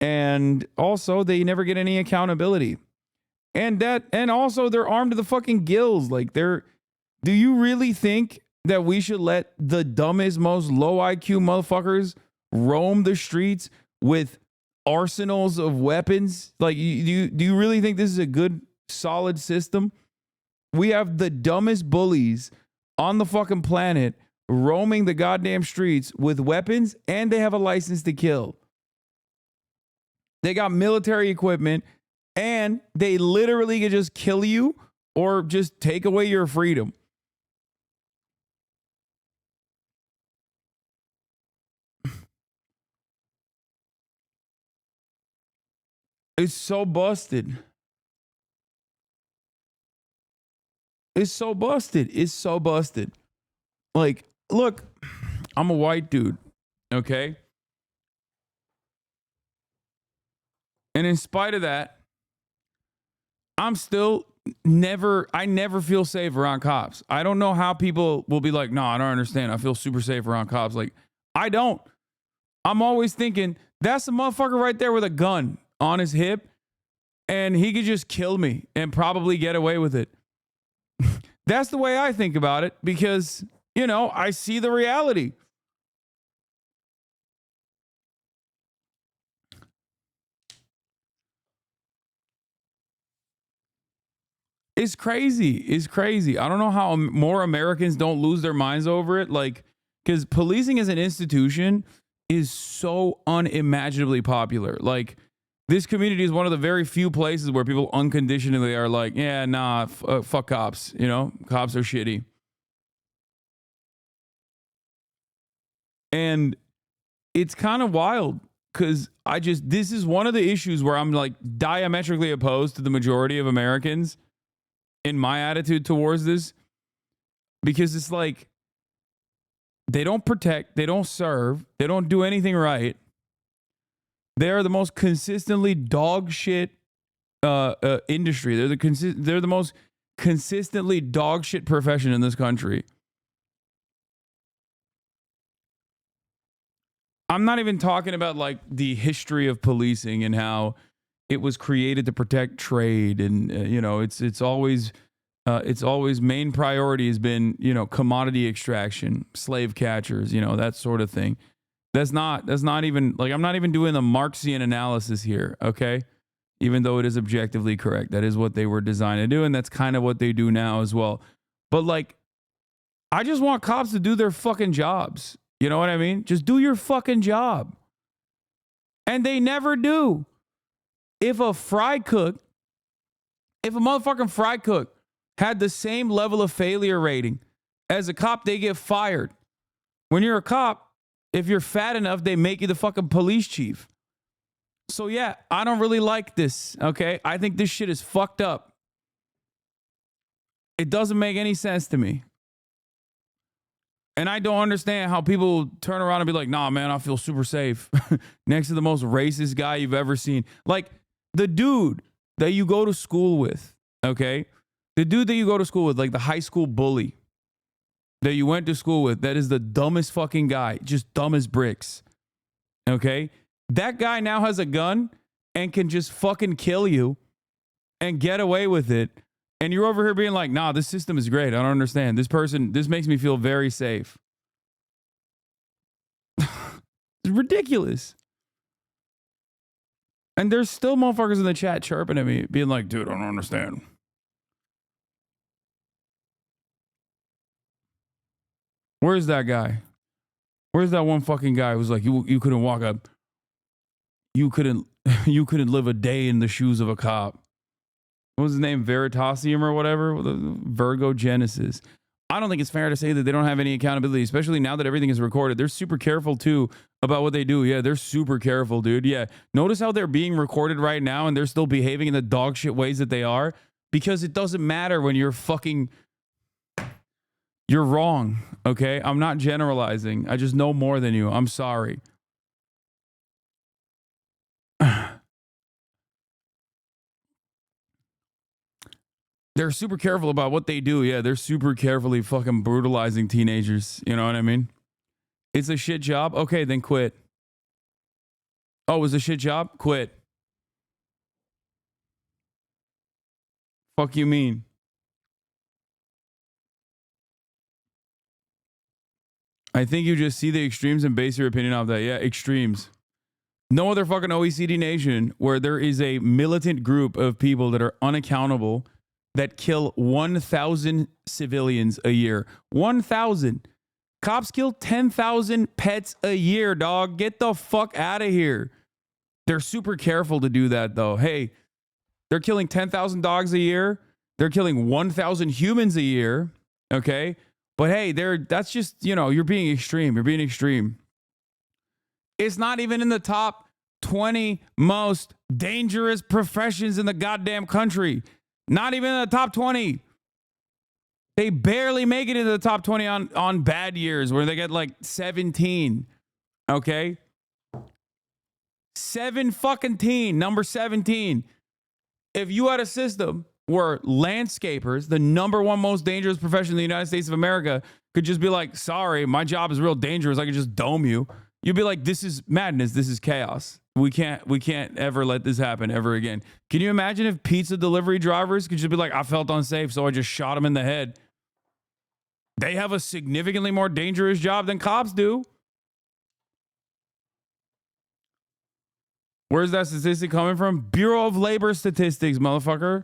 And also, they never get any accountability. And also they're armed to the fucking gills. Like do you really think that we should let the dumbest, most low IQ motherfuckers roam the streets with arsenals of weapons? Like, do you really think this is a good, solid system? We have the dumbest bullies on the fucking planet roaming the goddamn streets with weapons, and they have a license to kill. They got military equipment, and they literally can just kill you or just take away your freedom. It's so busted. It's so busted. It's so busted. Like, look, I'm a white dude, okay? And in spite of that, I never feel safe around cops. I don't know how people will be like, no, I don't understand. I feel super safe around cops. Like, I don't. I'm always thinking, that's a motherfucker right there with a gun on his hip, and he could just kill me and probably get away with it. That's the way I think about it because, I see the reality. It's crazy. It's crazy. I don't know how more Americans don't lose their minds over it. Like, because policing as an institution is so unimaginably popular. Like, this community is one of the very few places where people unconditionally are like, yeah, nah, fuck cops. Cops are shitty. And it's kind of wild because this is one of the issues where I'm like diametrically opposed to the majority of Americans in my attitude towards this, because it's like they don't protect, they don't serve, they don't do anything right. They are the most consistently dog shit industry. They're the most consistently dog shit profession in this country. I'm not even talking about like the history of policing and how it was created to protect trade, and it's always main priority has been commodity extraction, slave catchers, that sort of thing. That's not even like, I'm not even doing the Marxian analysis here, okay? Even though it is objectively correct, that is what they were designed to do, and that's kind of what they do now as well. But like, I just want cops to do their fucking jobs. You know what I mean? Just do your fucking job. And they never do. If a motherfucking fry cook had the same level of failure rating as a cop, they get fired. When you're a cop, if you're fat enough, they make you the fucking police chief. So yeah, I don't really like this, okay? I think this shit is fucked up. It doesn't make any sense to me. And I don't understand how people turn around and be like, nah, man, I feel super safe next to the most racist guy you've ever seen. Like, the dude that you go to school with, okay? The dude that you go to school with, like the high school bully that you went to school with, that is the dumbest fucking guy, just dumb as bricks, okay? That guy now has a gun and can just fucking kill you and get away with it. And you're over here being like, nah, this system is great. I don't understand. This makes me feel very safe. It's ridiculous. And there's still motherfuckers in the chat chirping at me, being like, dude, I don't understand. Where's that guy? Where's that one fucking guy who's like, you couldn't walk up. You couldn't live a day in the shoes of a cop. What was his name? Veritasium or whatever? Virgo Genesis. I don't think it's fair to say that they don't have any accountability, especially now that everything is recorded. They're super careful, too, about what they do. Yeah, they're super careful, dude. Yeah. Notice how they're being recorded right now and they're still behaving in the dog shit ways that they are because it doesn't matter when you're wrong, okay? I'm not generalizing. I just know more than you. I'm sorry. They're super careful about what they do. Yeah, they're super carefully fucking brutalizing teenagers. You know what I mean? It's a shit job. Okay, then quit. Oh, it was a shit job? Quit. Fuck you mean? I think you just see the extremes and base your opinion off that. Yeah, extremes. No other fucking OECD nation where there is a militant group of people that are unaccountable that kill 1,000 civilians a year. 1,000. Cops kill 10,000 pets a year, dog. Get the fuck out of here. They're super careful to do that, though. Hey, they're killing 10,000 dogs a year. They're killing 1,000 humans a year. Okay? But hey, that's just, you're being extreme. You're being extreme. It's not even in the top 20 most dangerous professions in the goddamn country. Not even in the top 20. They barely make it into the top 20 on bad years where they get like 17. Okay? 17, number 17. If you had a system where landscapers, the number one most dangerous profession in the United States of America, could just be like, sorry, my job is real dangerous. I could just dome you. You'd be like, this is madness. This is chaos. We can't ever let this happen ever again. Can you imagine if pizza delivery drivers could just be like, I felt unsafe, so I just shot him in the head? They have a significantly more dangerous job than cops do. Where's that statistic coming from? Bureau of Labor Statistics, motherfucker.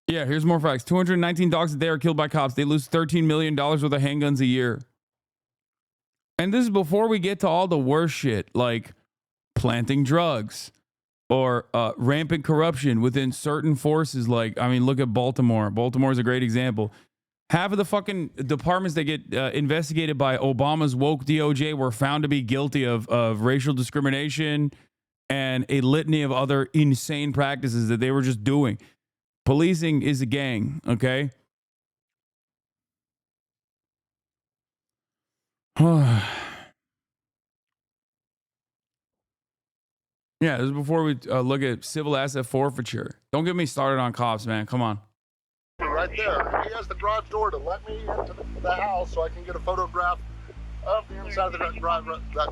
Yeah, here's more facts. 219 dogs a day are killed by cops. They lose $13 million worth of handguns a year. And this is before we get to all the worst shit, like planting drugs or rampant corruption within certain forces. Like, I mean, look at Baltimore. Baltimore is a great example. Half of the fucking departments that get investigated by Obama's woke DOJ were found to be guilty of racial discrimination and a litany of other insane practices that they were just doing. Policing is a gang, okay? Yeah, this is before we look at civil asset forfeiture. Don't get me started on cops, man. Come on. Right there. He has the garage door to let me into the house so I can get a photograph of the inside of that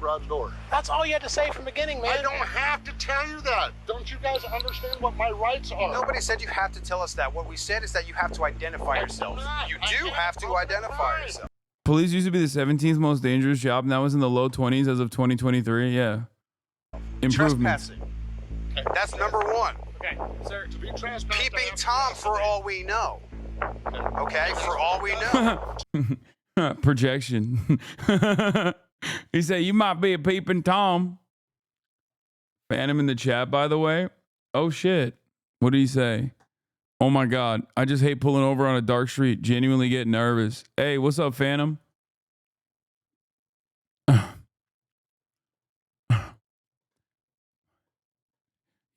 garage door. That's all you had to say from the beginning, man. I don't have to tell you that. Don't you guys understand what my rights are? Nobody said you have to tell us that. What we said is that you have to identify yourself. You do have to identify yourself. Police used to be the 17th most dangerous job, and that was in the low 20s as of 2023. Yeah. Improvements. Trespassing. That's number one. Okay, sir. To be transparent, Peeping Tom for all we know. Okay, for all we know. Projection. He said, you might be a peeping Tom. Phantom in the chat, by the way. Oh, shit. What did he say? Oh, my God. I just hate pulling over on a dark street. Genuinely get nervous. Hey, what's up, Phantom?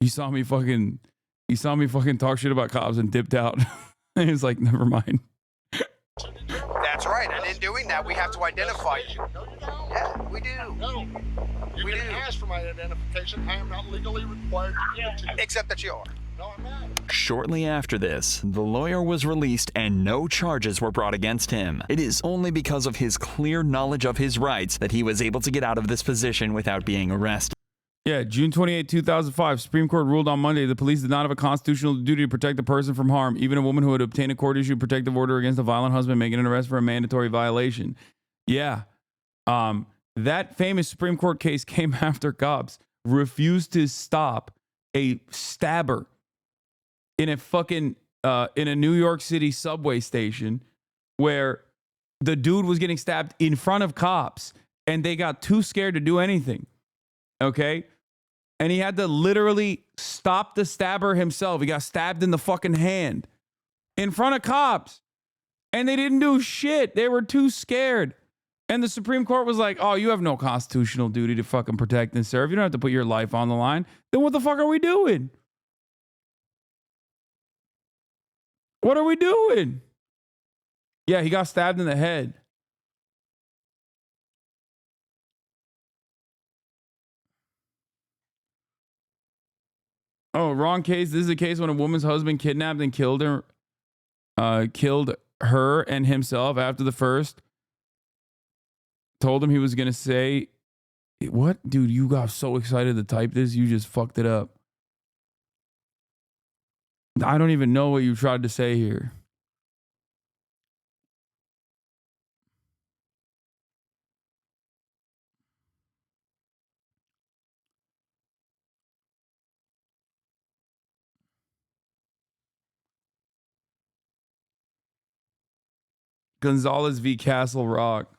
He saw me fucking talk shit about cops and dipped out. And he's like, never mind. That's right. And in doing that, we have to identify you. No, you don't. Yeah, we do. No. You didn't ask for my identification. I am not legally required to give it to you. Except that you are. No, I'm not. Shortly after this, the lawyer was released and no charges were brought against him. It is only because of his clear knowledge of his rights that he was able to get out of this position without being arrested. Yeah, June 28, 2005, Supreme Court ruled on Monday the police did not have a constitutional duty to protect the person from harm. Even a woman who had obtained a court-issued protective order against a violent husband making an arrest for a mandatory violation. Yeah. That famous Supreme Court case came after cops refused to stop a stabber in a fucking in a New York City subway station where the dude was getting stabbed in front of cops and they got too scared to do anything. Okay? And he had to literally stop the stabber himself. He got stabbed in the fucking hand in front of cops. And they didn't do shit. They were too scared. And the Supreme Court was like, oh, you have no constitutional duty to fucking protect and serve. You don't have to put your life on the line. Then what the fuck are we doing? What are we doing? Yeah, he got stabbed in the head. Oh, wrong case. This is a case when a woman's husband kidnapped and killed her and himself after the first. Told him he was going to say, what? Dude, you got so excited to type this, you just fucked it up. I don't even know what you tried to say here. Gonzalez v. Castle Rock.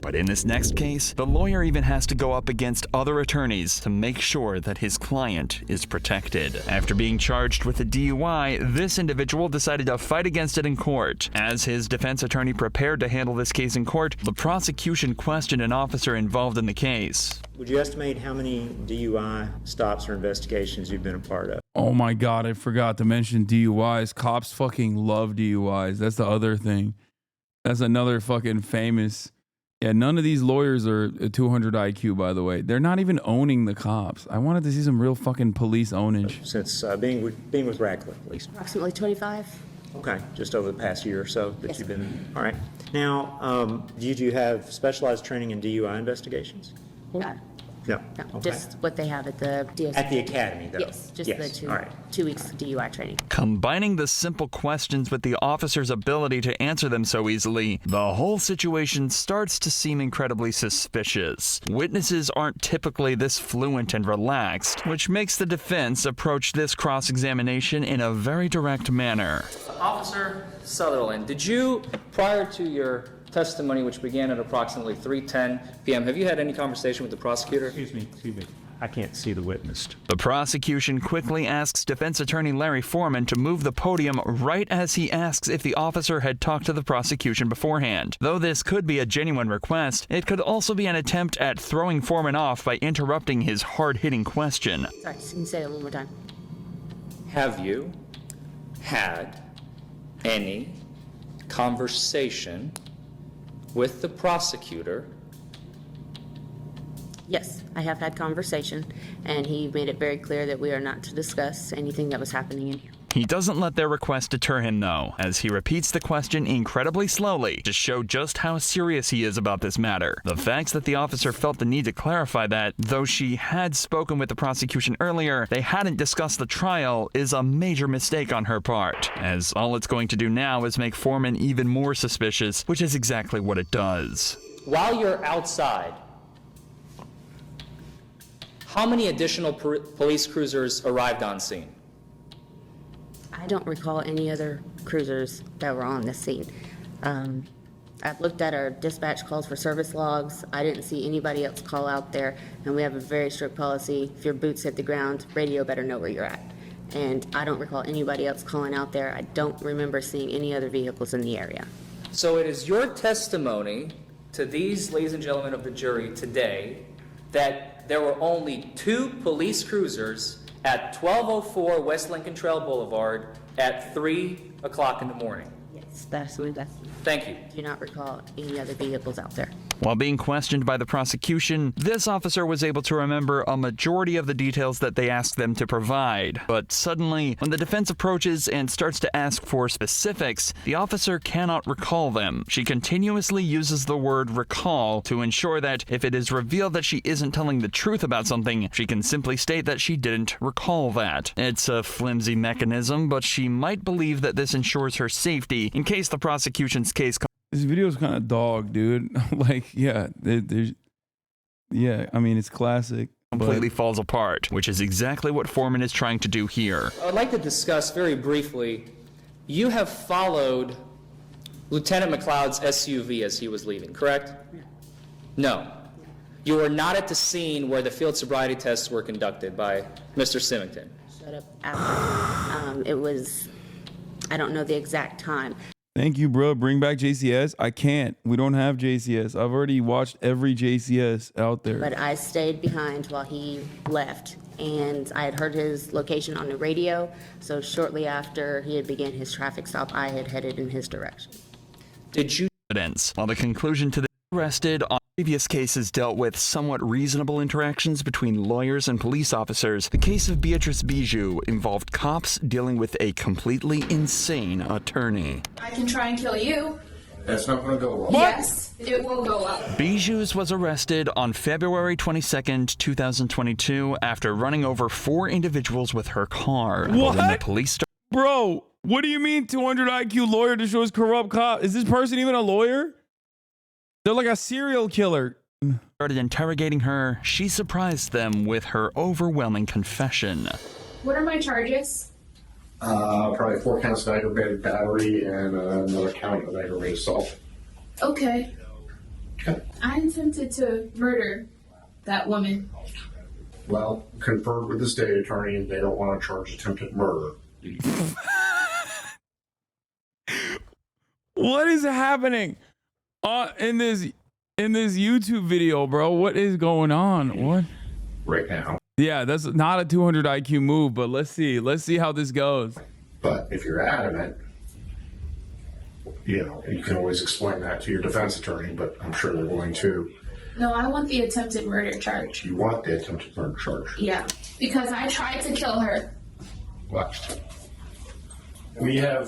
But in this next case, the lawyer even has to go up against other attorneys to make sure that his client is protected. After being charged with a DUI, this individual decided to fight against it in court. As his defense attorney prepared to handle this case in court, the prosecution questioned an officer involved in the case. Would you estimate how many DUI stops or investigations you've been a part of? Oh my God, I forgot to mention DUIs. Cops fucking love DUIs. That's the other thing. That's another fucking famous... Yeah, none of these lawyers are a 200 IQ, by the way. They're not even owning the cops. I wanted to see some real fucking police ownage. Since being with Radcliffe, at least. Approximately 25. Okay, just over the past year or so that Yes. you've been. All right. Now, did you have specialized training in DUI investigations? No, No. no, Okay. just what they have at the DOC. At the academy, though? Yes, just Yes. the All right. 2 weeks of DUI training. Combining the simple questions with the officer's ability to answer them so easily, the whole situation starts to seem incredibly suspicious. Witnesses aren't typically this fluent and relaxed, which makes the defense approach this cross-examination in a very direct manner. Officer Sutherland, did you, prior to your testimony, which began at approximately 3:10 p.m., have you had any conversation with the prosecutor? Excuse me. I can't see the witness. The prosecution quickly asks defense attorney Larry Foreman to move the podium right as he asks if the officer had talked to the prosecution beforehand. Though this could be a genuine request, it could also be an attempt at throwing Foreman off by interrupting his hard-hitting question. Sorry, can you say that one more time? Have you had any conversation with the prosecutor? Yes, I have had conversation, and he made it very clear that we are not to discuss anything that was happening in here. He doesn't let their request deter him, though, as he repeats the question incredibly slowly to show just how serious he is about this matter. The fact that the officer felt the need to clarify that, though she had spoken with the prosecution earlier, they hadn't discussed the trial is a major mistake on her part, as all it's going to do now is make Foreman even more suspicious, which is exactly what it does. While you're outside, how many additional police cruisers arrived on scene? I don't recall any other cruisers that were on the scene. I've looked at our dispatch calls for service logs. I didn't see anybody else call out there, and we have a very strict policy. If your boots hit the ground, radio better know where you're at. And I don't recall anybody else calling out there. I don't remember seeing any other vehicles in the area. So it is your testimony to these ladies and gentlemen of the jury today that there were only 2 police cruisers at 1204 West Lincoln Trail Boulevard at 3 o'clock in the morning. Yes, that's what that's. Thank you. Do not recall any other vehicles out there. While being questioned by the prosecution, this officer was able to remember a majority of the details that they asked them to provide. But suddenly, when the defense approaches and starts to ask for specifics, the officer cannot recall them. She continuously uses the word recall to ensure that if it is revealed that she isn't telling the truth about something, she can simply state that she didn't recall that. It's a flimsy mechanism, but she might believe that this ensures her safety in case the prosecution's case. This video's kind of dog, dude. Like, yeah, I mean, it's classic. Completely falls apart, which is exactly what Foreman is trying to do here. I'd like to discuss very briefly, you have followed Lieutenant McLeod's SUV as he was leaving, correct? No. You were not at the scene where the field sobriety tests were conducted by Mr. Symington. Shut up after. It was, I don't know the exact time. Thank you, bro. Bring back JCS. I can't. We don't have JCS. I've already watched every JCS out there. But I stayed behind while he left, and I had heard his location on the radio. So shortly after he had began his traffic stop, I had headed in his direction. Did you? Evidence. While the conclusion to the arrested on previous cases dealt with somewhat reasonable interactions between lawyers and police officers, the case of Beatrice Bijou involved cops dealing with a completely insane attorney. I can try and kill you. That's not going to go well. Yes, it will go up. Bijou's was arrested on February 22nd, 2022 after running over 4 individuals with her car. What? When the police Bro, what do you mean 200 IQ lawyer to show his corrupt cop? Is this person even a lawyer? They're like a serial killer. started interrogating her, she surprised them with her overwhelming confession. What are my charges? Probably 4 counts of aggravated battery and another count of aggravated assault. Okay. I attempted to murder that woman. Well, conferred with the state attorney and they don't want to charge attempted murder. What is happening in this YouTube video, bro? What is going on? What? Right now. Yeah, that's not a 200 IQ move, but let's see how this goes. But if you're adamant, you know, you can always explain that to your defense attorney, but I'm sure they're going to. No, I want the attempted murder charge. You want the attempted murder charge? Yeah, because I tried to kill her. What? We are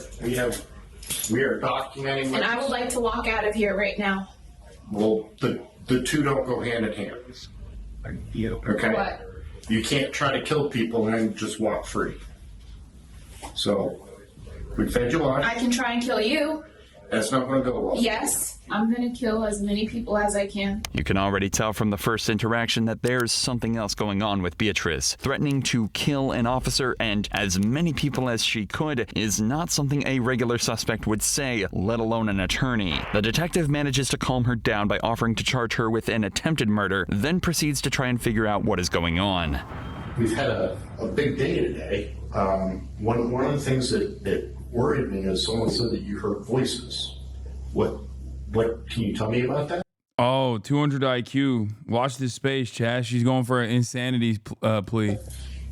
documenting. And I would like to walk out of here right now. Well, the two don't go hand in hand. Okay? What? You can't try to kill people and then just walk free. So, we fed you lunch. I can try and kill you. That's not going to go well. Yes, I'm going to kill as many people as I can. You can already tell from the first interaction that there's something else going on with Beatrice. Threatening to kill an officer and as many people as she could is not something a regular suspect would say, let alone an attorney. The detective manages to calm her down by offering to charge her with an attempted murder, then proceeds to try and figure out what is going on. We've had a big day today. One of the things that worried me is someone said that you heard voices. What can you tell me about that? Oh, 200 IQ. Watch this space, Chaz. She's going for an insanity plea.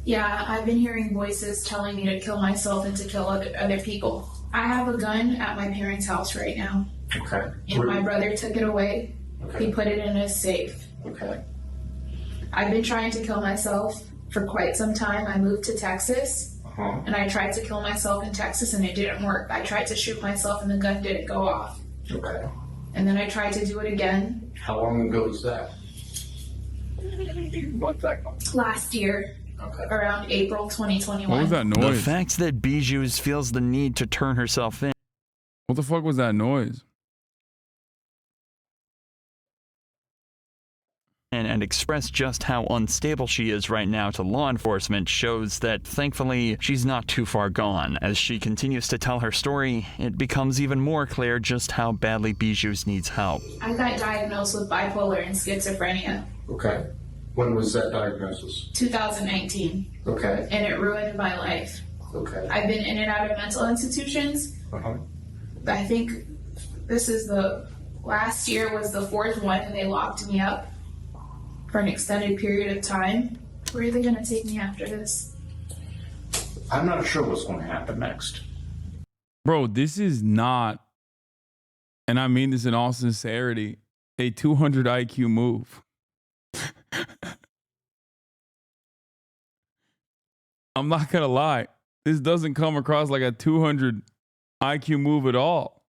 Yeah, I've been hearing voices telling me to kill myself and to kill other people. I have a gun at my parents' house right now. Okay. And my brother took it away. Okay. He put it in his safe. Okay. I've been trying to kill myself for quite some time. I moved to Texas. And I tried to kill myself in Texas and it didn't work. I tried to shoot myself and the gun didn't go off. Okay. And then I tried to do it again. How long ago was that? Last year. Okay. Around April 2021. What was that The noise? fact that Bijou feels the need to turn herself in. What the fuck was that noise? And express just how unstable she is right now to law enforcement shows that, thankfully, she's not too far gone. As she continues to tell her story, it becomes even more clear just how badly Bijou needs help. I got diagnosed with bipolar and schizophrenia. Okay. When was that diagnosis? 2019. Okay. And it ruined my life. Okay. I've been in and out of mental institutions. I think this is the last year was the 4th one and they locked me up for an extended period of time. Where are they going to take me after this? I'm not sure what's going to happen next. Bro, this is not, and I mean this in all sincerity, a 200 IQ move. I'm not going to lie. This doesn't come across like a 200 IQ move at all.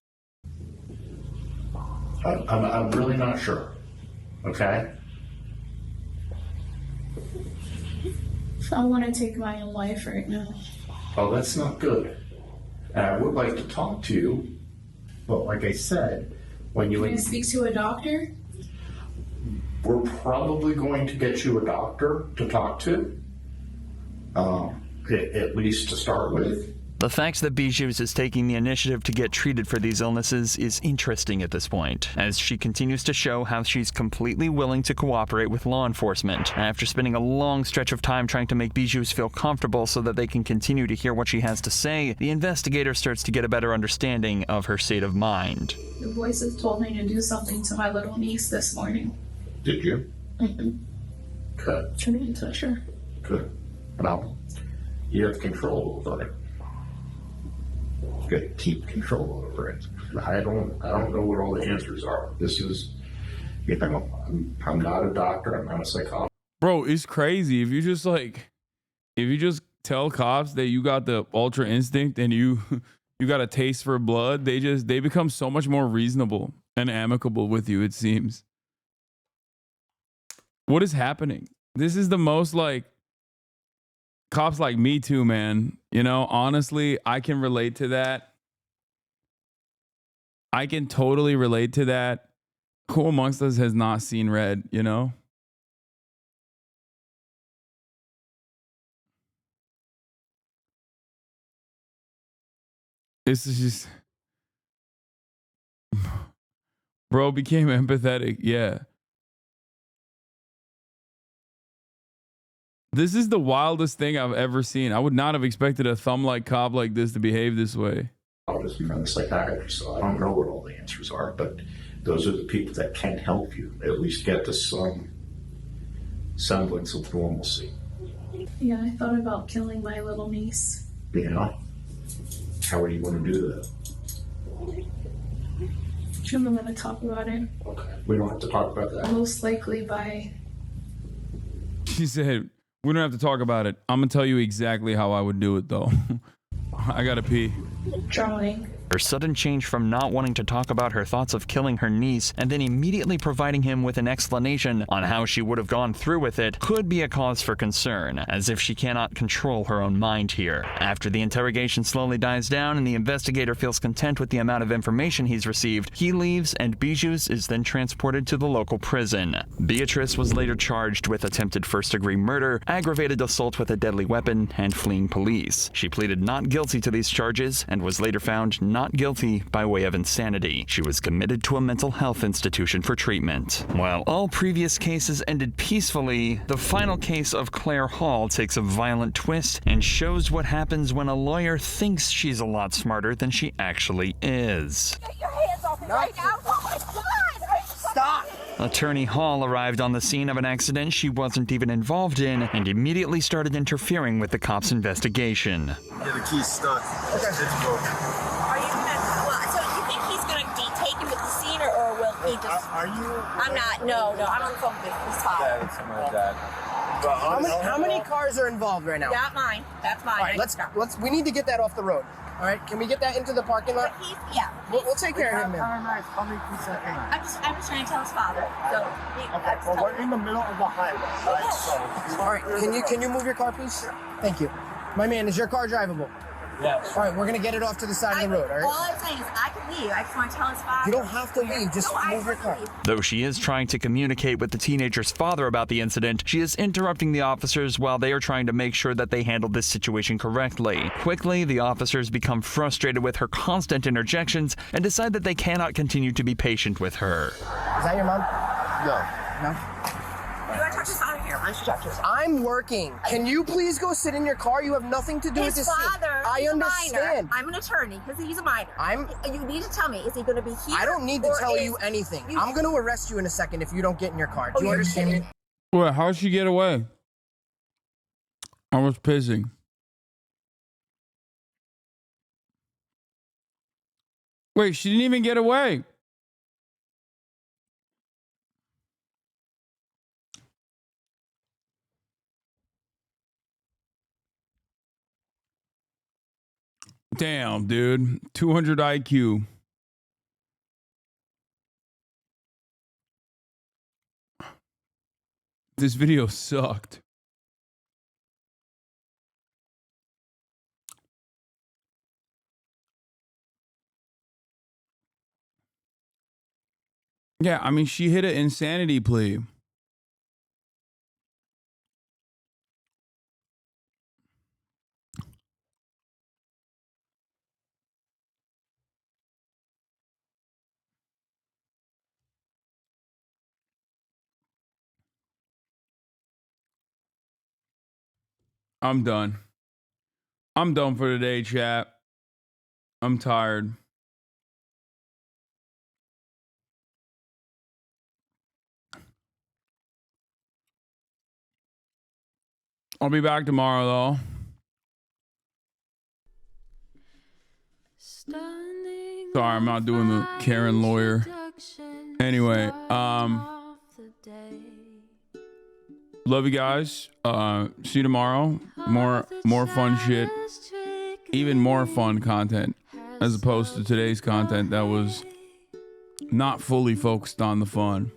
I'm really not sure. Okay? I want to take my own life right now. Oh, that's not good. And I would like to talk to you, but like I said, when you... Can I speak to a doctor? We're probably going to get you a doctor to talk to, at least to start with. The fact that Bijous is taking the initiative to get treated for these illnesses is interesting at this point, as she continues to show how she's completely willing to cooperate with law enforcement. After spending a long stretch of time trying to make Bijous feel comfortable so that they can continue to hear what she has to say, the investigator starts to get a better understanding of her state of mind. The voices told me to do something to my little niece this morning. Did you? Good. I didn't touch her. Good. Well, you have control over it. You got to keep control over it. I don't know what all the answers are. This is, you know, I'm not a doctor. I'm not a psychologist. Bro, it's crazy. If you just tell cops that you got the ultra instinct and you got a taste for blood, they become so much more reasonable and amicable with you, it seems. What is happening? This is the most like cops like me too, man. You know, honestly, I can relate to that. I can totally relate to that. Who amongst us has not seen red, you know? This is just... Bro became empathetic, yeah. This is the wildest thing I've ever seen. I would not have expected a thumb-like cop like this to behave this way. I'm a psychiatrist, so I don't know what all the answers are, but those are the people that can help you at least get to some semblance of normalcy. Yeah, I thought about killing my little niece. Yeah. How would you want to do that? I'm going to talk about it. Okay. We don't have to talk about that. Most likely by... She said, we don't have to talk about it. I'm going to tell you exactly how I would do it, though. I got to pee. Drawing. Her sudden change from not wanting to talk about her thoughts of killing her niece and then immediately providing him with an explanation on how she would have gone through with it could be a cause for concern, as if she cannot control her own mind here. After the interrogation slowly dies down and the investigator feels content with the amount of information he's received, he leaves and Bijous is then transported to the local prison. Beatrice was later charged with attempted first-degree murder, aggravated assault with a deadly weapon, and fleeing police. She pleaded not guilty to these charges and was later found not guilty by way of insanity. She was committed to a mental health institution for treatment. While all previous cases ended peacefully, the final case of Claire Hall takes a violent twist and shows what happens when a lawyer thinks she's a lot smarter than she actually is. Get your hands off me right now! Oh my God! Stop! Attorney Hall arrived on the scene of an accident she wasn't even involved in and immediately started interfering with the cops' investigation. Yeah, the key's stuck. Okay. Are you gonna, well, so you think he's gonna take him to the scene or will he just... Are you... I'm not, no, I'm on the phone with his father. Yeah, it's something like that. How many cars are involved right now? Not mine. That's mine. All right, let's. We need to get that off the road. All right, can we get that into the parking lot? We'll take care of him, man. I'm just trying to tell his father. So, Well, we're in the middle of the highway. All right, can you move your car, please? Thank you. My man, is your car drivable? Yes. All right, we're gonna get it off to the side of the road. All right. All I'm saying is I can leave. I just want to tell his father. You don't have to leave. Just move your car. Though she is trying to communicate with the teenager's father about the incident, she is interrupting the officers while they are trying to make sure that they handle this situation correctly. Quickly, the officers become frustrated with her constant interjections and decide that they cannot continue to be patient with her. Is that your mom? No. You want to talk to his father here? Why don't you talk to his father? I'm working. Can you please go sit in your car? You have nothing to do with His this. father. I He's understand. A minor. I'm an attorney because he's a minor. You need to tell me. Is he going to be here? I don't need to or tell is- you anything. I'm going to arrest you in a second if you don't get in your car. Do you understand me? Well, how'd she get away? I was pissing. Wait, she didn't even get away. Damn, dude. 200 IQ. This video sucked. Yeah, I mean, she hit an insanity plea. I'm done. I'm done for today, chat. I'm tired. I'll be back tomorrow, though. Sorry, I'm not doing the Karen lawyer. Anyway, love you guys. See you tomorrow. More fun shit. Even more fun content as opposed to today's content that was not fully focused on the fun.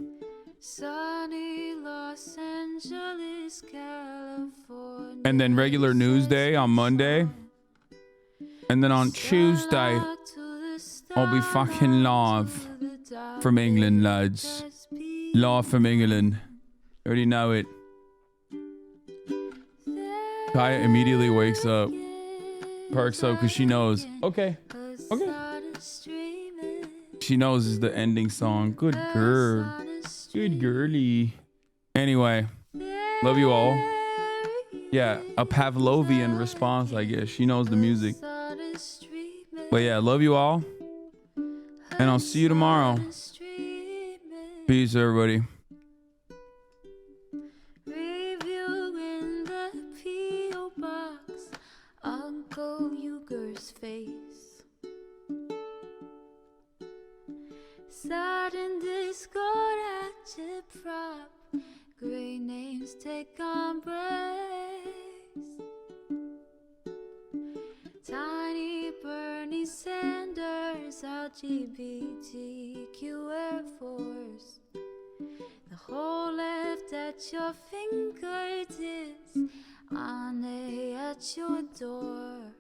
And then regular news day on Monday. And then on Tuesday, I'll be fucking live from England, lads. Live from England. Already know it. Kaya immediately wakes up, perks up because she knows. Okay. She knows is the ending song. Good girl. Good girly. Anyway, love you all. Yeah, a Pavlovian response, I guess. She knows the music. But yeah, love you all. And I'll see you tomorrow. Peace, everybody. Reviewing the P.O. box, Uncle Uger's face. Sudden discord at your prop, great names take embrace. Tiny Bernie Sanders, LGBTQ Air Force. The whole left at your fingertips, Ane at your door.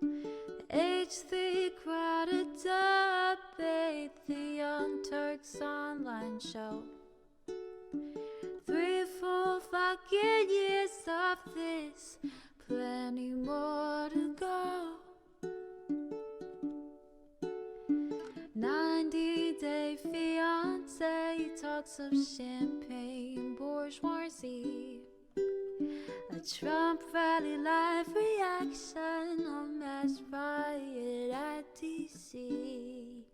The H3 crowded debate, the Young Turks online show. 3 full fucking years of this, plenty more to go. 90-day fiance, talks of champagne bourgeoisie. A Trump rally live reaction, a mass riot at DC.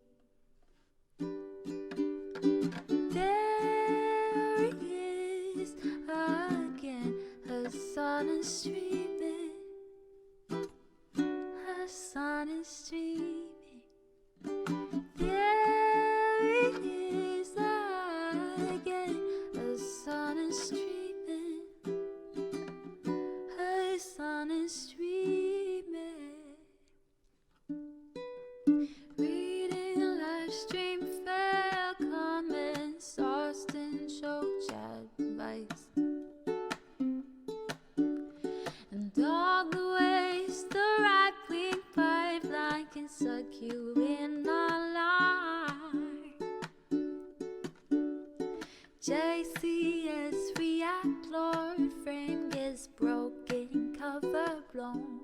There he is again, Hasan is streaming. Hasan is streaming. There he is again, Hasan is streaming. Hasan is streaming. Reading live stream fair comments, Austin show chat advice. And all the ways the right-wing pipeline can suck you in online. JCS react, Lord frame gets broken, cover blown.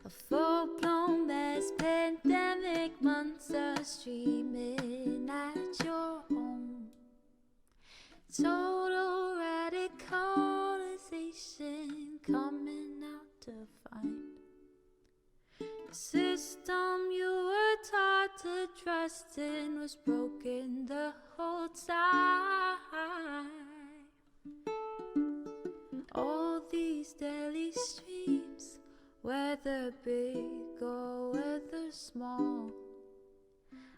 A full-blown mass pandemic, monster streaming at your home. Total radicalization coming out to find. The system you were taught to trust in was broken the whole time. All these daily streams, whether big or whether small,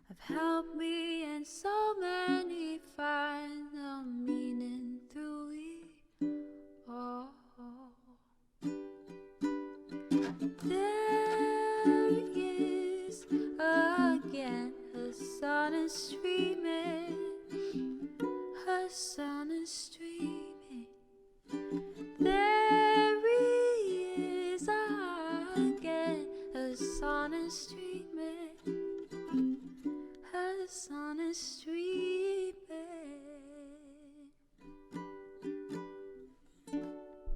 have helped me and so many find the meaning through it all. There he is again, Hasan is streaming. Hasan is streaming. There he is again, Hasan is streaming. Hasan is streaming.